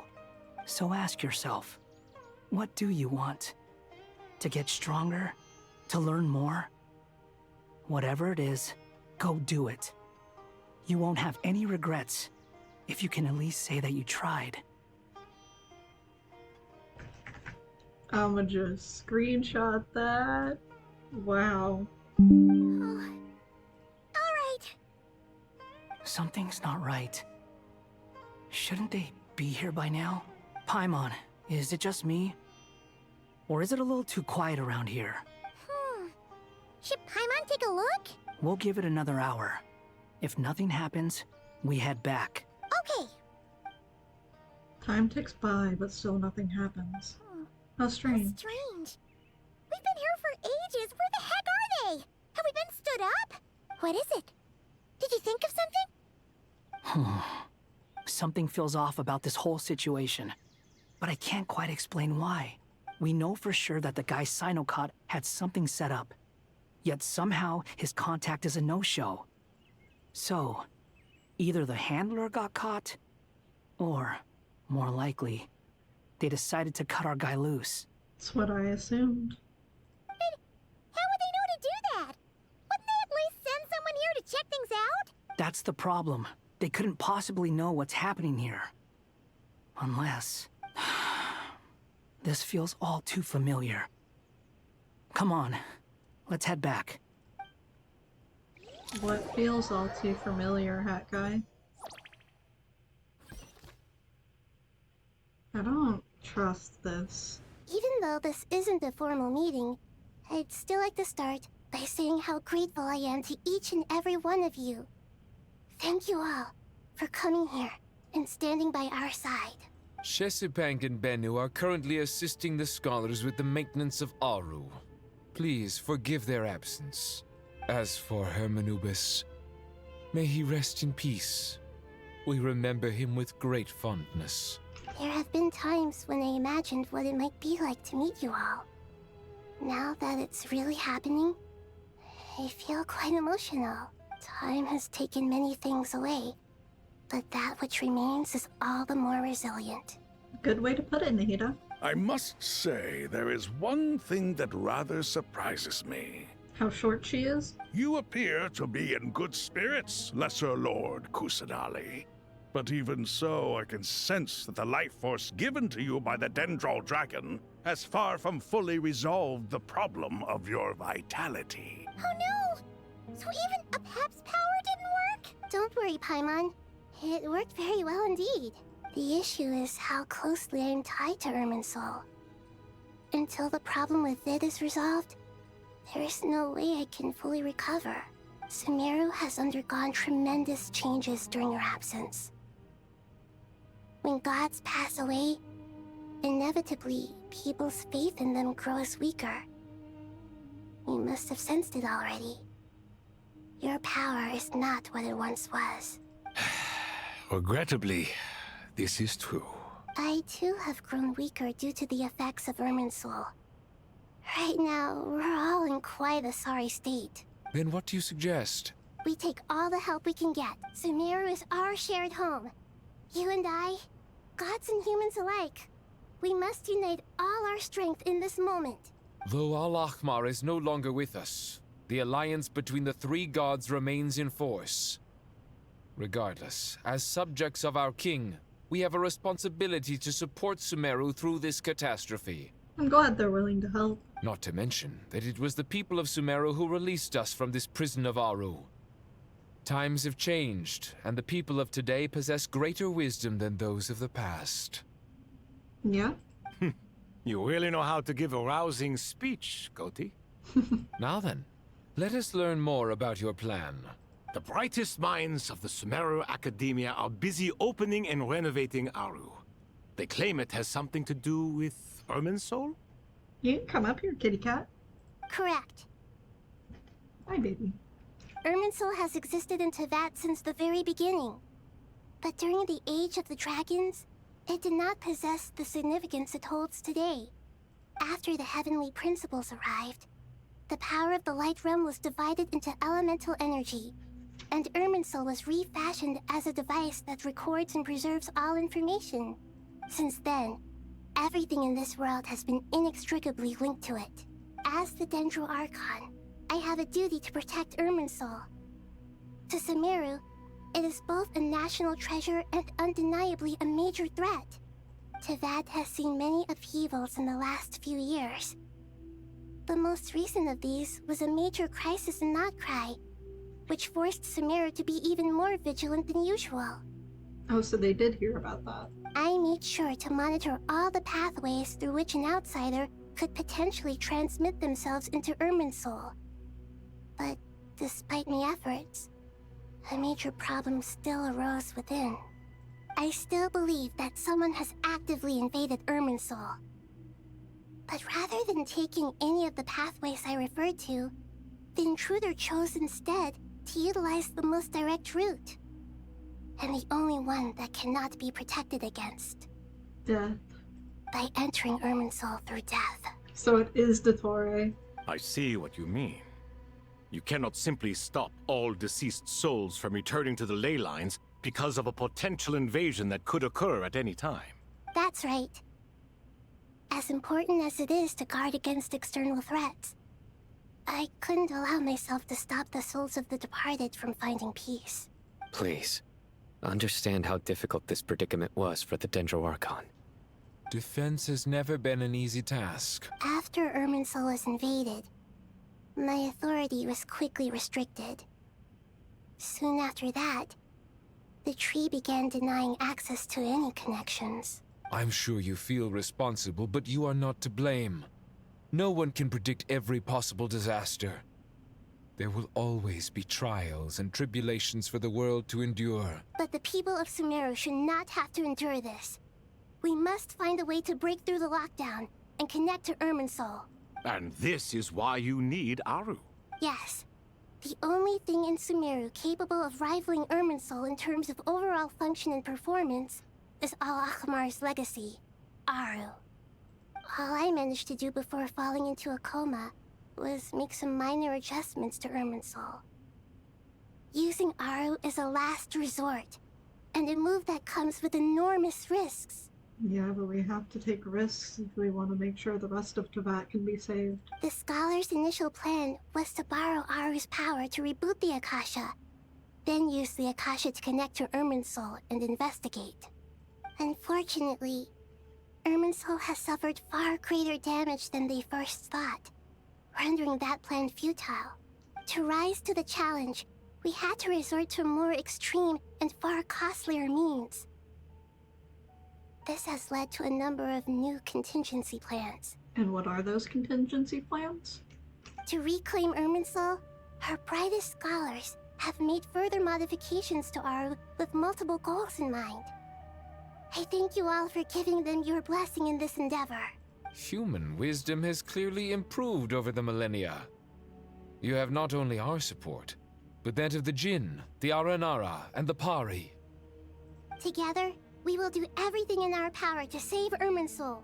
So ask yourself, what do you want? To get stronger? To learn more? Whatever it is, go do it. You won't have any regrets if you can at least say that you tried. I'ma just screenshot that. Wow. All right. Something's not right. Shouldn't they be here by now? Paimon, is it just me? Or is it a little too quiet around here? Should Paimon take a look? We'll give it another hour. If nothing happens, we head back. Okay. Time ticks by, but still nothing happens. How strange. How strange. We've been here for ages. Where the heck are it up? What is it? Did you think of something? Something feels off about this whole situation, but I can't quite explain why. We know for sure that the guy Sinocot had something set up, yet somehow his contact is a no-show. So, either the handler got caught, or, more likely, they decided to cut our guy loose. That's what I assumed. But how would they know to do that? Wouldn't they at least send someone here to check things out? That's the problem. They couldn't possibly know what's happening here. Unless... This feels all too familiar. Come on, let's head back. What feels all too familiar, Hat Guy? I don't trust this. Even though this isn't a formal meeting, I'd still like to start by saying how grateful I am to each and every one of you. Thank you all for coming here and standing by our side. Shesipank and Bennu are currently assisting the scholars with the maintenance of Aru. Please forgive their absence. As for Hermanubis, may he rest in peace. We remember him with great fondness. There have been times when I imagined what it might be like to meet you all. Now that it's really happening, I feel quite emotional. Time has taken many things away, but that which remains is all the more resilient. Good way to put it, Nahida. I must say, there is one thing that rather surprises me. How short she is? You appear to be in good spirits, Lesser Lord Kusanali. But even so, I can sense that the life force given to you by the Dendral Dragon has far from fully resolved the problem of your vitality. Oh no! So even a Pep's power didn't work? Don't worry, Paimon. It worked very well indeed. The issue is how closely I am tied to Irminsul. Until the problem with it is resolved, there is no way I can fully recover. Sumeru has undergone tremendous changes during your absence. When gods pass away, inevitably, people's faith in them grows weaker. You must have sensed it already. Your power is not what it once was. Regrettably, this is true. I too have grown weaker due to the effects of Irminsul. Right now, we're all in quite a sorry state. Then what do you suggest? We take all the help we can get. Sumeru is our shared home. You and I, gods and humans alike. We must unite all our strength in this moment. Though Al-Ahmar is no longer with us, the alliance between the three gods remains in force. Regardless, as subjects of our king, we have a responsibility to support Sumeru through this catastrophe. I'm glad they're willing to help. Not to mention that it was the people of Sumeru who released us from this prison of Aru. Times have changed, and the people of today possess greater wisdom than those of the past. Yeah? You really know how to give a rousing speech, Goti. Now then, let us learn more about your plan. The brightest minds of the Sumeru Academia are busy opening and renovating Aru. They claim it has something to do with Irminsul? You can come up here, kitty cat. Correct. Hi, baby. Irminsul has existed in Tevat since the very beginning. But during the Age of the Dragons, it did not possess the significance it holds today. After the heavenly principles arrived, the power of the Light Realm was divided into elemental energy, and Irminsul was refashioned as a device that records and preserves all information. Since then, everything in this world has been inextricably linked to it. As the Dendro Archon, I have a duty to protect Irminsul. To Sumeru, it is both a national treasure and undeniably a major threat. Tevat has seen many upheavals in the last few years. The most recent of these was a major crisis in Notcry, which forced Sumeru to be even more vigilant than usual. Oh, so they did hear about that. I made sure to monitor all the pathways through which an outsider could potentially transmit themselves into Irminsul. But despite my efforts, a major problem still arose within. I still believe that someone has actively invaded Irminsul. But rather than taking any of the pathways I referred to, The intruder chose instead to utilize the most direct route. And the only one that cannot be protected against. Death. By entering Irminsul through death. So it is Dottore. I see what you mean. You cannot simply stop all deceased souls from returning to the ley lines because of a potential invasion that could occur at any time. That's right. As important as it is to guard against external threats, I couldn't allow myself to stop the souls of the departed from finding peace. Please, understand how difficult this predicament was for the Dendro Archon. Defense has never been an easy task. After Irminsul was invaded, my authority was quickly restricted. Soon after that, the tree began denying access to any connections. I'm sure you feel responsible, but you are not to blame. No one can predict every possible disaster. There will always be trials and tribulations for the world to endure. But the people of Sumeru should not have to endure this. We must find a way to break through the lockdown and connect to Irminsul. And this is why you need Aru. Yes. The only thing in Sumeru capable of rivaling Irminsul in terms of overall function and performance is Al-Akhmar's legacy, Aru. All I managed to do before falling into a coma was make some minor adjustments to Irminsul. Using Aru is a last resort, and a move that comes with enormous risks. Yeah, but we have to take risks if we want to make sure the rest of Teyvat can be saved. The Scholar's initial plan was to borrow Aru's power to reboot the Akasha, then use the Akasha to connect to Irminsul and investigate. Unfortunately, Irminsul has suffered far greater damage than they first thought, rendering that plan futile. To rise to the challenge, we had to resort to more extreme and far costlier means. This has led to a number of new contingency plans. And what are those contingency plans? To reclaim Irminsul, our brightest scholars have made further modifications to Aru with multiple goals in mind. I thank you all for giving them your blessing in this endeavor. Human wisdom has clearly improved over the millennia. You have not only our support, but that of the Jinn, the Aranara, and the Pari. Together, we will do everything in our power to save Irminsul.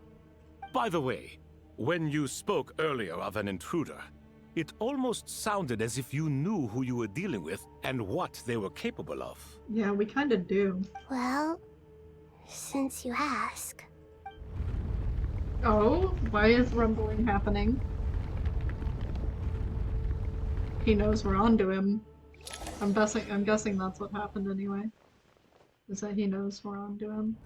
By the way, when you spoke earlier of an intruder, it almost sounded as if you knew who you were dealing with and what they were capable of. Yeah, we kind of do. Well, since you ask. Oh, why is rumbling happening? He knows we're onto him. I'm guessing that's what happened anyway. Is that he knows we're onto him.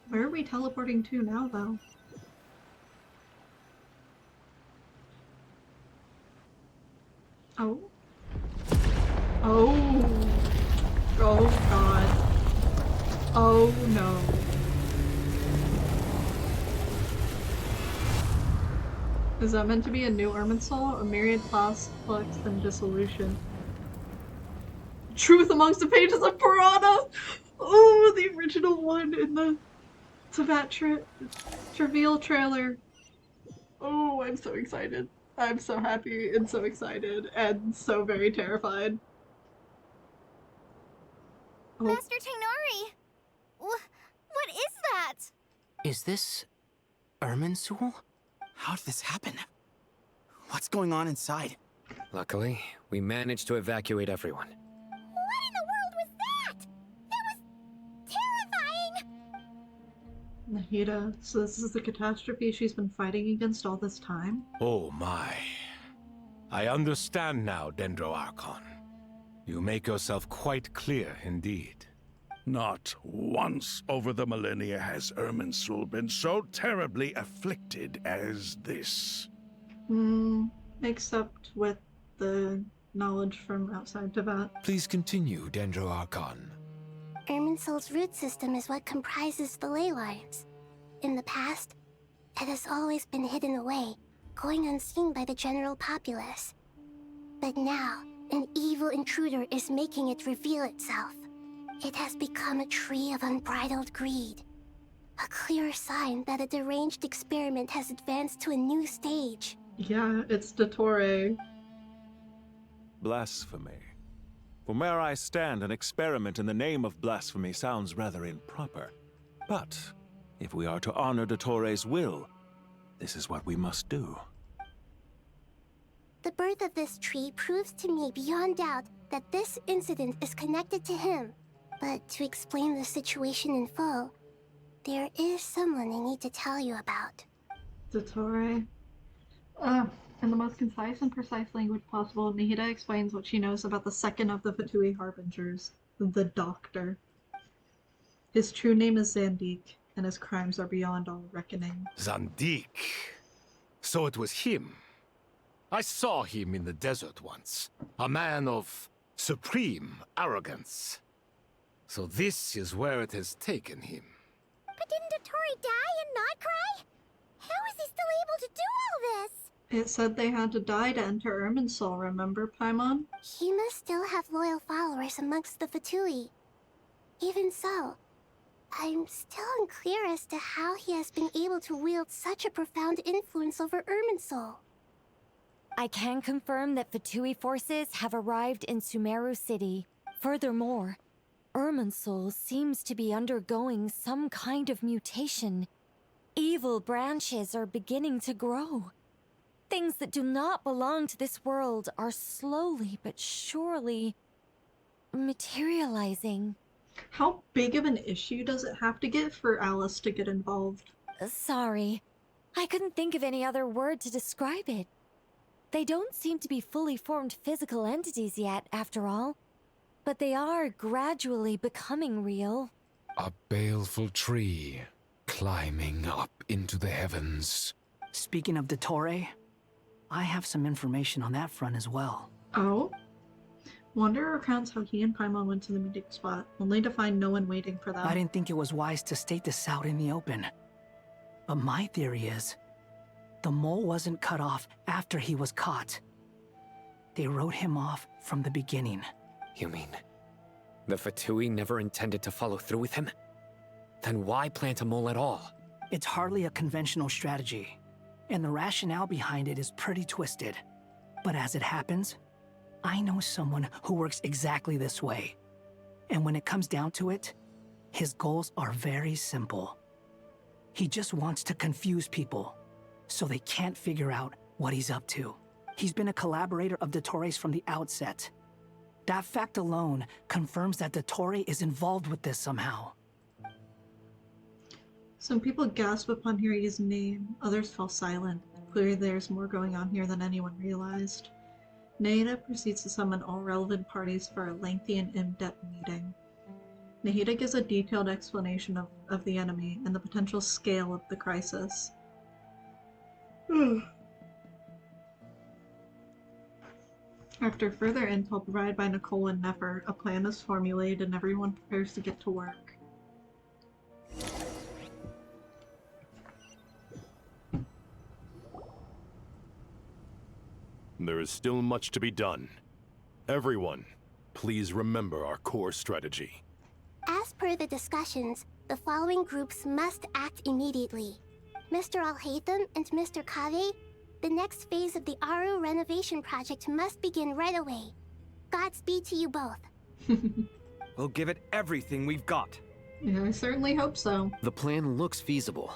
Where are we teleporting to now, though? Oh. Oh. Oh, God. Oh, no. Is that meant to be a new Irminsul? A myriad flux and dissolution. Truth amongst the pages of Piranha! Oh, the original one in the Teyvat reveal trailer. Oh, I'm so excited. I'm so happy and so excited and so very terrified. Oh. Master Tainari! What is that? Is this Irminsul? How did this happen? What's going on inside? Luckily, we managed to evacuate everyone. What in the world was that? That was terrifying! Nahida, so this is the catastrophe she's been fighting against all this time? Oh my. I understand now, Dendro Archon. You make yourself quite clear indeed. Not once over the millennia has Irminsul been so terribly afflicted as this. Except with the knowledge from outside Teyvat. Please continue, Dendro Archon. Irminsul's root system is what comprises the ley lines. In the past, it has always been hidden away, going unseen by the general populace. But now, an evil intruder is making it reveal itself. It has become a tree of unbridled greed. A clear sign that a deranged experiment has advanced to a new stage. Yeah, it's Dottore. Blasphemy. From where I stand, an experiment in the name of blasphemy sounds rather improper. But if we are to honor Dottore's will, this is what we must do. The birth of this tree proves to me beyond doubt that this incident is connected to him. But to explain the situation in full, there is someone I need to tell you about. Dottore. In the most concise and precise language possible, Nihida explains what she knows about the second of the Fatui Harbingers, the Doctor. His true name is Zandik, and his crimes are beyond all reckoning. Zandik. So it was him. I saw him in the desert once. A man of supreme arrogance. So this is where it has taken him. But didn't Dottore die and not cry? How is he still able to do all this? It said they had to die to enter Irminsul, remember, Paimon? He must still have loyal followers amongst the Fatui. Even so, I'm still unclear as to how he has been able to wield such a profound influence over Irminsul. I can confirm that Fatui forces have arrived in Sumeru City. Furthermore, Irminsul seems to be undergoing some kind of mutation. Evil branches are beginning to grow. Things that do not belong to this world are slowly but surely materializing. How big of an issue does it have to get for Alice to get involved? Sorry, I couldn't think of any other word to describe it. They don't seem to be fully formed physical entities yet, after all. But they are gradually becoming real. A baleful tree, climbing up into the heavens. Speaking of Dottore, I have some information on that front as well. Oh? Wanderer recounts how he and Paimon went to the meeting spot, only to find no one waiting for them. I didn't think it was wise to state this out in the open. But my theory is, the mole wasn't cut off after he was caught. They wrote him off from the beginning. You mean, the Fatui never intended to follow through with him? Then why plant a mole at all? It's hardly a conventional strategy, and the rationale behind it is pretty twisted. But as it happens, I know someone who works exactly this way. And when it comes down to it, his goals are very simple. He just wants to confuse people, so they can't figure out what he's up to. He's been a collaborator of Dottore's from the outset. That fact alone confirms that Dottore is involved with this somehow. Some people gasp upon hearing his name, others fell silent. Clearly there's more going on here than anyone realized. Nahida proceeds to summon all relevant parties for a lengthy and in-depth meeting. Nahida gives a detailed explanation of the enemy and the potential scale of the crisis. After further intel provided by Nicole and Nefer, a plan is formulated and everyone prepares to get to work. There is still much to be done. Everyone, please remember our core strategy. As per the discussions, the following groups must act immediately. Mr. Alhaitham and Mr. Kave, the next phase of the Aru renovation project must begin right away. Godspeed to you both. We'll give it everything we've got. Yeah, I certainly hope so. The plan looks feasible,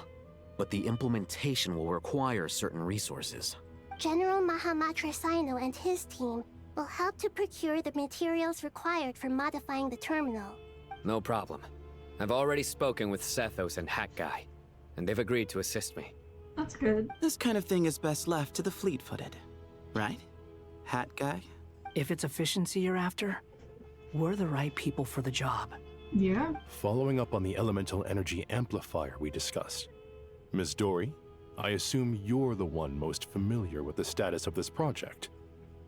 but the implementation will require certain resources. General Mahamatra Sino and his team will help to procure the materials required for modifying the terminal. No problem. I've already spoken with Sethos and Hat Guy, and they've agreed to assist me. That's good. This kind of thing is best left to the fleet-footed, right? Hat Guy? If it's efficiency you're after, we're the right people for the job. Yeah. Following up on the elemental energy amplifier we discussed. Ms. Dory, I assume you're the one most familiar with the status of this project.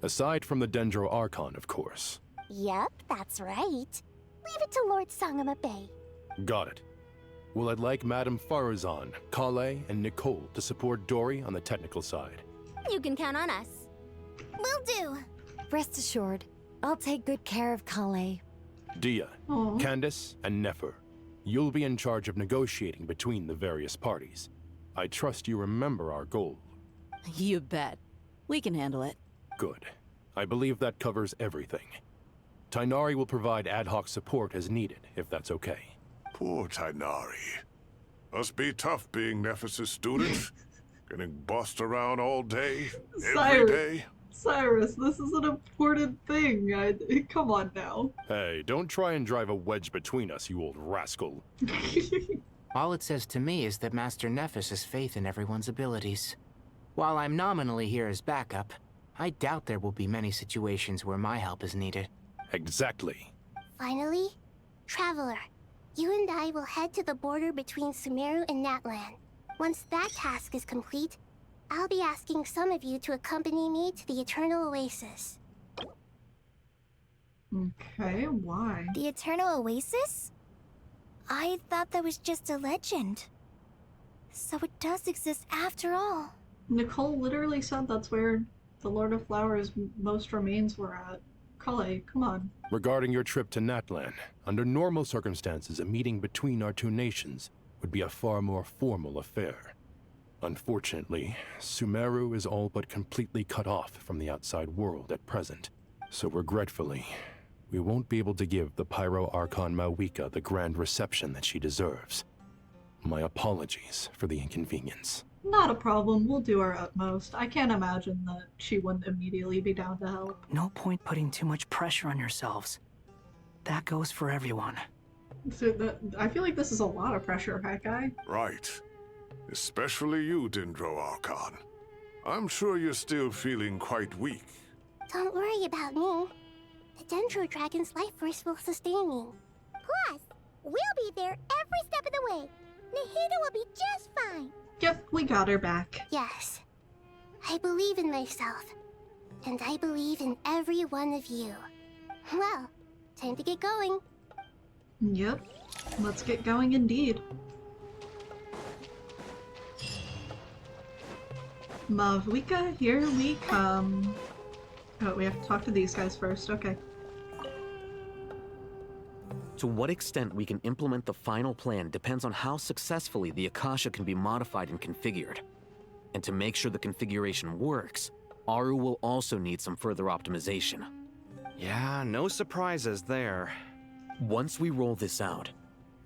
Aside from the Dendro Archon, of course. Yep, that's right. Leave it to Lord Sangama Bay. Got it. Well, I'd like Madame Farazan, Kale, and Nicole to support Dory on the technical side. You can count on us. Will do. Rest assured, I'll take good care of Kale. Dia, Candace, and Nefer, you'll be in charge of negotiating between the various parties. I trust you remember our goal. You bet. We can handle it. Good. I believe that covers everything. Tighnari will provide ad hoc support as needed, if that's okay. Poor Tighnari. Must be tough being Nephis' student. Getting bossed around all day, every day. Cyrus, this is an important thing. Come on now. Hey, don't try and drive a wedge between us, you old rascal. All it says to me is that Master Nephis has faith in everyone's abilities. While I'm nominally here as backup, I doubt there will be many situations where my help is needed. Exactly. Finally, Traveler, you and I will head to the border between Sumeru and Natlan. Once that task is complete, I'll be asking some of you to accompany me to the Eternal Oasis. Okay, why? The Eternal Oasis? I thought that was just a legend. So it does exist after all. Nicole literally said that's where the Lord of Flowers' most remains were at. Kale, come on. Regarding your trip to Natlan, under normal circumstances, a meeting between our two nations would be a far more formal affair. Unfortunately, Sumeru is all but completely cut off from the outside world at present. So regretfully, we won't be able to give the Pyro Archon Mawika the grand reception that she deserves. My apologies for the inconvenience. Not a problem, we'll do our utmost. I can't imagine that she wouldn't immediately be down to help. No point putting too much pressure on yourselves. That goes for everyone. So I feel like this is a lot of pressure, Haikai. Right. Especially you, Dendro Archon. I'm sure you're still feeling quite weak. Don't worry about me. The Dendro Dragon's life force will sustain me. Plus, we'll be there every step of the way. Nahida will be just fine. Yep, we got her back. Yes. I believe in myself. And I believe in every one of you. Well, time to get going. Yep, let's get going indeed. Mawika, here we come. Oh, we have to talk to these guys first, okay. To what extent we can implement the final plan depends on how successfully the Akasha can be modified and configured. And to make sure the configuration works, Aru will also need some further optimization. Yeah, no surprises there. Once we roll this out,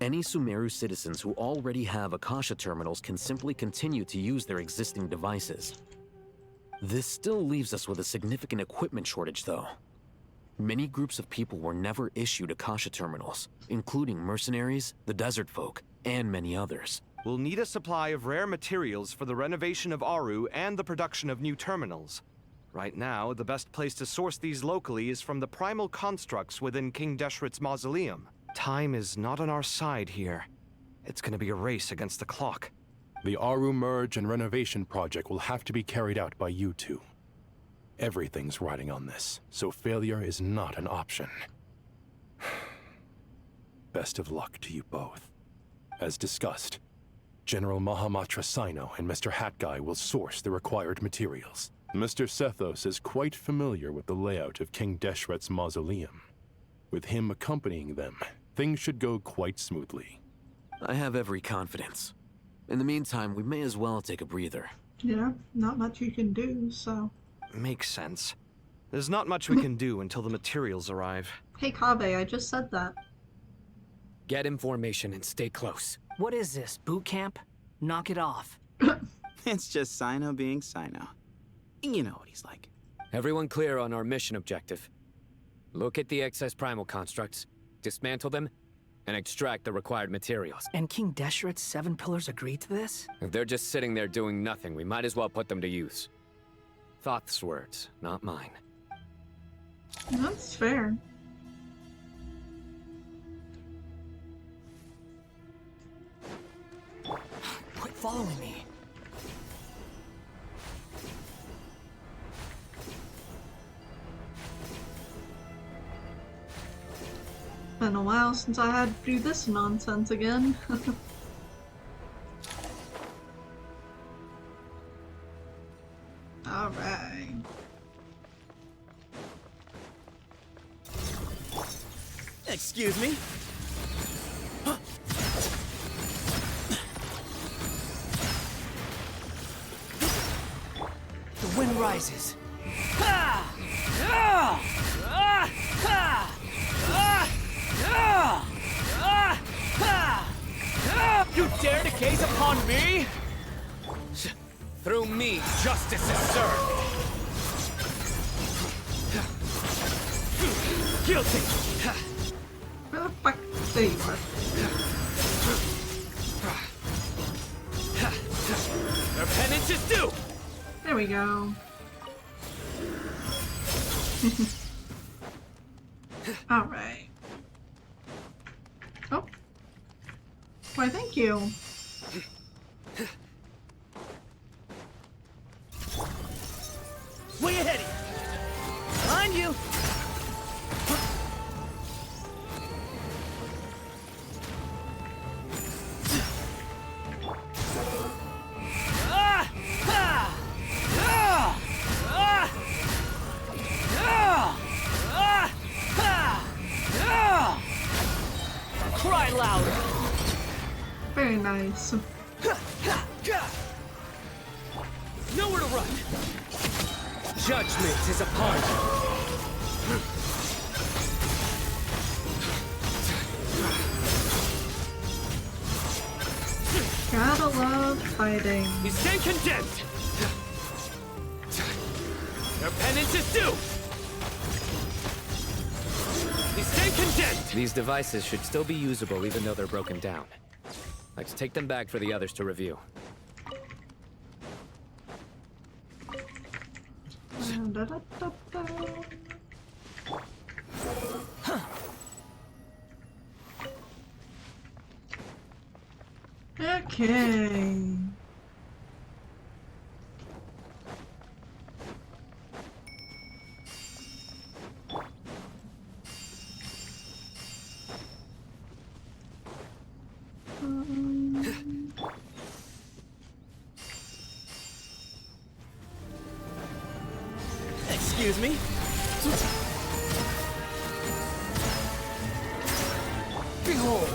any Sumeru citizens who already have Akasha terminals can simply continue to use their existing devices. This still leaves us with a significant equipment shortage, though. Many groups of people were never issued Akasha terminals, including mercenaries, the desert folk, and many others. We'll need a supply of rare materials for the renovation of Aru and the production of new terminals. Right now, the best place to source these locally is from the primal constructs within King Deshret's mausoleum. Time is not on our side here. It's gonna be a race against the clock. The Aru merge and renovation project will have to be carried out by you two. Everything's riding on this, so failure is not an option. Best of luck to you both. As discussed, General Mahamatra Sino and Mr. Hatguy will source the required materials. Mr. Sethos is quite familiar with the layout of King Deshret's mausoleum. With him accompanying them, things should go quite smoothly. I have every confidence. In the meantime, we may as well take a breather. Yeah, not much you can do, so... Makes sense. There's not much we can do until the materials arrive. Hey Kaveh, I just said that. Get information and stay close. What is this, boot camp? Knock it off. It's just Sino being Sino. You know what he's like. Everyone clear on our mission objective. Look at the excess primal constructs, dismantle them, and extract the required materials. And King Deshret's 7 pillars agreed to this? If they're just sitting there doing nothing, we might as well put them to use. Thoth's words, not mine. That's fair. Quit following me. Been a while since I had to do this nonsense again. Alright. Excuse me? sun rises. You dare to gaze upon me? Through me, justice is served. Guilty! Where the fuck? There you are. Their penance is due! There we go. Alright. Oh. Why, thank you. Way ahead of you! Behind you! Cry louder! Very nice. Nowhere to run! Judgment is upon you! Gotta love fighting. You stand condemned! Your penance is due! You stand condemned! These devices should still be usable even though they're broken down. Let's take them back for the others to review. Okay. Excuse me? Behold!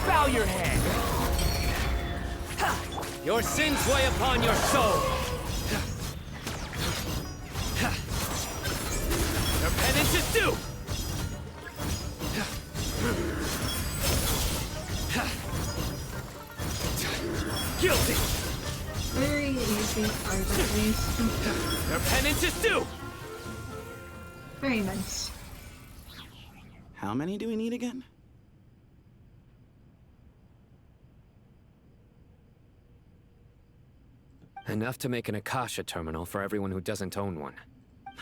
Bow your head! Your sins weigh upon your soul! Your penance is due! Guilty! Very easy fight, at least. Your penance is due! Very nice. How many do we need again? Enough to make an Akasha terminal for everyone who doesn't own one.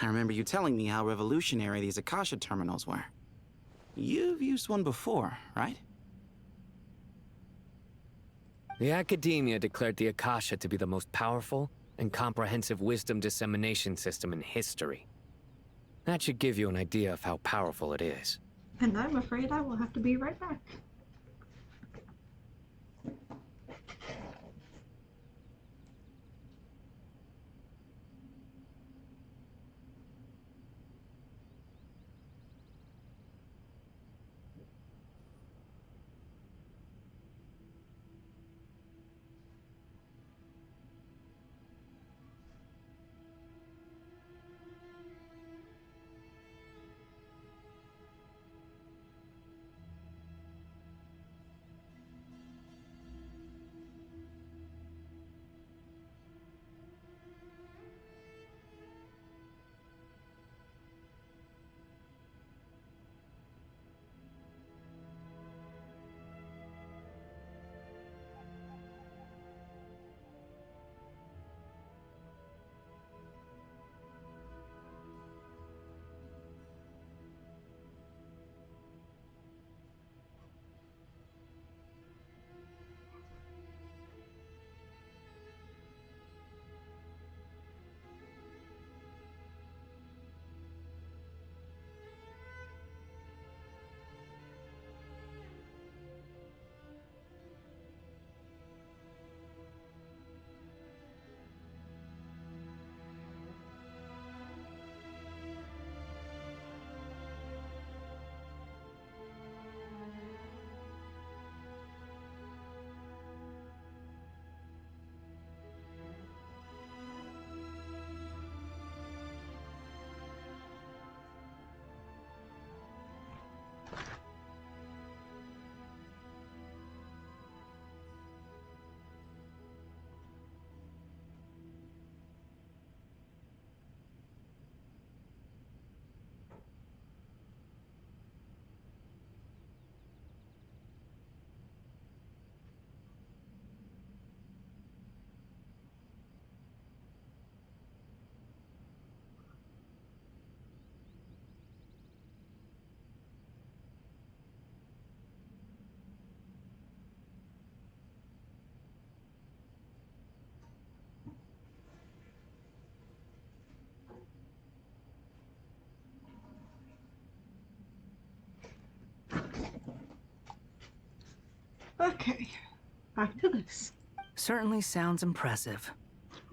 I remember you telling me how revolutionary these Akasha terminals were. You've used one before, right? The Academia declared the Akasha to be the most powerful and comprehensive wisdom dissemination system in history. That should give you an idea of how powerful it is. And I'm afraid I will have to be right back. Okay, back to this. Certainly sounds impressive.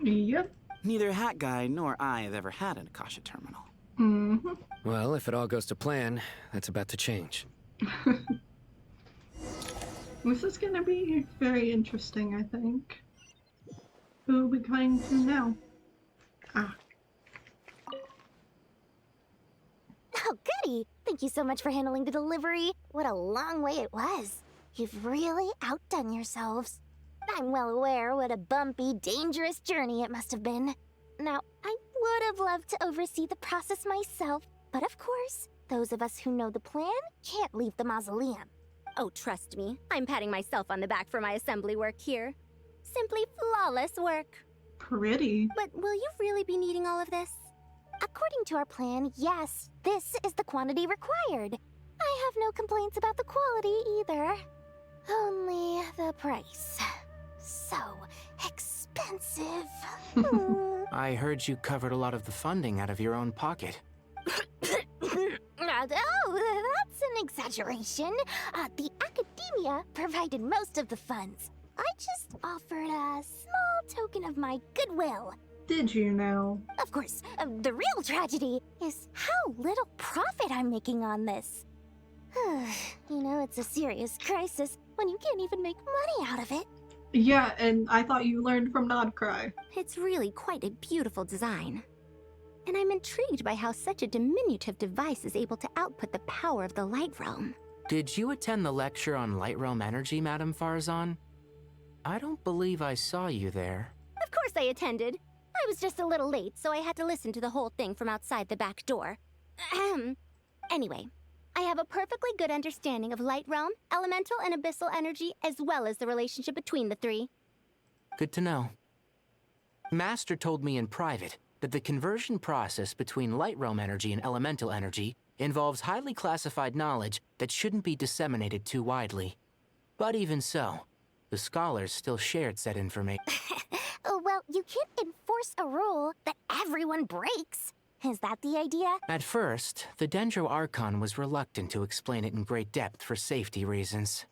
Yep. Neither Hat Guy nor I have ever had an Akasha terminal. Mm-hmm. Well, if it all goes to plan, that's about to change. This is gonna be very interesting, I think. Who are we going to now? Ah. Oh, goody! Thank you so much for handling the delivery. What a long way it was. You've really outdone yourselves. I'm well aware what a bumpy, dangerous journey it must have been. Now, I would have loved to oversee the process myself, but of course, those of us who know the plan can't leave the mausoleum. Oh, trust me, I'm patting myself on the back for my assembly work here. Simply flawless work. Pretty. But will you really be needing all of this? According to our plan, yes, this is the quantity required. I have no complaints about the quality either. Only the price. So expensive. I heard you covered a lot of the funding out of your own pocket. Oh, that's an exaggeration. The academia provided most of the funds. I just offered a small token of my goodwill. Did you now? Of course, the real tragedy is how little profit I'm making on this. You know, it's a serious crisis when you can't even make money out of it. Yeah, and I thought you learned from Nodcry. It's really quite a beautiful design. And I'm intrigued by how such a diminutive device is able to output the power of the Light Realm. Did you attend the lecture on Light Realm energy, Madame Farzan? I don't believe I saw you there. Of course I attended. I was just a little late, so I had to listen to the whole thing from outside the back door. Anyway, I have a perfectly good understanding of Light Realm, elemental and abyssal energy, as well as the relationship between the three. Good to know. Master told me in private that the conversion process between Light Realm energy and elemental energy involves highly classified knowledge that shouldn't be disseminated too widely. But even so, the scholars still shared said information. Well, you can't enforce a rule that everyone breaks. Is that the idea? At first, the Dendro Archon was reluctant to explain it in great depth for safety reasons.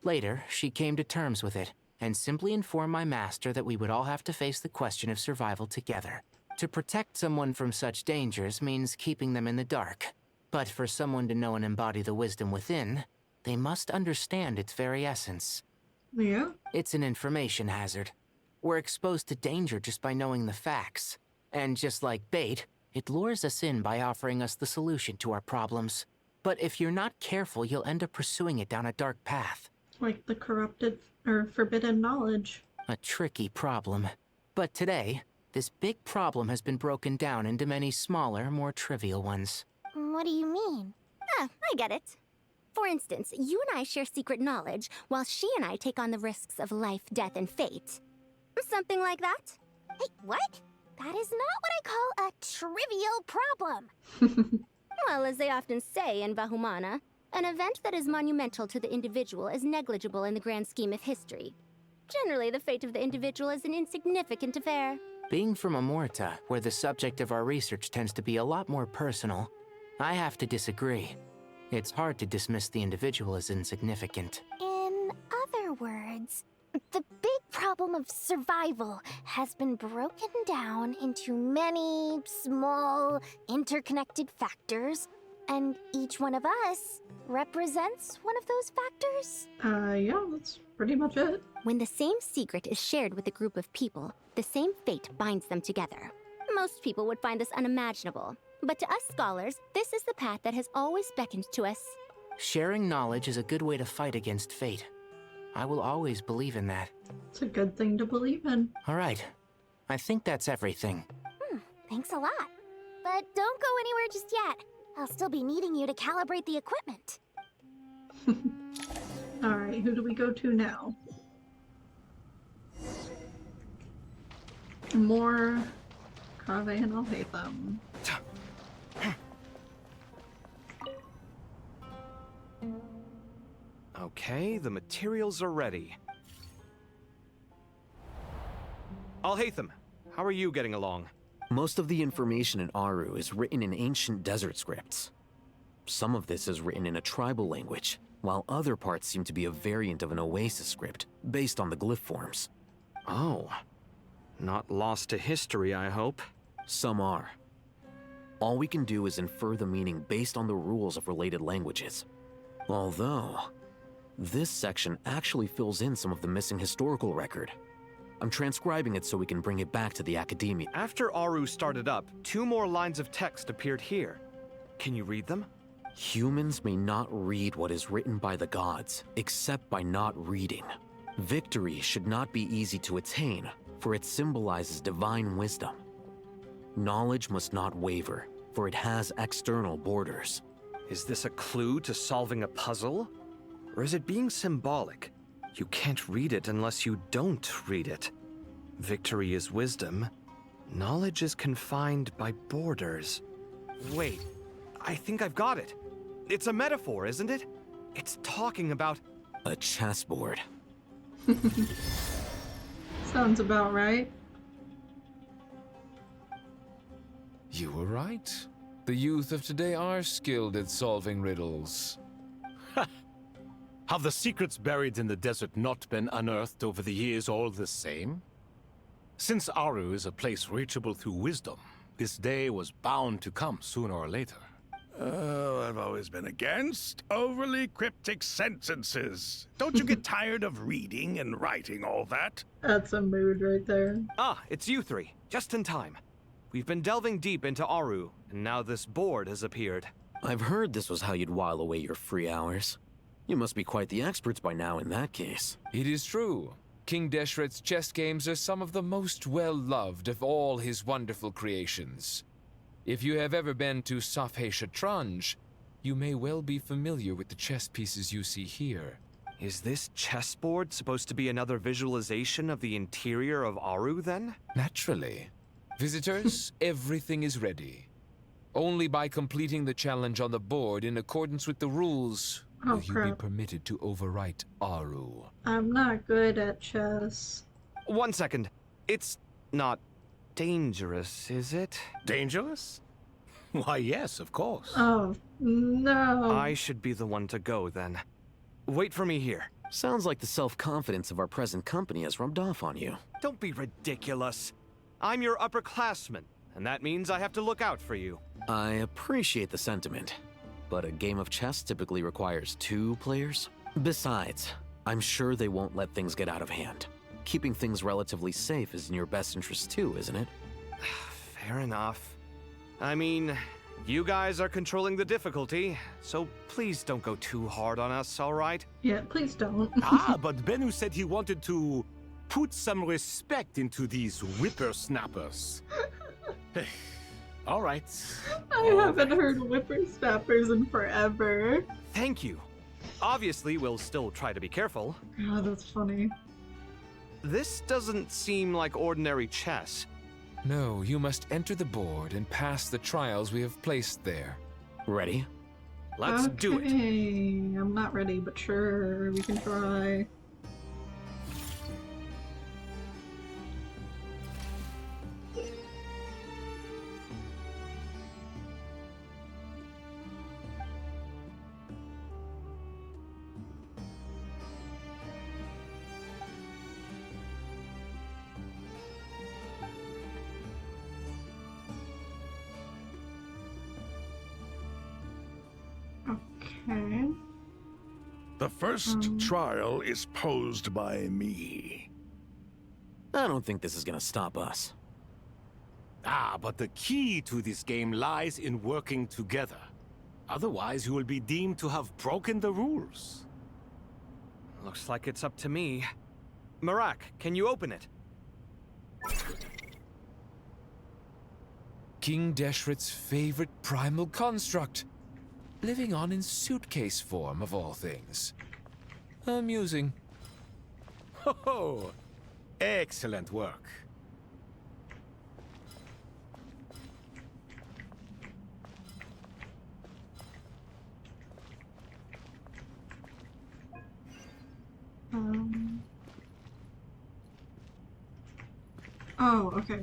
Later, she came to terms with it, and simply informed my master that we would all have to face the question of survival together. To protect someone from such dangers means keeping them in the dark. But for someone to know and embody the wisdom within, they must understand its very essence. Yeah? It's an information hazard. We're exposed to danger just by knowing the facts. And just like bait, it lures us in by offering us the solution to our problems. But if you're not careful, you'll end up pursuing it down a dark path. Like the corrupted or forbidden knowledge. A tricky problem. But today, this big problem has been broken down into many smaller, more trivial ones. What do you mean? Ah, I get it. For instance, you and I share secret knowledge, while she and I take on the risks of life, death, and fate. Something like that? Hey, what? That is not what I call a trivial problem. Well, as they often say in Vahumana, an event that is monumental to the individual is negligible in the grand scheme of history. Generally, the fate of the individual is an insignificant affair. Being from Amorta, where the subject of our research tends to be a lot more personal, I have to disagree. It's hard to dismiss the individual as insignificant. In other words, the big problem of survival has been broken down into many small, interconnected factors, and each one of us represents one of those factors? Yeah, that's pretty much it. When the same secret is shared with a group of people, the same fate binds them together. Most people would find this unimaginable, but to us scholars, this is the path that has always beckoned to us. Sharing knowledge is a good way to fight against fate. I will always believe in that. It's a good thing to believe in. All right. I think that's everything. Thanks a lot. But don't go anywhere just yet. I'll still be needing you to calibrate the equipment. Alright, who do we go to now? More Kave and I'll hate them. Okay, the materials are ready. Alhaitham, how are you getting along? Most of the information in Aru is written in ancient desert scripts. Some of this is written in a tribal language, while other parts seem to be a variant of an Oasis script based on the glyph forms. Oh. Not lost to history, I hope. Some are. All we can do is infer the meaning based on the rules of related languages. Although, this section actually fills in some of the missing historical record. I'm transcribing it so we can bring it back to the Academia. After Aru started up, 2 more lines of text appeared here. Can you read them? Humans may not read what is written by the gods, except by not reading. Victory should not be easy to attain, for it symbolizes divine wisdom. Knowledge must not waver, for it has external borders. Is this a clue to solving a puzzle? Or is it being symbolic? You can't read it unless you don't read it. Victory is wisdom. Knowledge is confined by borders. Wait, I think I've got it. It's a metaphor, isn't it? It's talking about... a chessboard. Sounds about right. You were right. The youth of today are skilled at solving riddles. Have the secrets buried in the desert not been unearthed over the years all the same? Since Aru is a place reachable through wisdom, this day was bound to come sooner or later. Oh, I've always been against overly cryptic sentences. Don't you get tired of reading and writing all that? That's a mood right there. Ah, it's you 3. Just in time. We've been delving deep into Aru, and now this board has appeared. I've heard this was how you'd while away your free hours. You must be quite the experts by now in that case. It is true. King Deshret's chess games are some of the most well-loved of all his wonderful creations. If you have ever been to Safhe Shatranj, you may well be familiar with the chess pieces you see here. Is this chessboard supposed to be another visualization of the interior of Aru, then? Naturally. Visitors, everything is ready. Only by completing the challenge on the board in accordance with the rules will you be permitted to overwrite Aru. I'm not good at chess. 1 second. It's not dangerous, is it? Dangerous? Why, yes, of course. Oh, no. I should be the one to go, then. Wait for me here. Sounds like the self-confidence of our present company has rubbed off on you. Don't be ridiculous. I'm your upperclassman, and that means I have to look out for you. I appreciate the sentiment, but a game of chess typically requires 2 players. Besides, I'm sure they won't let things get out of hand. Keeping things relatively safe is in your best interest too, isn't it? Fair enough. I mean, you guys are controlling the difficulty, so please don't go too hard on us, all right? Yeah, please don't. But Bennu said he wanted to put some respect into these whippersnappers. All right. I haven't heard whippersnappers in forever. Thank you. Obviously, we'll still try to be careful. Oh, that's funny. This doesn't seem like ordinary chess. No, you must enter the board and pass the trials we have placed there. Ready? Let's do it. I'm not ready, but sure, we can try. Okay. The first trial is posed by me. I don't think this is gonna stop us. But the key to this game lies in working together. Otherwise, you will be deemed to have broken the rules. Looks like it's up to me. Marak, can you open it? King Deshret's favorite primal construct. Living on in suitcase form, of all things. Amusing. Ho-ho! Excellent work. Oh, okay.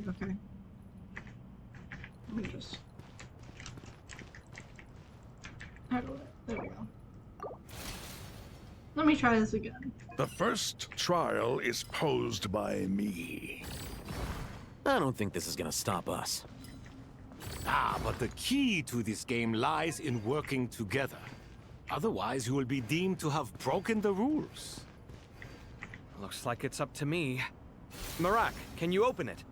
Let me just... How do I... There we go. Let me try this again. The first trial is posed by me. I don't think this is gonna stop us. Ah, but the key to this game lies in working together. Otherwise, you will be deemed to have broken the rules. Looks like it's up to me. Marak, can you open it?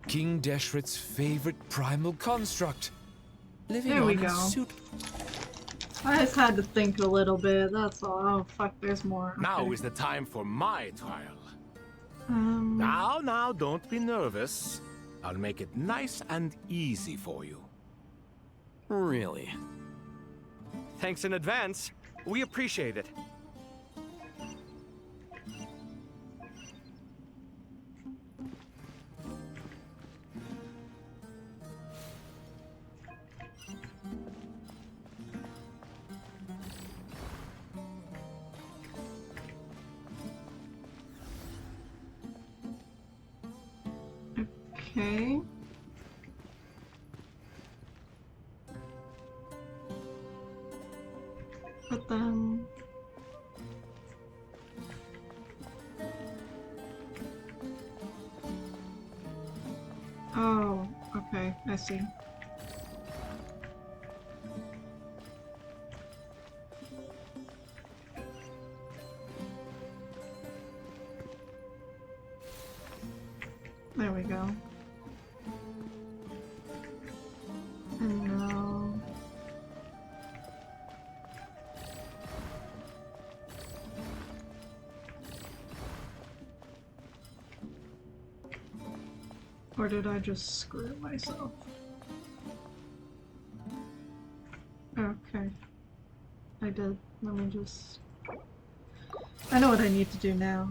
King Deshret's favorite primal construct. Living There we on a go. suit. I just had to think a little bit, that's all. Oh, fuck, there's more. Now Okay. is the time for my trial. Um, Now, don't be nervous. I'll make it nice and easy for you. Really? Thanks in advance. We appreciate it. Okay. But then... Oh, okay, I see. There we go. And now... Or did I just screw myself? Okay. I did. Let me just... I know what I need to do now.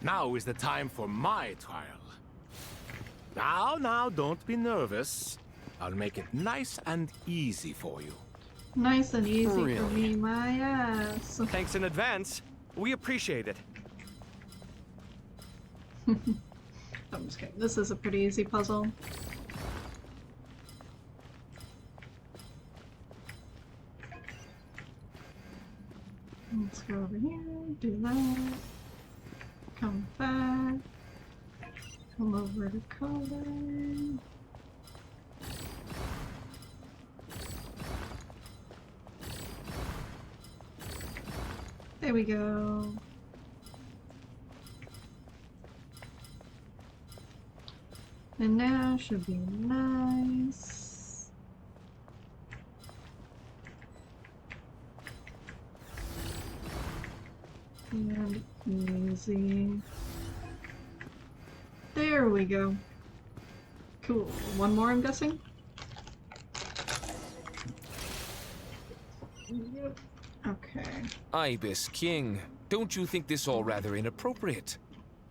Now is the time for my trial. Now, don't be nervous. I'll make it nice and easy for you. Nice and easy for Really? me, my ass. Thanks in advance. We appreciate it. I'm just kidding. This is a pretty easy puzzle. Let's go over here, do that. Come back. Come over to color. There we go. And now should be nice. And easy. There we go. Cool. One more, I'm guessing? Yep. Okay. Ibis King, don't you think this all rather inappropriate?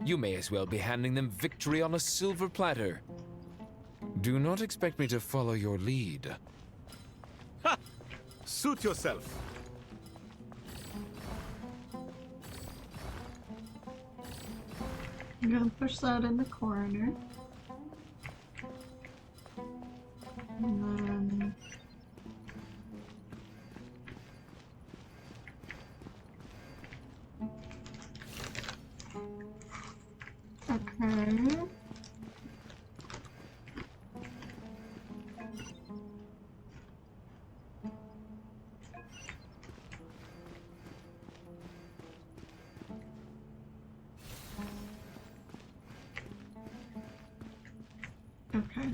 You may as well be handing them victory on a silver platter. Do not expect me to follow your lead. Ha! Suit yourself. I'm gonna push that in the corner. And then... Okay. Okay.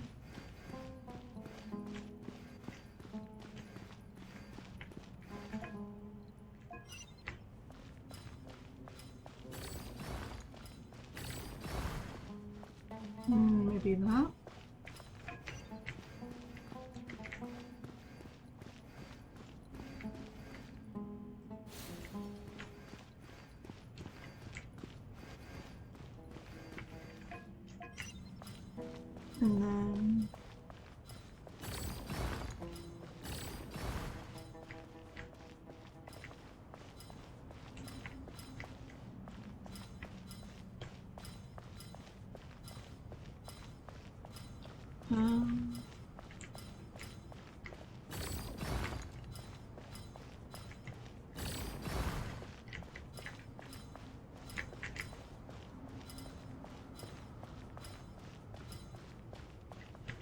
Maybe that. And then...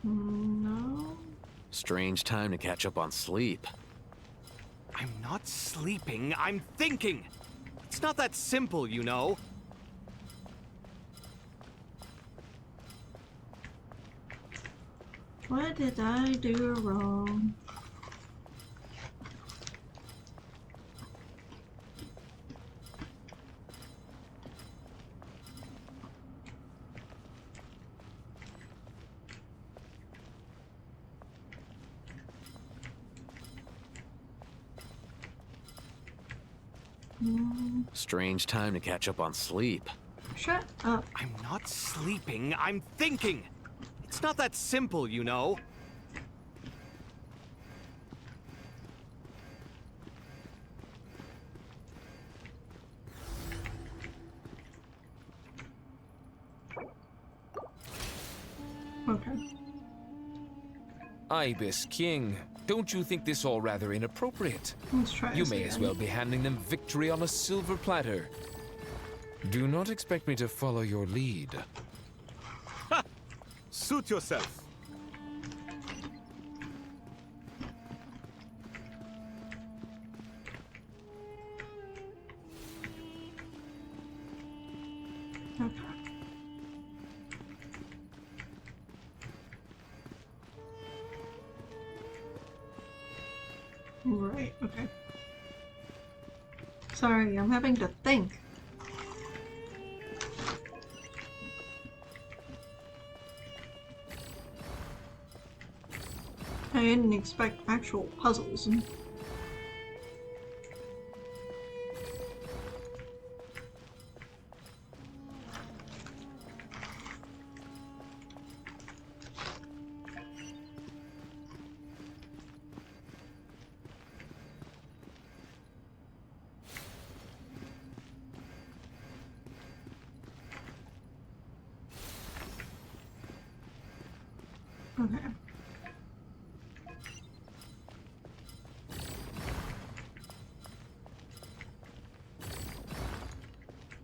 No. Strange time to catch up on sleep. I'm not sleeping, I'm thinking! It's not that simple, you know. What did I do wrong? Strange time to catch up on sleep. Shut up. I'm not sleeping, I'm thinking! It's not that simple, you know. Okay. Ibis King, don't you think this all rather inappropriate? Let's try You this may as again. well be handing them victory on a silver platter. Do not expect me to follow your lead. Ha! Suit yourself. Okay. Right, okay. Sorry, I'm having to think. I didn't expect actual puzzles. Okay.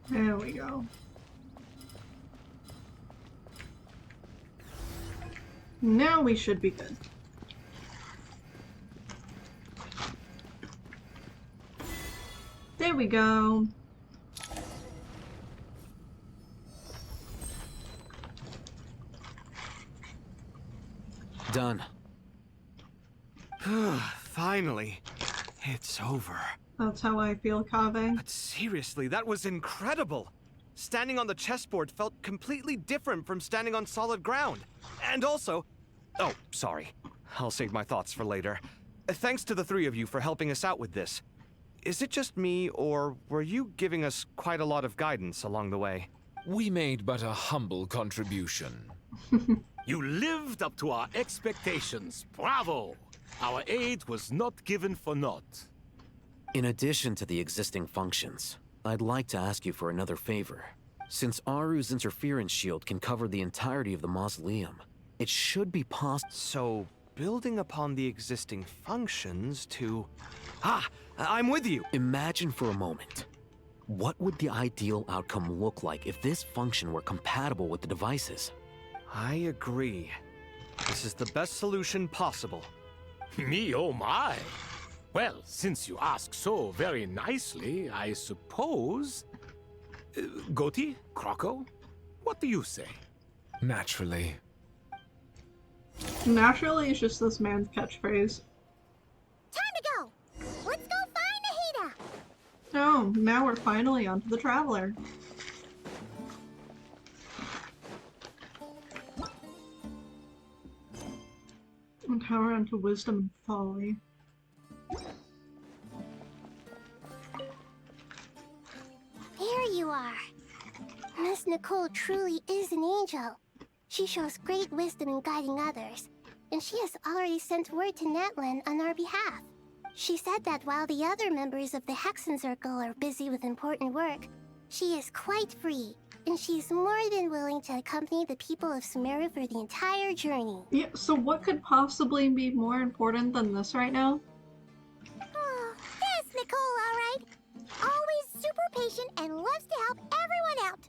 There we go. Now we should be good. There we go. Done. Finally. It's over. That's how I feel, Kaveh. But seriously, that was incredible! Standing on the chessboard felt completely different from standing on solid ground. And also... Oh, sorry. I'll save my thoughts for later. Thanks to the three of you for helping us out with this. Is it just me, or were you giving us quite a lot of guidance along the way? We made but a humble contribution. You lived up to our expectations. Bravo! Our aid was not given for naught. In addition to the existing functions, I'd like to ask you for another favor. Since Aru's interference shield can cover the entirety of the mausoleum, it should be possible. So, building upon the existing functions to... Ah! I'm with you! Imagine for a moment. What would the ideal outcome look like if this function were compatible with the devices? I agree. This is the best solution possible. Me, oh my! Well, since you ask so very nicely, I suppose... Goti? Kroko? What do you say? Naturally. Naturally, it's just this man's catchphrase. Time to go! Let's go find Nahida! Oh, now we're finally onto the Traveler. And how we're onto Wisdom and Folly. There you are. Miss Nicole truly is an angel. She shows great wisdom in guiding others, and she has already sent word to Netland on our behalf. She said that while the other members of the Hexen Circle are busy with important work, she is quite free, and she's more than willing to accompany the people of Sumeru for the entire journey. Yeah, so what could possibly be more important than this right now? Oh, that's Nicole, all right. Always super patient and loves to help everyone out.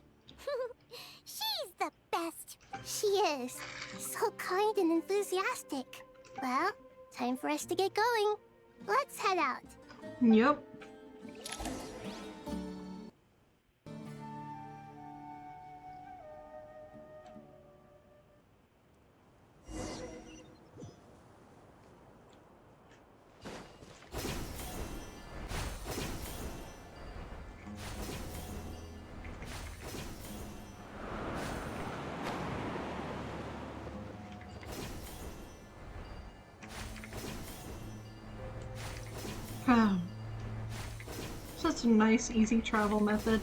She's the best. best. She is. So kind and enthusiastic. Well, time for us to get going. Let's head out. Yep. Such a nice, easy travel method.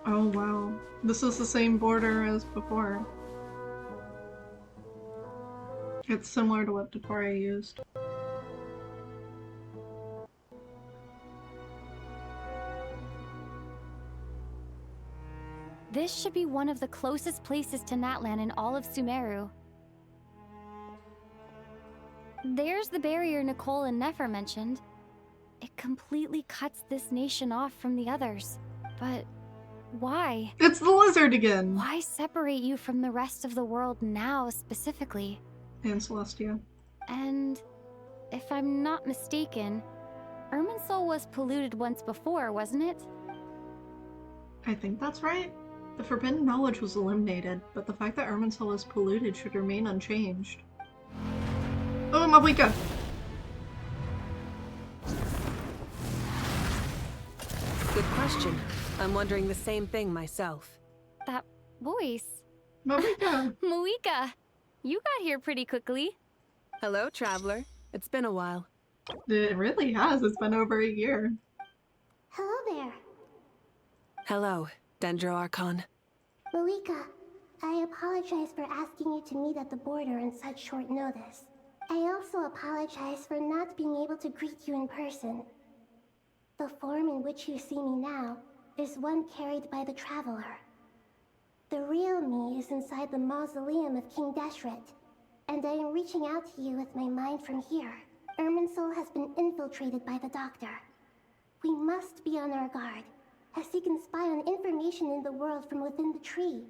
Oh wow, this is the same border as before. It's similar to what Dottore used. This should be one of the closest places to Natlan in all of Sumeru. There's the barrier Nicole and Nefer mentioned. It completely cuts this nation off from the others. But why? It's the lizard again! Why separate you from the rest of the world now, specifically? And Celestia. And if I'm not mistaken, Irminsul was polluted once before, wasn't it? I think that's right. The forbidden knowledge was eliminated, but the fact that Irminsul is polluted should remain unchanged. Oh, Mabwika! Good question. I'm wondering the same thing myself. That voice. Mabwika! Moika! You got here pretty quickly. Hello, traveler. It's been a while. It really has. It's been over a year. Hello there. Hello, Dendro Archon. Moika, I apologize for asking you to meet at the border on such short notice. I also apologize for not being able to greet you in person. The form in which you see me now is one carried by the Traveler. The real me is inside the mausoleum of King Deshret, and I am reaching out to you with my mind from here. Irminsul has been infiltrated by the Doctor. We must be on our guard, as he can spy on information in the world from within the tree.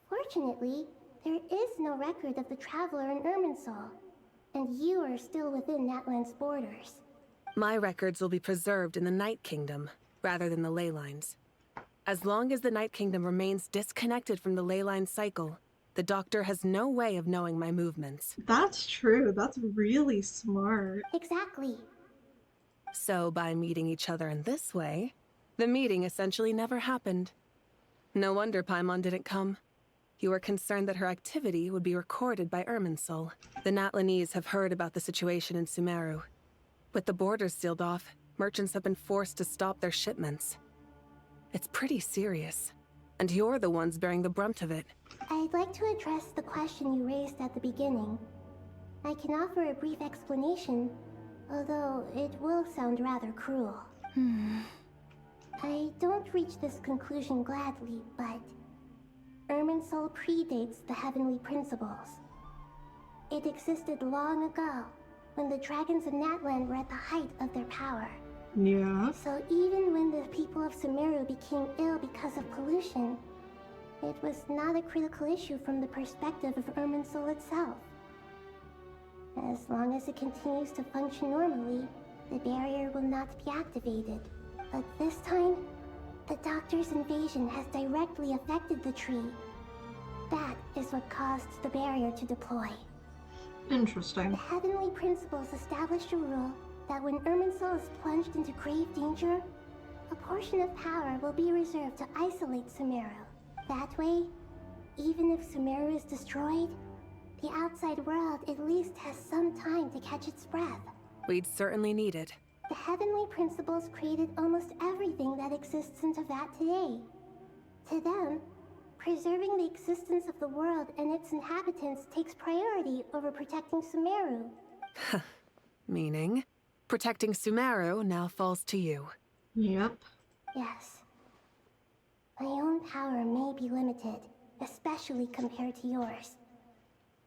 Fortunately, there is no record of the Traveler in Irminsul, and you are still within Natlan's borders. My records will be preserved in the Night Kingdom, rather than the ley lines. As long as the Night Kingdom remains disconnected from the ley line cycle, the Doctor has no way of knowing my movements. That's true. That's really smart. Exactly. So by meeting each other in this way, the meeting essentially never happened. No wonder Paimon didn't come. You were concerned that her activity would be recorded by Irminsul. The Natlanese have heard about the situation in Sumeru. With the borders sealed off, merchants have been forced to stop their shipments. It's pretty serious, and you're the ones bearing the brunt of it. I'd like to address the question you raised at the beginning. I can offer a brief explanation, although it will sound rather cruel. I don't reach this conclusion gladly, but Irminsul predates the Heavenly Principles. It existed long ago, when the dragons of Natlan were at the height of their power. Yeah. So even when the people of Sumeru became ill because of pollution, it was not a critical issue from the perspective of Irminsul itself. As long as it continues to function normally, the barrier will not be activated. But this time, the Doctor's invasion has directly affected the tree. That is what caused the barrier to deploy. Interesting. The Heavenly Principles established a rule that when Irminsul is plunged into grave danger, a portion of power will be reserved to isolate Sumeru. That way, even if Sumeru is destroyed, the outside world at least has some time to catch its breath. We'd certainly need it. The Heavenly Principles created almost everything that exists in Teyvat today. To them, preserving the existence of the world and its inhabitants takes priority over protecting Sumeru. Meaning, protecting Sumeru now falls to you. Yep. Yes. My own power may be limited, especially compared to yours.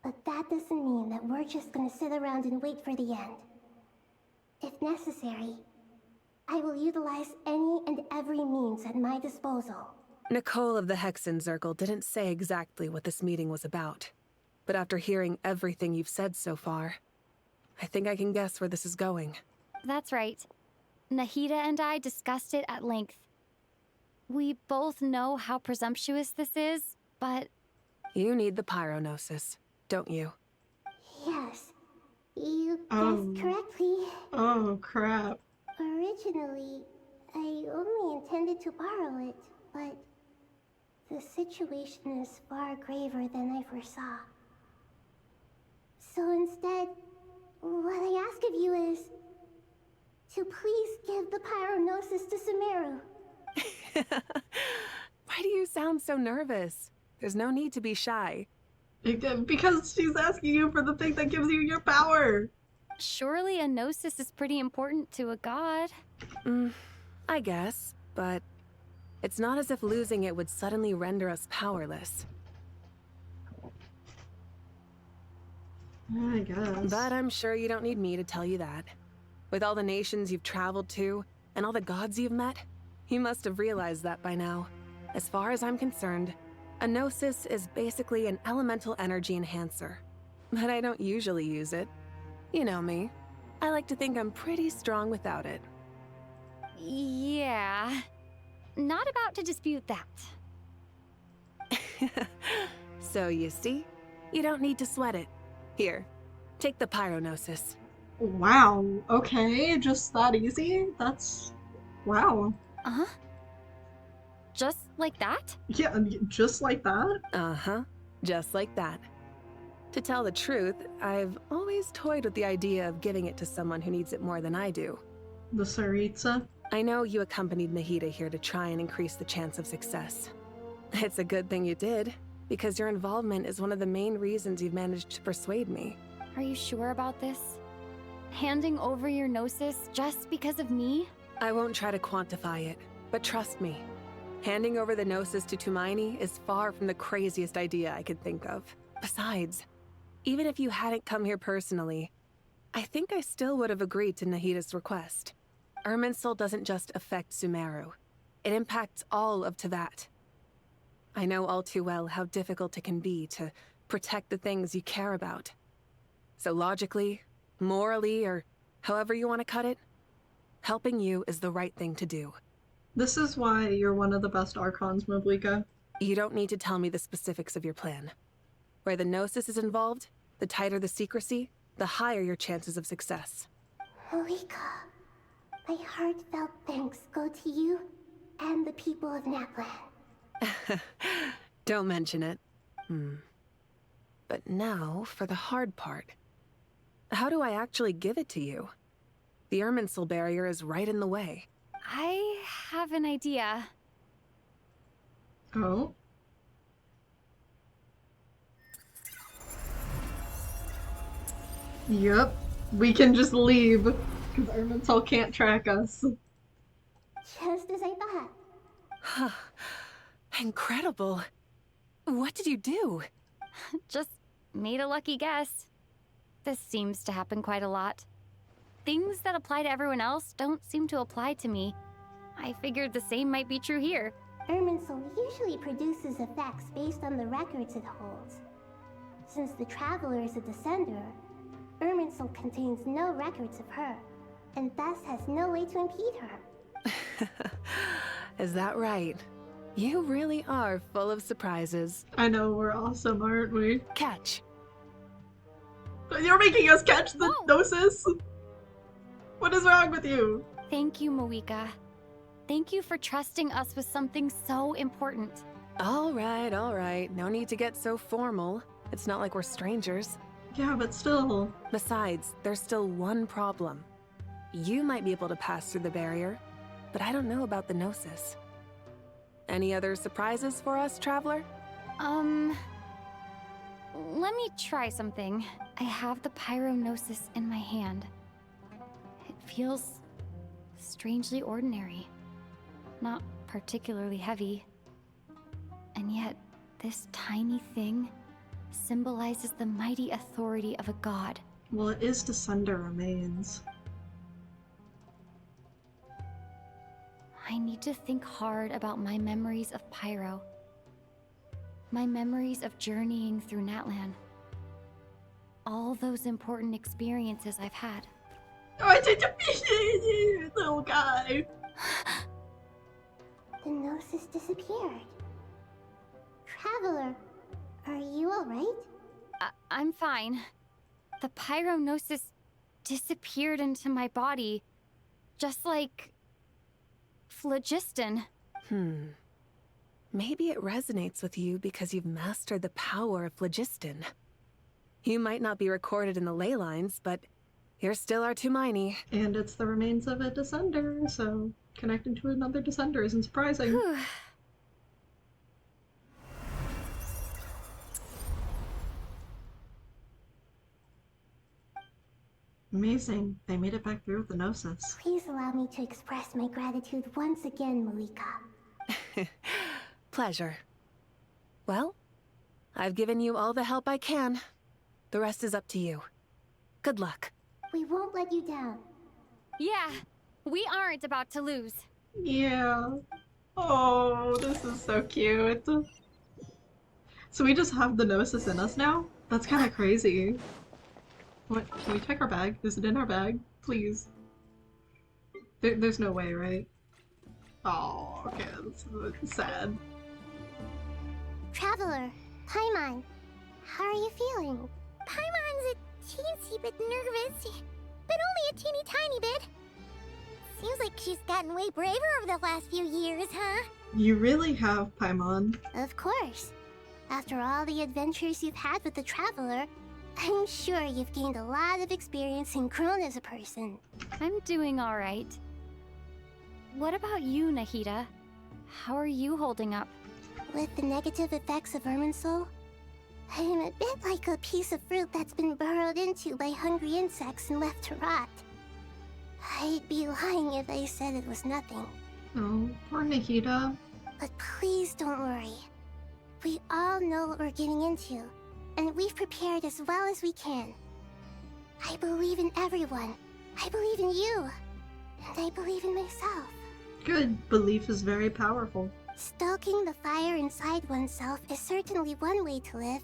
But that doesn't mean that we're just gonna sit around and wait for the end. If necessary, I will utilize any and every means at my disposal. Nicole of the Hexen Circle didn't say exactly what this meeting was about. But after hearing everything you've said so far, I think I can guess where this is going. That's right. Nahida and I discussed it at length. We both know how presumptuous this is, but... You need the pyronosis, don't you? Yes, you guessed correctly. Oh, crap. Originally, I only intended to borrow it, but the situation is far graver than I foresaw. So instead, what I ask of you is to please give the pyronosis to Sumeru. Why do you sound so nervous? There's no need to be shy. Because she's asking you for the thing that gives you your power. Surely a gnosis is pretty important to a god. I guess, but it's not as if losing it would suddenly render us powerless. I guess. But I'm sure you don't need me to tell you that. With all the nations you've traveled to, and all the gods you've met, you must have realized that by now. As far as I'm concerned, a gnosis is basically an elemental energy enhancer. But I don't usually use it. You know me. I like to think I'm pretty strong without it. Yeah. Not about to dispute that. So you see, you don't need to sweat it. Here, take the pyronosis. Wow, okay, just that easy? That's... wow. Uh-huh. Just like that? Yeah, just like that? Uh-huh, just like that. To tell the truth, I've always toyed with the idea of giving it to someone who needs it more than I do. The Tsaritsa? I know you accompanied Nahida here to try and increase the chance of success. It's a good thing you did, because your involvement is one of the main reasons you've managed to persuade me. Are you sure about this? Handing over your gnosis just because of me? I won't try to quantify it, but trust me. Handing over the gnosis to Tumaini is far from the craziest idea I could think of. Besides, even if you hadn't come here personally, I think I still would have agreed to Nahida's request. Irminsul doesn't just affect Sumeru. It impacts all of Teyvat. I know all too well how difficult it can be to protect the things you care about. So logically, morally, or however you want to cut it, helping you is the right thing to do. This is why you're one of the best Archons, Moblika. You don't need to tell me the specifics of your plan. Where the Gnosis is involved, the tighter the secrecy, the higher your chances of success. Moika, my heartfelt thanks go to you and the people of Naplan. Don't mention it. But now, for the hard part. How do I actually give it to you? The Irminsul barrier is right in the way. I have an idea. Oh? Yep. We can just leave, because Irminsul can't track us. Just as I thought. Incredible. What did you do? Just made a lucky guess. This seems to happen quite a lot. Things that apply to everyone else don't seem to apply to me. I figured the same might be true here. Irminsul usually produces effects based on the records it holds. Since the Traveler is a Descender, Irminsul contains no records of her, and thus has no way to impede her. Is that right? You really are full of surprises. I know, we're awesome, aren't we? Catch. You're making us catch the Gnosis? What is wrong with you? Thank you, Moika. Thank you for trusting us with something so important. All right. No need to get so formal. It's not like we're strangers. Yeah, but still. Besides, there's still one problem. You might be able to pass through the barrier, but I don't know about the Gnosis. Any other surprises for us, Traveler? Let me try something. I have the pyronosis in my hand. It feels strangely ordinary. Not particularly heavy. And yet, this tiny thing symbolizes the mighty authority of a god. Well, it is Descender remains. I need to think hard about my memories of Pyro. My memories of journeying through Natlan. All those important experiences I've had. Oh, I did you, little guy. The Gnosis disappeared. Traveler, are you alright? I'm fine. The Pyronosis disappeared into my body, just like phlogiston. Maybe it resonates with you because you've mastered the power of phlogiston. You might not be recorded in the ley lines, but you're still Artumini. And it's the remains of a Descender, so connecting to another Descender isn't surprising. Amazing. They made it back through with the Gnosis. Please allow me to express my gratitude once again, Malika. Pleasure. Well, I've given you all the help I can. The rest is up to you. Good luck. We won't let you down. Yeah, we aren't about to lose. Yeah. Oh, this is so cute. So we just have the Gnosis in us now? That's kind of crazy. What? Can we check our bag? Is it in our bag? Please. There's no way, right? Oh, okay, that's sad. Traveler, Paimon, how are you feeling? Paimon's a teensy bit nervous, but only a teeny tiny bit. Seems like she's gotten way braver over the last few years, huh? You really have, Paimon. Of course. After all the adventures you've had with the Traveler, I'm sure you've gained a lot of experience and grown as a person. I'm doing all right. What about you, Nahida? How are you holding up? With the negative effects of Irminsul, I'm a bit like a piece of fruit that's been burrowed into by hungry insects and left to rot. I'd be lying if I said it was nothing. Oh, poor Nahida. But please don't worry. We all know what we're getting into, and we've prepared as well as we can. I believe in everyone. I believe in you. And I believe in myself. Good. Belief is very powerful. Stoking the fire inside oneself is certainly one way to live.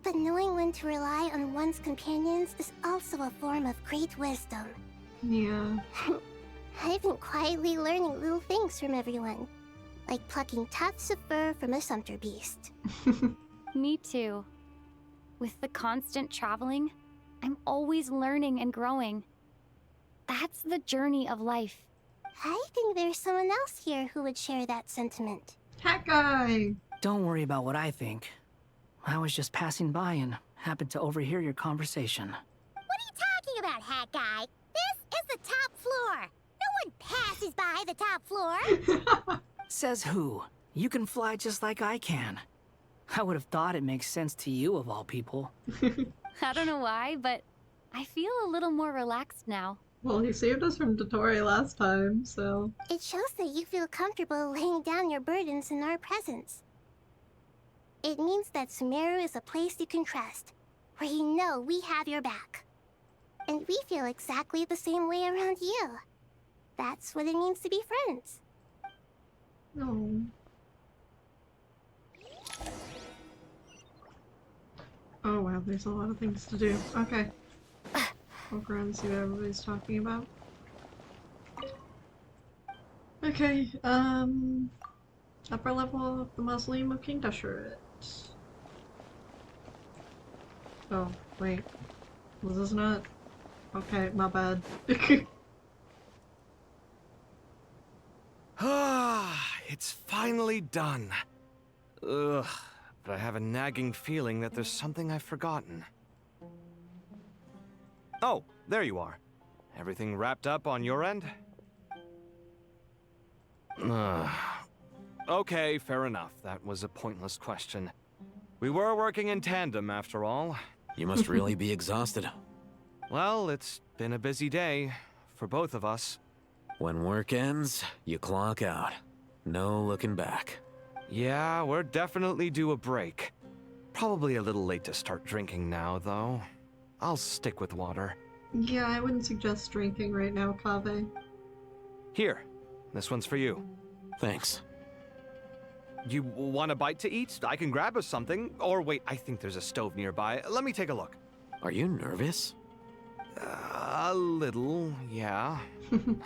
But knowing when to rely on one's companions is also a form of great wisdom. Yeah. I've been quietly learning little things from everyone. Like plucking tufts of fur from a sumpter beast. Me too. With the constant traveling, I'm always learning and growing. That's the journey of life. I think there's someone else here who would share that sentiment. Cat guy! Don't worry about what I think. I was just passing by and happened to overhear your conversation. What are you talking about, Hat Guy? This is the top floor. No one passes by the top floor. Says who? You can fly just like I can. I would have thought it makes sense to you of all people. I don't know why, but I feel a little more relaxed now. Well, he saved us from Dottore last time, so... It shows that you feel comfortable laying down your burdens in our presence. It means that Sumeru is a place you can trust, where you know we have your back. And we feel exactly the same way around you. That's what it means to be friends. No. Oh wow, there's a lot of things to do. Okay. Walk around and see what everybody's talking about. Okay, upper level of the Mausoleum of King Deshret. Oh, wait. Was this not? Okay, my bad. Ah, it's finally done. Ugh, but I have a nagging feeling that there's something I've forgotten. Oh, there you are. Everything wrapped up on your end? Okay, fair enough. That was a pointless question. We were working in tandem, after all. You must really be exhausted. Well, it's been a busy day for both of us. When work ends, you clock out. No looking back. Yeah, we're definitely due a break. Probably a little late to start drinking now, though. I'll stick with water. Yeah, I wouldn't suggest drinking right now, Kaveh. Here, this one's for you. Thanks. You want a bite to eat? I can grab us something. Or wait, I think there's a stove nearby. Let me take a look. Are you nervous? A little, yeah.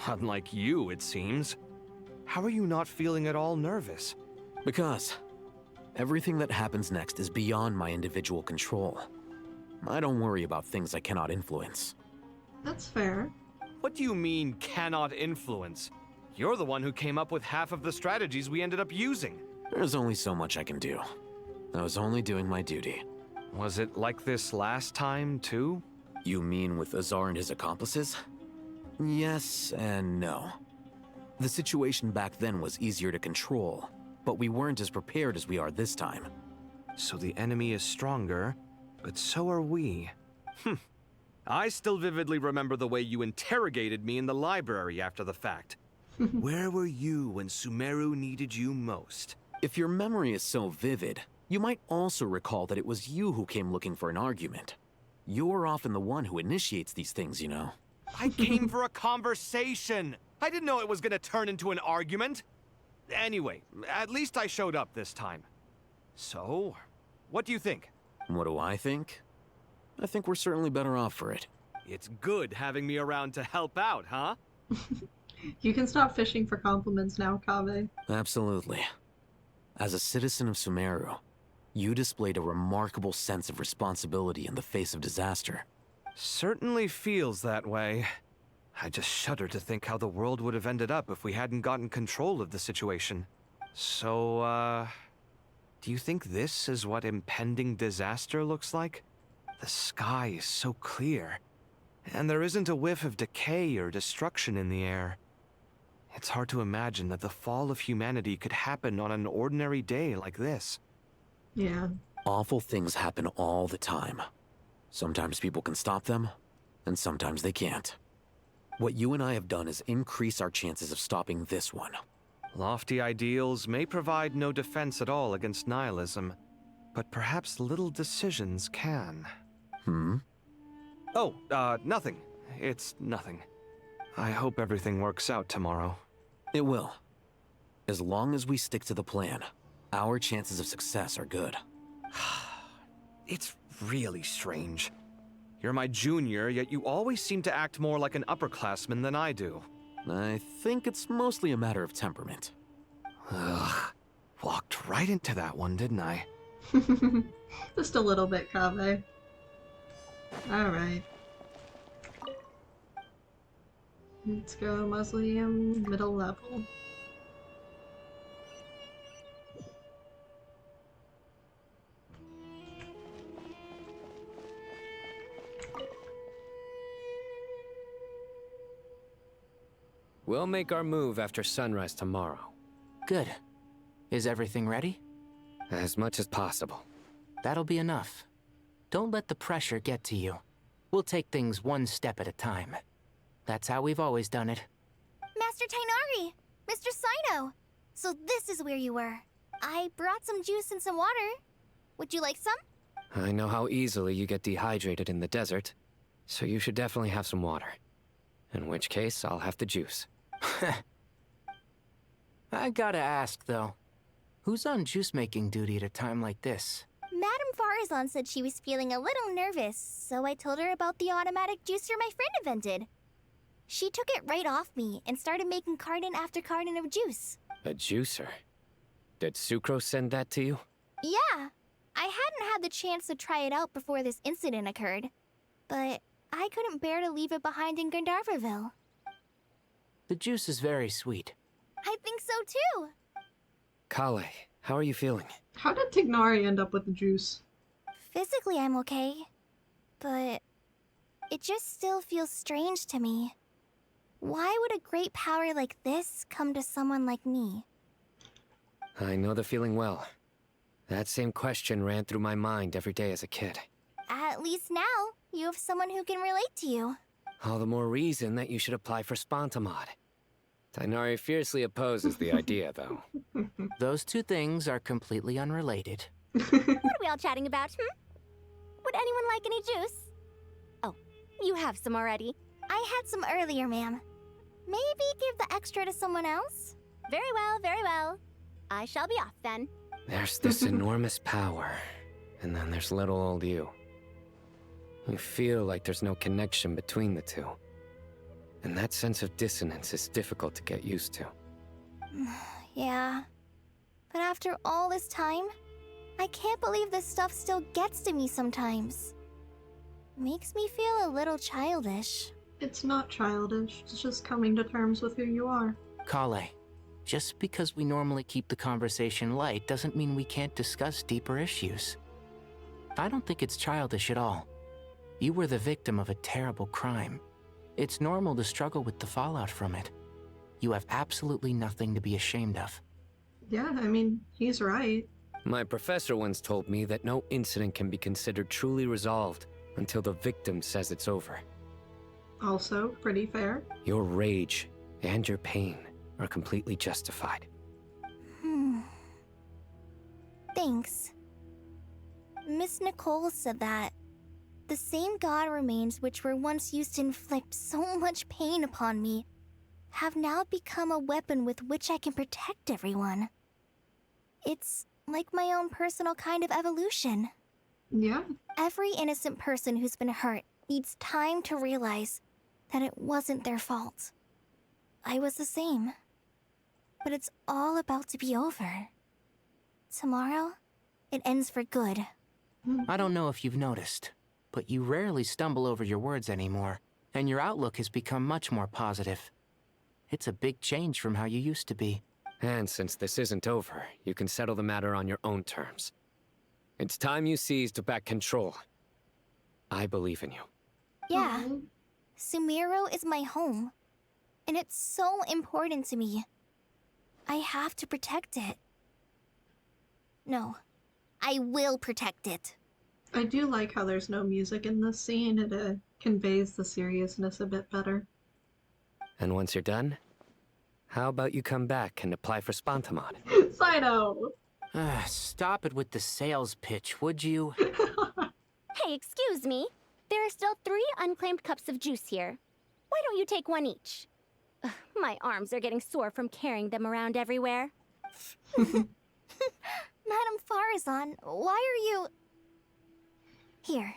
Unlike you, it seems. How are you not feeling at all nervous? Because everything that happens next is beyond my individual control. I don't worry about things I cannot influence. That's fair. What do you mean, cannot influence? You're the one who came up with half of the strategies we ended up using. There's only so much I can do. I was only doing my duty. Was it like this last time, too? You mean with Azar and his accomplices? Yes and no. The situation back then was easier to control, but we weren't as prepared as we are this time. So the enemy is stronger, but so are we. I still vividly remember the way you interrogated me in the library after the fact. Where were you when Sumeru needed you most? If your memory is so vivid, you might also recall that it was you who came looking for an argument. You're often the one who initiates these things, you know. I came for a conversation. I didn't know it was gonna turn into an argument. Anyway, at least I showed up this time. So, what do you think? What do I think? I think we're certainly better off for it. It's good having me around to help out, huh? You can stop fishing for compliments now, Kaveh. Absolutely. As a citizen of Sumeru, you displayed a remarkable sense of responsibility in the face of disaster. Certainly feels that way. I just shudder to think how the world would have ended up if we hadn't gotten control of the situation. So, do you think this is what impending disaster looks like? The sky is so clear, and there isn't a whiff of decay or destruction in the air. It's hard to imagine that the fall of humanity could happen on an ordinary day like this. Yeah. Awful things happen all the time. Sometimes people can stop them, and sometimes they can't. What you and I have done is increase our chances of stopping this one. Lofty ideals may provide no defense at all against nihilism, but perhaps little decisions can. Oh, nothing. It's nothing. I hope everything works out tomorrow. It will. As long as we stick to the plan, our chances of success are good. It's really strange. You're my junior, yet you always seem to act more like an upperclassman than I do. I think it's mostly a matter of temperament. Ugh. Walked right into that one, didn't I? Just a little bit, Kaveh. Alright. Let's go Mausoleum, middle level. We'll make our move after sunrise tomorrow. Good. Is everything ready? As much as possible. That'll be enough. Don't let the pressure get to you. We'll take things one step at a time. That's how we've always done it. Master Tainari! Mr. Sino! So this is where you were. I brought some juice and some water. Would you like some? I know how easily you get dehydrated in the desert, so you should definitely have some water. In which case, I'll have the juice. I gotta ask, though. Who's on juice-making duty at a time like this? Madame Farazan said she was feeling a little nervous, so I told her about the automatic juicer my friend invented. She took it right off me and started making carton after carton of juice. A juicer? Did Sucrose send that to you? Yeah. I hadn't had the chance to try it out before this incident occurred, but I couldn't bear to leave it behind in Gandharvaville. The juice is very sweet. I think so too. Kale, how are you feeling? How did Tignari end up with the juice? Physically, I'm okay, but it just still feels strange to me. Why would a great power like this come to someone like me? I know the feeling well. That same question ran through my mind every day as a kid. At least now, you have someone who can relate to you. All the more reason that you should apply for Spontamod. Tainari fiercely opposes the idea, though. Those two things are completely unrelated. What are we all chatting about, Would anyone like any juice? Oh, you have some already. I had some earlier, ma'am. Maybe give the extra to someone else? Very well, very well. I shall be off then. There's this enormous power, and then there's little old you. You feel like there's no connection between the two. And that sense of dissonance is difficult to get used to. Yeah. But after all this time, I can't believe this stuff still gets to me sometimes. Makes me feel a little childish. It's not childish, it's just coming to terms with who you are. Kale, just because we normally keep the conversation light doesn't mean we can't discuss deeper issues. I don't think it's childish at all. You were the victim of a terrible crime. It's normal to struggle with the fallout from it. You have absolutely nothing to be ashamed of. Yeah, I mean, he's right. My professor once told me that no incident can be considered truly resolved until the victim says it's over. Also, pretty fair. Your rage and your pain are completely justified. Thanks. Miss Nicole said that the same god remains which were once used to inflict so much pain upon me have now become a weapon with which I can protect everyone. It's like my own personal kind of evolution. Yeah. Every innocent person who's been hurt needs time to realize that it wasn't their fault. I was the same. But it's all about to be over. Tomorrow, it ends for good. I don't know if you've noticed, but you rarely stumble over your words anymore, and your outlook has become much more positive. It's a big change from how you used to be. And since this isn't over, you can settle the matter on your own terms. It's time you seized back control. I believe in you. Yeah. Sumeru is my home. And it's so important to me. I have to protect it. No. I will protect it. I do like how there's no music in this scene. It conveys the seriousness a bit better. And once you're done, how about you come back and apply for Spantamod? Sino! Stop it with the sales pitch, would you? Hey, excuse me. There are still 3 unclaimed cups of juice here. Why don't you take one each? Ugh, my arms are getting sore from carrying them around everywhere. Madame Farazan, why are you... Here,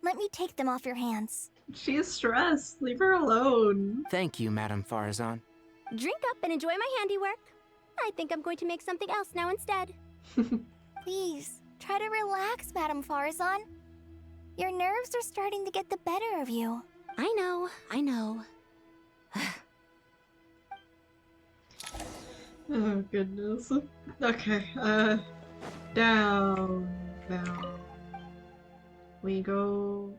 let me take them off your hands. She's stressed. Leave her alone. Thank you, Madame Farazan. Drink up and enjoy my handiwork. I think I'm going to make something else now instead. Please, try to relax, Madame Farazan. Your nerves are starting to get the better of you. I know, I know. Oh, goodness. Okay, down. We go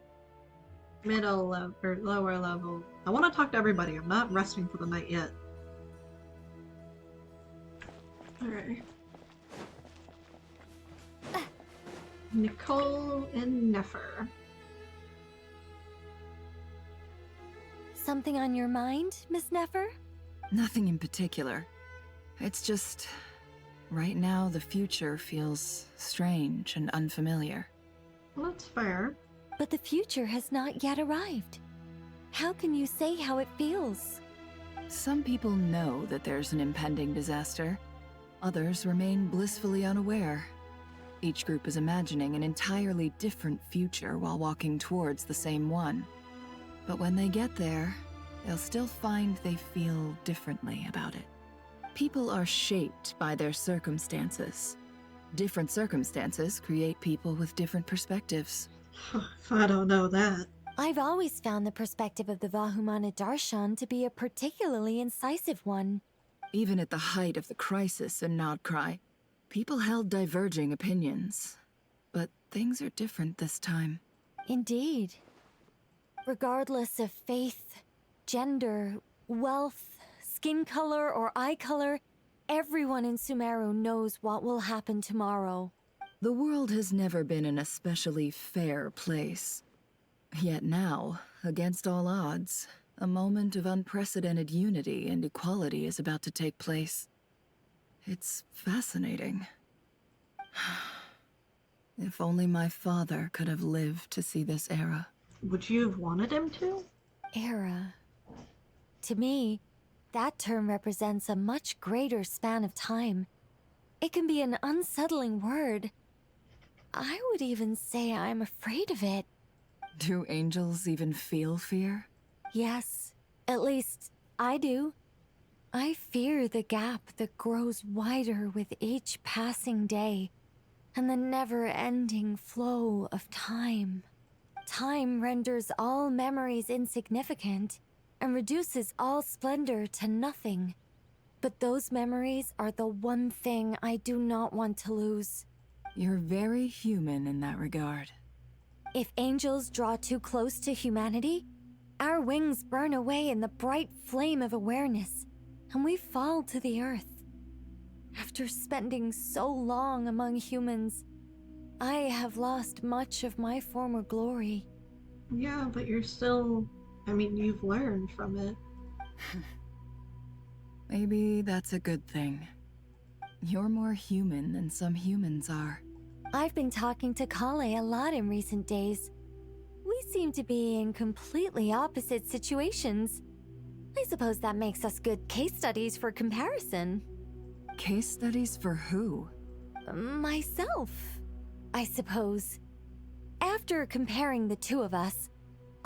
middle level, or lower level. I want to talk to everybody. I'm not resting for the night yet. Alright. Nicole and Nefer. Something on your mind, Miss Nefer? Nothing in particular. It's just... right now, the future feels strange and unfamiliar. Well, that's fair. But the future has not yet arrived. How can you say how it feels? Some people know that there's an impending disaster. Others remain blissfully unaware. Each group is imagining an entirely different future while walking towards the same one. But when they get there, they'll still find they feel differently about it. People are shaped by their circumstances. Different circumstances create people with different perspectives. I don't know that. I've always found the perspective of the Vahumana Archon to be a particularly incisive one. Even at the height of the crisis in Nodcry, people held diverging opinions. But things are different this time. Indeed. Regardless of faith, gender, wealth, skin color, or eye color, everyone in Sumeru knows what will happen tomorrow. The world has never been an especially fair place. Yet now, against all odds, a moment of unprecedented unity and equality is about to take place. It's fascinating. If only my father could have lived to see this era. Would you have wanted him to? Era. To me, that term represents a much greater span of time. It can be an unsettling word. I would even say I'm afraid of it. Do angels even feel fear? Yes, at least I do. I fear the gap that grows wider with each passing day, and the never-ending flow of time. Time renders all memories insignificant, and reduces all splendor to nothing. But those memories are the one thing I do not want to lose. You're very human in that regard. If angels draw too close to humanity, our wings burn away in the bright flame of awareness, and we fall to the earth. After spending so long among humans, I have lost much of my former glory. Yeah, but you're still... I mean, you've learned from it. Maybe that's a good thing. You're more human than some humans are. I've been talking to Kale a lot in recent days. We seem to be in completely opposite situations. I suppose that makes us good case studies for comparison. Case studies for who? Myself, I suppose. After comparing the two of us,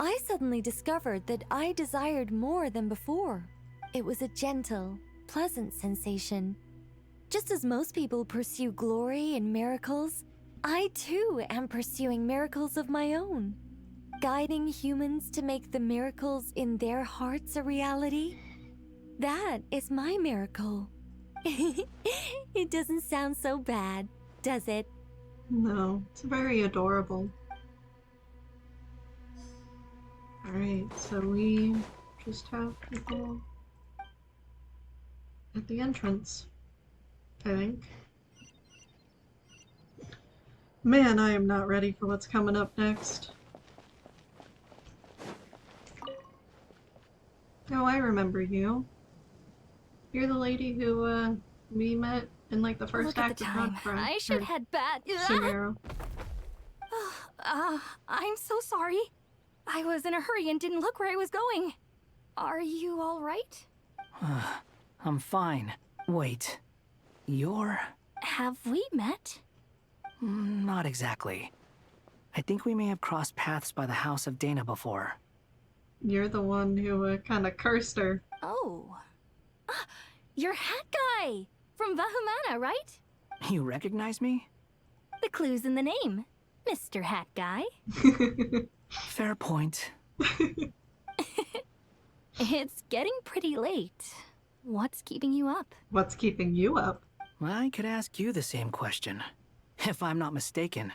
I suddenly discovered that I desired more than before. It was a gentle, pleasant sensation. Just as most people pursue glory and miracles, I too am pursuing miracles of my own. Guiding humans to make the miracles in their hearts a reality. That is my miracle. It doesn't sound so bad, does it? No, it's very adorable. Alright, so we just have people at the entrance, I think. Man, I am not ready for what's coming up next. Oh, I remember you. You're the lady who, we met in, like, the first Look at act the of time. Front I should head back. Sumeru. I'm so sorry. I was in a hurry and didn't look where I was going. Are you all right? I'm fine. Wait. You're... Have we met? Not exactly. I think we may have crossed paths by the house of Dana before. You're the one who, kinda cursed her. Oh. You're Hat Guy! From Vahumana, right? You recognize me? The clue's in the name. Mr. Hat Guy. Fair point. It's getting pretty late. What's keeping you up? What's keeping you up? I could ask you the same question. If I'm not mistaken,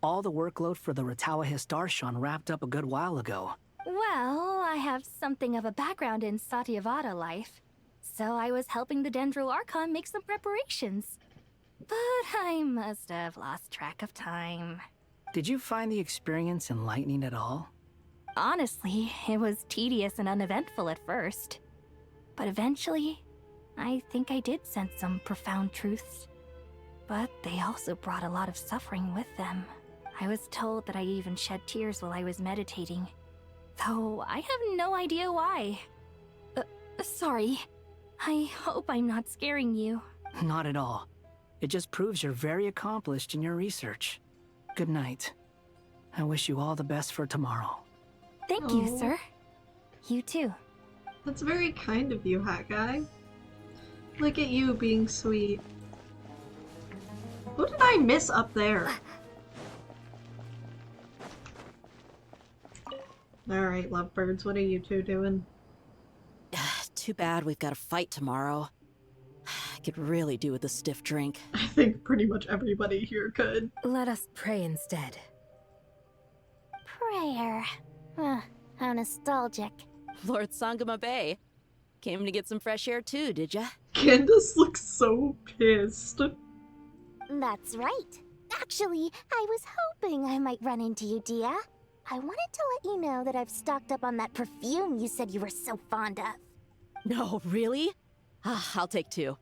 all the workload for the Ratawa Archon wrapped up a good while ago. Well, I have something of a background in Satyavada life, so I was helping the Dendro Archon make some preparations. But I must have lost track of time. Did you find the experience enlightening at all? Honestly, it was tedious and uneventful at first. But eventually, I think I did sense some profound truths. But they also brought a lot of suffering with them. I was told that I even shed tears while I was meditating. Though I have no idea why. Sorry. I hope I'm not scaring you. Not at all. It just proves you're very accomplished in your research. Good night. I wish you all the best for tomorrow. Thank you, sir. You too. That's very kind of you, Hat Guy. Look at you being sweet. Who did I miss up there? Alright, lovebirds, what are you two doing? Too bad we've got a fight tomorrow. I could really do with a stiff drink. I think pretty much everybody here could. Let us pray instead. Prayer. How nostalgic. Lord Sangama Bay. Came to get some fresh air too, did ya? Candace looks so pissed. That's right. Actually, I was hoping I might run into you, Dia. I wanted to let you know that I've stocked up on that perfume you said you were so fond of. No, really? I'll take two.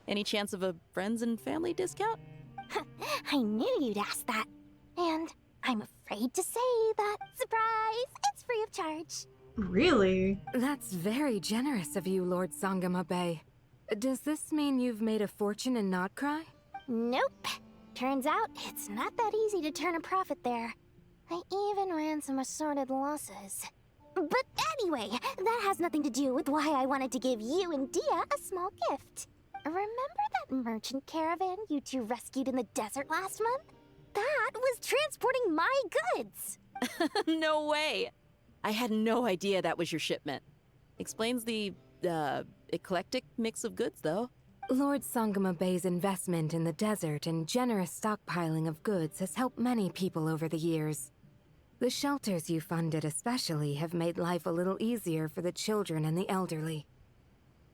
Any chance of a friends and family discount? I knew you'd ask that. And I'm afraid to say that, surprise, it's free of charge. Really? That's very generous of you, Lord Sangama Bay. Does this mean you've made a fortune in Notcry? Nope. Turns out it's not that easy to turn a profit there. I even ran some assorted losses. But anyway, that has nothing to do with why I wanted to give you and Dia a small gift. Remember that merchant caravan you two rescued in the desert last month? That was transporting my goods! No way! I had no idea that was your shipment. Explains the, eclectic mix of goods, though. Lord Sangama Bay's investment in the desert and generous stockpiling of goods has helped many people over the years. The shelters you funded especially have made life a little easier for the children and the elderly.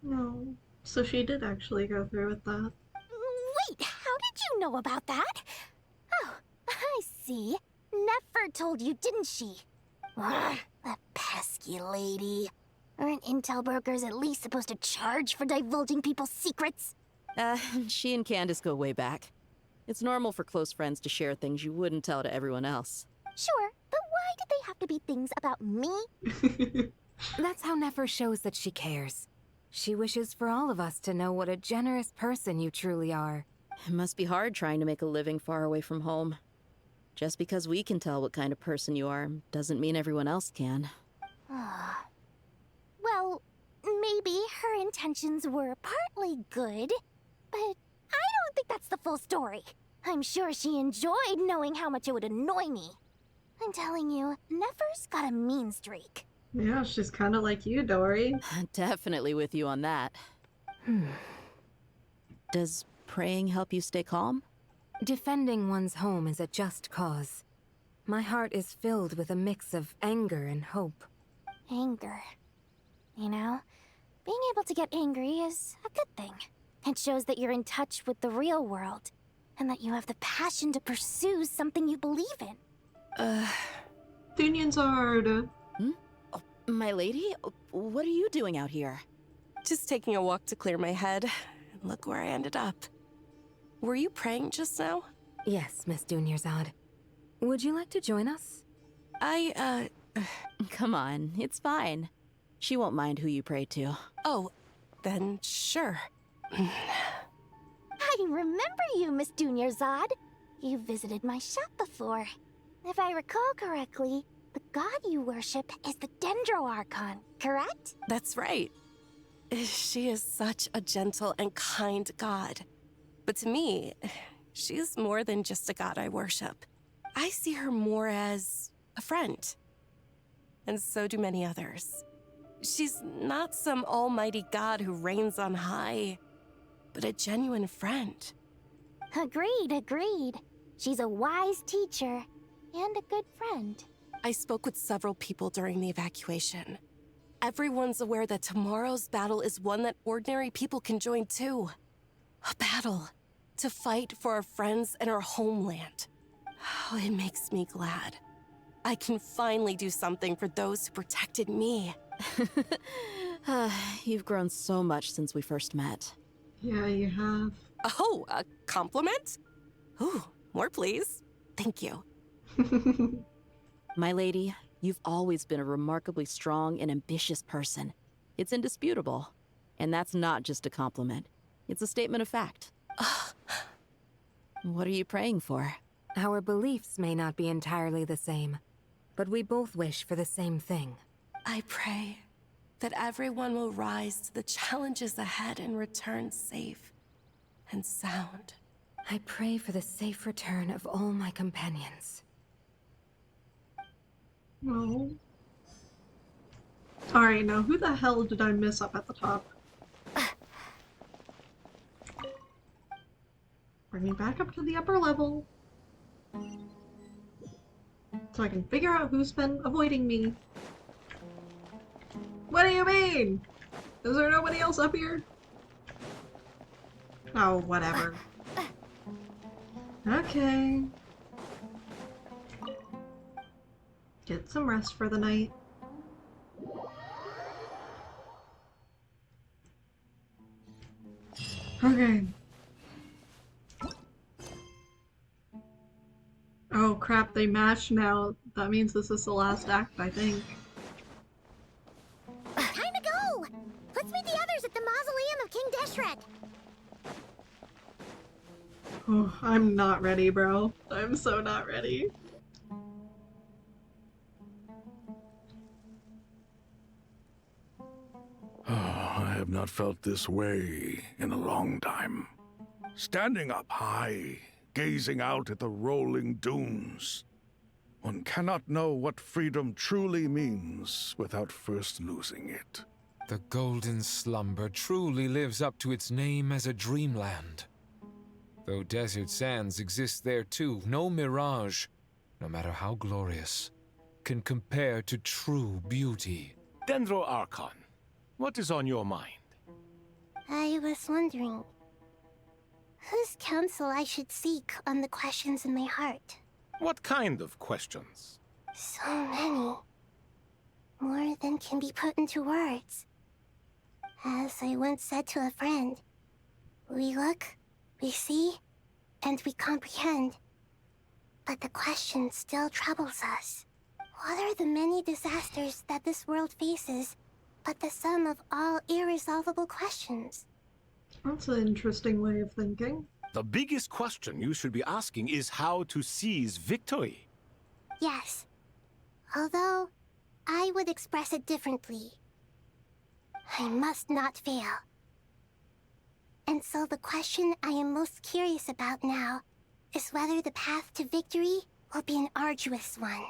No. So she did actually go through with that. Wait, how did you know about that? Oh, I see. Nefer told you, didn't she? Ugh, that pesky lady. Aren't intel brokers at least supposed to charge for divulging people's secrets? She and Candace go way back. It's normal for close friends to share things you wouldn't tell to everyone else. Sure, but why did they have to be things about me? That's how Nefer shows that she cares. She wishes for all of us to know what a generous person you truly are. It must be hard trying to make a living far away from home. Just because we can tell what kind of person you are doesn't mean everyone else can. Well, maybe her intentions were partly good, but I don't think that's the full story. I'm sure she enjoyed knowing how much it would annoy me. I'm telling you, Nefer's got a mean streak. Yeah, she's kind of like you, Dory. Definitely with you on that. Does praying help you stay calm? Defending one's home is a just cause. My heart is filled with a mix of anger and hope. Anger. You know, being able to get angry is a good thing. It shows that you're in touch with the real world, and that you have the passion to pursue something you believe in. Union's hard. My lady, what are you doing out here? Just taking a walk to clear my head. Look where I ended up. Were you praying just now? Yes, Miss Dunyarzad. Would you like to join us? Come on, it's fine. She won't mind who you pray to. Oh, then sure. I remember you, Miss Dunyarzad. You visited my shop before. If I recall correctly, the god you worship is the Dendro Archon, correct? That's right. She is such a gentle and kind god. But to me, she's more than just a god I worship. I see her more as a friend. And so do many others. She's not some almighty god who reigns on high, but a genuine friend. Agreed. She's a wise teacher and a good friend. I spoke with several people during the evacuation. Everyone's aware that tomorrow's battle is one that ordinary people can join too. A battle to fight for our friends and our homeland. Oh, it makes me glad. I can finally do something for those who protected me. You've grown so much since we first met. Yeah, you have. Oh, a compliment? Ooh, more please. Thank you. My lady, you've always been a remarkably strong and ambitious person. It's indisputable. And that's not just a compliment. It's a statement of fact. What are you praying for? Our beliefs may not be entirely the same, but we both wish for the same thing. I pray that everyone will rise to the challenges ahead and return safe and sound. I pray for the safe return of all my companions. No. Alright, now who the hell did I miss up at the top? Bring me back up to the upper level. So I can figure out who's been avoiding me. What do you mean? Is there nobody else up here? Oh, whatever. Okay. Get some rest for the night. Okay. crap, they match now. That means this is the last act, I think. Time to go! Let's meet the others at the mausoleum of King Deshret. Oh, I'm not ready, bro. I'm so not ready. I have not felt this way in a long time. Standing up high, gazing out at the rolling dunes. One cannot know what freedom truly means without first losing it. The Golden Slumber truly lives up to its name as a dreamland. Though desert sands exist there too, no mirage, no matter how glorious, can compare to true beauty. Dendro Archon, what is on your mind? I was wondering whose counsel I should seek on the questions in my heart. What kind of questions? So many. More than can be put into words. As I once said to a friend, we look, we see, and we comprehend. But the question still troubles us. What are the many disasters that this world faces but the sum of all irresolvable questions? That's an interesting way of thinking. The biggest question you should be asking is how to seize victory. Yes. Although, I would express it differently. I must not fail. And so the question I am most curious about now is whether the path to victory will be an arduous one.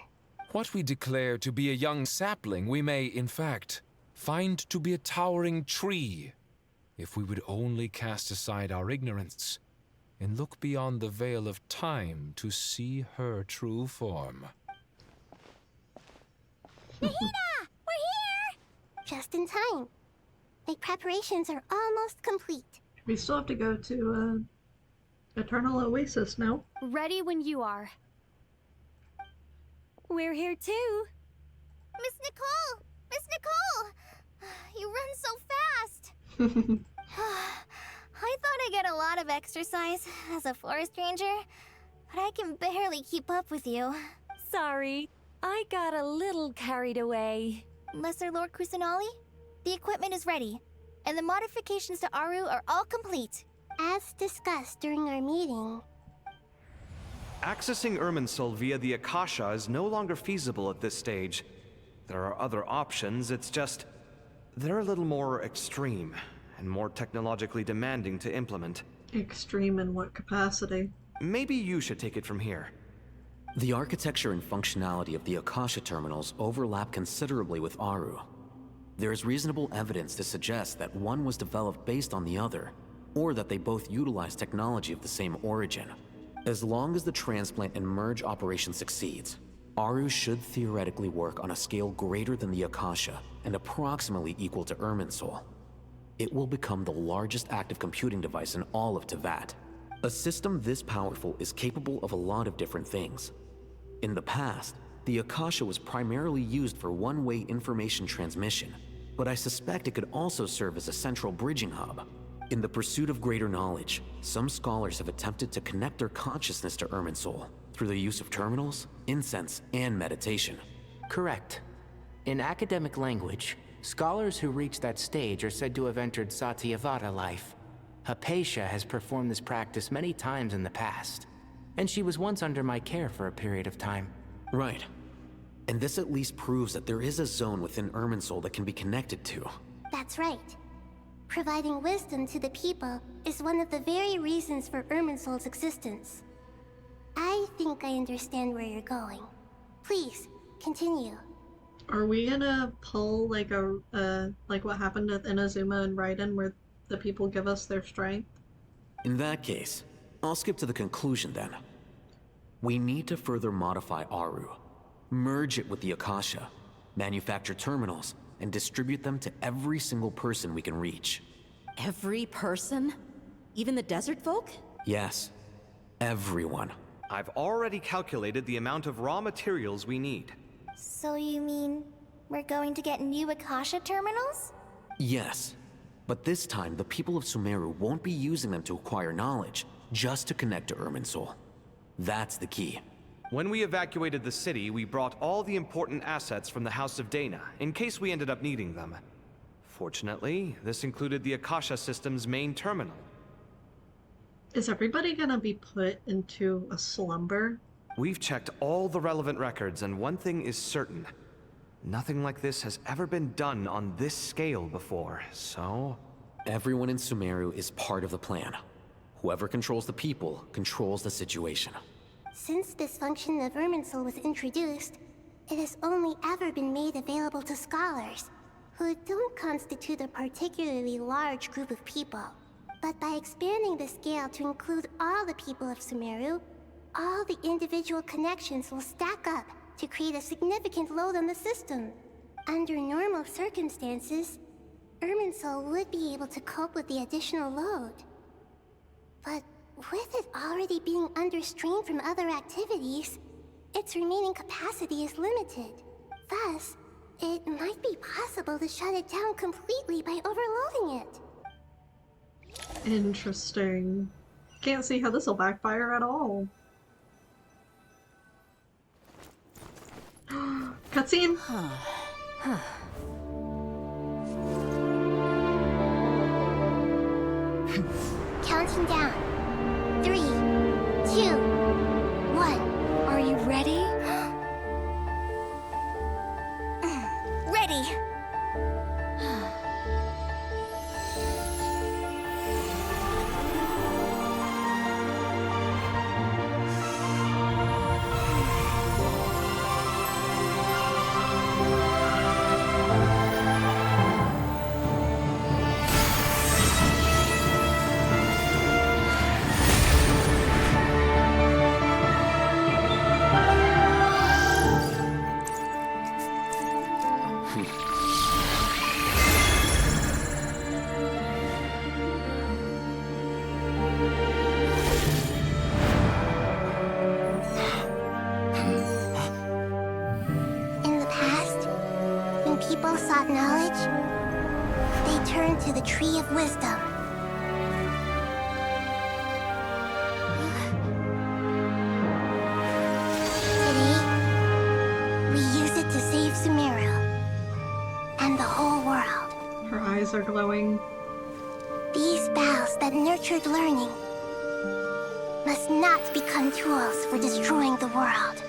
What we declare to be a young sapling, we may, in fact, find to be a towering tree, if we would only cast aside our ignorance and look beyond the veil of time to see her true form. Nahida! We're here! Just in time. My preparations are almost complete. We still have to go to, Eternal Oasis now. Ready when you are. We're here too. Miss Nicole! Miss Nicole! You run so fast! I thought I'd get a lot of exercise as a forest ranger, but I can barely keep up with you. Sorry, I got a little carried away. Lesser Lord Kusanali, the equipment is ready, and the modifications to Aru are all complete. As discussed during our meeting, Accessing Irminsul via the Akasha is no longer feasible at this stage. There are other options, it's just... they're a little more extreme, and more technologically demanding to implement. Extreme in what capacity? Maybe you should take it from here. The architecture and functionality of the Akasha terminals overlap considerably with Aru. There is reasonable evidence to suggest that one was developed based on the other, or that they both utilize technology of the same origin. As long as the transplant and merge operation succeeds, Aru should theoretically work on a scale greater than the Akasha and approximately equal to Irminsul. It will become the largest active computing device in all of Teyvat. A system this powerful is capable of a lot of different things. In the past, the Akasha was primarily used for one-way information transmission, but I suspect it could also serve as a central bridging hub. In the pursuit of greater knowledge, some scholars have attempted to connect their consciousness to Irminsul through the use of terminals, incense, and meditation. Correct. In academic language, scholars who reach that stage are said to have entered Satyavada life. Hypatia has performed this practice many times in the past, and she was once under my care for a period of time. Right. And this at least proves that there is a zone within Irminsul that can be connected to. That's right. Providing wisdom to the people is one of the very reasons for Irminsul's existence. I think I understand where you're going. Please, continue. Are we gonna pull like like what happened with Inazuma and Raiden, where the people give us their strength? In that case, I'll skip to the conclusion then. We need to further modify Aru, merge it with the Akasha, manufacture terminals, and distribute them to every single person we can reach. Every person? Even the desert folk? Yes, everyone. I've already calculated the amount of raw materials we need. So you mean we're going to get new Akasha terminals? Yes, but this time the people of Sumeru won't be using them to acquire knowledge, just to connect to Irminsul. That's the key. When we evacuated the city, we brought all the important assets from the House of Dana, in case we ended up needing them. Fortunately, this included the Akasha system's main terminal. Is everybody gonna be put into a slumber? We've checked all the relevant records, and one thing is certain. Nothing like this has ever been done on this scale before, so... Everyone in Sumeru is part of the plan. Whoever controls the people controls the situation. Since this function of Irminsul was introduced, it has only ever been made available to scholars, who don't constitute a particularly large group of people. But by expanding the scale to include all the people of Sumeru, all the individual connections will stack up to create a significant load on the system. Under normal circumstances, Irminsul would be able to cope with the additional load. But with it already being under strain from other activities, its remaining capacity is limited. Thus, it might be possible to shut it down completely by overloading it. Interesting. Can't see how this will backfire at all. Cutscene? Counting down. 3, 2, 1. Are you ready? Ready. People sought knowledge, they turned to the Tree of Wisdom. Today, we use it to save Sumeru and the whole world. Her eyes are glowing. These boughs that nurtured learning must not become tools for destroying the world.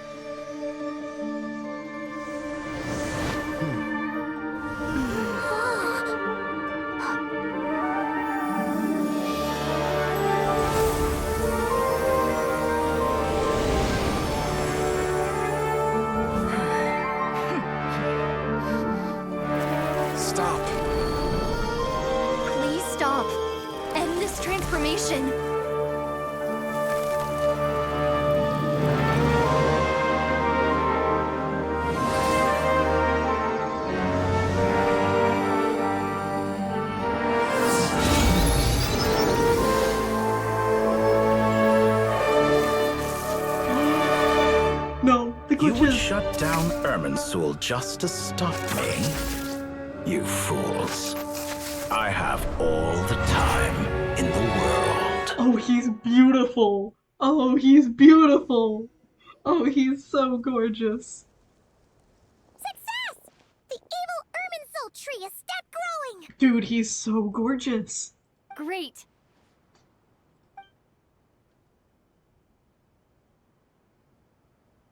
You would shut down Irminsul just to stop me? You fools. I have all the time in the world. Oh, he's beautiful. Oh, he's beautiful. Oh, he's so gorgeous. Success! The evil Irminsul tree has stopped growing! Dude, he's so gorgeous. Great.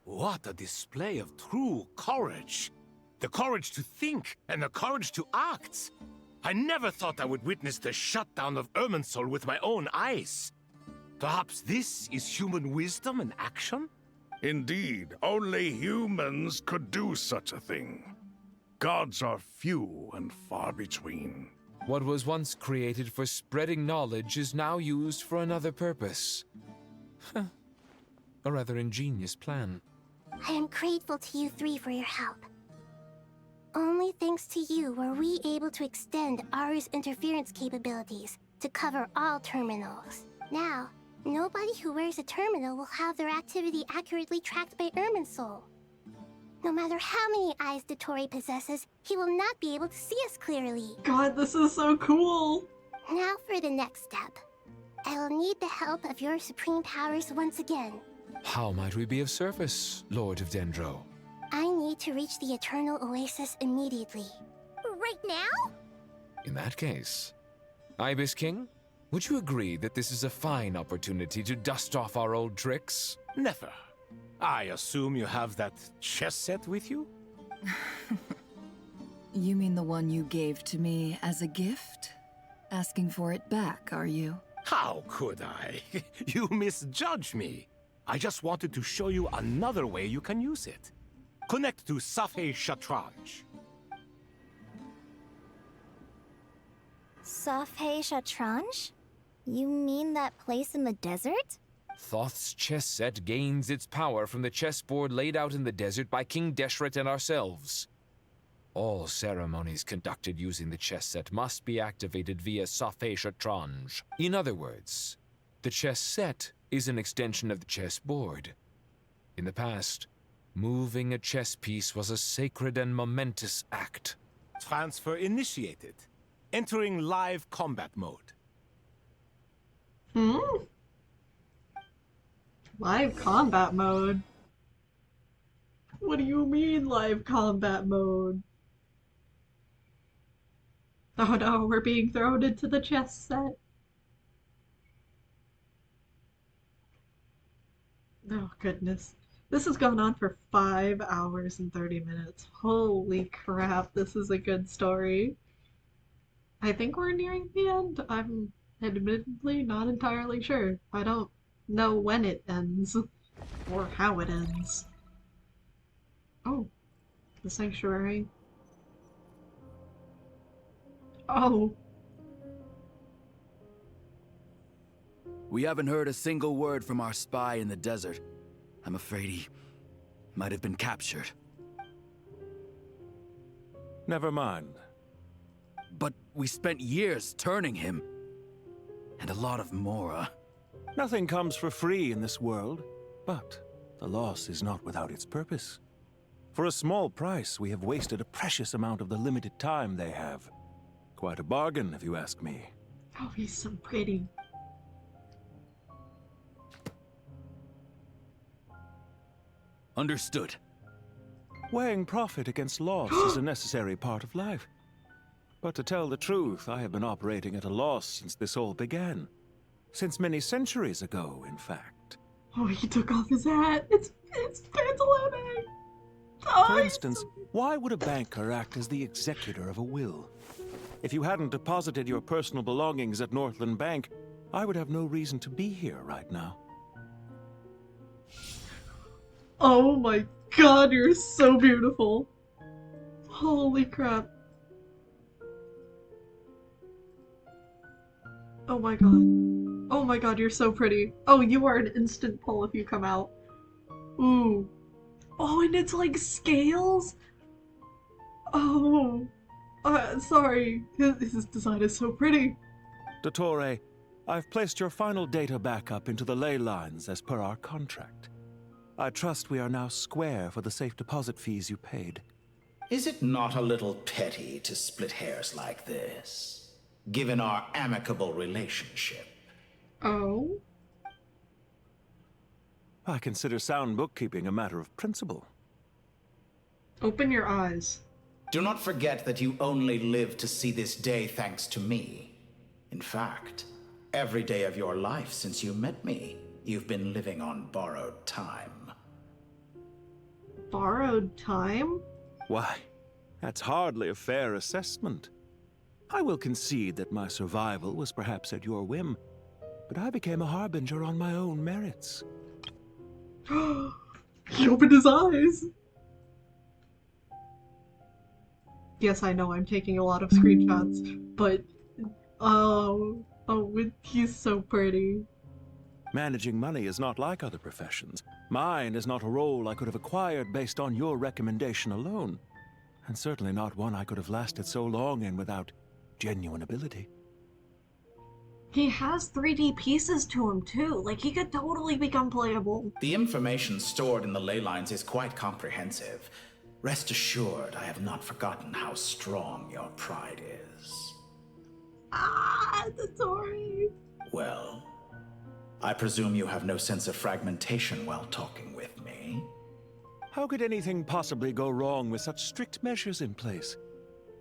What a display of true courage. The courage to think and the courage to act. I never thought I would witness the shutdown of Irminsul with my own eyes. Perhaps this is human wisdom in action? Indeed, only humans could do such a thing. Gods are few and far between. What was once created for spreading knowledge is now used for another purpose. A rather ingenious plan. I am grateful to you three for your help. Only thanks to you were we able to extend Aru's interference capabilities to cover all terminals. Now, nobody who wears a terminal will have their activity accurately tracked by Irminsul. No matter how many eyes Dottore possesses, he will not be able to see us clearly. God, this is so cool. Now for the next step. I will need the help of your supreme powers once again. How might we be of service, Lord of Dendro? I need to reach the Eternal Oasis immediately. Right now? In that case, Ibis King, would you agree that this is a fine opportunity to dust off our old tricks? Never. I assume you have that chess set with you? You mean the one you gave to me as a gift? Asking for it back, are you? How could I? You misjudge me. I just wanted to show you another way you can use it. Connect to Safei Shatranj. Safei Shatranj? You mean that place in the desert? Thoth's chess set gains its power from the chessboard laid out in the desert by King Deshret and ourselves. All ceremonies conducted using the chess set must be activated via Safei Shatranj. In other words, the chess set is an extension of the chessboard. In the past, moving a chess piece was a sacred and momentous act. Transfer initiated. Entering live combat mode. Live combat mode? What do you mean, live combat mode? Oh no, we're being thrown into the chess set. Oh goodness. This has gone on for 5 hours and 30 minutes. Holy crap, this is a good story. I think we're nearing the end. I'm admittedly not entirely sure. I don't know when it ends or how it ends. Oh, the sanctuary. Oh. We haven't heard a single word from our spy in the desert. I'm afraid he might have been captured. Never mind. But we spent years turning him. And a lot of Mora. Nothing comes for free in this world, but the loss is not without its purpose. For a small price, we have wasted a precious amount of the limited time they have. Quite a bargain, if you ask me. Oh, he's so pretty. Understood. Weighing profit against loss is a necessary part of life. But to tell the truth, I have been operating at a loss since this all began. Since many centuries ago, in fact. Oh, he took off his hat. It's Pantalone. Oh, For instance, why would a banker act as the executor of a will? If you hadn't deposited your personal belongings at Northland Bank, I would have no reason to be here right now. Oh my god, you're so beautiful. Holy crap. Oh my god. Oh my god, you're so pretty. Oh, you are an instant pull if you come out. Ooh. Oh, and it's like scales? Oh. Sorry. His design is so pretty. Dottore, I've placed your final data backup into the ley lines as per our contract. I trust we are now square for the safe deposit fees you paid. Is it not a little petty to split hairs like this, given our amicable relationship? Oh? I consider sound bookkeeping a matter of principle. Open your eyes. Do not forget that you only live to see this day thanks to me. In fact, every day of your life since you met me, you've been living on borrowed time. Borrowed time? Why, that's hardly a fair assessment. I will concede that my survival was perhaps at your whim, but I became a harbinger on my own merits. He opened his eyes! Yes, I know I'm taking a lot of screenshots, but... he's so pretty. Managing money is not like other professions. Mine is not a role I could have acquired based on your recommendation alone, and certainly not one I could have lasted so long in without genuine ability. He has 3D pieces to him too, like he could totally become playable. The information stored in the ley lines is quite comprehensive. Rest assured, I have not forgotten how strong your pride is. Ah, Dottore. Well, I presume you have no sense of fragmentation while talking with me. How could anything possibly go wrong with such strict measures in place?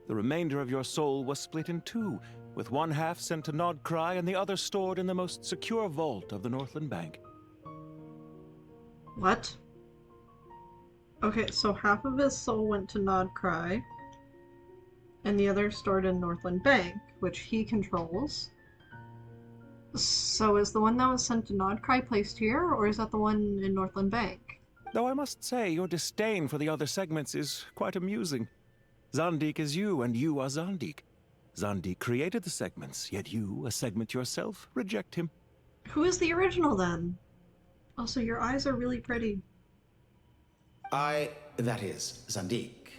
The remainder of your soul was split in two, with one half sent to Nodcry and the other stored in the most secure vault of the Northland Bank. What? Okay, so half of his soul went to Nodcry, and the other stored in Northland Bank, which he controls. So is the one that was sent to Nodcry placed here, or is that the one in Northland Bank? Though I must say, your disdain for the other segments is quite amusing. Zandik is you, and you are Zandik. Zandik created the segments, yet you, a segment yourself, reject him. Who is the original, then? Also, your eyes are really pretty. That is, Zandik,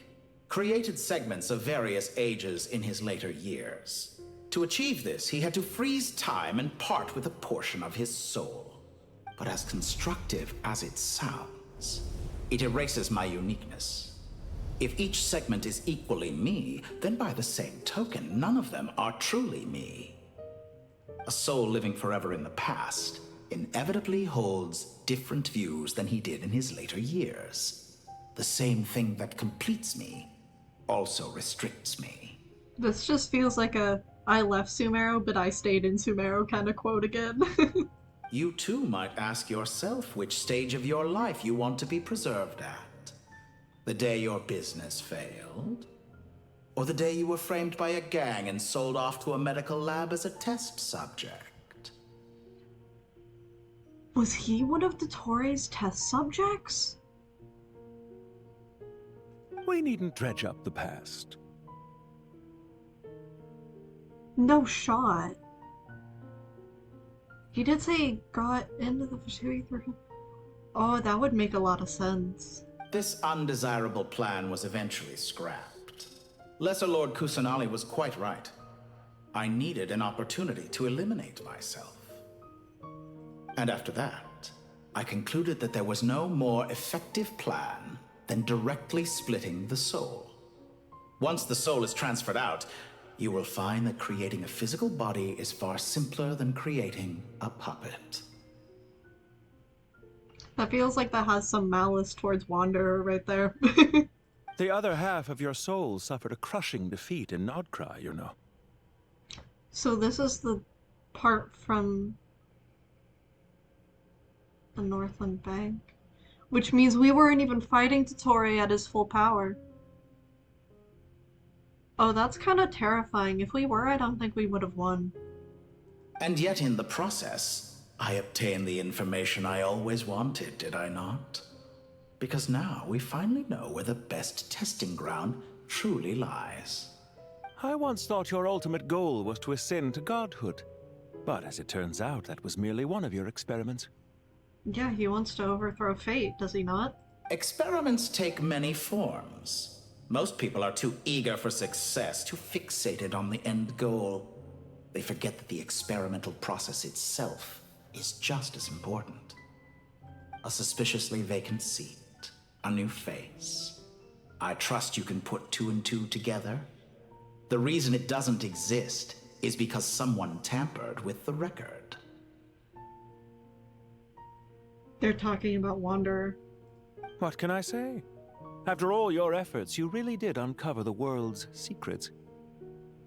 created segments of various ages in his later years. To achieve this, he had to freeze time and part with a portion of his soul. But as constructive as it sounds, it erases my uniqueness. If each segment is equally me, then by the same token, none of them are truly me. A soul living forever in the past inevitably holds different views than he did in his later years. The same thing that completes me also restricts me. This just feels like a I left Sumeru, but I stayed in Sumeru kind of quote again. You too might ask yourself which stage of your life you want to be preserved at. The day your business failed? Or the day you were framed by a gang and sold off to a medical lab as a test subject? Was he one of Dottoro's test subjects? We needn't dredge up the past. No shot. He did say he got into the Fatui through him. Oh, that would make a lot of sense. This undesirable plan was eventually scrapped. Lesser Lord Kusanali was quite right. I needed an opportunity to eliminate myself. And after that, I concluded that there was no more effective plan than directly splitting the soul. Once the soul is transferred out, you will find that creating a physical body is far simpler than creating a puppet. That feels like that has some malice towards Wanderer right there. The other half of your soul suffered a crushing defeat in Nodcry, you know. So this is the part from the Northland Bank, which means we weren't even fighting Dottore at his full power. Oh, that's kind of terrifying. If we were, I don't think we would have won. And yet in the process, I obtained the information I always wanted, did I not? Because now we finally know where the best testing ground truly lies. I once thought your ultimate goal was to ascend to godhood. But as it turns out, that was merely one of your experiments. Yeah, he wants to overthrow fate, does he not? Experiments take many forms. Most people are too eager for success, too fixated on the end goal. They forget that the experimental process itself is just as important. A suspiciously vacant seat, a new face. I trust you can put two and two together. The reason it doesn't exist is because someone tampered with the record. They're talking about Wanderer. What can I say? After all your efforts, you really did uncover the world's secrets.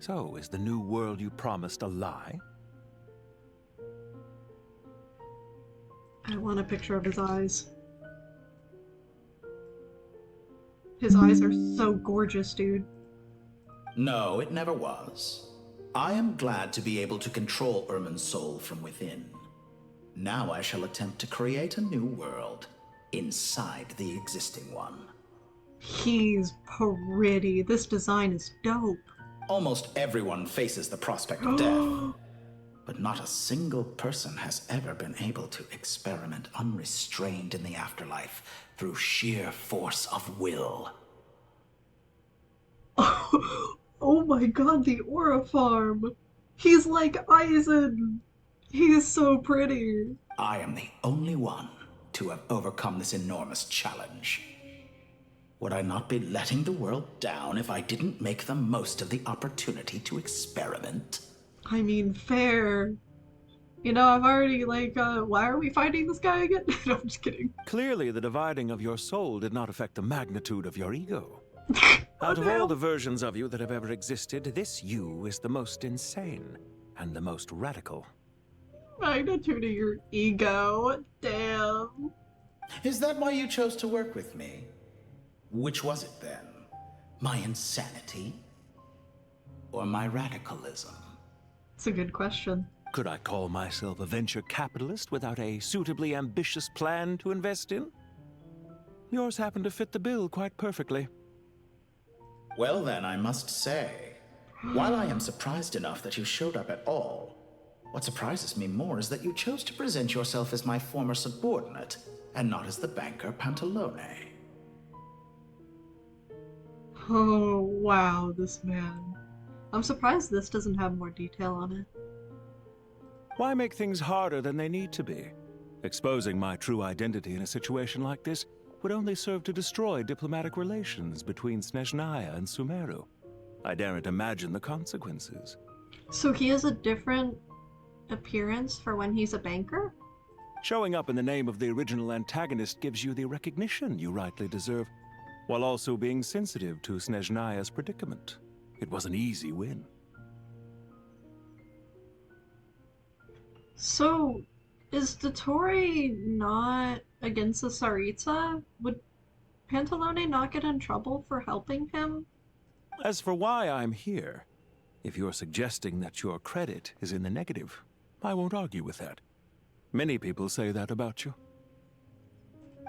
So, is the new world you promised a lie? I want a picture of his eyes. His eyes are so gorgeous, dude. No, it never was. I am glad to be able to control Irmin's soul from within. Now I shall attempt to create a new world inside the existing one. He's pretty. This design is dope. Almost everyone faces the prospect of death, but not a single person has ever been able to experiment unrestrained in the afterlife through sheer force of will. Oh my god, the Aura Farm! He's like Aizen! He's so pretty! I am the only one to have overcome this enormous challenge. Would I not be letting the world down if I didn't make the most of the opportunity to experiment? I mean, fair. You know, I've already, like, why are we fighting this guy again? No, I'm just kidding. Clearly, the dividing of your soul did not affect the magnitude of your ego. Out of all the versions of you that have ever existed, this you is the most insane and the most radical. Magnitude of your ego. Damn. Is that why you chose to work with me? Which was it then? My insanity? Or my radicalism? It's a good question. Could I call myself a venture capitalist without a suitably ambitious plan to invest in? Yours happened to fit the bill quite perfectly. Well then, I must say, while I am surprised enough that you showed up at all, what surprises me more is that you chose to present yourself as my former subordinate, and not as the banker Pantalone. Oh, wow, this man. I'm surprised this doesn't have more detail on it. Why make things harder than they need to be? Exposing my true identity in a situation like this would only serve to destroy diplomatic relations between Snezhnaya and Sumeru. I daren't imagine the consequences. So he has a different appearance for when he's a banker? Showing up in the name of the original antagonist gives you the recognition you rightly deserve, while also being sensitive to Snezhnaya's predicament. It was an easy win. So, is Dottore not against the Tsaritsa? Would Pantalone not get in trouble for helping him? As for why I'm here, if you're suggesting that your credit is in the negative, I won't argue with that. Many people say that about you.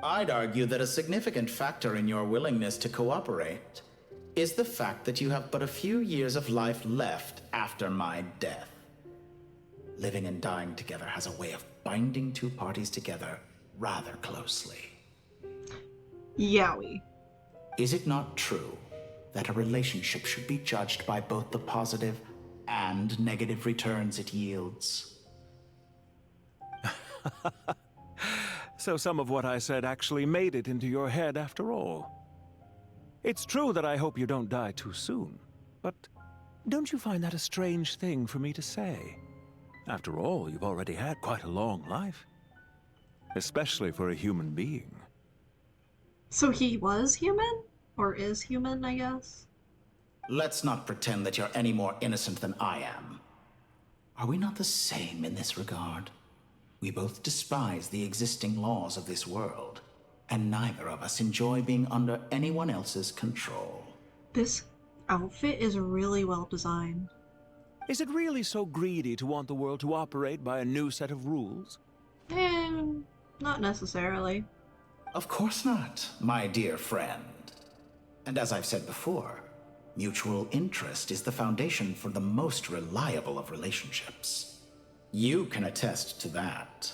I'd argue that a significant factor in your willingness to cooperate is the fact that you have but a few years of life left after my death. Living and dying together has a way of binding two parties together rather closely. Yowie. Is it not true that a relationship should be judged by both the positive and negative returns it yields? So some of what I said actually made it into your head after all. It's true that I hope you don't die too soon, but don't you find that a strange thing for me to say? After all, you've already had quite a long life. Especially for a human being. So he was human? Or is human, I guess? Let's not pretend that you're any more innocent than I am. Are we not the same in this regard? We both despise the existing laws of this world, and neither of us enjoy being under anyone else's control. This outfit is really well designed. Is it really so greedy to want the world to operate by a new set of rules? Not necessarily. Of course not, my dear friend. And as I've said before, mutual interest is the foundation for the most reliable of relationships. You can attest to that.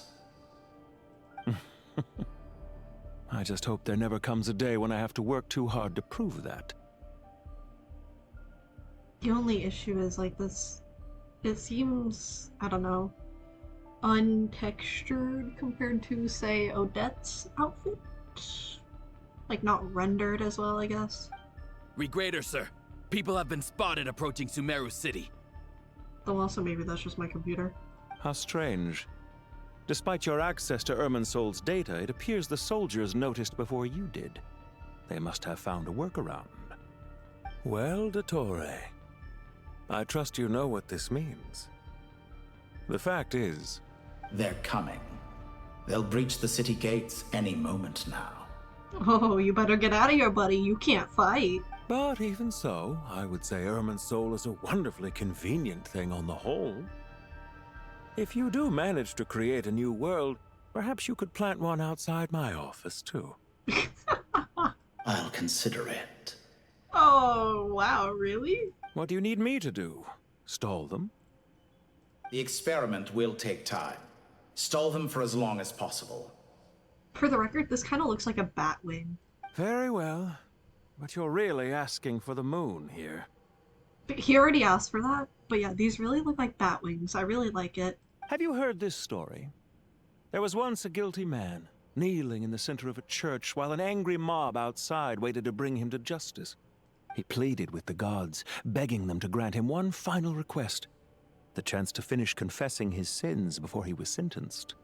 I just hope there never comes a day when I have to work too hard to prove that. The only issue is, like, this... It seems, I don't know, untextured compared to, say, Odette's outfit? Like, not rendered as well, I guess. Regrader, sir. People have been spotted approaching Sumeru City. Though also maybe that's just my computer. How strange. Despite your access to Irminsol's data, it appears the soldiers noticed before you did. They must have found a workaround. Well, Dottore, I trust you know what this means. The fact is... They're coming. They'll breach the city gates any moment now. Oh, you better get out of here, buddy. You can't fight. But even so, I would say Irminsol is a wonderfully convenient thing on the whole. If you do manage to create a new world, perhaps you could plant one outside my office, too. I'll consider it. Oh, wow, really? What do you need me to do? Stall them? The experiment will take time. Stall them for as long as possible. For the record, this kind of looks like a bat wing. Very well. But you're really asking for the moon here. He already asked for that, but yeah, these really look like bat wings. I really like it. Have you heard this story? There was once a guilty man, kneeling in the center of a church while an angry mob outside waited to bring him to justice. He pleaded with the gods, begging them to grant him one final request. the chance to finish confessing his sins before he was sentenced.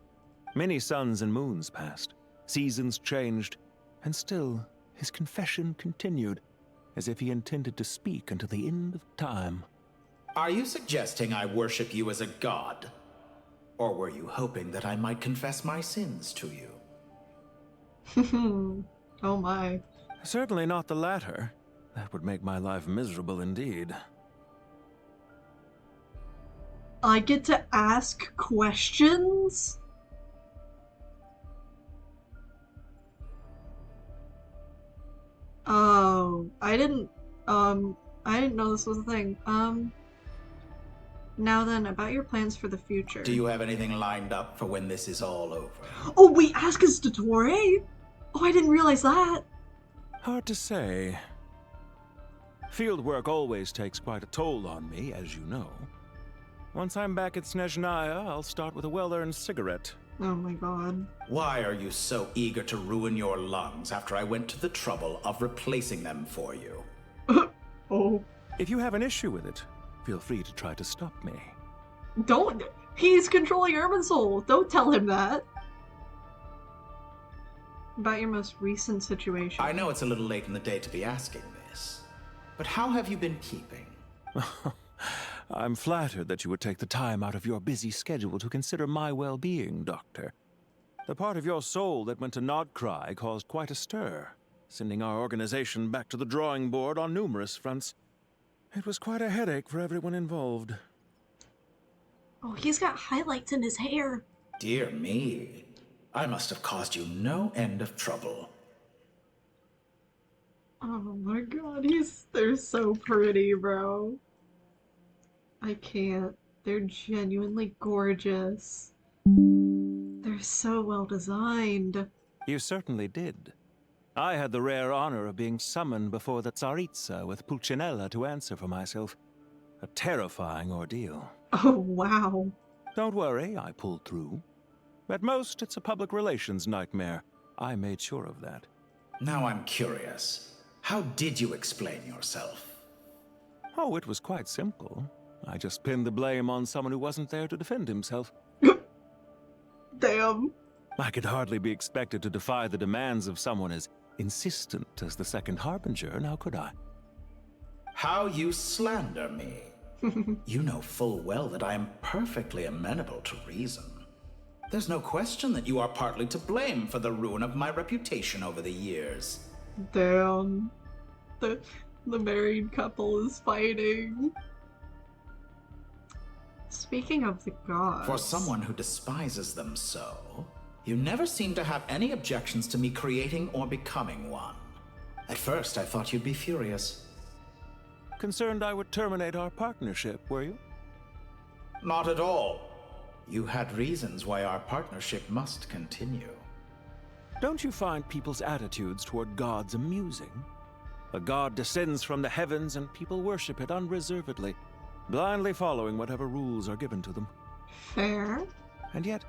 Many suns and moons passed, seasons changed, and still his confession continued, as if he intended to speak until the end of time. Are you suggesting I worship you as a god? Or were you hoping that I might confess my sins to you? Oh my. Certainly not the latter. That would make my life miserable indeed. I get to ask questions? Oh, I didn't know this was a thing. Now then, about your plans for the future. Do you have anything lined up for when this is all over? Oh, wait, ask us to Torre? Oh, I didn't realize that. Hard to say. Field work always takes quite a toll on me, as you know. Once I'm back at Snezhnaya, I'll start with a well-earned cigarette. Oh my god. Why are you so eager to ruin your lungs after I went to the trouble of replacing them for you? Oh. If you have an issue with it, feel free to try to stop me. Don't. He's controlling Irminsul. Don't tell him that. About your most recent situation. I know it's a little late in the day to be asking this, but how have you been keeping? I'm flattered that you would take the time out of your busy schedule to consider my well-being, Doctor. The part of your soul that went to Nodcry caused quite a stir, sending our organization back to the drawing board on numerous fronts. It was quite a headache for everyone involved. Oh, he's got highlights in his hair. Dear me, I must have caused you no end of trouble. Oh my god, they're so pretty, bro. I can't. They're genuinely gorgeous. They're so well designed. You certainly did. I had the rare honor of being summoned before the Tsaritsa with Pulcinella to answer for myself. A terrifying ordeal. Oh, wow. Don't worry, I pulled through. At most, it's a public relations nightmare. I made sure of that. Now I'm curious. How did you explain yourself? Oh, it was quite simple. I just pinned the blame on someone who wasn't there to defend himself. Damn. I could hardly be expected to defy the demands of someone as insistent as the Second Harbinger, now could I? How you slander me. You know full well that I am perfectly amenable to reason. There's no question that you are partly to blame for the ruin of my reputation over the years. Damn. The married couple is fighting. Speaking of the gods... For someone who despises them so, you never seem to have any objections to me creating or becoming one. At first, I thought you'd be furious. Concerned I would terminate our partnership, were you? Not at all. You had reasons why our partnership must continue. Don't you find people's attitudes toward gods amusing? A god descends from the heavens and people worship it unreservedly, blindly following whatever rules are given to them. Fair. And yet,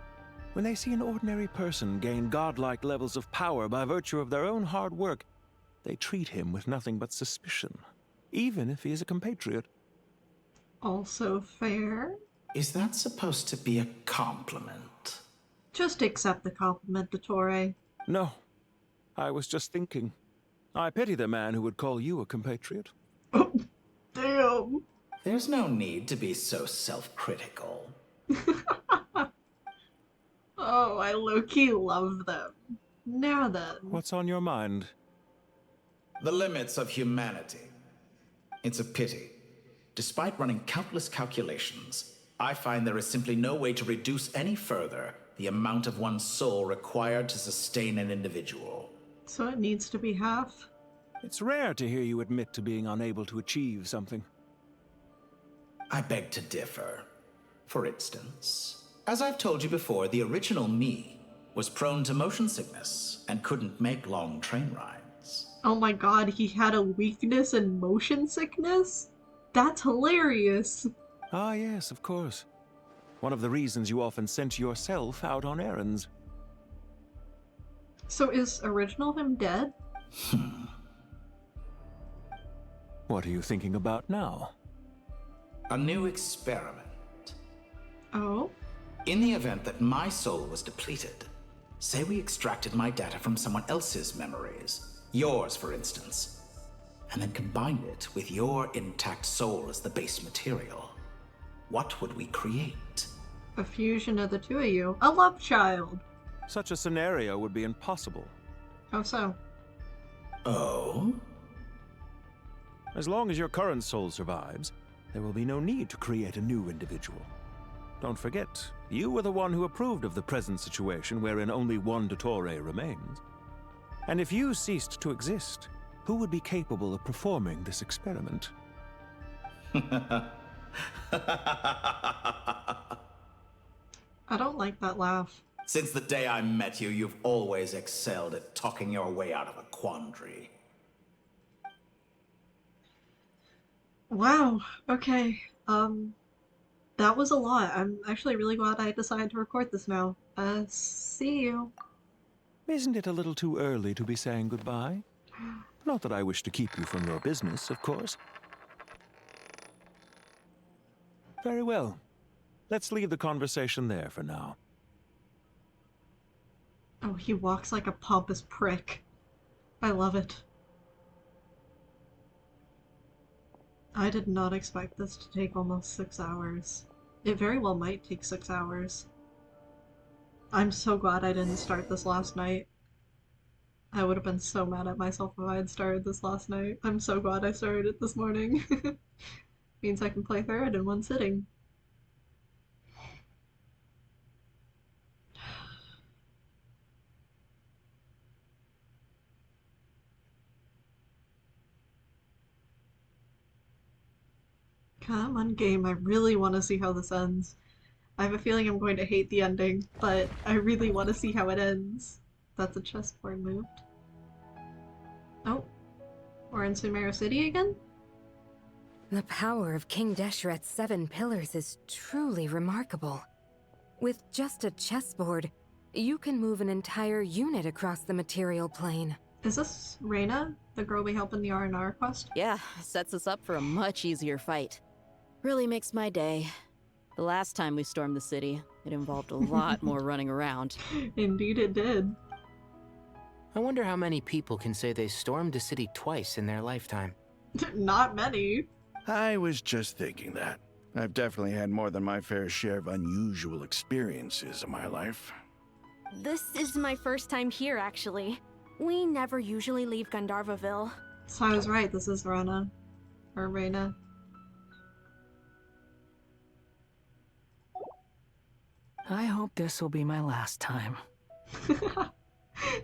when they see an ordinary person gain godlike levels of power by virtue of their own hard work, they treat him with nothing but suspicion, even if he is a compatriot. Also fair. Is that supposed to be a compliment? Just accept the compliment, Dottore. No. I was just thinking. I pity the man who would call you a compatriot. Oh, damn. There's no need to be so self-critical. Oh, I low-key love them. Now then. What's on your mind? The limits of humanity. It's a pity. Despite running countless calculations, I find there is simply no way to reduce any further the amount of one's soul required to sustain an individual. So it needs to be half? It's rare to hear you admit to being unable to achieve something. I beg to differ. For instance, as I've told you before, the original me was prone to motion sickness and couldn't make long train rides. Oh my god, he had a weakness in motion sickness? That's hilarious. Ah, yes, of course. One of the reasons you often sent yourself out on errands. So is original him dead? What are you thinking about now? A new experiment. Oh? In the event that my soul was depleted, say we extracted my data from someone else's memories, yours for instance, and then combined it with your intact soul as the base material, what would we create? A fusion of the two of you. A love child! Such a scenario would be impossible. How so? Oh? As long as your current soul survives, there will be no need to create a new individual. Don't forget, you were the one who approved of the present situation wherein only one Dottore remains. And if you ceased to exist, who would be capable of performing this experiment? I don't like that laugh. Since the day I met you, you've always excelled at talking your way out of a quandary. Wow, okay. That was a lot. I'm actually really glad I decided to record this now. See you. Isn't it a little too early to be saying goodbye? Not that I wish to keep you from your business, of course. Very well. Let's leave the conversation there for now. Oh, he walks like a pompous prick. I love it. I did not expect this to take almost 6 hours. It very well might take 6 hours. I'm so glad I didn't start this last night. I would have been so mad at myself if I had started this last night. I'm so glad I started it this morning. Means I can play through it in one sitting. Come on, game. I really want to see how this ends. I have a feeling I'm going to hate the ending, but I really want to see how it ends. That's a chessboard moved. Oh, we're in Sumeru City again? The power of King Deshret's 7 pillars is truly remarkable. With just a chessboard, you can move an entire unit across the material plane. Is this Reyna, the girl we help in the R&R quest? Yeah, sets us up for a much easier fight. Really makes my day. The last time we stormed the city, it involved a lot more running around. Indeed it did. I wonder how many people can say they stormed a city twice in their lifetime. Not many. I was just thinking that. I've definitely had more than my fair share of unusual experiences in my life. This is my first time here, actually. We never usually leave Gandharvaville. So I was right, this is Rana. Or Reyna. I hope this will be my last time.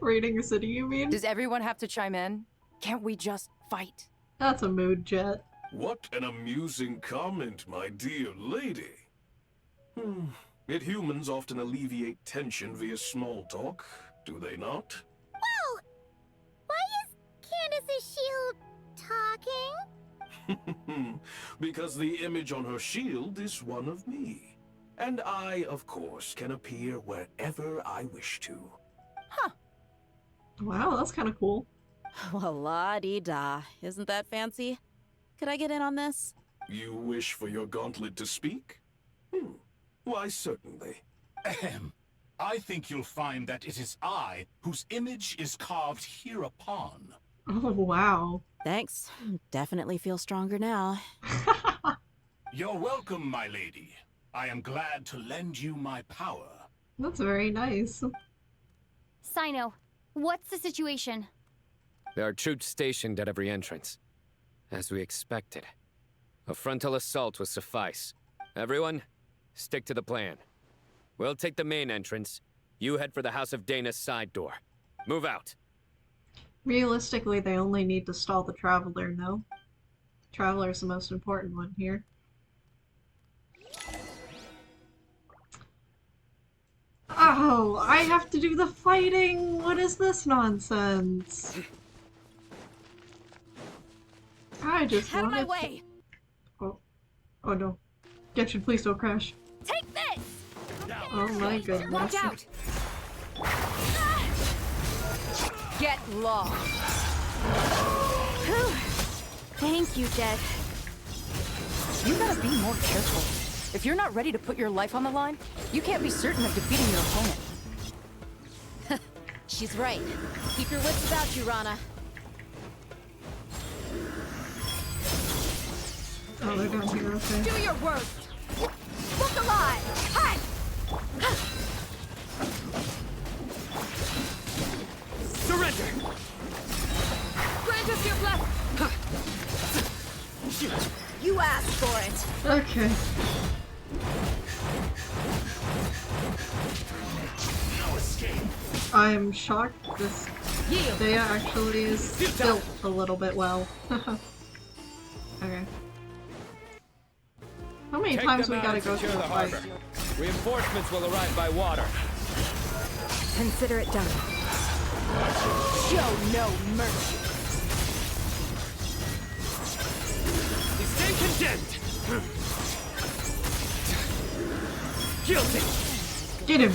Raiding a city, you mean? Does everyone have to chime in? Can't we just fight? That's a mood, Jet. What an amusing comment, my dear lady. Yet humans often alleviate tension via small talk, do they not? Whoa! Why is Candace's shield talking? Because the image on her shield is one of me. And I, of course, can appear wherever I wish to. Wow, that's kind of cool. Well, la-di-da. Isn't that fancy? Could I get in on this? You wish for your gauntlet to speak? Why, certainly. Ahem. I think you'll find that it is I whose image is carved hereupon. Oh, wow. Thanks. Definitely feel stronger now. You're welcome, my lady. I am glad to lend you my power. That's very nice. Sino, what's the situation? There are troops stationed at every entrance. As we expected. A frontal assault will suffice. Everyone, stick to the plan. We'll take the main entrance. You head for the House of Dana's side door. Move out. Realistically, they only need to stall the Traveler, no? Traveler's the most important one here. Oh, I have to do the fighting! What is this nonsense? I just Out of my wanted way! Oh. Oh no. Genshin, please don't crash. Take this! Oh my goodness. Watch out! Get lost! Thank you, Jet. You gotta be more careful. If you're not ready to put your life on the line, you can't be certain of defeating your opponent. She's right. Keep your wits about you, Rana. Oh, they're down here, okay. Do your worst! Look alive! Hi! Surrender! Grant us your blessing! You asked for it! Okay. No escape. I'm shocked this Dea actually is built a little bit well. Okay. How many times we gotta go through the fight? Reinforcements will arrive by water. Consider it done. Show no mercy. Stay condemned. Guilty. Get him!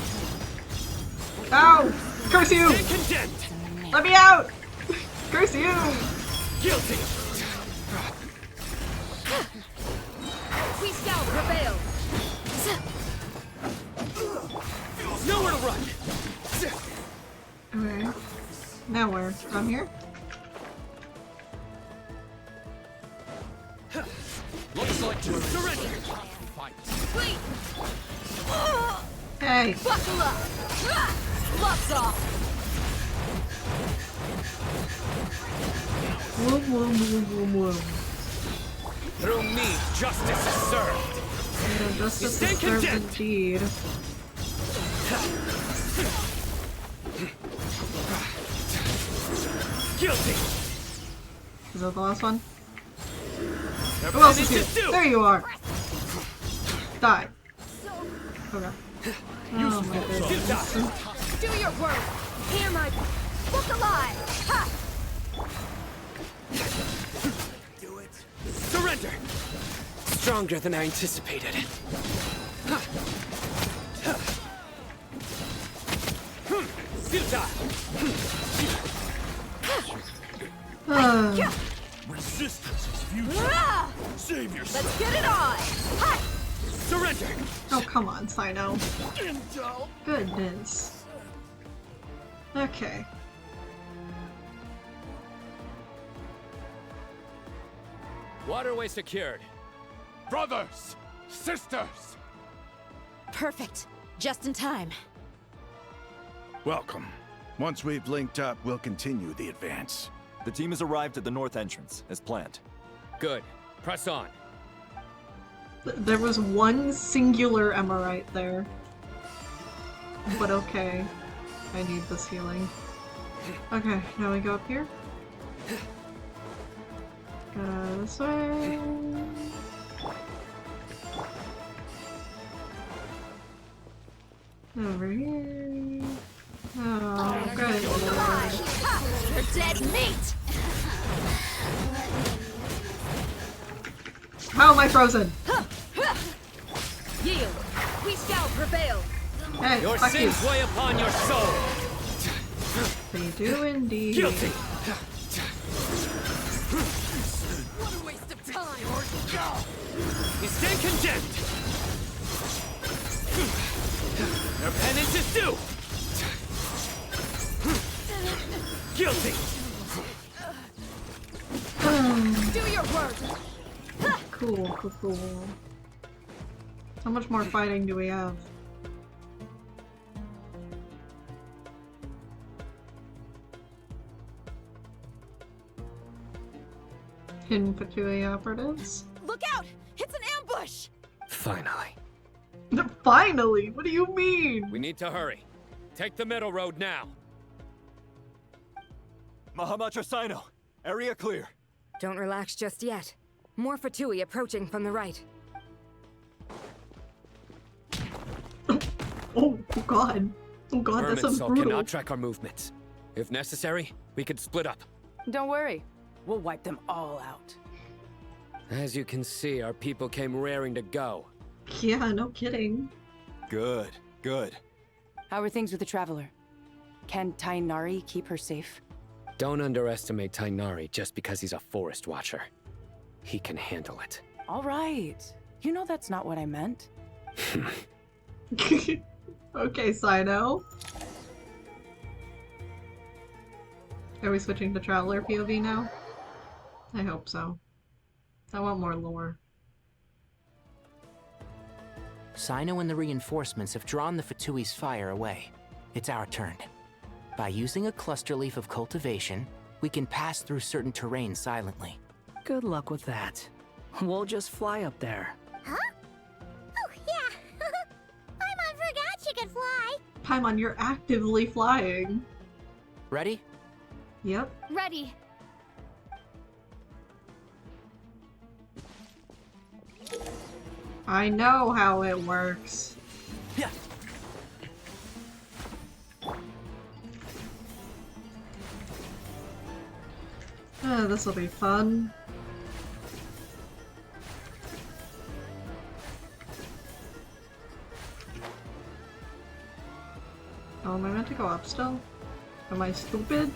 Ow! Curse you! Stay condemned. Let me out! Curse you! Guilty. We shall prevail. Nowhere to run. Okay. Now where? Down here? Looks like you surrender. Please. Hey! Buckle up. Gloves off. Whoom, whoom, whoom, whoom, whoom. Through me, justice is served. Yeah, justice is served indeed. Guilty. Is that the last one? Who else is here? There you are! Die. Okay. Oh my goodness. Do your work. Hear my book alive. Ha! Do it. Surrender. Stronger than I anticipated. Resistance is futile. Save yourself. Let's get it on. Ha! Surrender. Oh, come on, Sino. Goodness. Okay. Waterway secured. Brothers! Sisters! Perfect. Just in time. Welcome. Once we've linked up, we'll continue the advance. The team has arrived at the north entrance, as planned. Good. Press on. There was one singular Emerite there. But okay. I need this healing. Okay, now we go up here. This way. Over here. Oh, good lord. You're dead meat. How am I frozen? Yield. We shall prevail. Hey, Your fuck sins you. weigh upon your soul. They do indeed. Guilty. What a waste of time. You stand condemned. Your penance is due. Guilty. Do your work. Cool, cool, cool. How much more fighting do we have? Hidden Fatui operatives? Look out! It's an ambush! Finally. Finally? What do you mean? We need to hurry. Take the middle road now. Mahamacho Sino, area clear. Don't relax just yet. More Fatui approaching from the right. Oh god. Oh god, that sounds Irminsul brutal. cannot track our movements. If necessary, we could split up. Don't worry. We'll wipe them all out. As you can see, our people came raring to go. Yeah, no kidding. Good, good. How are things with the Traveler? Can Tainari keep her safe? Don't underestimate Tainari just because he's a forest watcher. He can handle it. All right. You know that's not what I meant. Okay, Sino. Are we switching to Traveler POV now? I hope so. I want more lore. Sino and the reinforcements have drawn the Fatui's fire away. It's our turn. By using a cluster leaf of cultivation, we can pass through certain terrain silently. Good luck with that. We'll just fly up there. Huh? Oh, yeah. Paimon forgot she could fly. Paimon, you're actively flying. Ready? Yep. Ready. I know how it works. Yeah. This will be fun. Oh, am I meant to go up still? Am I stupid?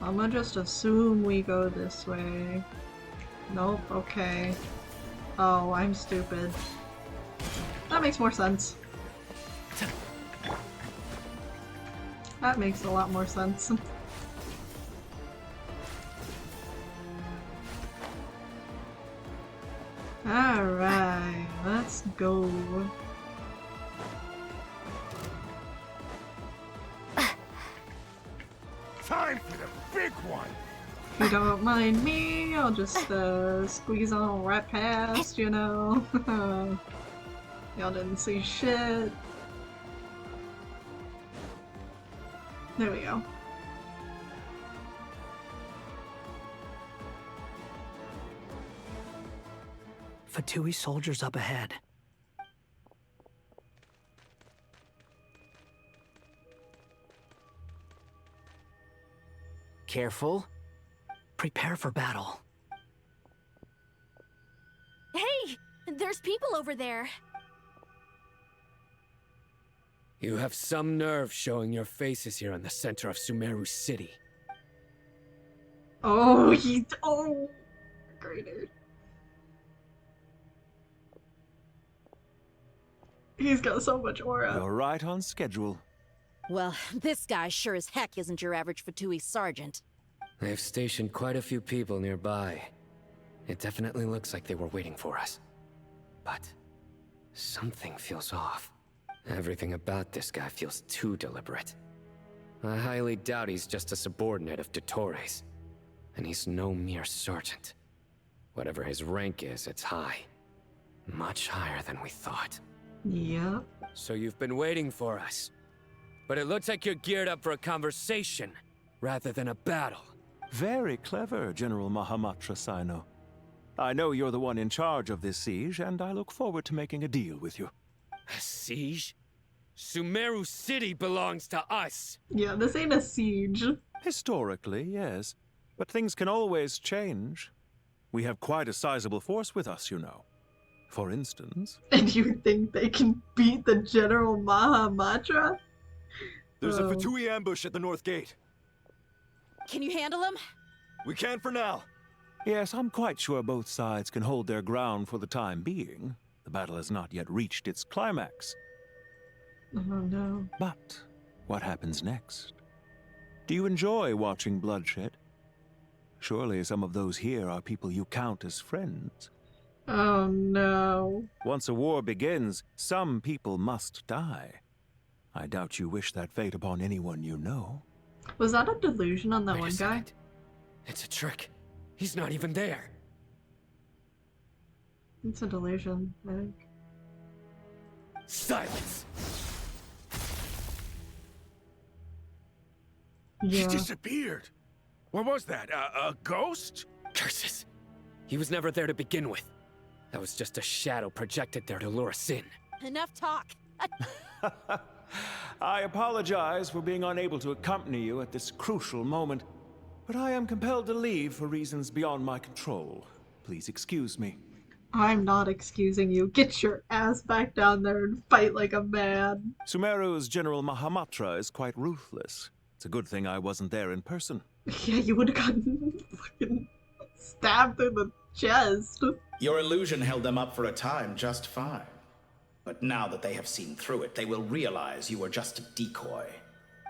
I'm gonna just assume we go this way. Nope, okay. Oh, I'm stupid. That makes more sense. That makes a lot more sense. Alright, let's go. Time for the big one! If you don't mind me, I'll just squeeze on right past, you know? Y'all didn't see shit. There we go. Fatui soldiers up ahead. Careful. Prepare for battle. Hey! There's people over there. You have some nerve showing your faces here in the center of Sumeru City. Oh, greater. He's got so much aura. You're right on schedule. Well, this guy sure as heck isn't your average Fatui sergeant. They've stationed quite a few people nearby. It definitely looks like they were waiting for us. But something feels off. Everything about this guy feels too deliberate. I highly doubt he's just a subordinate of Dottores. And he's no mere sergeant. Whatever his rank is, it's high. Much higher than we thought. Yep. So you've been waiting for us. But it looks like you're geared up for a conversation, rather than a battle. Very clever, General Mahamatra Sino. I know you're the one in charge of this siege, and I look forward to making a deal with you. A siege? Sumeru City belongs to us! Yeah, this ain't a siege. Historically, yes. But things can always change. We have quite a sizable force with us, you know. For instance... And you think they can beat the General Mahamatra? There's a Fatui ambush at the north gate. Can you handle him? We can for now. Yes, I'm quite sure both sides can hold their ground for the time being. The battle has not yet reached its climax. Oh no. But what happens next? Do you enjoy watching bloodshed? Surely some of those here are people you count as friends. Oh no. Once a war begins, some people must die. I doubt you wish that fate upon anyone you know. Was that a delusion on that one guy? It's a trick. He's not even there. It's a delusion, I think. Silence! He Yeah. disappeared. What was that? A ghost? Curses! He was never there to begin with. That was just a shadow projected there to lure us in. Enough talk. I apologize for being unable to accompany you at this crucial moment, but I am compelled to leave for reasons beyond my control. Please excuse me. I'm not excusing you. Get your ass back down there and fight like a man. Sumeru's General Mahamatra is quite ruthless. It's a good thing I wasn't there in person. Yeah, you would have gotten fucking stabbed through the chest. Your illusion held them up for a time just fine. But now that they have seen through it, they will realize you were just a decoy.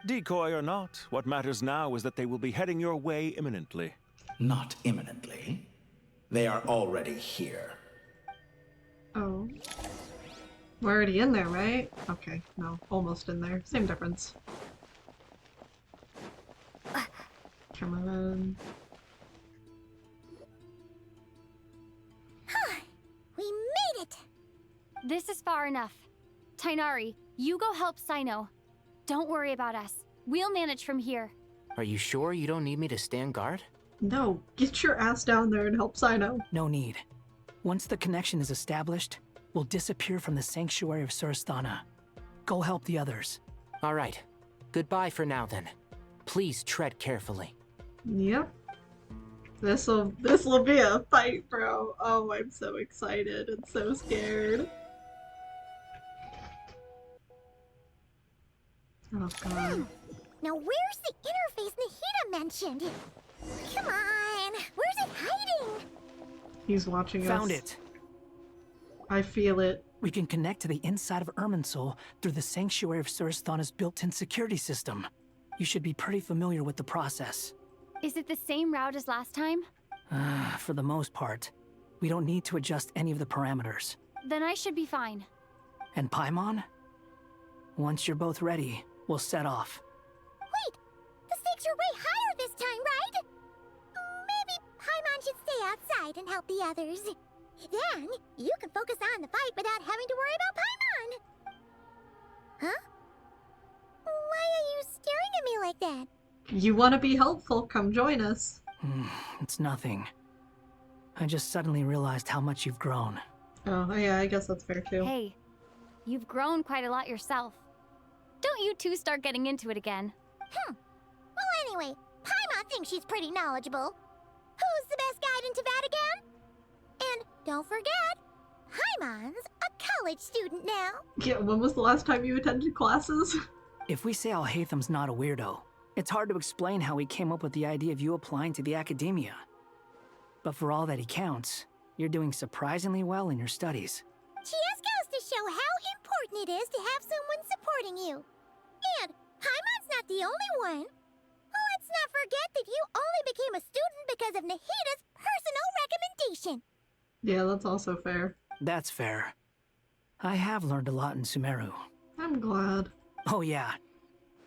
Decoy or not, what matters now is that they will be heading your way imminently. Not imminently. They are already here. Oh. We're already in there, right? Okay, no, almost in there. Same difference. Come on. We made it! This is far enough. Tainari, you go help Sino. Don't worry about us. We'll manage from here. Are you sure you don't need me to stand guard? No, get your ass down there and help Sino. No need. Once the connection is established, we'll disappear from the sanctuary of Surasthana. Go help the others. All right. Goodbye for now, then. Please tread carefully. Yep. This'll be a fight, bro. Oh, I'm so excited and so scared. Oh god. Now where's the interface Nahida mentioned? Come on! Where's it hiding? He's watching us. Found it. I feel it. We can connect to the inside of Irminsul through the Sanctuary of Surasthana's built-in security system. You should be pretty familiar with the process. Is it the same route as last time? For the most part. We don't need to adjust any of the parameters. Then I should be fine. And Paimon? Once you're both ready, we'll set off. Wait! The stakes are way higher this time, right? Maybe Paimon should stay outside and help the others. Then, you can focus on the fight without having to worry about Paimon. Huh? Why are you staring at me like that? You want to be helpful, come join us. It's nothing. I just suddenly realized how much you've grown. Oh, yeah, I guess that's fair too. Hey, you've grown quite a lot yourself. Don't you two start getting into it again. Well, anyway, Paimon thinks she's pretty knowledgeable. Who's the best guide in Tavatigan? And don't forget, Paimon's a college student now. Yeah, when was the last time you attended classes? If we say Alhaitham's not a weirdo, it's hard to explain how he came up with the idea of you applying to the academia. But for all that he counts, you're doing surprisingly well in your studies. She just goes to show how important it is to have someone supporting you. And Paimon's not the only one. Let's not forget that you only became a student because of Nahida's personal recommendation. Yeah, that's also fair. That's fair. I have learned a lot in Sumeru. I'm glad. Oh yeah.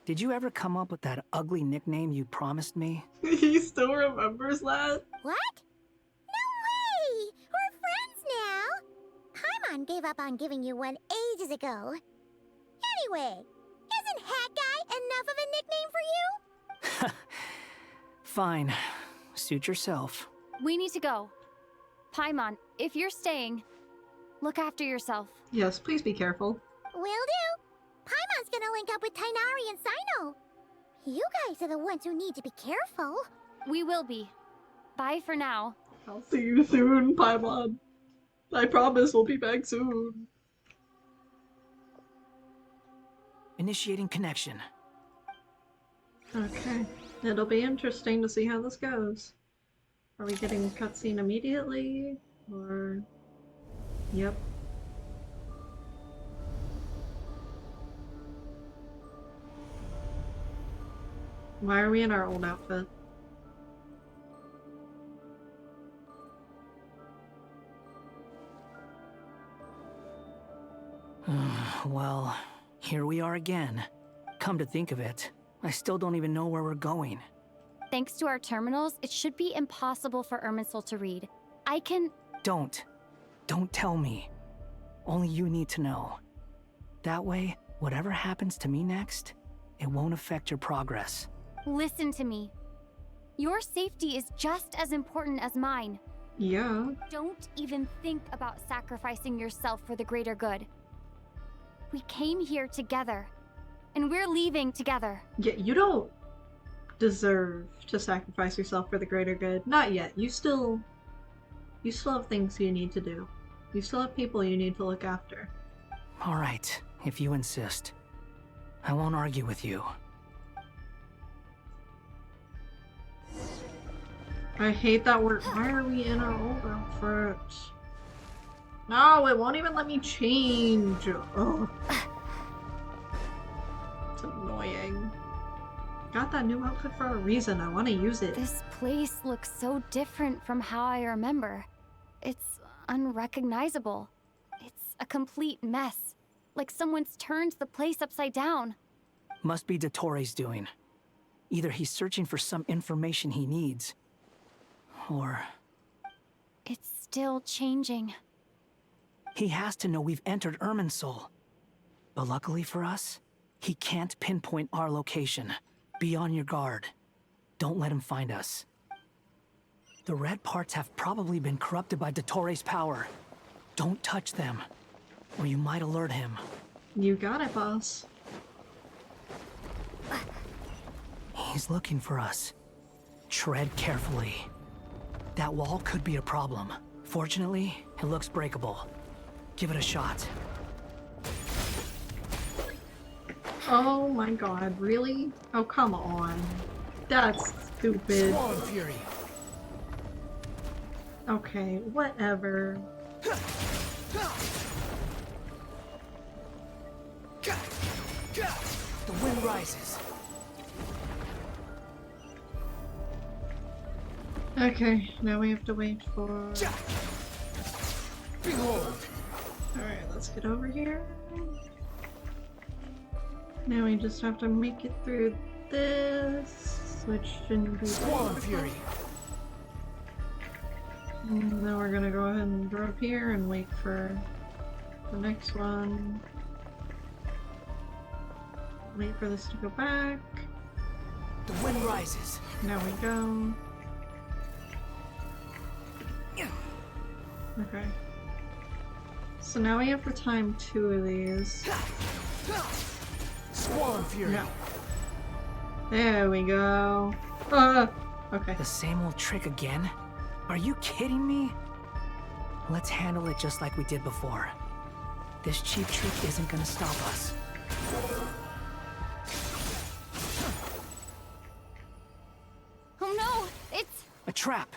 Did you ever come up with that ugly nickname you promised me? He still remembers that? What? No way! We're friends now! Paimon gave up on giving you one ages ago. Anyway, isn't Hat Guy enough of a nickname for you? Fine. Suit yourself. We need to go. Paimon, if you're staying, look after yourself. Yes, please be careful. Will do. Paimon's gonna link up with Tainari and Sino. You guys are the ones who need to be careful. We will be. Bye for now. I'll see you soon, Paimon. I promise we'll be back soon. Initiating connection. Okay. It'll be interesting to see how this goes. Are we getting cutscene immediately? Or... Yep. Why are we in our old outfit? Well, here we are again. Come to think of it, I still don't even know where we're going. Thanks to our terminals, it should be impossible for Irminsul to read. I can... Don't tell me. Only you need to know. That way, whatever happens to me next, it won't affect your progress. Listen to me. Your safety is just as important as mine. Yeah. Don't even think about sacrificing yourself for the greater good. We came here together, and we're leaving together. Yeah, you don't deserve to sacrifice yourself for the greater good. Not yet. You still have things you need to do. You still have people you need to look after. All right, if you insist. I won't argue with you. I hate that we're. Why are we in our old outfit? No, it won't even let me change. Ugh. It's annoying. Got that new outfit for a reason. I want to use it. This place looks so different from how I remember. It's unrecognizable. It's a complete mess. Like someone's turned the place upside down. Must be Dottore doing. Either he's searching for some information he needs, or... It's still changing. He has to know we've entered Irminsul. But luckily for us, he can't pinpoint our location. Be on your guard. Don't let him find us. The red parts have probably been corrupted by Dottore's power. Don't touch them, or you might alert him. You got it, boss. He's looking for us. Tread carefully. That wall could be a problem. Fortunately, it looks breakable. Give it a shot. Oh my god, really? Oh, come on. That's stupid. Swan Fury. Okay, whatever. The wind rises. Okay, now we have to wait for... Behold! Alright, let's get over here. Now we just have to make it through this, which shouldn't be... Swan Fury! And now we're gonna go ahead and drop here and wait for the next one. Wait for this to go back. The wind rises. Now we go. Okay. So now we have to time 2 of these. Swan Fury. No. There we go. Okay. The same old trick again? Are you kidding me? Let's handle it just like we did before. This cheap trick isn't gonna stop us. Oh no! It's... A trap!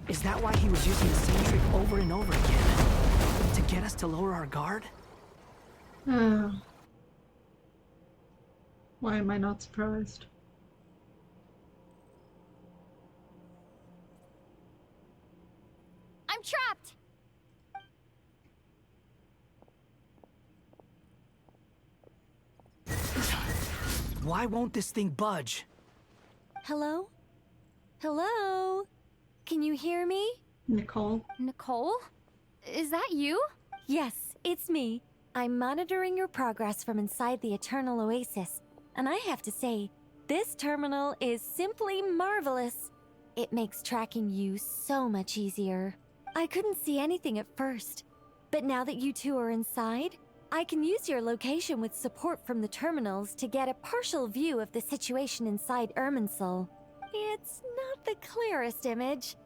Is that why he was using the same trick over and over again? To get us to lower our guard? Why am I not surprised? I'm trapped! Why won't this thing budge? Hello? Hello? Can you hear me? Nicole? Nicole? Is that you? Yes, it's me. I'm monitoring your progress from inside the Eternal Oasis, and I have to say, this terminal is simply marvelous. It makes tracking you so much easier. I couldn't see anything at first, but now that you two are inside, I can use your location with support from the terminals to get a partial view of the situation inside Irminsul. It's not the clearest image,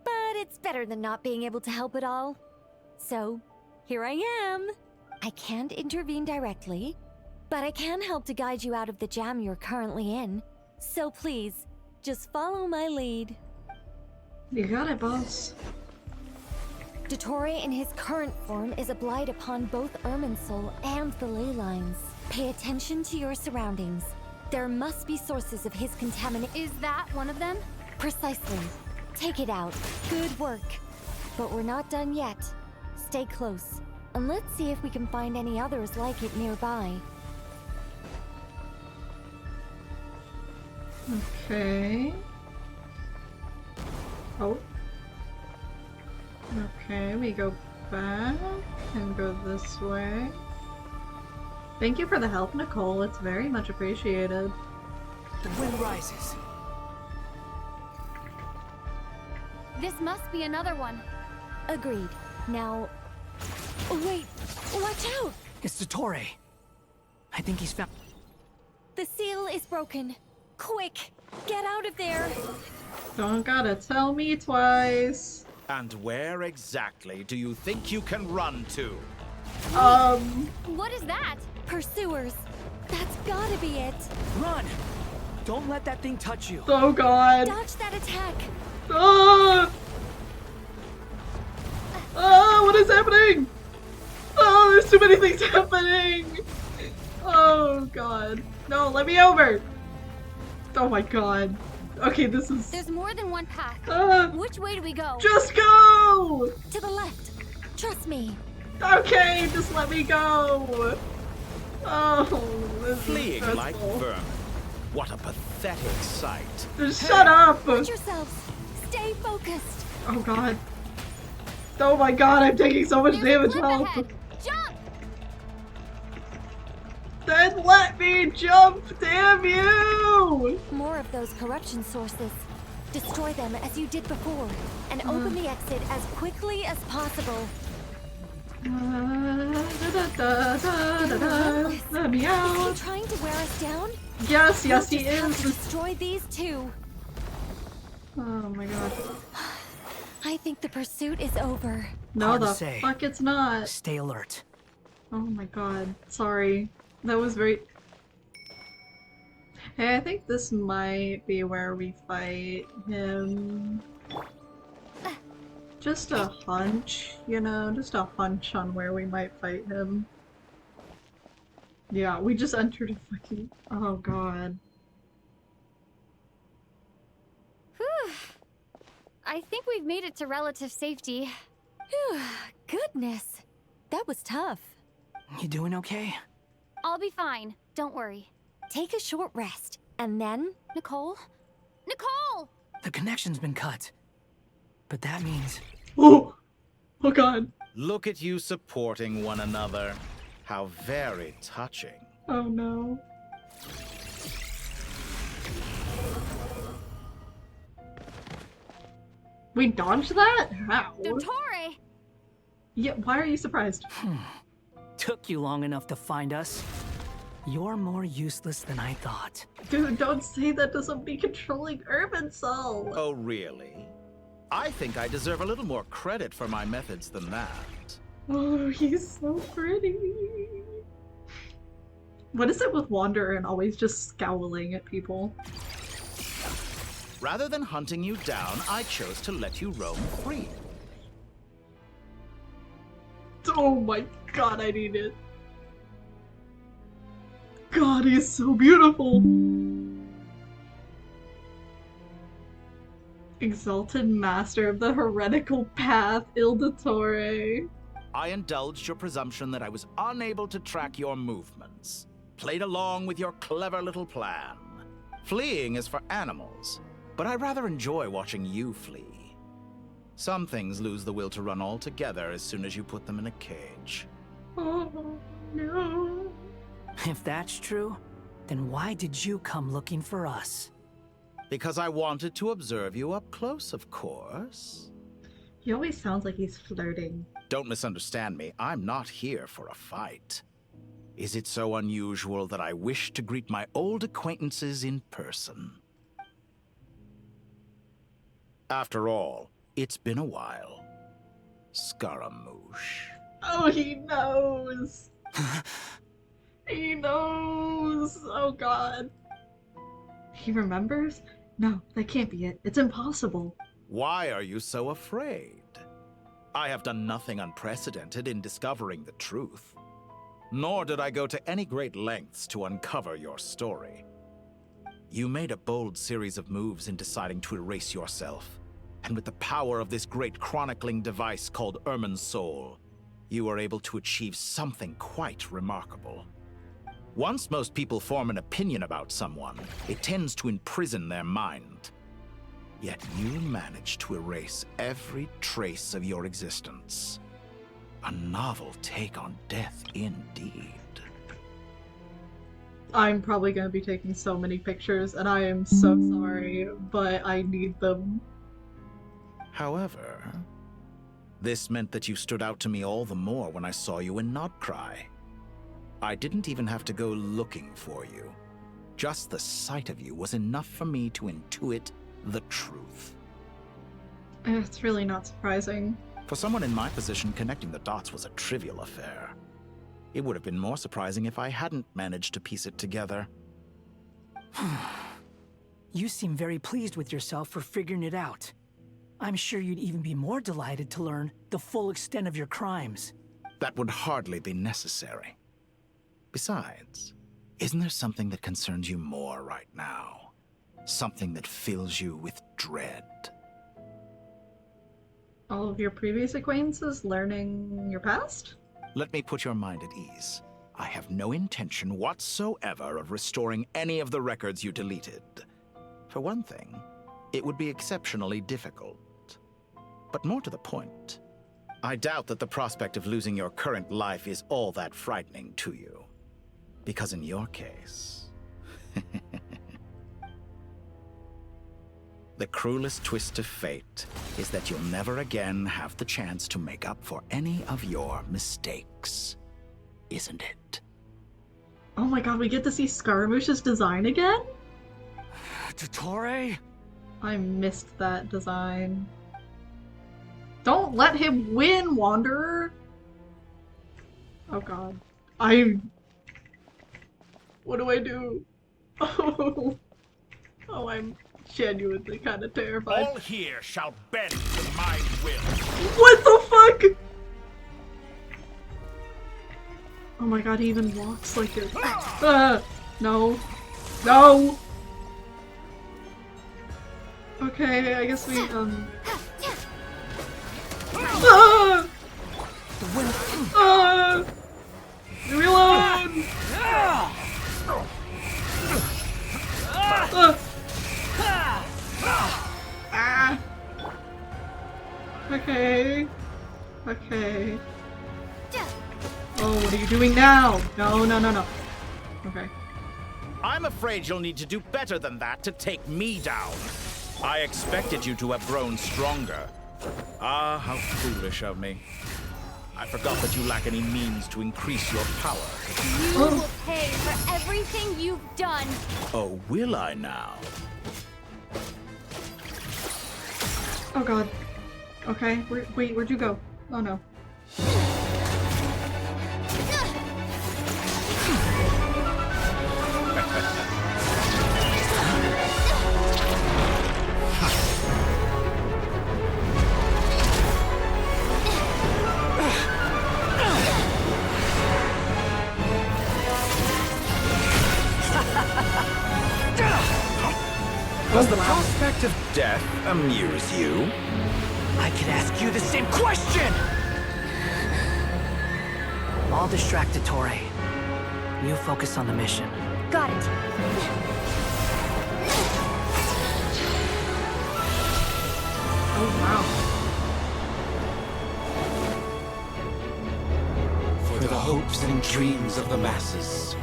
but it's better than not being able to help at all. So, here I am. I can't intervene directly, but I can help to guide you out of the jam you're currently in. So please, just follow my lead. You got it, boss. Dottore in his current form is a blight upon both Irminsul and the ley lines. Pay attention to your surroundings. There must be sources of his contamination. Is that one of them? Precisely. Take it out. Good work. But we're not done yet. Stay close, and let's see if we can find any others like it nearby. Okay. Oh. Okay, we go back and go this way. Thank you for the help, Nicole. It's very much appreciated. The wind rises. This must be another one. Agreed. Now... Oh, wait! Watch out! It's Dottore. I think he's found... The seal is broken. Quick! Get out of there! Don't gotta tell me twice. And where exactly do you think you can run to? What is that? Pursuers. That's gotta be it. Run! Don't let that thing touch you. Oh god. Dodge that attack. Ah! Ah, what is happening? Oh, there's too many things happening! Oh god. No, let me over! Oh my god. Okay, this is... There's more than one path. Which way do we go? Just go! To the left. Trust me. Okay, just let me go! Oh, this Fleeing is like stressful. vermin. What a pathetic sight. Just shut up! Watch yourselves. Stay focused. Oh god. Oh my god, I'm taking so much damage. Help! Jump! Then let me jump, damn you! More of those corruption sources. Destroy them as you did before, and open the exit as quickly as possible. Let me out. Is he trying to wear us down? Yes, yes, We'll he just have is. to destroy these too. Oh my god. I think the pursuit is over. No, Hard to the say. fuck it's not. Stay alert. Oh my god. Sorry. That was very... Hey, I think this might be where we fight him. Just a hunch, you know? Just a hunch on where we might fight him. Yeah, we just entered a fucking... Oh god. Whew. I think we've made it to relative safety. Phew, goodness. That was tough. You doing okay? I'll be fine. Don't worry. Take a short rest, and then... Nicole? Nicole! The connection's been cut. But that means... Oh! Oh god. Look at you supporting one another. How very touching. Oh no. We dodged that? How? Dottore! Yeah, why are you surprised? Took you long enough to find us. You're more useless than I thought. Dude, don't say that to somebody controlling Urban Soul! Oh, really? I think I deserve a little more credit for my methods than that. Oh, he's so pretty. What is it with Wanderer and always just scowling at people? Rather than hunting you down, I chose to let you roam free. Oh my god, I need it. God, he's so beautiful. Exalted Master of the Heretical Path, Ildatore. I indulged your presumption that I was unable to track your movements. Played along with your clever little plan. Fleeing is for animals, but I rather enjoy watching you flee. Some things lose the will to run altogether as soon as you put them in a cage. Oh, no. If that's true, then why did you come looking for us? Because I wanted to observe you up close, of course. He always sounds like he's flirting. Don't misunderstand me. I'm not here for a fight. Is it so unusual that I wish to greet my old acquaintances in person? After all, it's been a while. Scaramouche. Oh, he knows. He knows. Oh god. He remembers? No, that can't be it. It's impossible. Why are you so afraid? I have done nothing unprecedented in discovering the truth. Nor did I go to any great lengths to uncover your story. You made a bold series of moves in deciding to erase yourself. And with the power of this great chronicling device called Irmin's Soul, you were able to achieve something quite remarkable. Once most people form an opinion about someone, it tends to imprison their mind. Yet you managed to erase every trace of your existence. A novel take on death indeed. I'm probably gonna be taking so many pictures, and I am so sorry, but I need them. However, this meant that you stood out to me all the more when I saw you in Nodcry. I didn't even have to go looking for you. Just the sight of you was enough for me to intuit the truth. It's really not surprising. For someone in my position, connecting the dots was a trivial affair. It would have been more surprising if I hadn't managed to piece it together. You seem very pleased with yourself for figuring it out. I'm sure you'd even be more delighted to learn the full extent of your crimes. That would hardly be necessary. Besides, isn't there something that concerns you more right now? Something that fills you with dread? All of your previous acquaintances learning your past? Let me put your mind at ease. I have no intention whatsoever of restoring any of the records you deleted. For one thing, it would be exceptionally difficult. But more to the point, I doubt that the prospect of losing your current life is all that frightening to you. Because in your case... the cruelest twist of fate is that you'll never again have the chance to make up for any of your mistakes. Isn't it? Oh my god, we get to see Scaramouche's design again? Dottore? I missed that design. Don't let him win, Wanderer! Oh god. What do I do? Oh, I'm genuinely kind of terrified. All here shall bend to my will. What the fuck? Oh my god, he even walks like a... no. No! Okay, I guess we, Leave me alone! Okay. Okay. Oh, what are you doing now? No, no, no, no. Okay. I'm afraid you'll need to do better than that to take me down. I expected you to have grown stronger. Ah, how foolish of me. I forgot that you lack any means to increase your power. You will pay for everything you've done. Oh, will I now? Oh god. Okay, wait, where'd you go? Oh no. Does the prospect of death amuse you? I could ask you the same question! I'll distract Dottore. You focus on the mission. Got it. Oh wow. For the hopes and dreams of the masses.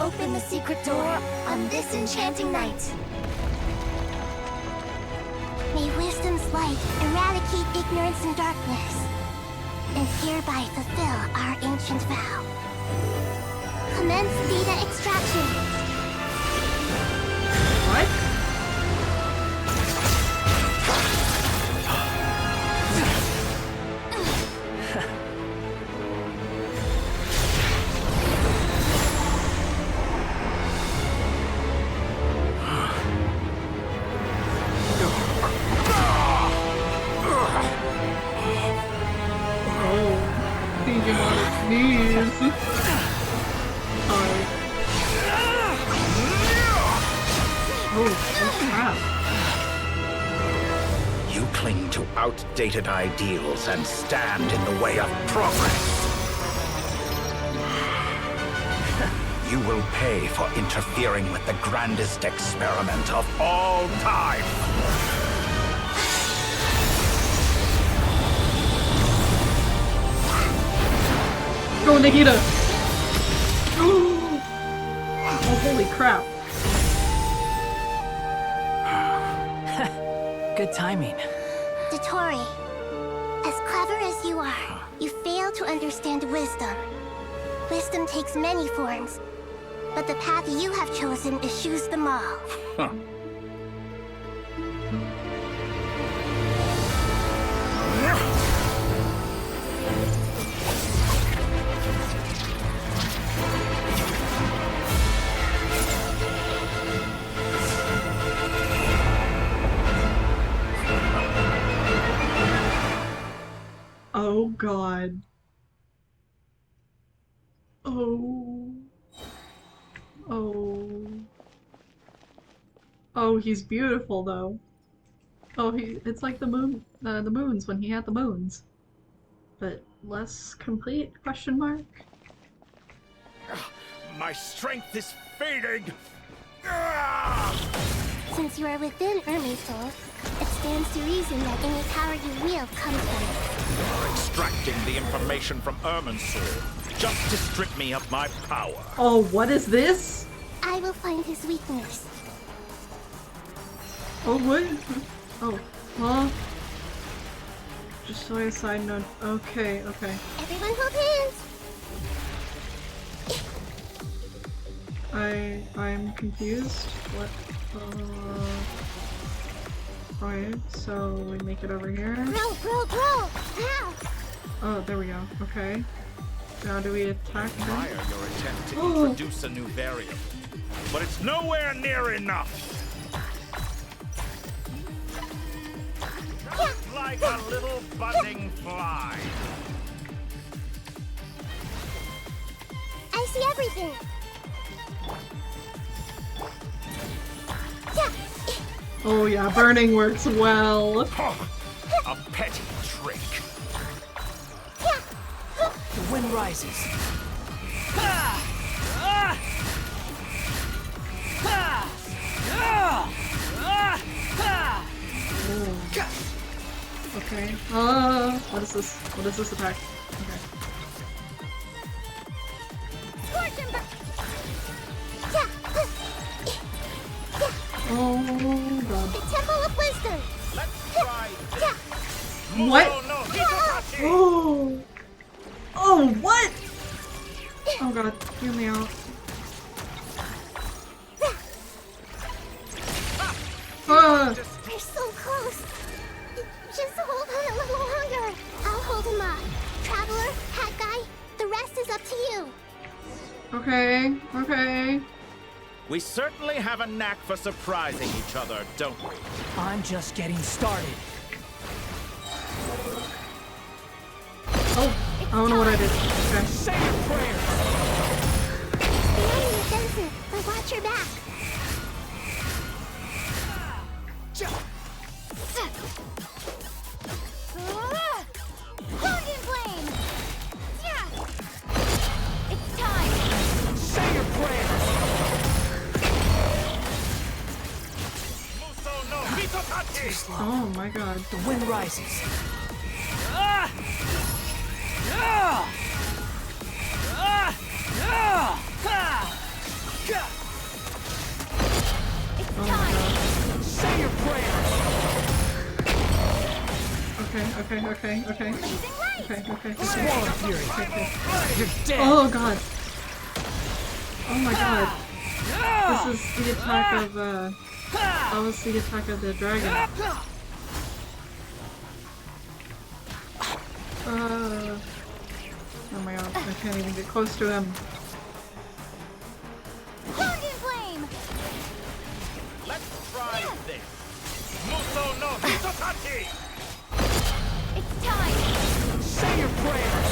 Open the secret door on this enchanting night. May wisdom's light eradicate ignorance and darkness, and hereby fulfill our ancient vow. Commence data extraction. What? You cling to outdated ideals and stand in the way of progress. You will pay for interfering with the grandest experiment of all time. Go, Nikita! Oh, holy crap. Good timing. Dottore, as clever as you are, you fail to understand wisdom. Wisdom takes many forms, but the path you have chosen eschews them all. Huh. god. Oh. Oh. Oh, he's beautiful though. Oh, it's like the moons when he had the moons. But less complete, question mark? My strength is fading! Since you are within Irminsul, it stands to reason that any power you wield comes from it. You're extracting the information from Irminsul just to strip me of my power. Oh, what is this? I will find his weakness. Oh, what? Oh, huh? Just so a side note. Okay, okay. Everyone hold hands! I'm confused. What? Alright, so we make it over here. Grow! Ow! Oh, there we go. Okay. Now do we attack him? Admire your attempt to introduce a new variable, but it's nowhere near enough. Just like a little buzzing fly. I see everything! Oh yeah, burning works well. A petty trick. The wind rises. Okay. What is this? What is this attack? Okay. Oh god. The Temple of Wisdom! Let's try this. What? Oh! Oh, what? Oh god, hear me out. We're so close! Just hold on a little longer! I'll hold him up. Traveler, Hat Guy, the rest is up to you. Okay, okay. We certainly have a knack for surprising each other, don't we? I'm just getting started. Oh, I don't know what I did. Okay. Say your prayers! Stay on the defensive, but watch your back. Guardian Flame! It's time! Say your prayers! Oh my god. The wind rises. It's time! Say your prayers! Okay. Swallow Fury. You're dead. Oh god. Oh my god. This is the attack of, that was the attack of the dragon. Oh my god, I can't even get close to him. Guardian Flame! Let's try this. Muso no Hitotaki! It's time! Say your prayers!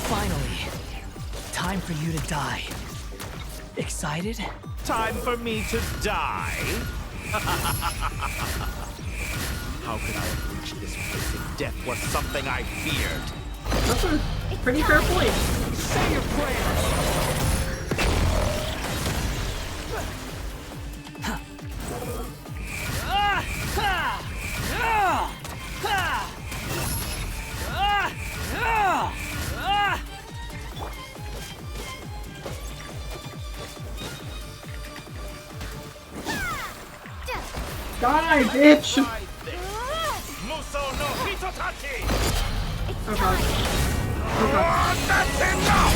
Finally, time for you to die. Excited? Time for me to die? How could I have reached this place if death was something I feared? That's a pretty fair point. Say your prayers! Die, bitch! Muso no Hitotaki! Oh god. Oh god. That's enough!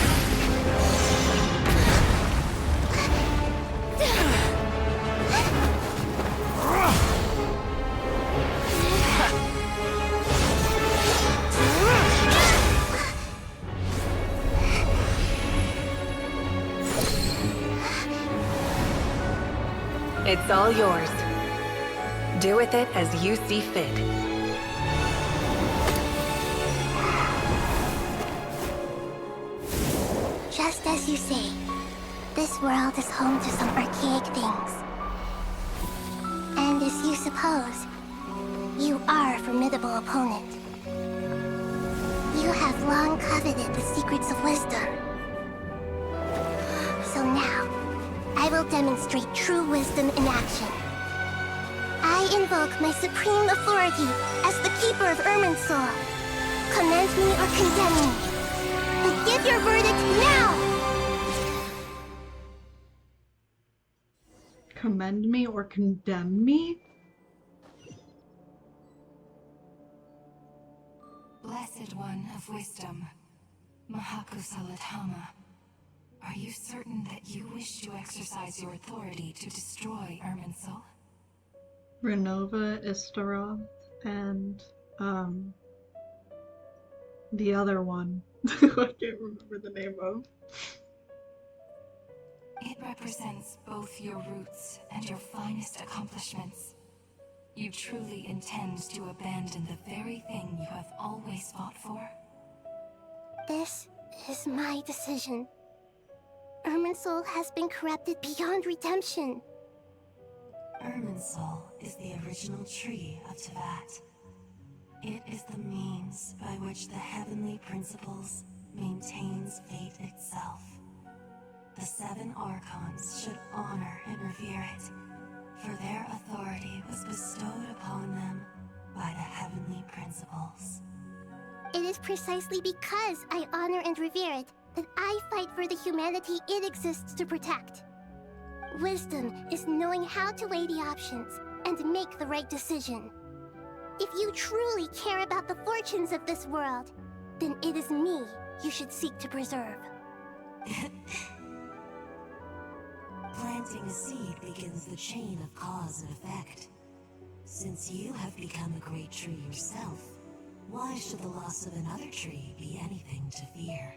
It's all yours. Do with it as you see fit. As you say, this world is home to some archaic things. And as you suppose, you are a formidable opponent. You have long coveted the secrets of wisdom. So now, I will demonstrate true wisdom in action. I invoke my supreme authority as the keeper of Irminsul. Commend me or condemn me. And give your verdict now! Commend me or condemn me? Blessed One of Wisdom, Mahakusalatama, are you certain that you wish to exercise your authority to destroy Irminsul? Renova, Istaroth, and, the other one. I can't remember the name of. It represents both your roots and your finest accomplishments. You truly intend to abandon the very thing you have always fought for? This is my decision. Irminsul has been corrupted beyond redemption. Irminsul is the original tree of Tevat. It is the means by which the heavenly principles maintains fate itself. The 7 Archons should honor and revere it, for their authority was bestowed upon them by the heavenly principles. It is precisely because I honor and revere it that I fight for the humanity it exists to protect. Wisdom is knowing how to weigh the options and make the right decision. If you truly care about the fortunes of this world, then it is me you should seek to preserve. Planting a seed begins the chain of cause and effect. Since you have become a great tree yourself, why should the loss of another tree be anything to fear?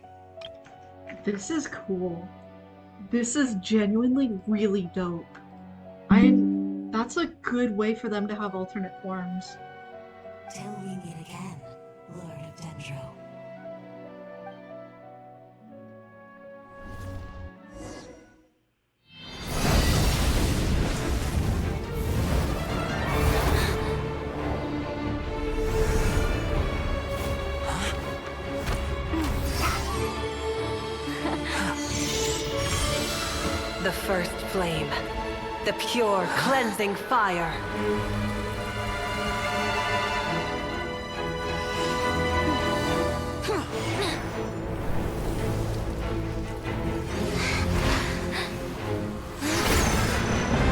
This is cool. This is genuinely really dope. That's a good way for them to have alternate forms. Till we meet again, Lord of Dendro. The first flame. The pure, cleansing fire.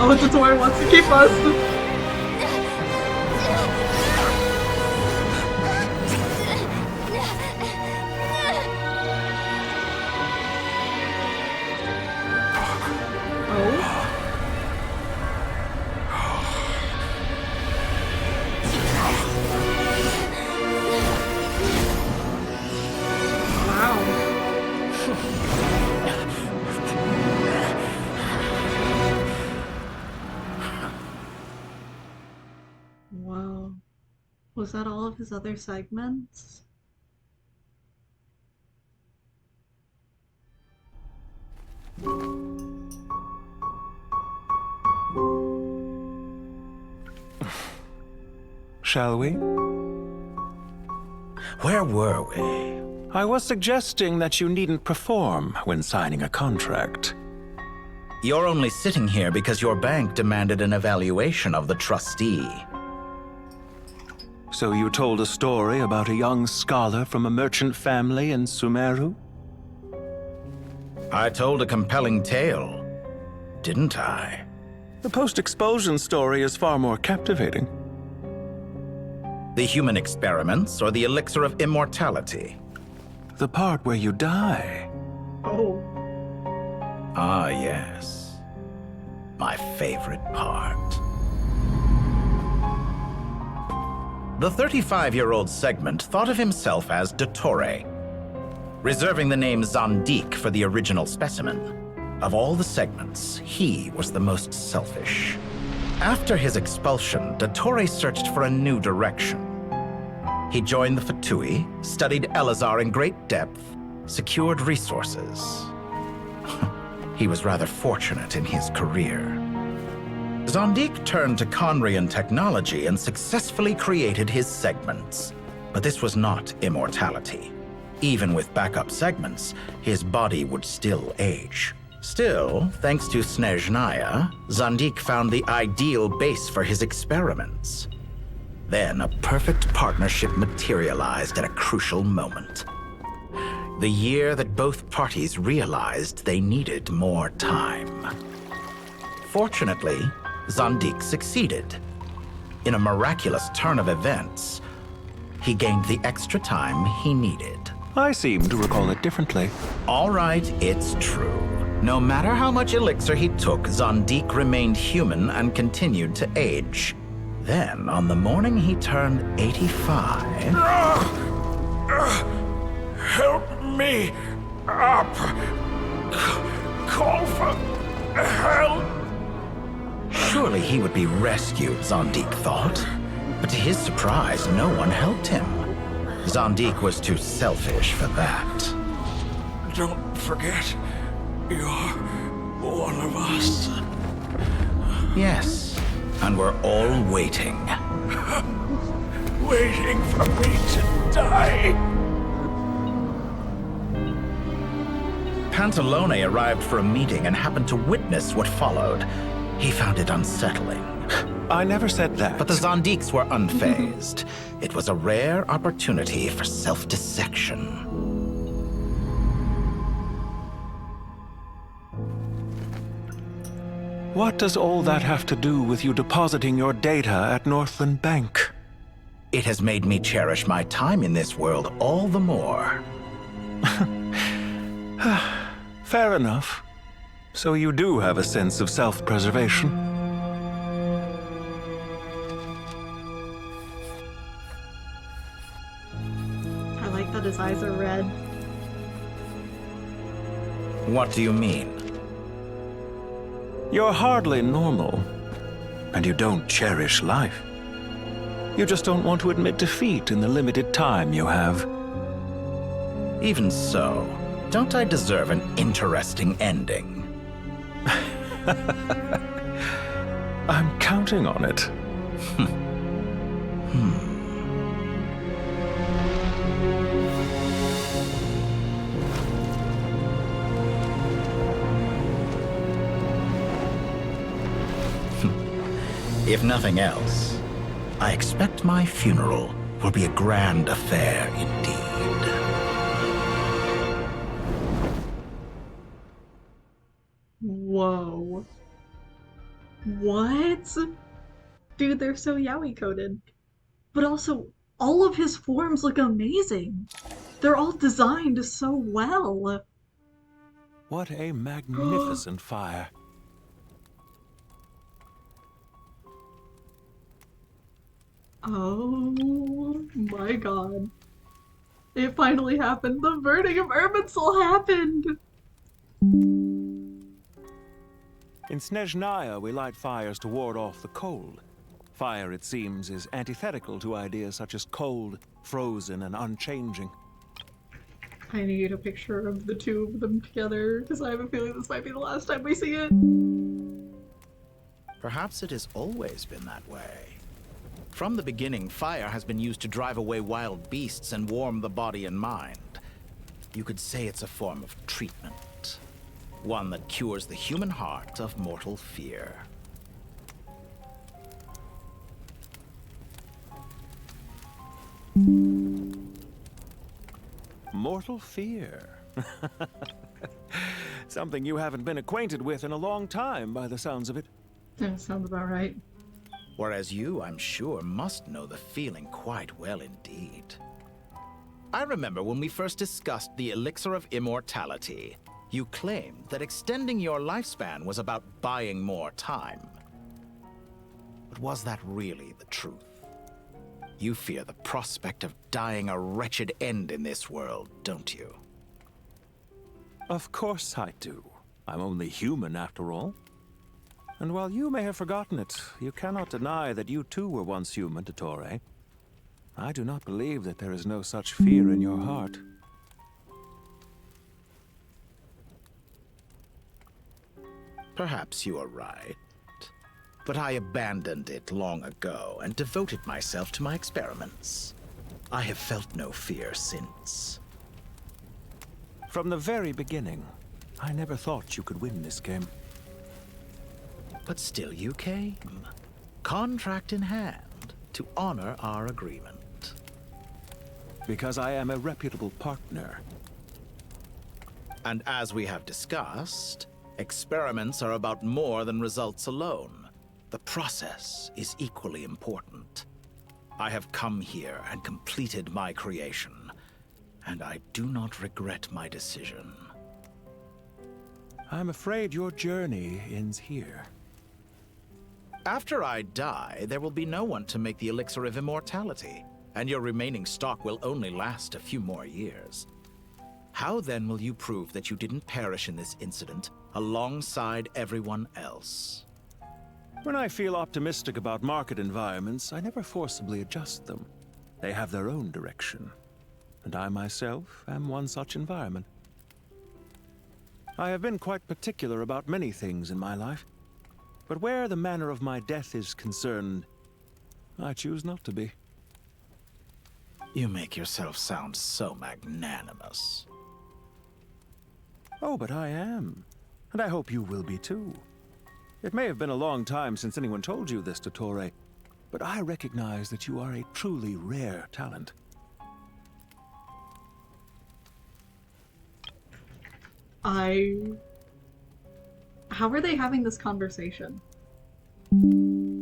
Oh, it's where it wants to keep us. Wow. Was that all of his other segments? Shall we? Where were we? I was suggesting that you needn't perform when signing a contract. You're only sitting here because your bank demanded an evaluation of the trustee. So you told a story about a young scholar from a merchant family in Sumeru? I told a compelling tale, didn't I? The post-expulsion story is far more captivating. The human experiments or the elixir of immortality? The part where you die. Oh. Ah, yes. My favorite part. The 35-year-old Segment thought of himself as Dottore, reserving the name Zondique for the original specimen. Of all the Segments, he was the most selfish. After his expulsion, Dottore searched for a new direction. He joined the Fatui, studied Elazar in great depth, secured resources. he was rather fortunate in his career. Zondik turned to Conrian technology and successfully created his segments. But this was not immortality. Even with backup segments, his body would still age. Still, thanks to Snezhnaya, Zondik found the ideal base for his experiments. Then a perfect partnership materialized at a crucial moment. The year that both parties realized they needed more time. Fortunately, Zondik succeeded. In a miraculous turn of events, he gained the extra time he needed. I seem to recall it differently. All right, it's true. No matter how much elixir he took, Zondik remained human and continued to age. Then, on the morning he turned 85... Help me up! Call for help! Surely he would be rescued, Zondik thought. But to his surprise, no one helped him. Zondik was too selfish for that. Don't forget, you're one of us. Yes, and we're all waiting. Waiting for me to die. Pantalone arrived for a meeting and happened to witness what followed. He found it unsettling. I never said that. But the Zondiks were unfazed. It was a rare opportunity for self-dissection. What does all that have to do with you depositing your data at Northland Bank? It has made me cherish my time in this world all the more. Fair enough. So you do have a sense of self-preservation. I like that his eyes are red. What do you mean? You're hardly normal, and you don't cherish life. You just don't want to admit defeat in the limited time you have. Even so, don't I deserve an interesting ending? I'm counting on it. If nothing else, I expect my funeral will be a grand affair indeed. Whoa. What? Dude, they're so yaoi coded. But also, all of his forms look amazing. They're all designed so well. What a magnificent fire. Oh my god. It finally happened. The burning of Irminsul happened. In Snezhnaya, we light fires to ward off the cold. Fire, it seems, is antithetical to ideas such as cold, frozen, and unchanging. I need a picture of the two of them together, because I have a feeling this might be the last time we see it. Perhaps it has always been that way. From the beginning, fire has been used to drive away wild beasts and warm the body and mind. You could say it's a form of treatment. One that cures the human heart of mortal fear. Mortal fear. Something you haven't been acquainted with in a long time, by the sounds of it. That sounds about right. Whereas you, I'm sure, must know the feeling quite well indeed. I remember when we first discussed the elixir of immortality. You claimed that extending your lifespan was about buying more time. But was that really the truth? You fear the prospect of dying a wretched end in this world, don't you? Of course I do. I'm only human, after all. And while you may have forgotten it, you cannot deny that you too were once human, Dottore. I do not believe that there is no such fear in your heart. Perhaps you are right. But I abandoned it long ago and devoted myself to my experiments. I have felt no fear since. From the very beginning, I never thought you could win this game. But still you came, contract in hand, to honor our agreement. Because I am a reputable partner. And as we have discussed, experiments are about more than results alone. The process is equally important. I have come here and completed my creation, and I do not regret my decision. I'm afraid your journey ends here. After I die, there will be no one to make the elixir of immortality, and your remaining stock will only last a few more years. How then will you prove that you didn't perish in this incident alongside everyone else? When I feel optimistic about market environments, I never forcibly adjust them. They have their own direction, and I myself am one such environment. I have been quite particular about many things in my life, but where the manner of my death is concerned, I choose not to be. You make yourself sound so magnanimous. Oh, but I am, and I hope you will be too. It may have been a long time since anyone told you this, Dottore, but I recognize that you are a truly rare talent. How are they having this conversation?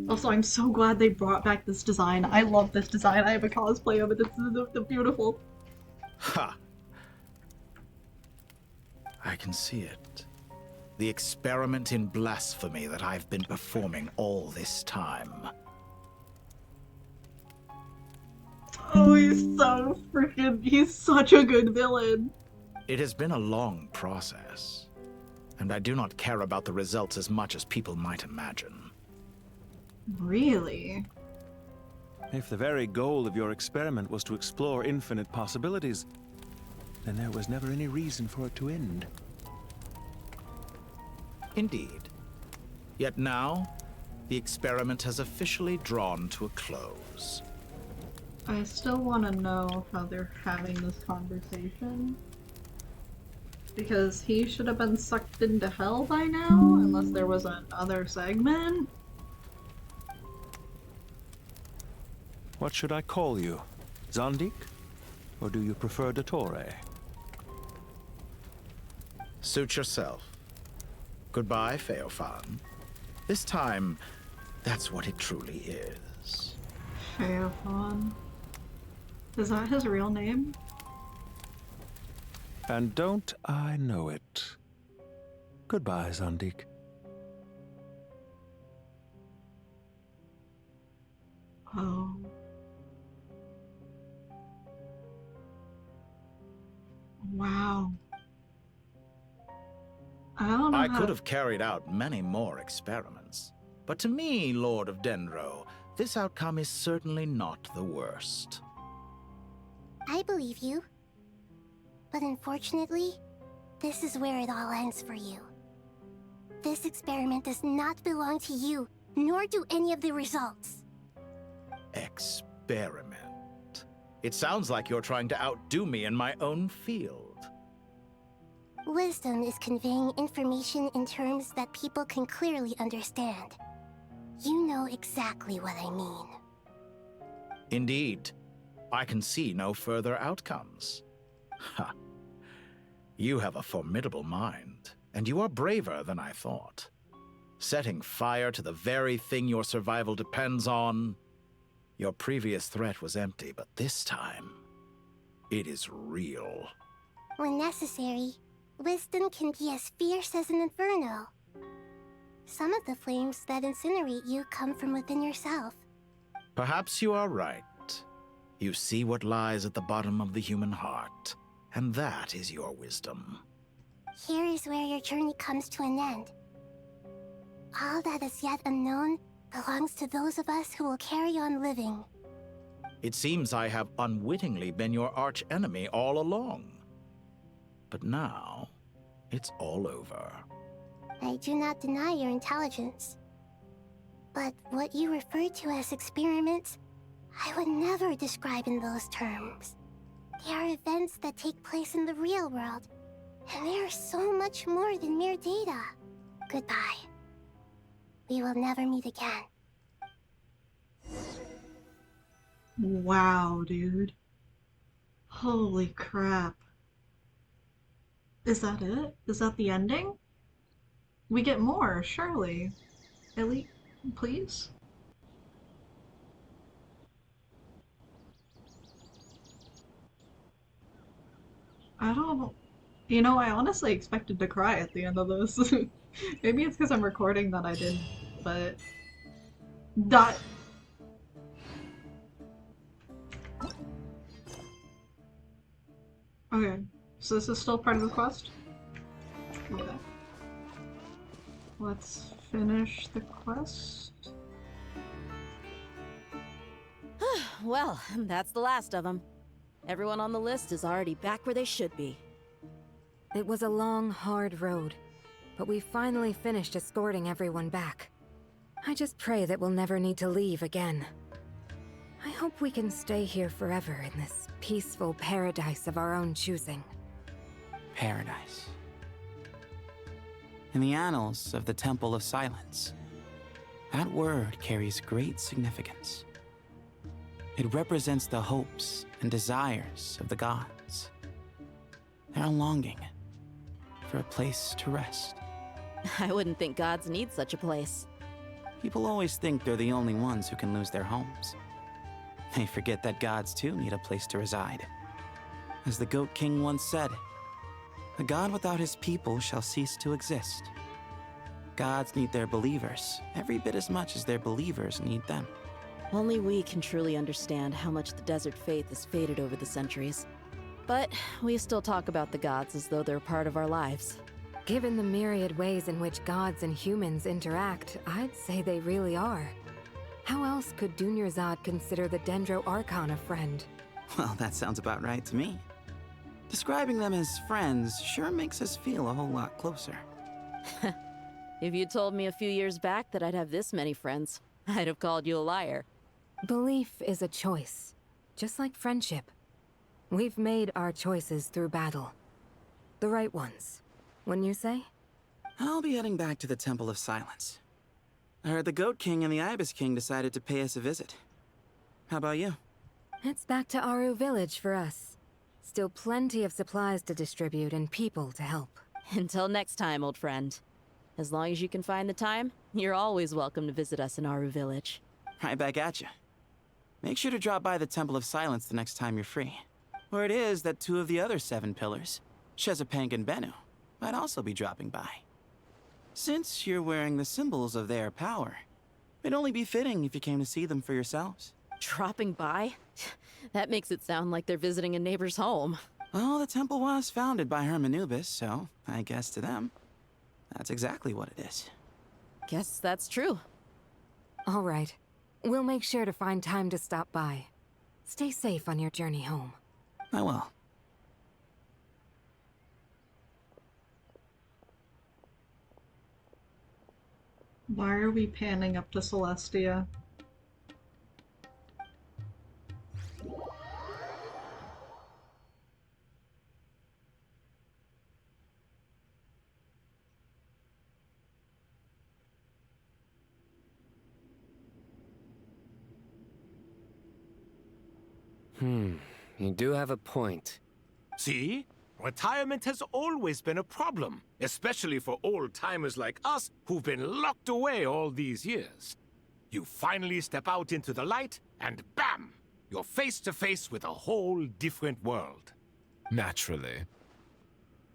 Also, I'm so glad they brought back this design. I love this design. I have a cosplay of it. It's beautiful. Ha! I can see it. The experiment in blasphemy that I've been performing all this time. Oh, he's such a good villain. It has been a long process, and I do not care about the results as much as people might imagine. Really? If the very goal of your experiment was to explore infinite possibilities, then there was never any reason for it to end. Indeed. Yet now, the experiment has officially drawn to a close. I still want to know how they're having this conversation. Because he should have been sucked into hell by now, unless there was another segment. What should I call you? Zandik? Or do you prefer Dottore? Suit yourself. Goodbye, Feofan. This time, that's what it truly is. Feofan. Is that his real name? And don't I know it? Goodbye, Zandik. Oh. Wow. I don't know. I could have carried out many more experiments, but to me, Lord of Dendro, this outcome is certainly not the worst. I believe you. But unfortunately, this is where it all ends for you. This experiment does not belong to you, nor do any of the results. Experiment? It sounds like you're trying to outdo me in my own field. Wisdom is conveying information in terms that people can clearly understand. You know exactly what I mean. Indeed. I can see no further outcomes. Ha. You have a formidable mind, and you are braver than I thought. Setting fire to the very thing your survival depends on. Your previous threat was empty, but this time, it is real. When necessary, wisdom can be as fierce as an inferno. Some of the flames that incinerate you come from within yourself. Perhaps you are right. You see what lies at the bottom of the human heart, and that is your wisdom. Here is where your journey comes to an end. All that is yet unknown belongs to those of us who will carry on living. It seems I have unwittingly been your arch-enemy all along. But now, it's all over. I do not deny your intelligence. But what you refer to as experiments, I would never describe in those terms. They are events that take place in the real world, and they are so much more than mere data. Goodbye. We will never meet again. Wow, dude. Holy crap. Is that it? Is that the ending? We get more, surely. Ellie, please? I don't... You know, I honestly expected to cry at the end of this. Maybe it's because I'm recording that I didn't, but... That... Okay, so this is still part of the quest? Okay. Let's finish the quest. Well, that's the last of them. Everyone on the list is already back where they should be. It was a long, hard road, but we finally finished escorting everyone back. I just pray that we'll never need to leave again. I hope we can stay here forever in this peaceful paradise of our own choosing. Paradise. In the annals of the Temple of Silence, that word carries great significance. It represents the hopes and desires of the gods. Their longing for a place to rest. I wouldn't think gods need such a place. People always think they're the only ones who can lose their homes. They forget that gods too need a place to reside. As the Goat King once said, "A god without his people shall cease to exist." Gods need their believers every bit as much as their believers need them. Only we can truly understand how much the desert faith has faded over the centuries. But we still talk about the gods as though they're part of our lives. Given the myriad ways in which gods and humans interact, I'd say they really are. How else could Dunyarzad consider the Dendro Archon a friend? Well, that sounds about right to me. Describing them as friends sure makes us feel a whole lot closer. If you told me a few years back that I'd have this many friends, I'd have called you a liar. Belief is a choice, just like friendship. We've made our choices through battle. The right ones, wouldn't you say? I'll be heading back to the Temple of Silence. I heard the Goat King and the Ibis King decided to pay us a visit. How about you? It's back to Aru Village for us. Still plenty of supplies to distribute and people to help. Until next time, old friend. As long as you can find the time, you're always welcome to visit us in Aru Village. Right back at you. Make sure to drop by the Temple of Silence the next time you're free. Where it is that two of the other 7 pillars, Shezapang and Bennu, might also be dropping by. Since you're wearing the symbols of their power, it'd only be fitting if you came to see them for yourselves. Dropping by? That makes it sound like they're visiting a neighbor's home. Well, the temple was founded by Hermanubis, so I guess to them, that's exactly what it is. Guess that's true. All right. We'll make sure to find time to stop by. Stay safe on your journey home. I will. Why are we panning up to Celestia? You do have a point. See? Retirement has always been a problem, especially for old-timers like us who've been locked away all these years. You finally step out into the light, and bam! You're face to face with a whole different world. Naturally.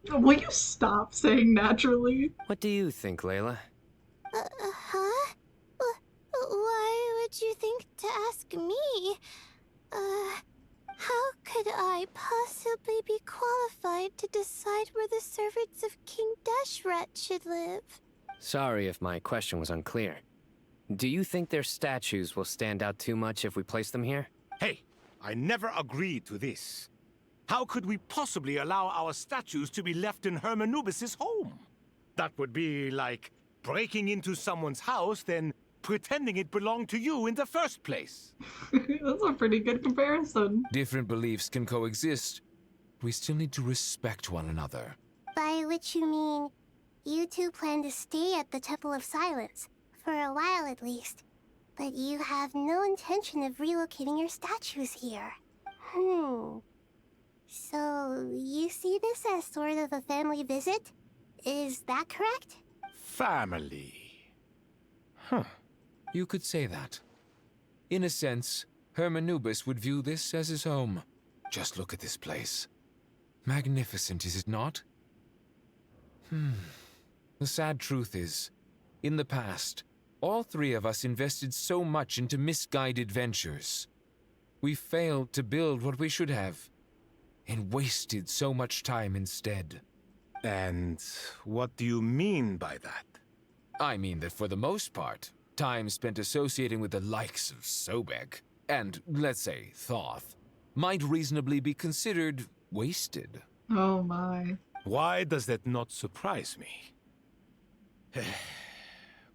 Will you stop saying naturally? What do you think, Layla? Huh? Why would you think to ask me? How could I possibly be qualified to decide where the servants of King Deshret should live? Sorry if my question was unclear. Do you think their statues will stand out too much if we place them here? Hey, I never agreed to this. How could we possibly allow our statues to be left in Hermanubis' home? That would be like breaking into someone's house, then pretending it belonged to you in the first place. That's a pretty good comparison. Different beliefs can coexist. We still need to respect one another. By which you mean, you two plan to stay at the Temple of Silence, for a while at least. But you have no intention of relocating your statues here. So, you see this as sort of a family visit? Is that correct? Family. You could say that. In a sense, Hermanubis would view this as his home. Just look at this place. Magnificent, is it not? The sad truth is, in the past, all three of us invested so much into misguided ventures. We failed to build what we should have, and wasted so much time instead. And what do you mean by that? I mean that for the most part, time spent associating with the likes of Sobek, and, let's say, Thoth, might reasonably be considered wasted. Oh my. Why does that not surprise me?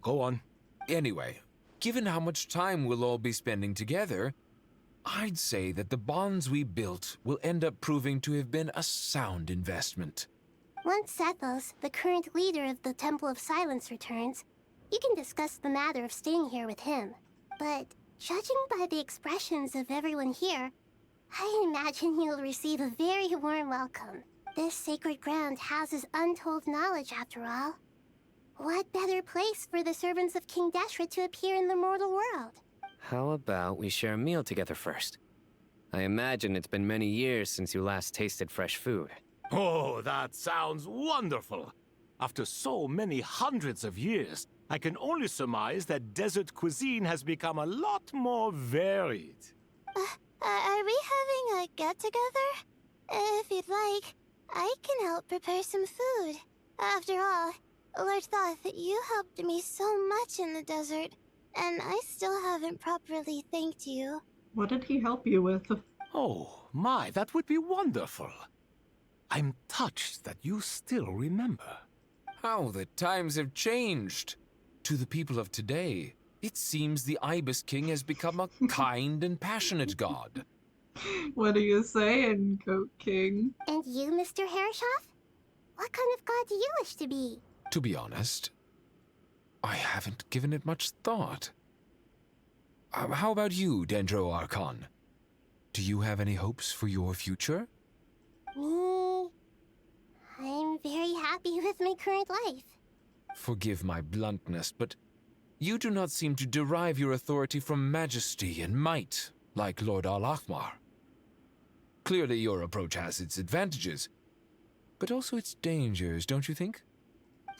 Go on. Anyway, given how much time we'll all be spending together, I'd say that the bonds we built will end up proving to have been a sound investment. Once Sethos, the current leader of the Temple of Silence, returns, you can discuss the matter of staying here with him. But judging by the expressions of everyone here, I imagine you'll receive a very warm welcome. This sacred ground houses untold knowledge, after all. What better place for the servants of King Deshret to appear in the mortal world? How about we share a meal together first? I imagine it's been many years since you last tasted fresh food. Oh, that sounds wonderful. After so many hundreds of years, I can only surmise that desert cuisine has become a lot more varied. Are we having a get-together? If you'd like, I can help prepare some food. After all, Lord Thoth, you helped me so much in the desert, and I still haven't properly thanked you. What did he help you with? Oh, my, that would be wonderful. I'm touched that you still remember. How the times have changed. To the people of today, it seems the Ibis King has become a kind and passionate god. What do you say, Goat King? And you, Mr. Herreshoff? What kind of god do you wish to be? To be honest, I haven't given it much thought. How about you, Dendro Archon? Do you have any hopes for your future? Me? I'm very happy with my current life. Forgive my bluntness, but you do not seem to derive your authority from majesty and might, like Lord Al-Ahmar. Clearly your approach has its advantages, but also its dangers, don't you think?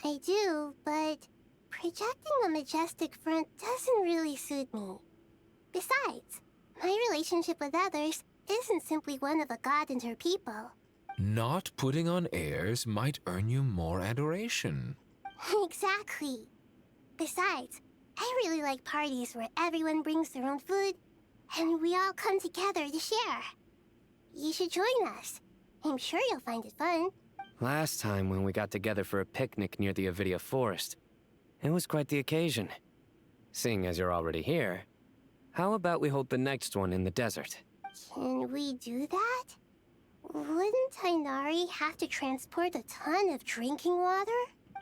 I do, but projecting a majestic front doesn't really suit me. Besides, my relationship with others isn't simply one of a god and her people. Not putting on airs might earn you more adoration. Exactly. Besides, I really like parties where everyone brings their own food, and we all come together to share. You should join us. I'm sure you'll find it fun. Last time when we got together for a picnic near the Avidia Forest, it was quite the occasion. Seeing as you're already here, how about we hold the next one in the desert? Can we do that? Wouldn't Tainari have to transport a ton of drinking water?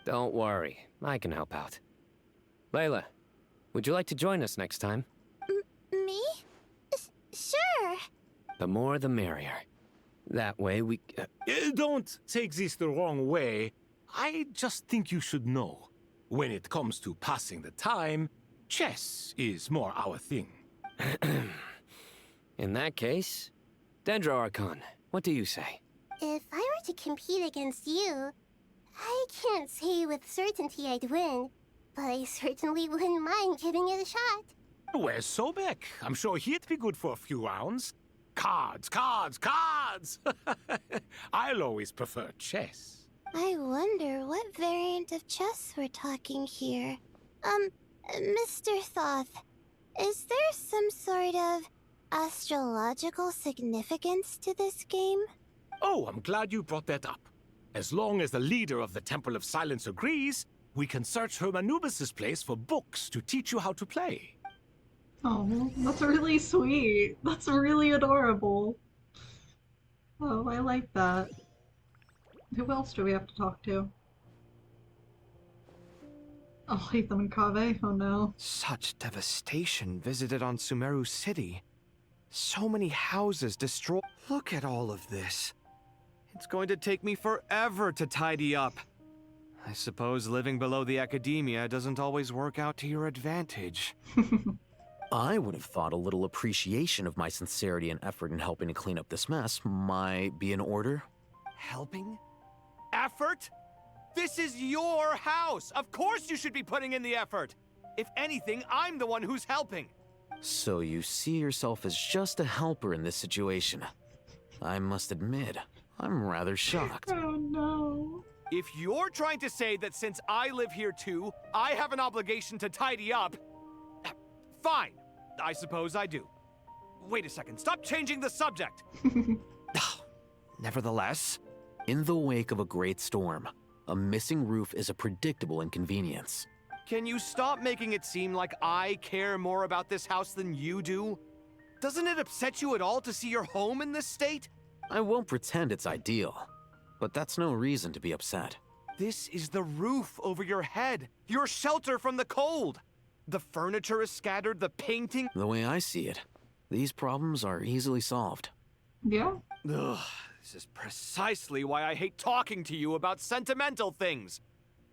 Don't worry, I can help out. Layla, would you like to join us next time? Me? Sure. The more the merrier. That way we... Don't take this the wrong way. I just think you should know. When it comes to passing the time, chess is more our thing. In that case, Dendro Archon, what do you say? If I were to compete against you, I can't say with certainty I'd win, but I certainly wouldn't mind giving it a shot. Where's Sobek? I'm sure he'd be good for a few rounds. Cards, cards, cards! I'll always prefer chess. I wonder what variant of chess we're talking here. Mr. Thoth, is there some sort of astrological significance to this game? Oh, I'm glad you brought that up. As long as the leader of the Temple of Silence agrees, we can search Herm Anubis' place for books to teach you how to play. Oh, that's really sweet. That's really adorable. Oh, I like that. Who else do we have to talk to? Oh, Latham and Kaveh? Oh no. Such devastation visited on Sumeru City. So many houses destroyed. Look at all of this. It's going to take me forever to tidy up. I suppose living below the academia doesn't always work out to your advantage. I would have thought a little appreciation of my sincerity and effort in helping to clean up this mess might be in order. Helping? Effort? This is your house! Of course you should be putting in the effort! If anything, I'm the one who's helping! So you see yourself as just a helper in this situation. I must admit, I'm rather shocked. Oh no. If you're trying to say that since I live here too, I have an obligation to tidy up, fine. I suppose I do. Wait a second, stop changing the subject! Nevertheless, in the wake of a great storm, a missing roof is a predictable inconvenience. can you stop making it seem like I care more about this house than you do? Doesn't it upset you at all to see your home in this state? I won't pretend it's ideal, but that's no reason to be upset. This is the roof over your head, your shelter from the cold. The furniture is scattered, the painting... The way I see it, these problems are easily solved. Yeah? Ugh, this is precisely why I hate talking to you about sentimental things.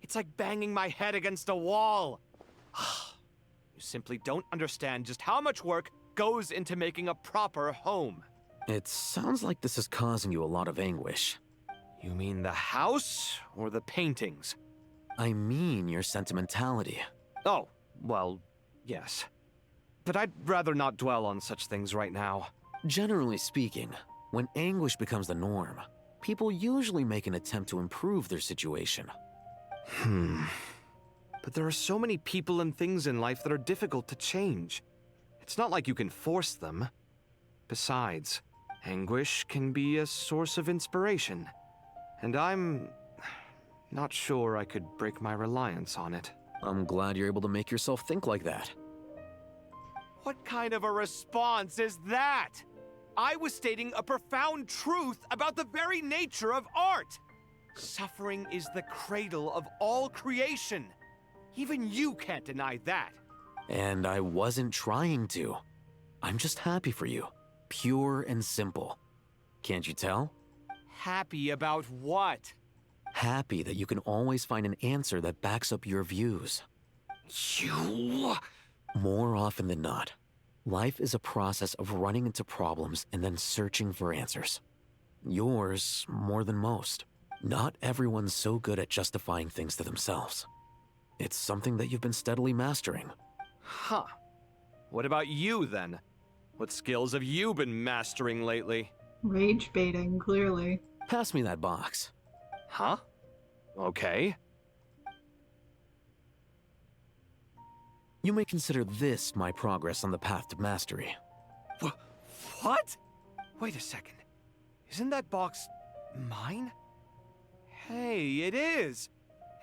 It's like banging my head against a wall. You simply don't understand just how much work goes into making a proper home. It sounds like this is causing you a lot of anguish. You mean the house or the paintings? I mean your sentimentality. Oh, well, yes. But I'd rather not dwell on such things right now. Generally speaking, when anguish becomes the norm, people usually make an attempt to improve their situation. But there are so many people and things in life that are difficult to change. It's not like you can force them. Besides, anguish can be a source of inspiration. And I'm not sure I could break my reliance on it. I'm glad you're able to make yourself think like that. What kind of a response is that? I was stating a profound truth about the very nature of art. Suffering is the cradle of all creation. Even you can't deny that. And I wasn't trying to. I'm just happy for you. Pure and simple. Can't you tell? Happy about what? Happy that you can always find an answer that backs up your views. You... More often than not, life is a process of running into problems and then searching for answers. Yours more than most. Not everyone's so good at justifying things to themselves. It's something that you've been steadily mastering. Huh. What about you, then? What skills have you been mastering lately? Rage baiting, clearly. Pass me that box. Huh? Okay. You may consider this my progress on the path to mastery. What? Wait a second. Isn't that box mine? Hey, it is!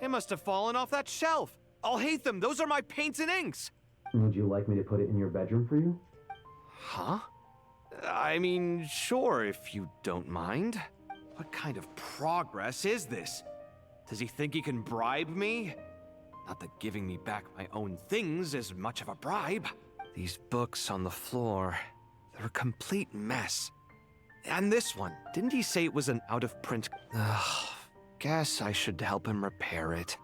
It must have fallen off that shelf. I'll hate them. Those are my paints and inks. Would you like me to put it in your bedroom for you? Huh? I mean, sure, if you don't mind. What kind of progress is this? Does he think he can bribe me? Not that giving me back my own things is much of a bribe. These books on the floor, they're a complete mess. And this one, didn't he say it was an out-of-print... Ugh, guess I should help him repair it.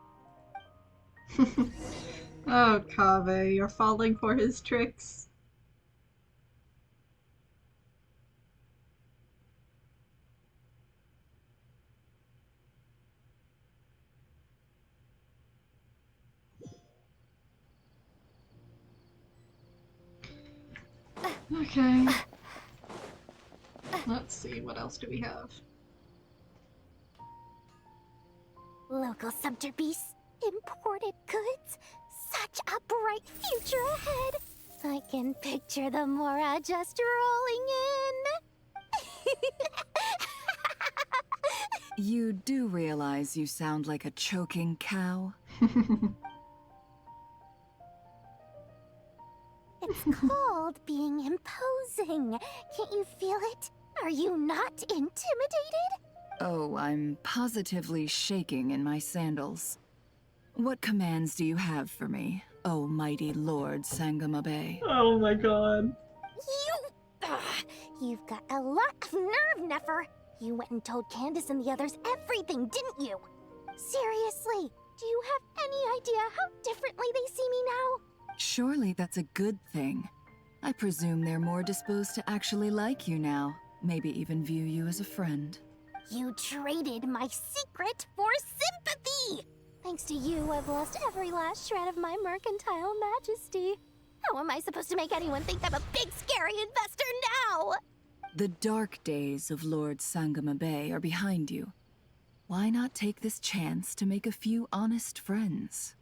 Oh, Kaveh, you're falling for his tricks. Okay. Let's see, what else do we have? Local sumter beasts, imported goods, such a bright future ahead. I can picture the Mora just rolling in. You do realize you sound like a choking cow? It's called being imposing. Can't you feel it? Are you not intimidated? Oh, I'm positively shaking in my sandals. What commands do you have for me, oh mighty Lord Sangamabe? Oh my god. You've got a lot of nerve, Nefer. You went and told Candace and the others everything, didn't you? Seriously, do you have any idea how differently they see me now? Surely that's a good thing. I presume they're more disposed to actually like you now, maybe even view you as a friend. You traded my secret for sympathy! Thanks to you, I've lost every last shred of my mercantile majesty. How am I supposed to make anyone think I'm a big, scary investor now? The dark days of Lord Sangamabe are behind you. Why not take this chance to make a few honest friends?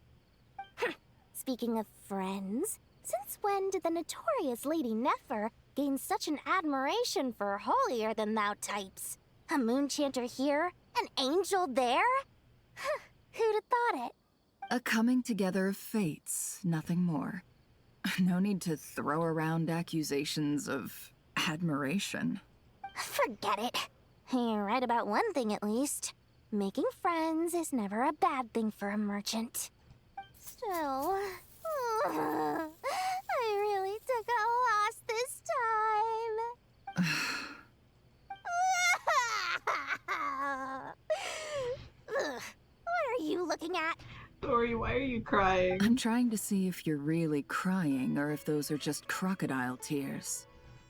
Speaking of friends, since when did the notorious Lady Nefer gain such an admiration for holier-than-thou types? A moon chanter here, an angel there? Who'd have thought it? A coming together of fates, nothing more. No need to throw around accusations of admiration. Forget it. You're right about one thing at least. Making friends is never a bad thing for a merchant. Still, I really took a loss this time. What are you looking at? Dory, why are you crying? I'm trying to see if you're really crying or if those are just crocodile tears.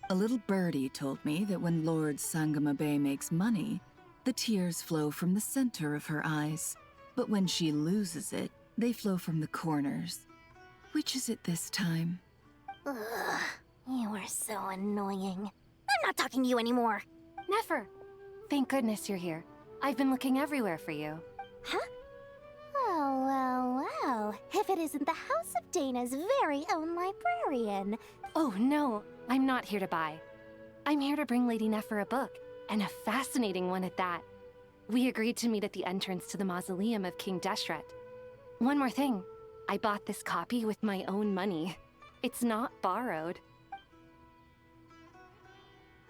A little birdie told me that when Lord Sangamabe makes money, the tears flow from the center of her eyes. But when she loses it, they flow from the corners. Which is it this time? Ugh, you are so annoying. I'm not talking to you anymore. Nefer, thank goodness you're here. I've been looking everywhere for you. Huh? Well. If it isn't the House of Dana's very own librarian. Oh no, I'm not here to buy. I'm here to bring Lady Nefer a book, and a fascinating one at that. We agreed to meet at the entrance to the mausoleum of King Deshret. One more thing, I bought this copy with my own money. It's not borrowed.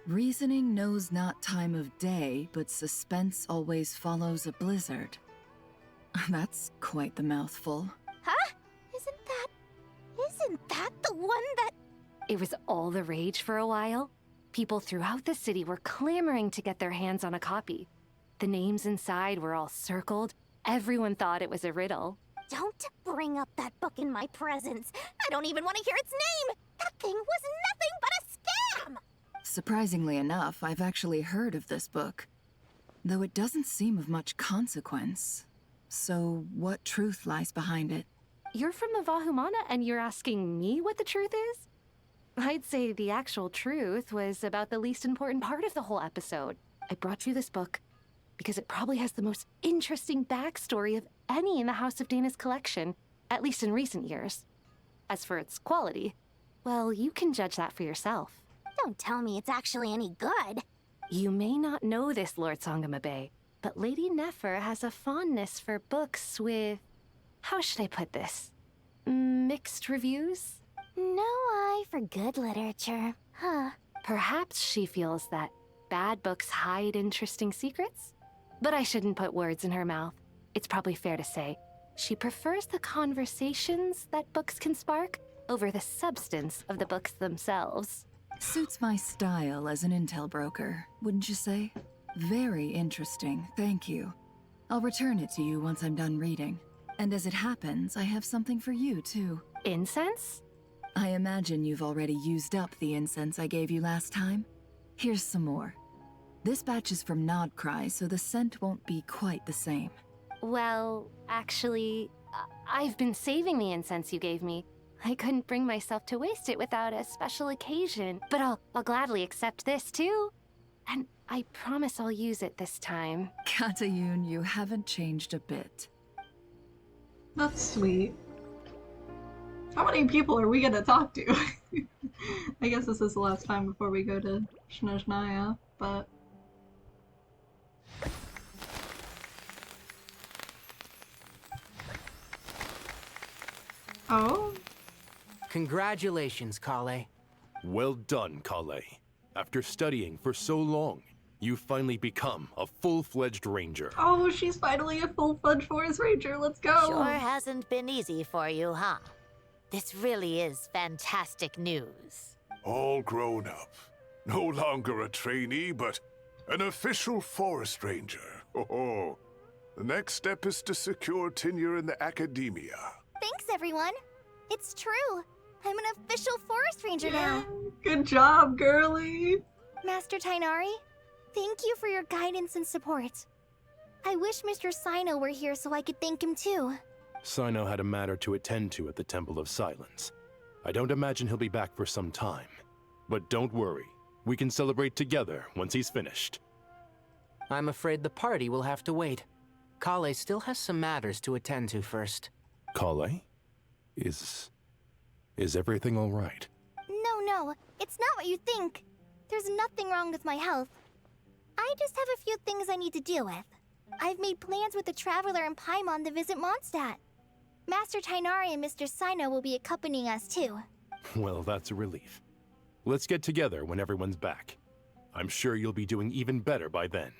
Reasoning knows not time of day, but suspense always follows a blizzard. That's quite the mouthful. Huh? Isn't that the one that... It was all the rage for a while. People throughout the city were clamoring to get their hands on a copy. The names inside were all circled. Everyone thought it was a riddle. Don't bring up that book in my presence. I don't even want to hear its name. That thing was nothing but a scam. Surprisingly enough, I've actually heard of this book, though it doesn't seem of much consequence. So, what truth lies behind it? You're from the Vahumana and you're asking me what the truth is? I'd say the actual truth was about the least important part of the whole episode. I brought you this book because it probably has the most interesting backstory of any in the House of Dana's collection, at least in recent years. As for its quality, well, you can judge that for yourself. Don't tell me it's actually any good. You may not know this, Lord Sangamabe, but Lady Nefer has a fondness for books with... how should I put this? Mixed reviews? No eye for good literature, huh? Perhaps she feels that bad books hide interesting secrets? But I shouldn't put words in her mouth. It's probably fair to say she prefers the conversations that books can spark over the substance of the books themselves. Suits my style as an intel broker, wouldn't you say? Very interesting, thank you. I'll return it to you once I'm done reading. And as it happens, I have something for you, too. Incense? I imagine you've already used up the incense I gave you last time. Here's some more. This batch is from Nodcry, so the scent won't be quite the same. Well, actually, I've been saving the incense you gave me. I couldn't bring myself to waste it without a special occasion, but I'll gladly accept this, too. And I promise I'll use it this time. Katayun, you haven't changed a bit. That's sweet. How many people are we gonna talk to? I guess this is the last time before we go to Snezhnaya, but... Oh? Congratulations, Kale. Well done, Kale. After studying for so long, you've finally become a full-fledged ranger. Oh, she's finally a full-fledged forest ranger. Let's go. Sure hasn't been easy for you, huh? This really is fantastic news. All grown up. No longer a trainee, but an official forest ranger. Oh, the next step is to secure tenure in the academia. Thanks, everyone. It's true. I'm an official forest ranger now. Good job, girly. Master Tainari, thank you for your guidance and support. I wish Mr. Sino were here so I could thank him too. Sino had a matter to attend to at the Temple of Silence. I don't imagine he'll be back for some time. But don't worry, we can celebrate together once he's finished. I'm afraid the party will have to wait. Kale still has some matters to attend to first. Kale? Is everything all right? No, it's not what you think. There's nothing wrong with my health. I just have a few things I need to deal with. I've made plans with the Traveler and Paimon to visit Mondstadt. Master Tainari and Mr. Sino will be accompanying us too. Well, that's a relief. Let's get together when everyone's back. I'm sure you'll be doing even better by then.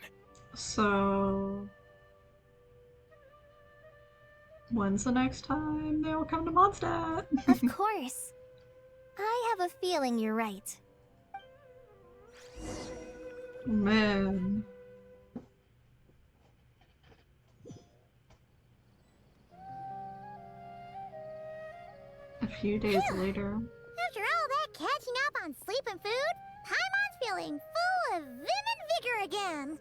So... when's the next time they'll come to Mondstadt? Of course. I have a feeling you're right. Man. A few days later. After all that catching up on sleep and food, Paimon's feeling full of vim and vigor again.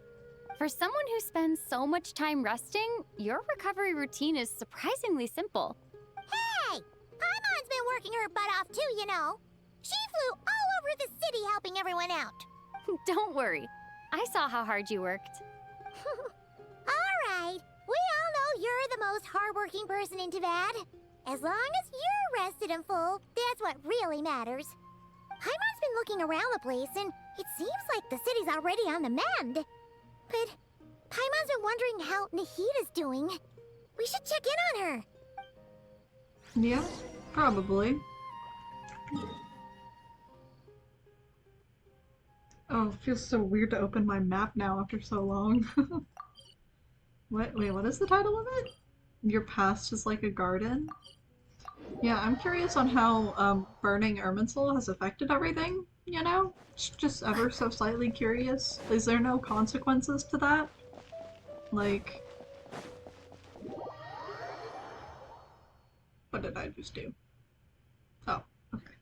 For someone who spends so much time resting, your recovery routine is surprisingly simple. Hey! Paimon's been working her butt off too, you know. She flew all over the city helping everyone out. Don't worry. I saw how hard you worked. Alright, we all know you're the most hardworking person in Teyvat. As long as you're rested and full, that's what really matters. Paimon's been looking around the place, and it seems like the city's already on the mend. But Paimon's been wondering how Nahida's doing. We should check in on her. Yeah, probably. Oh, it feels so weird to open my map now after so long. Wait, what is the title of it? Your past is like a garden? Yeah, I'm curious on how burning Irminsul has affected everything, you know? Just ever so slightly curious. Is there no consequences to that? Like... what did I just do? Oh, okay.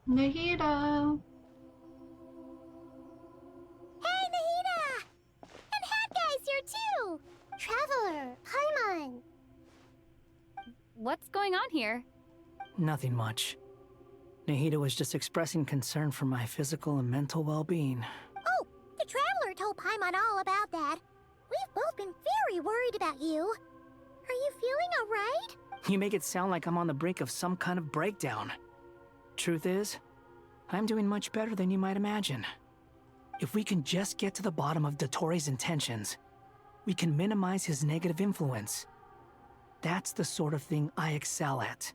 Nahida! Hey, Nahida! And Hat Guy's here too! Traveler, Paimon! What's going on here? Nothing much. Nahida was just expressing concern for my physical and mental well-being. Oh, the Traveler told Paimon all about that. We've both been very worried about you. Are you feeling alright? You make it sound like I'm on the brink of some kind of breakdown. Truth is, I'm doing much better than you might imagine. If we can just get to the bottom of Dottoro's intentions, we can minimize his negative influence. That's the sort of thing I excel at.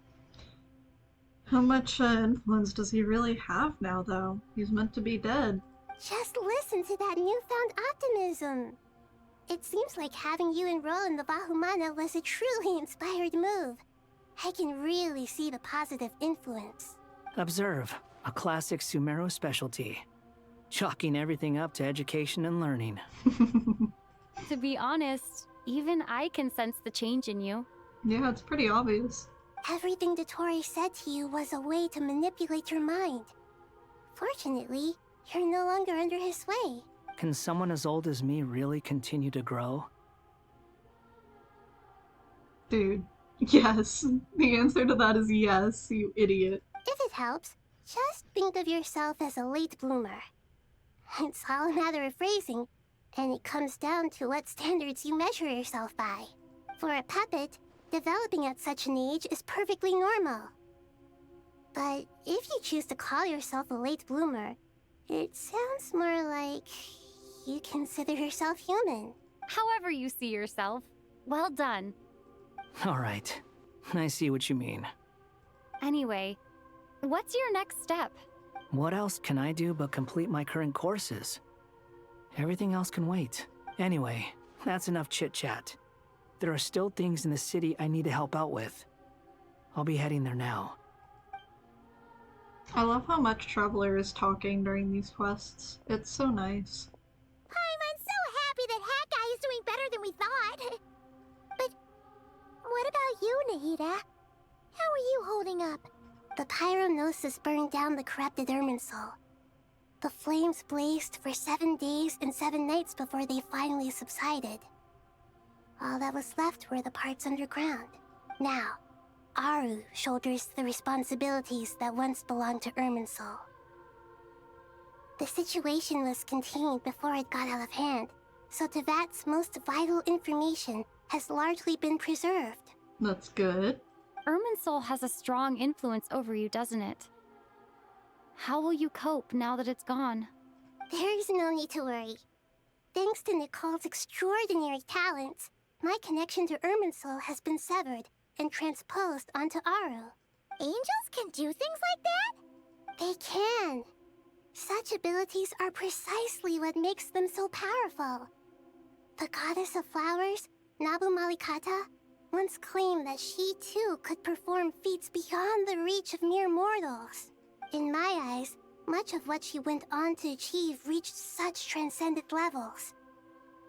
How much influence does he really have now, though? He's meant to be dead. Just listen to that newfound optimism. It seems like having you enroll in the Vahumana was a truly inspired move. I can really see the positive influence. Observe, a classic Sumeru specialty. Chalking everything up to education and learning. To be honest, even I can sense the change in you. Yeah, it's pretty obvious. Everything Dottori said to you was a way to manipulate your mind. Fortunately, you're no longer under his sway. Can someone as old as me really continue to grow? Dude, yes. The answer to that is yes, you idiot. If it helps, just think of yourself as a late bloomer. It's all a matter of phrasing, and it comes down to what standards you measure yourself by. For a puppet, developing at such an age is perfectly normal. But if you choose to call yourself a late bloomer, it sounds more like you consider yourself human. However you see yourself. Well done. All right. I see what you mean. Anyway, what's your next step? What else can I do but complete my current courses? Everything else can wait. Anyway, that's enough chit-chat. There are still things in the city I need to help out with. I'll be heading there now. I love how much Traveler is talking during these quests. It's so nice. I'm so happy that Hat Guy is doing better than we thought. But what about you, Nahida? How are you holding up? The pyronosis burned down the corrupted Irminsul. The flames blazed for 7 days and 7 nights before they finally subsided. All that was left were the parts underground. Now, Aru shoulders the responsibilities that once belonged to Irminsul. The situation was contained before it got out of hand, so Tevat's most vital information has largely been preserved. That's good. Irminsul has a strong influence over you, doesn't it? How will you cope now that it's gone? There is no need to worry. Thanks to Nicole's extraordinary talents, my connection to Irminsul has been severed and transposed onto Aru. Angels can do things like that? They can. Such abilities are precisely what makes them so powerful. The goddess of flowers, Nabu Malikata, once claimed that she too could perform feats beyond the reach of mere mortals. In my eyes, much of what she went on to achieve reached such transcendent levels.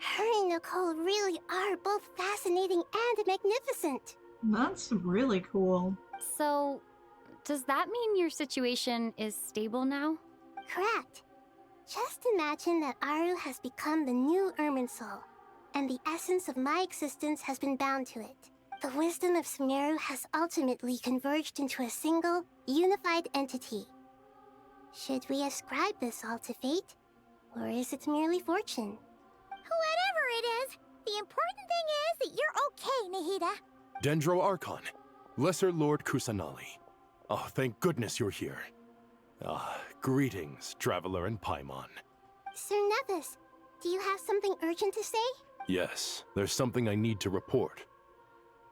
Her and Nicole really are both fascinating and magnificent. That's really cool. So, does that mean your situation is stable now? Correct. Just imagine that Aru has become the new Irminsul, and the essence of my existence has been bound to it. The wisdom of Sumeru has ultimately converged into a single, unified entity. Should we ascribe this all to fate, or is it merely fortune? Whatever it is, the important thing is that you're okay, Nahida. Dendro Archon, Lesser Lord Kusanali. Oh, thank goodness you're here. Greetings, Traveler and Paimon. Sir Nevis, do you have something urgent to say? Yes, there's something I need to report.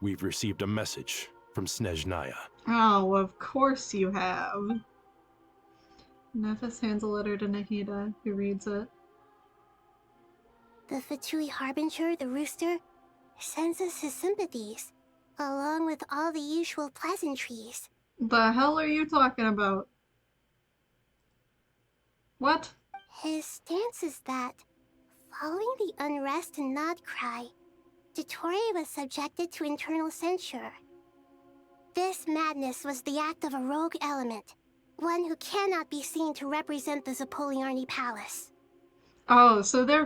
We've received a message from Snezhnaya. Oh, of course you have. Nephis hands a letter to Nahida, who reads it. The Fatui Harbinger, the Rooster, sends us his sympathies, along with all the usual pleasantries. The hell are you talking about? What? His stance is that, following the unrest in Nodcry, Dottore was subjected to internal censure. This madness was the act of a rogue element, one who cannot be seen to represent the Zapoliarni Palace. Oh, so they're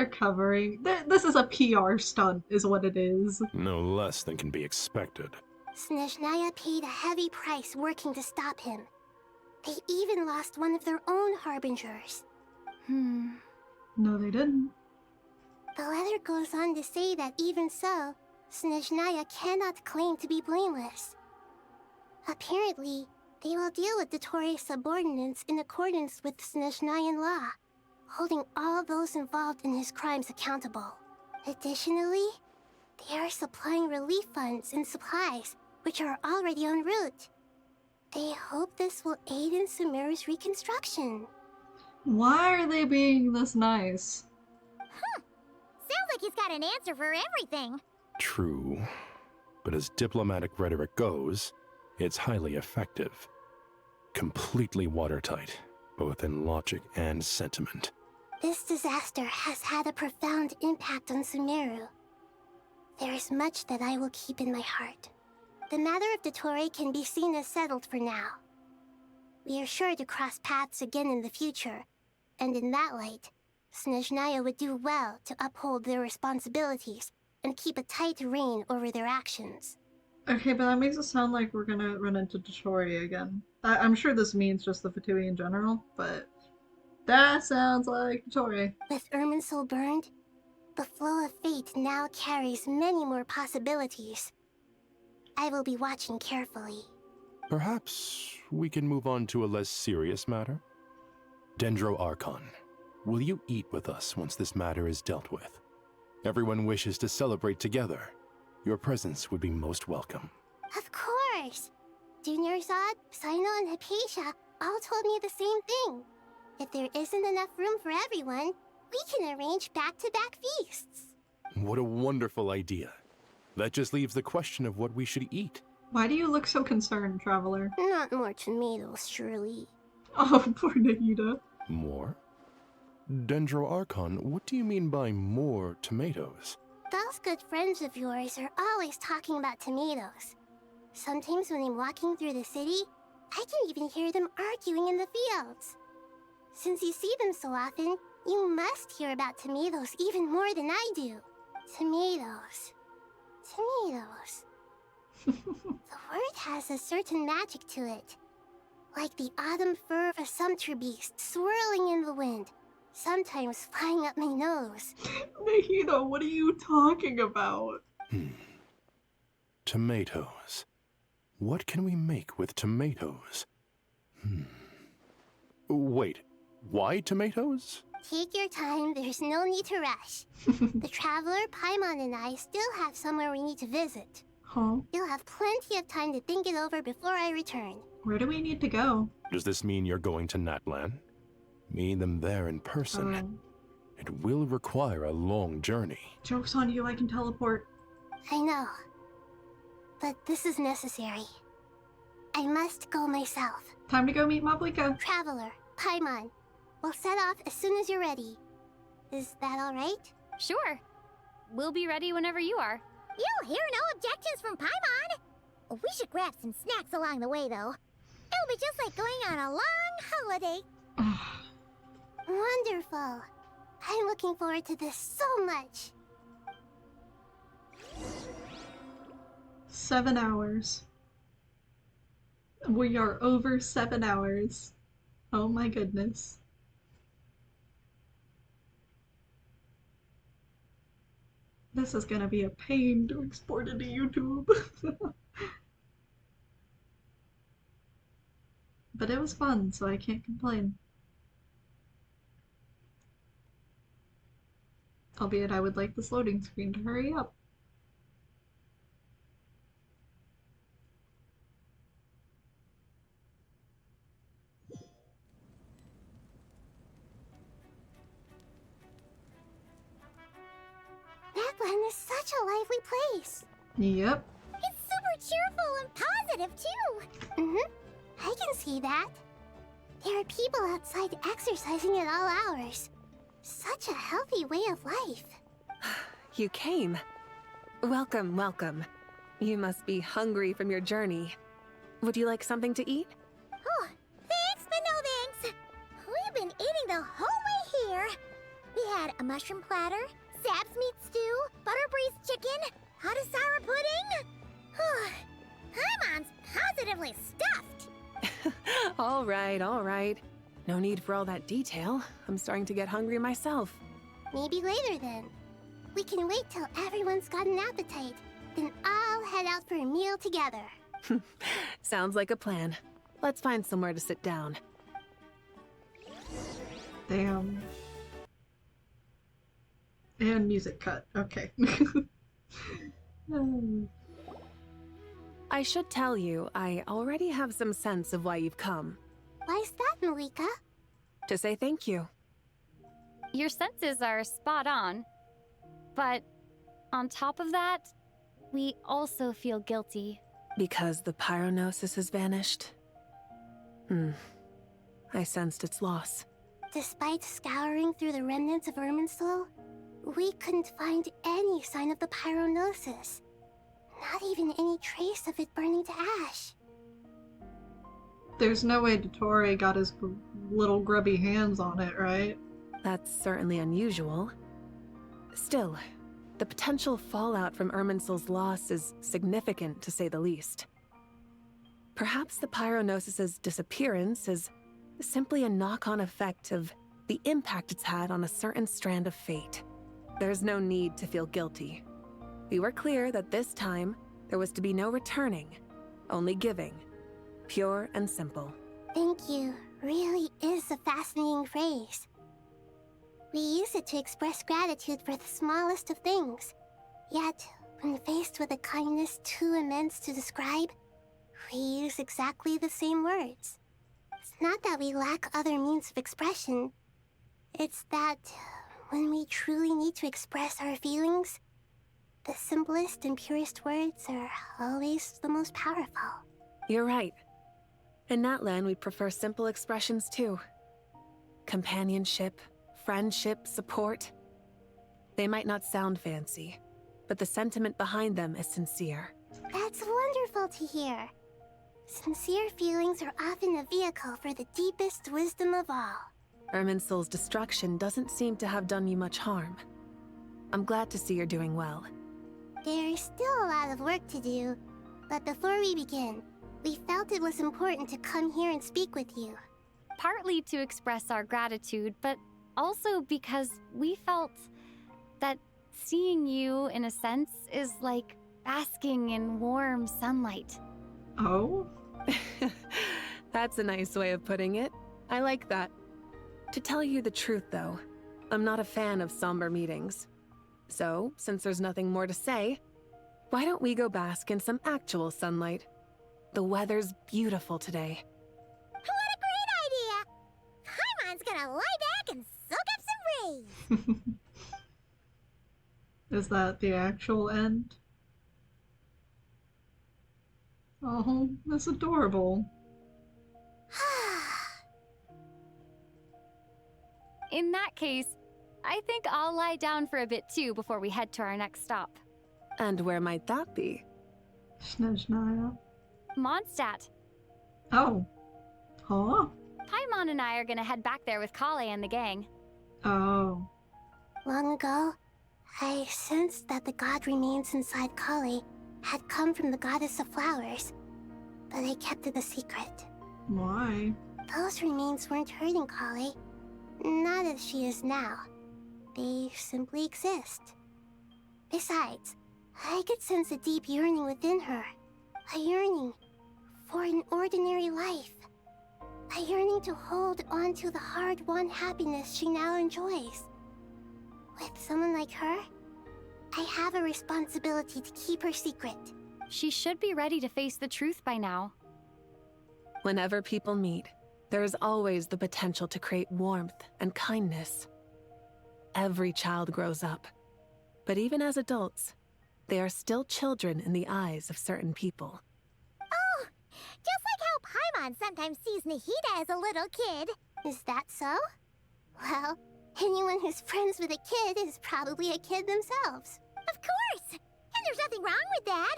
covering. This is a PR stunt, is what it is. No less than can be expected. Snezhnaya paid a heavy price working to stop him. They even lost one of their own harbingers. No, they didn't. The letter goes on to say that even so, Snezhnaya cannot claim to be blameless. Apparently, they will deal with Dottore's subordinates in accordance with Snezhnayan law, holding all those involved in his crimes accountable. Additionally, they are supplying relief funds and supplies, which are already en route. They hope this will aid in Sumeru's reconstruction. Why are they being this nice? Sounds like he's got an answer for everything. True, but as diplomatic rhetoric goes, it's highly effective. Completely watertight, both in logic and sentiment. This disaster has had a profound impact on Sumeru. There is much that I will keep in my heart. The matter of Dottore can be seen as settled for now. We are sure to cross paths again in the future, and in that light, Snezhnaya would do well to uphold their responsibilities and keep a tight rein over their actions. Okay, but that makes it sound like we're gonna run into Dottore again. I'm sure this means just the Fatui in general, but that sounds like Dottore. With Irminsul burned, the flow of fate now carries many more possibilities. I will be watching carefully. Perhaps we can move on to a less serious matter? Dendro Archon, will you eat with us once this matter is dealt with? Everyone wishes to celebrate together, Your presence would be most welcome. Of course! Junior Zod, Sino, and Hypatia all told me the same thing. If there isn't enough room for everyone, we can arrange back-to-back feasts. What a wonderful idea. That just leaves the question of what we should eat. Why do you look so concerned, Traveler? Not more tomatoes, surely. Oh, poor Nahida. More? Dendro Archon, what do you mean by more tomatoes? Those good friends of yours are always talking about tomatoes. Sometimes when I'm walking through the city, I can even hear them arguing in the fields. Since you see them so often, you must hear about tomatoes even more than I do. Tomatoes. Tomatoes. The word has a certain magic to it. Like the autumn fur of a sumpter beast swirling in the wind, sometimes flying up my nose. Nahida, what are you talking about? Tomatoes. What can we make with tomatoes? Wait, why tomatoes? Take your time, there's no need to rush. The Traveler, Paimon, and I still have somewhere we need to visit. Huh? You'll have plenty of time to think it over before I return. Where do we need to go? Does this mean you're going to Natlan? Meet them there in person. It will require a long journey. Joke's on you, I can teleport. I know. But this is necessary. I must go myself. Time to go meet Moblika. Traveler, Paimon, we'll set off as soon as you're ready. Is that alright? Sure. We'll be ready whenever you are. You'll hear no objections from Paimon! We should grab some snacks along the way, though. It'll be just like going on a long holiday. Wonderful. I'm looking forward to this so much. 7 hours. We are over 7 hours. Oh my goodness. This is gonna be a pain to export into YouTube. But it was fun, so I can't complain. Albeit I would like this loading screen to hurry up. Natlan is such a lively place. Yep. It's super cheerful and positive, too. I can see that. There are people outside exercising at all hours. Such a healthy way of life. You came. Welcome, welcome. You must be hungry from your journey. Would you like something to eat? Oh, thanks, but no thanks. We've been eating the whole way here. We had a mushroom platter, Sab's meat stew, butter braised chicken, Hadasara pudding. Paimon's positively stuffed. All right. No need for all that detail. I'm starting to get hungry myself. Maybe later then. We can wait till everyone's got an appetite. Then I'll head out for a meal together. Sounds like a plan. Let's find somewhere to sit down. Damn. And music cut. Okay. I should tell you, I already have some sense of why you've come. Why's that, Malika? To say thank you. Your senses are spot on. But on top of that, we also feel guilty. Because the pyronosis has vanished? I sensed its loss. Despite scouring through the remnants of Irminsul, we couldn't find any sign of the pyronosis. Not even any trace of it burning to ash. There's no way Dottore got his little grubby hands on it, right? That's certainly unusual. Still, the potential fallout from Irminsul's loss is significant, to say the least. Perhaps the pyronosis's disappearance is simply a knock-on effect of the impact it's had on a certain strand of fate. There's no need to feel guilty. We were clear that this time, there was to be no returning, only giving. Pure and simple. Thank you really is a fascinating phrase. We use it to express gratitude for the smallest of things. Yet, When faced with a kindness too immense to describe, we use exactly the same words. It's not that we lack other means of expression. It's that when we truly need to express our feelings, the simplest and purest words are always the most powerful. You're right. In Natlan, we prefer simple expressions too. Companionship, friendship, support. They might not sound fancy, but the sentiment behind them is sincere. That's wonderful to hear. Sincere feelings are often a vehicle for the deepest wisdom of all. Irminsul's destruction doesn't seem to have done you much harm. I'm glad to see you're doing well. There's still a lot of work to do, but before we begin, we felt it was important to come here and speak with you. Partly to express our gratitude, but also because we felt that seeing you, in a sense, is like basking in warm sunlight. Oh? That's a nice way of putting it. I like that. To tell you the truth, though, I'm not a fan of somber meetings. So, since there's nothing more to say, why don't we go bask in some actual sunlight? The weather's beautiful today. What a great idea! Paimon's gonna lie back and soak up some rays! Is that the actual end? Oh, that's adorable. In that case, I think I'll lie down for a bit too before we head to our next stop. And where might that be? Snezhnaya. Mondstadt. Oh. Huh? Paimon and I are gonna head back there with Kale and the gang. Oh. Long ago, I sensed that the god remains inside Kale had come from the goddess of flowers, but I kept it a secret. Why? Those remains weren't hurting Kale, not as she is now. They simply exist. Besides, I could sense a deep yearning within her. A yearning for an ordinary life. A yearning to hold on to the hard-won happiness she now enjoys. With someone like her, I have a responsibility to keep her secret. She should be ready to face the truth by now. Whenever people meet, there is always the potential to create warmth and kindness. Every child grows up, but even as adults, they are still children in the eyes of certain people. Oh, just like how Paimon sometimes sees Nahida as a little kid. Is that so? Well, anyone who's friends with a kid is probably a kid themselves. Of course! And there's nothing wrong with that.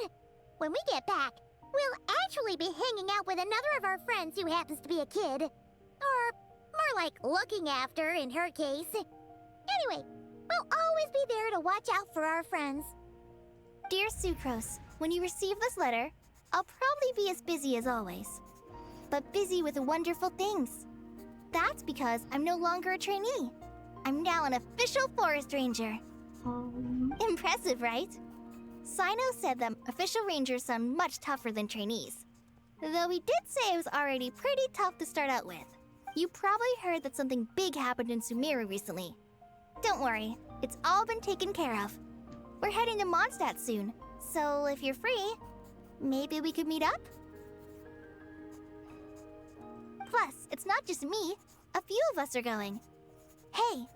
When we get back, we'll actually be hanging out with another of our friends who happens to be a kid. Or more like looking after, in her case. Anyway, we'll always be there to watch out for our friends. Dear Sucrose, when you receive this letter, I'll probably be as busy as always. But busy with wonderful things. That's because I'm no longer a trainee. I'm now an official forest ranger. Impressive, right? Sino said that official rangers sound much tougher than trainees. Though he did say it was already pretty tough to start out with. You probably heard that something big happened in Sumeru recently. Don't worry, it's all been taken care of. We're heading to Mondstadt soon, so if you're free, maybe we could meet up? Plus, it's not just me. A few of us are going. Hey,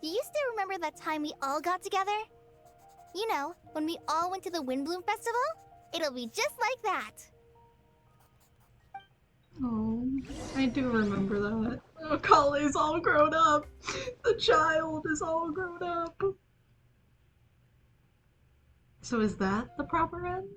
do you still remember that time we all got together? You know, when we all went to the Windbloom Festival? It'll be just like that. Oh, I do remember that. Oh, Kale's all grown up. The child is all grown up. So is that the proper end?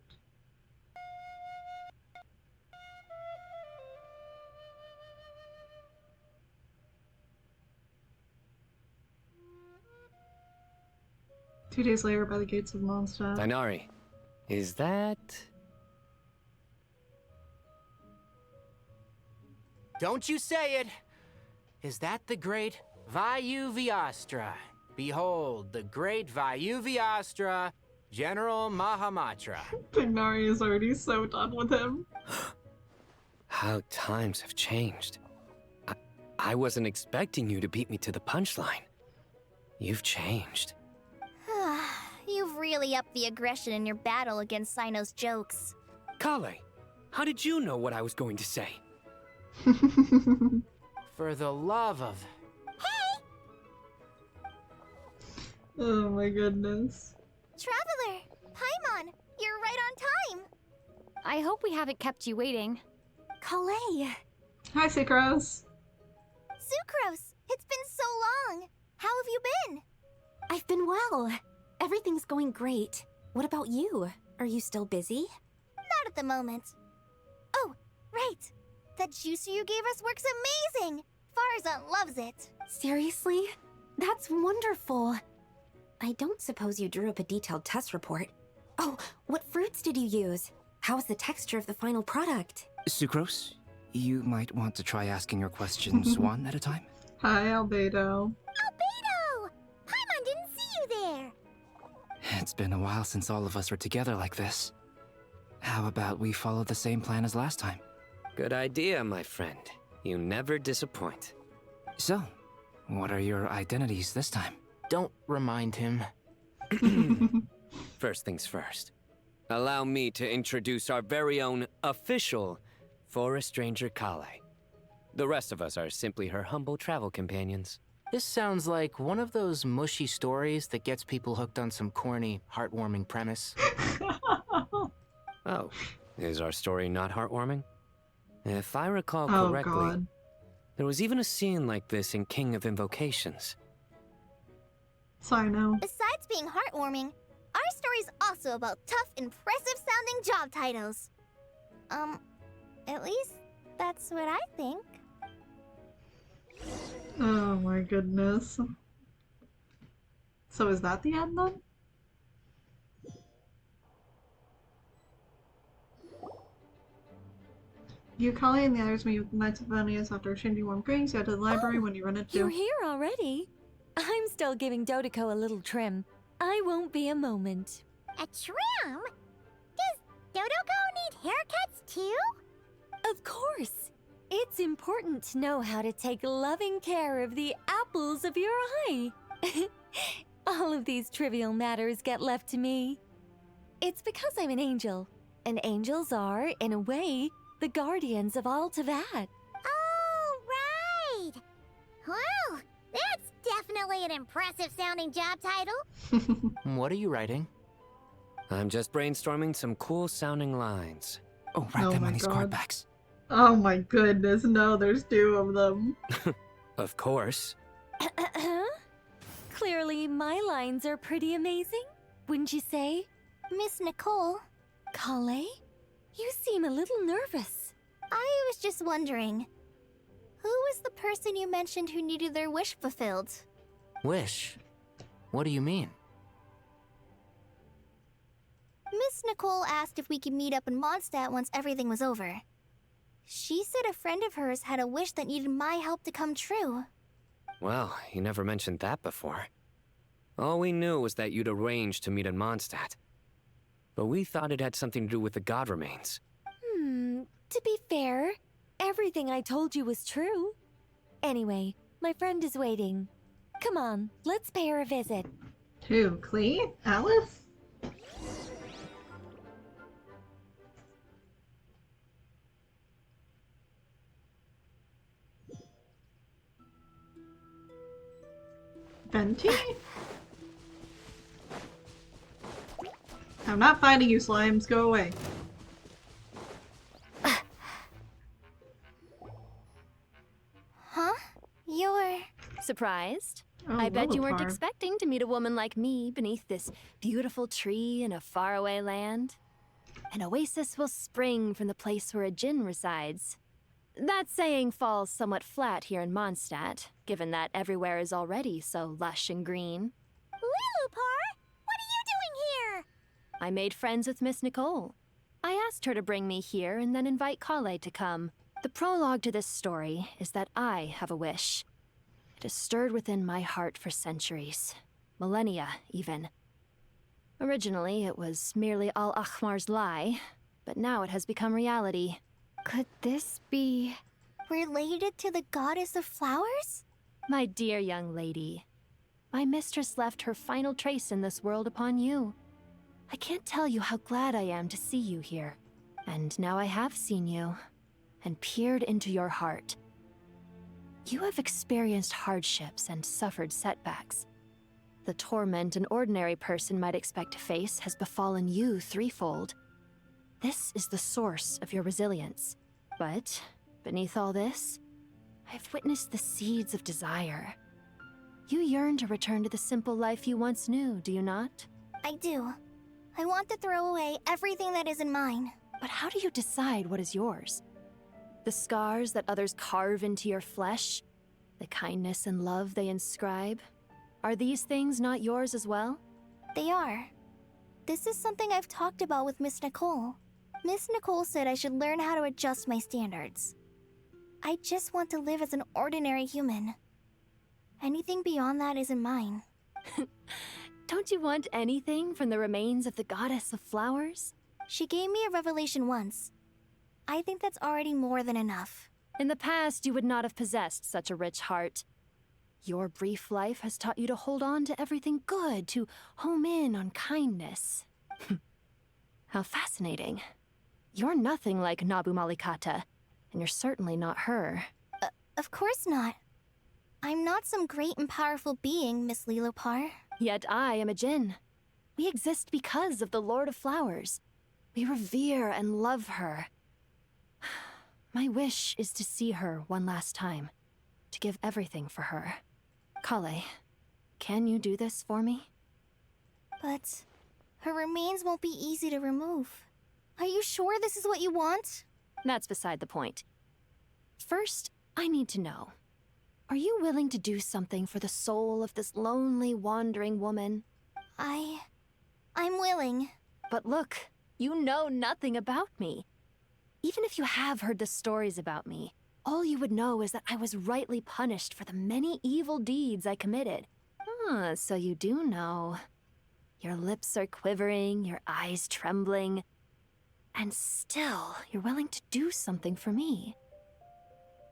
Two days later by the gates of Mondstadt. Dainari, is that... Don't you say it! Is that the great Vayu-Vyastra? Behold, the great Vayu-Vyastra, General Mahamatra. Dainari is already so done with him. How times have changed. I wasn't expecting you to beat me to the punchline. You've changed. You've really really upped the aggression in your battle against Sino's jokes. Kale, how did you know what I was going to say? For the love of... Oh my goodness. Traveler! Paimon! You're right on time! I hope we haven't kept you waiting. Kalei! Hi, Sucrose. Sucrose! It's been so long! How have you been? I've been well. Everything's going great. What about you? Are you still busy? Not at the moment. Oh, right! That juicer you gave us works amazing! Farzan loves it! Seriously? That's wonderful. I don't suppose you drew up a detailed test report. Oh, what fruits did you use? How's the texture of the final product? Sucrose, you might want to try asking your questions one at a time. Hi, Albedo. Albedo! Paimon didn't see you there! It's been a while since all of us were together like this. How about we follow the same plan as last time? Good idea, my friend. You never disappoint. So, what are your identities this time? Don't remind him. First things first. Allow me to introduce our very own official Forest Ranger Kale. The rest of us are simply her humble travel companions. This sounds like one of those mushy stories that gets people hooked on some corny, heartwarming premise. Oh, is our story not heartwarming? If I recall Oh, correctly, God. there was even a scene like this in King of Invocations. Sino. Besides being heartwarming, our story's also about tough, impressive-sounding job titles. At least that's what I think. Oh my goodness. So is that the end then? You, Kale, and the others meet with the Knights of Venias after exchanging warm greetings. Go to the library when you run into... You're here already? I'm still giving Dodeko a little trim. I won't be a moment. A trim? Does Dodoko need haircuts too? Of course. It's important to know how to take loving care of the apples of your eye. All of these trivial matters get left to me. It's because I'm an angel, and angels are, in a way, the guardians of all Teyvat. Oh, right! Well, that's definitely an impressive-sounding job title. What are you writing? I'm just brainstorming some cool-sounding lines. Oh, write Oh them my on these God. card backs. Oh my goodness, no, there's two of them. Of course. Clearly, my lines are pretty amazing, wouldn't you say? Miss Nicole? Kale? You seem a little nervous. I was just wondering, who was the person you mentioned who needed their wish fulfilled? Wish? What do you mean? Miss Nicole asked if we could meet up in Mondstadt once everything was over. She said a friend of hers had a wish that needed my help to come true. Well, you never mentioned that before. All we knew was that you'd arranged to meet in Mondstadt. But we thought it had something to do with the god remains. To be fair, everything I told you was true. Anyway, my friend is waiting. Come on, let's pay her a visit. Who, Clee? Alice? Venti? I'm not finding you, slimes. Go away. Huh? You're... Surprised? Oh, I bet you weren't Lillipar. expecting to meet a woman like me beneath this beautiful tree in a faraway land. An oasis will spring from the place where a djinn resides. That saying falls somewhat flat here in Mondstadt, given that everywhere is already so lush and green. Lillipar, what are you doing here? I made friends with Miss Nicole. I asked her to bring me here and then invite Kale to come. The prologue to this story is that I have a wish. It has stirred within my heart for centuries. Millennia, even. Originally, it was merely Al-Ahmar's lie, but now it has become reality. Could this be... related to the goddess of flowers? My dear young lady, my mistress left her final trace in this world upon you. I can't tell you how glad I am to see you here. And now I have seen you, and peered into your heart. You have experienced hardships and suffered setbacks. The torment an ordinary person might expect to face has befallen you threefold. This is the source of your resilience. But, beneath all this, I've witnessed the seeds of desire. You yearn to return to the simple life you once knew, do you not? I do. I want to throw away everything that isn't mine. But how do you decide what is yours? The scars that others carve into your flesh? The kindness and love they inscribe? Are these things not yours as well? They are. This is something I've talked about with Miss Nicole. Miss Nicole said I should learn how to adjust my standards. I just want to live as an ordinary human. Anything beyond that isn't mine. Don't you want anything from the remains of the goddess of flowers? She gave me a revelation once. I think that's already more than enough. In the past, you would not have possessed such a rich heart. Your brief life has taught you to hold on to everything good, to home in on kindness. How fascinating. You're nothing like Nabu Malikata, and you're certainly not her. Of course not. I'm not some great and powerful being, Miss Lilopar. Yet I am a Djinn. We exist because of the Lord of Flowers. We revere and love her. My wish is to see her one last time, to give everything for her. Kale, can you do this for me? But her remains won't be easy to remove. Are you sure this is what you want? That's beside the point. First, I need to know. Are you willing to do something for the soul of this lonely, wandering woman? I'm willing. But look, you know nothing about me. Even if you have heard the stories about me, all you would know is that I was rightly punished for the many evil deeds I committed. Ah, so you do know. Your lips are quivering, your eyes trembling, and still you're willing to do something for me.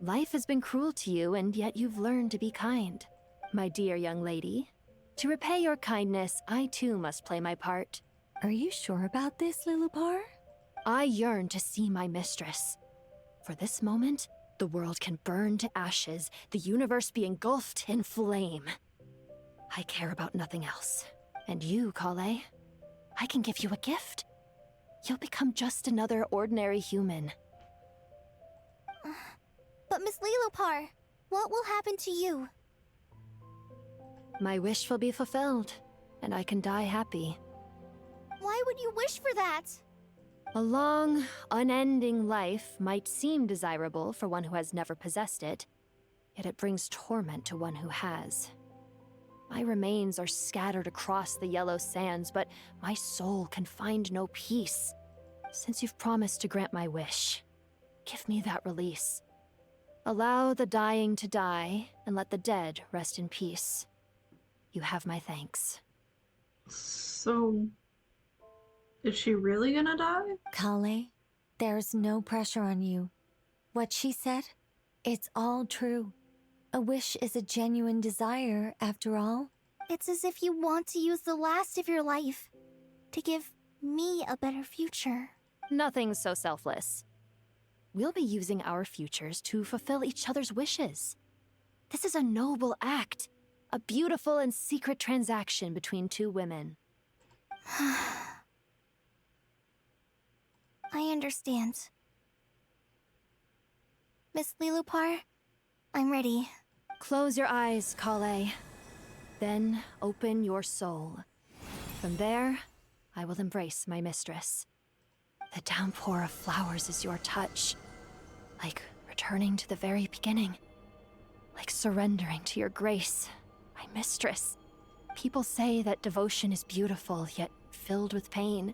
Life has been cruel to you, and yet you've learned to be kind. My dear young lady, to repay your kindness, I too must play my part. Are you sure about this, Lilopar? I yearn to see my mistress. For this moment, the world can burn to ashes, the universe be engulfed in flame. I care about nothing else. And you, Kale, I can give you a gift. You'll become just another ordinary human. But Miss Lilopar, what will happen to you? My wish will be fulfilled, and I can die happy. Why would you wish for that? A long, unending life might seem desirable for one who has never possessed it, yet it brings torment to one who has. My remains are scattered across the yellow sands, but my soul can find no peace. Since you've promised to grant my wish, give me that release. Allow the dying to die, and let the dead rest in peace. You have my thanks. So, is she really gonna die? Kale, there's no pressure on you. What she said, it's all true. A wish is a genuine desire, after all. It's as if you want to use the last of your life to give me a better future. Nothing's so selfless. We'll be using our futures to fulfill each other's wishes. This is a noble act, a beautiful and secret transaction between two women. I understand. Miss Lilopar, I'm ready. Close your eyes, Kale. Then open your soul. From there, I will embrace my mistress. The downpour of flowers is your touch. Like returning to the very beginning. Like surrendering to your grace, my mistress. People say that devotion is beautiful, yet filled with pain.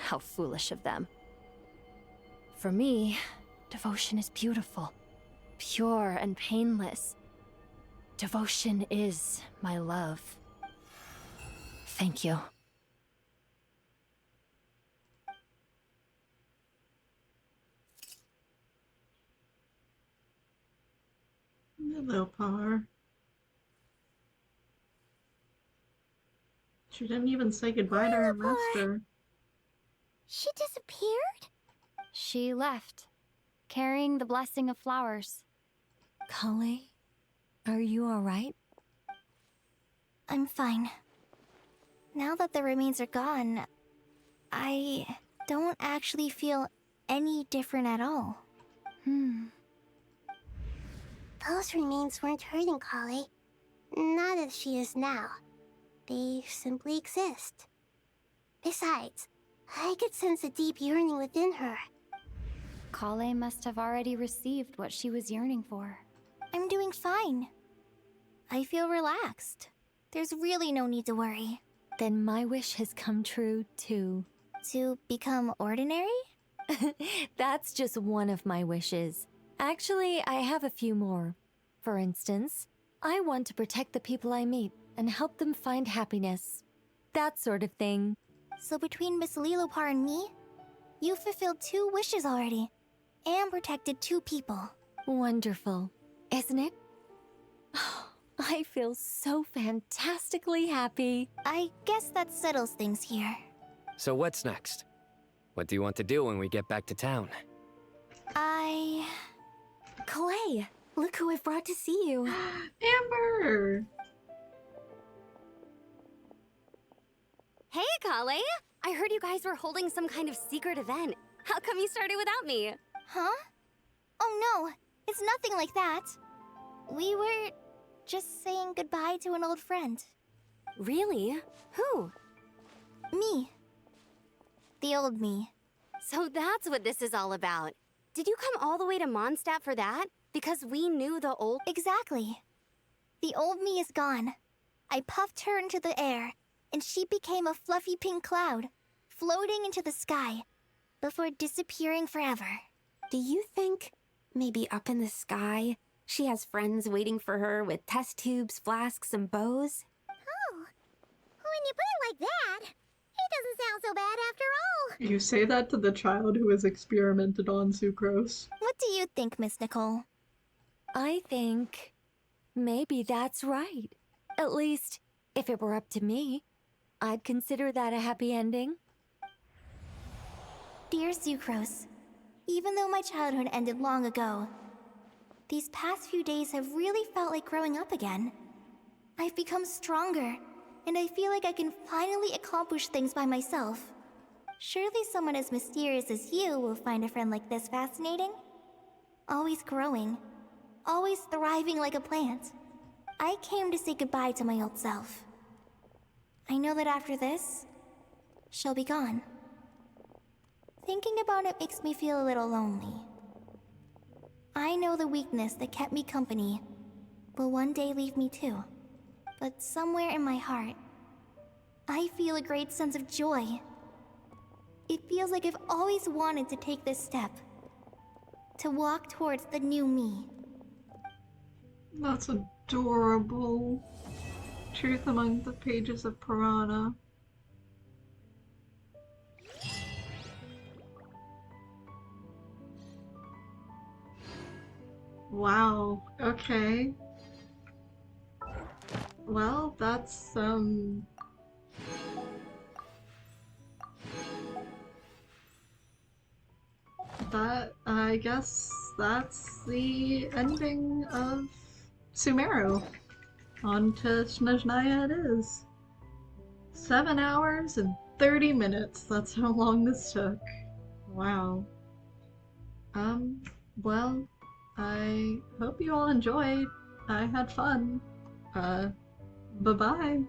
How foolish of them. For me, devotion is beautiful, pure and painless. Devotion is my love. Thank you. Lilopar. She didn't even say goodbye to her master. She disappeared? She left, carrying the blessing of flowers. Kale, are you alright? I'm fine. Now that the remains are gone, I don't actually feel any different at all. Those remains weren't hurting Kale. Not as she is now. They simply exist. Besides, I could sense a deep yearning within her. Kale must have already received what she was yearning for. I'm doing fine. I feel relaxed. There's really no need to worry. Then my wish has come true, too. To become ordinary? That's just one of my wishes. Actually, I have a few more. For instance, I want to protect the people I meet and help them find happiness. That sort of thing. So between Miss Lilopar and me, you fulfilled 2 wishes already. And protected 2 people. Wonderful, isn't it? I feel so fantastically happy. I guess that settles things here. So what's next? What do you want to do when we get back to town? Clay, look who I've brought to see you. Amber! Hey, Kale! I heard you guys were holding some kind of secret event. How come you started without me? Huh? Oh no, it's nothing like that. We were just saying goodbye to an old friend. Really? Who? Me. The old me. So that's what this is all about. Did you come all the way to Mondstadt for that? Because we knew the old— Exactly. The old me is gone. I puffed her into the air, and she became a fluffy pink cloud, floating into the sky, before disappearing forever. Do you think, maybe up in the sky, she has friends waiting for her with test tubes, flasks, and bows? Oh, when you put it like that, it doesn't sound so bad after all. You say that to the child who has experimented on sucrose. What do you think, Miss Nicole? I think maybe that's right. At least, if it were up to me, I'd consider that a happy ending. Dear Sucrose, even though my childhood ended long ago, these past few days have really felt like growing up again. I've become stronger, and I feel like I can finally accomplish things by myself. Surely someone as mysterious as you will find a friend like this fascinating? Always growing, always thriving like a plant. I came to say goodbye to my old self. I know that after this, she'll be gone. Thinking about it makes me feel a little lonely. I know the weakness that kept me company will one day leave me too. But somewhere in my heart, I feel a great sense of joy. It feels like I've always wanted to take this step. To walk towards the new me. That's adorable. Truth among the pages of Piranha. Wow, okay. Well, that's, I guess that's the ending of Sumeru. On to Snezhnaya it is. 7 hours and 30 minutes, that's how long this took. Wow. Well, I hope you all enjoyed. I had fun. Bye-bye.